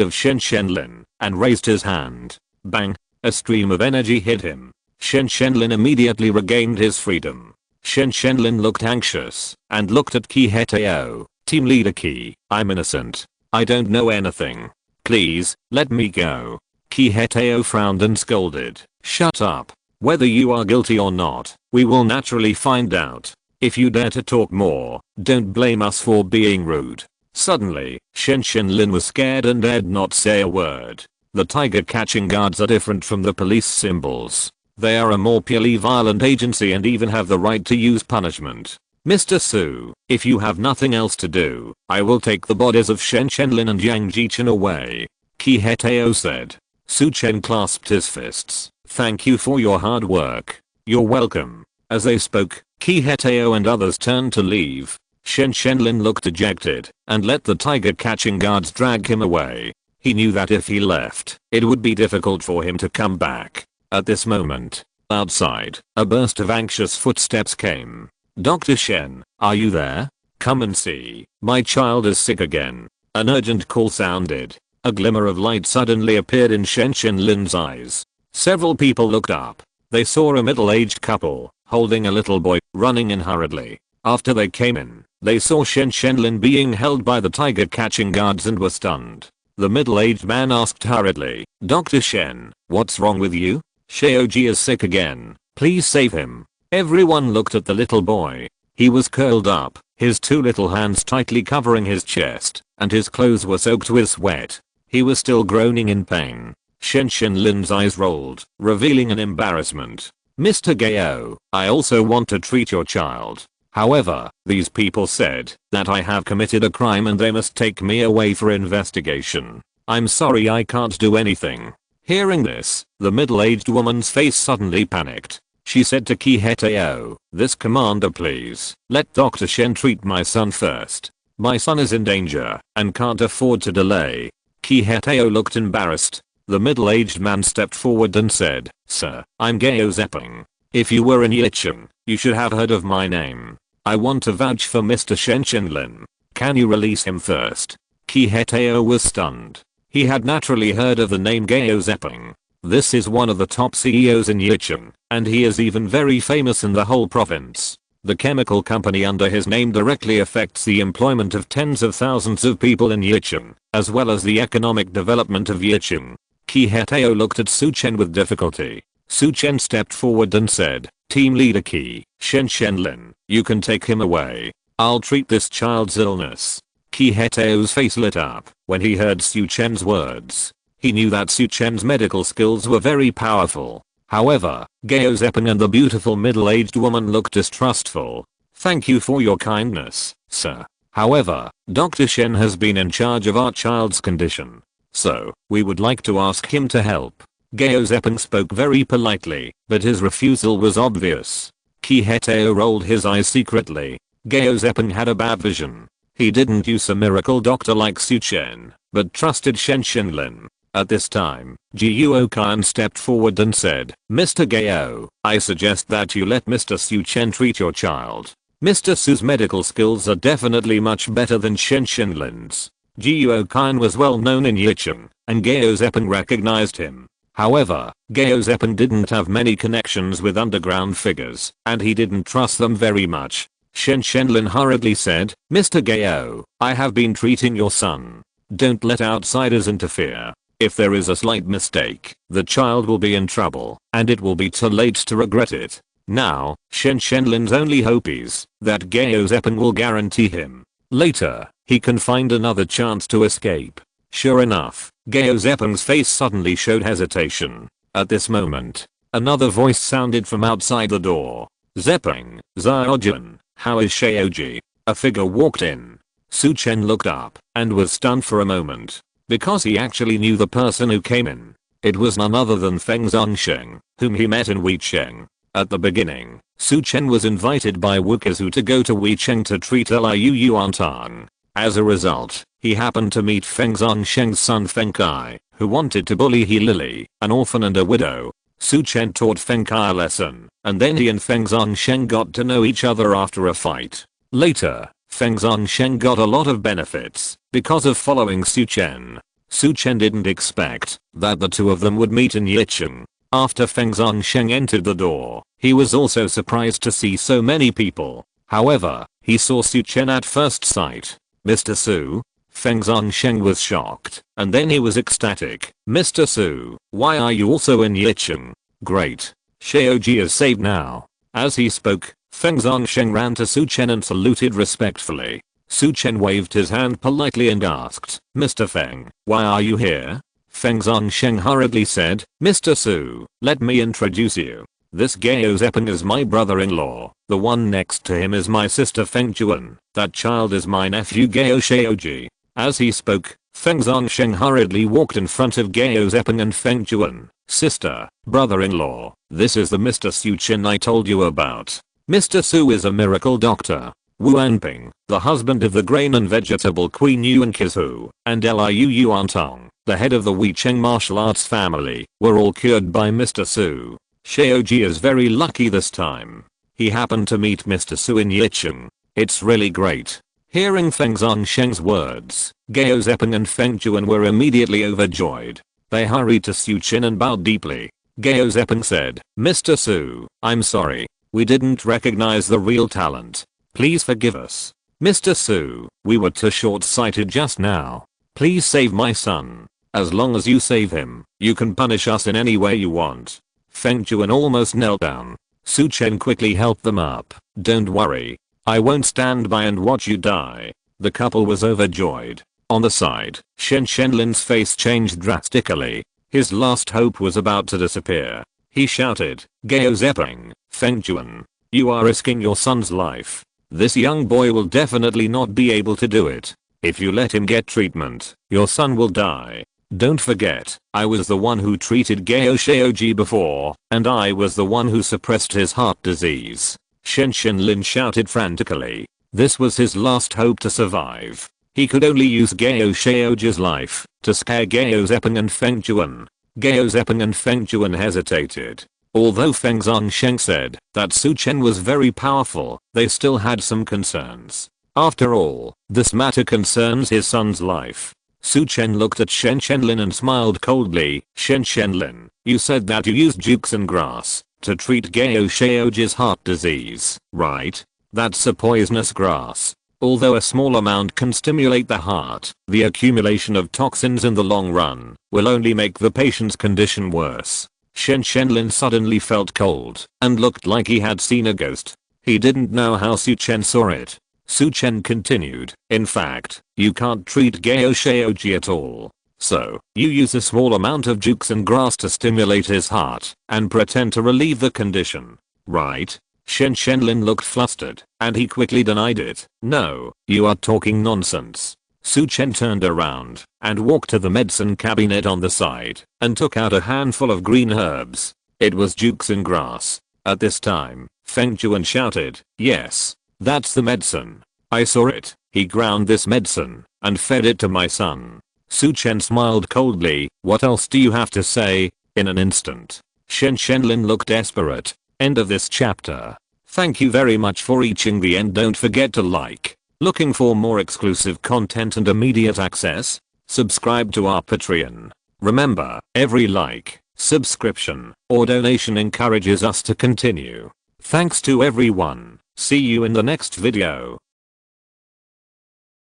of Shen Shenlin and raised his hand. Bang! A stream of energy hit him. Shen Shenlin immediately regained his freedom. Shen Shenlin looked anxious and looked at Qi Hetao. "Team leader Qi, I'm innocent. I don't know anything. Please, let me go." Qi Hetao frowned and scolded. "Shut up. Whether you are guilty or not, we will naturally find out." If you dare to talk more, don't blame us for being rude. Suddenly, Shen Lin was scared and dared not say a word. The tiger catching guards are different from the police symbols. They are a more purely violent agency and even have the right to use punishment. Mr. Su, if you have nothing else to do, I will take the bodies of Shen Lin and Yang Jichen away. Qi Hetao said. Su Chen clasped his fists. Thank you for your hard work. You're welcome. As they spoke, Qi Hetao and others turned to leave. Shen Lin looked dejected and let the tiger catching guards drag him away. He knew that if he left, it would be difficult for him to come back. At this moment, outside, a burst of anxious footsteps came. Dr. Shen, are you there? Come and see. My child is sick again. An urgent call sounded. A glimmer of light suddenly appeared in Shen Lin's eyes. Several people looked up. They saw a middle-aged couple, holding a little boy, running in hurriedly. After they came in, they saw Shen Lin being held by the tiger catching guards and were stunned. The middle-aged man asked hurriedly, Dr. Shen, what's wrong with you? Xiaoji is sick again. Please save him. Everyone looked at the little boy. He was curled up, his two little hands tightly covering his chest, and his clothes were soaked with sweat. He was still groaning in pain. Shen Lin's eyes rolled, revealing an embarrassment. Mr. Gao, I also want to treat your child. However, these people said that I have committed a crime and they must take me away for investigation. I'm sorry I can't do anything. Hearing this, the middle-aged woman's face suddenly panicked. She said to Qi Hetao, this commander please, let Dr. Shen treat my son first. My son is in danger and can't afford to delay. Qi Hetao looked embarrassed. The middle-aged man stepped forward and said, Sir, I'm Gao Zeping. If you were in Yicheng, you should have heard of my name. I want to vouch for Mr. Shen Lin. Can you release him first? Qi Hetao was stunned. He had naturally heard of the name Gao Zeping. This is one of the top CEOs in Yicheng, and he is even very famous in the whole province. The chemical company under his name directly affects the employment of tens of thousands of people in Yicheng, as well as the economic development of Yicheng. Qi Hetao looked at Su Chen with difficulty. Su Chen stepped forward and said, Team Leader Qi, Shen Lin, you can take him away. I'll treat this child's illness. Qi Hetao's face lit up when he heard Su Chen's words. He knew that Su Chen's medical skills were very powerful. However, Gao Zeping and the beautiful middle-aged woman looked distrustful. Thank you for your kindness, sir. However, Dr. Shen has been in charge of our child's condition. So, we would like to ask him to help. Gao Zeping spoke very politely, but his refusal was obvious. Qi Hetao rolled his eyes secretly. Gao Zeping had a bad vision. He didn't use a miracle doctor like Su Chen, but trusted Shen Lin. At this time, Jiuo Kan stepped forward and said, Mr. Gao, I suggest that you let Mr. Su Chen treat your child. Mr. Su's medical skills are definitely much better than Shen Lin's. Jiuo Kan was well known in Yicheng, and Gao Zeping recognized him. However, Gao Zeping didn't have many connections with underground figures, and he didn't trust them very much. Shen Lin hurriedly said, Mr. Gao, I have been treating your son. Don't let outsiders interfere. If there is a slight mistake, the child will be in trouble, and it will be too late to regret it. Now, Shen Lin's only hope is that Gao Zeping will guarantee him. Later, he can find another chance to escape. Sure enough, Gao Zeping's face suddenly showed hesitation. At this moment, another voice sounded from outside the door. Zeping, Xiaojun, how is Xiaoji? A figure walked in. Su Chen looked up and was stunned for a moment, because he actually knew the person who came in. It was none other than Feng Zongsheng, whom he met in Weicheng. At the beginning, Su Chen was invited by Wukazu to go to Weicheng to treat Liu Yuantang. As a result, he happened to meet Feng Zongsheng's son Feng Kai, who wanted to bully He Lily, an orphan and a widow. Su Chen taught Feng Kai a lesson, and then he and Feng Zongsheng got to know each other after a fight. Later, Feng Zongsheng got a lot of benefits because of following Su Chen. Su Chen didn't expect that the two of them would meet in Yicheng. After Feng Zongsheng entered the door, he was also surprised to see so many people. However, he saw Su Chen at first sight. Mr. Su? Feng Zongsheng was shocked, and then he was ecstatic. Mr. Su, why are you also in Yicheng? Great. Xiaoji is saved now. As he spoke, Feng Zhongsheng ran to Su Chen and saluted respectfully. Su Chen waved his hand politely and asked, "Mr. Feng, why are you here?" Feng Zhongsheng hurriedly said, "Mr. Su, let me introduce you. This Gao Zepeng is my brother-in-law. The one next to him is my sister Feng Juan. That child is my nephew Gao Shaoji." As he spoke, Feng Zhongsheng hurriedly walked in front of Gao Zepeng and Feng Juan. "Sister, brother-in-law, this is the Mr. Su Chen I told you about. Mr. Su is a miracle doctor. Wu Anping, the husband of the grain and vegetable queen Yuan Kizu, and Liu Yuantong, the head of the Weicheng martial arts family, were all cured by Mr. Su. Shaoji is very lucky this time. He happened to meet Mr. Su in Yicheng. It's really great." Hearing Feng Zhongsheng's words, Gao Zepeng and Feng Juan were immediately overjoyed. They hurried to Su Chen and bowed deeply. Gao Zepeng said, "Mr. Su, I'm sorry. We didn't recognize the real talent. Please forgive us. Mr. Su, we were too short-sighted just now. Please save my son. As long as you save him, you can punish us in any way you want." Feng Juan almost knelt down. Su Chen quickly helped them up. "Don't worry. I won't stand by and watch you die." The couple was overjoyed. On the side, Shen Shenlin's face changed drastically. His last hope was about to disappear. He shouted, "Gao Zepeng, Feng Juan, you are risking your son's life. This young boy will definitely not be able to do it. If you let him get treatment, your son will die. Don't forget, I was the one who treated Gao Shaoji before, and I was the one who suppressed his heart disease." Shen Shenlin shouted frantically. This was his last hope to survive. He could only use Gao Shaoji's life to scare Gao Zepeng and Feng Juan. Gao Zepeng and Feng Juan hesitated. Although Feng Zhongsheng said that Su Chen was very powerful, they still had some concerns. After all, this matter concerns his son's life. Su Chen looked at Shen Shenlin and smiled coldly. "Shen Shenlin, you said that you used juxin grass to treat Gao Shaoji's heart disease, right? That's a poisonous grass. Although a small amount can stimulate the heart, the accumulation of toxins in the long run will only make the patient's condition worse." Shen Shenlin suddenly felt cold and looked like he had seen a ghost. He didn't know how Su Chen saw it. Su Chen continued, "In fact, you can't treat Gao Shaoji at all. So, you use a small amount of juxin grass to stimulate his heart and pretend to relieve the condition, right?" Shen Shenlin looked flustered, and he quickly denied it. "No, you are talking nonsense." Su Chen turned around and walked to the medicine cabinet on the side and took out a handful of green herbs. It was juxin grass. At this time, Feng Juan shouted, "Yes, that's the medicine. I saw it. He ground this medicine and fed it to my son." Su Chen smiled coldly. "What else do you have to say?" In an instant, Shen Shenlin looked desperate. End of this chapter. Thank you very much for reaching the end. Don't forget to like. Looking for more exclusive content and immediate access? Subscribe to our Patreon. Remember, every like, subscription, or donation encourages us to continue. Thanks to everyone. See you in the next video.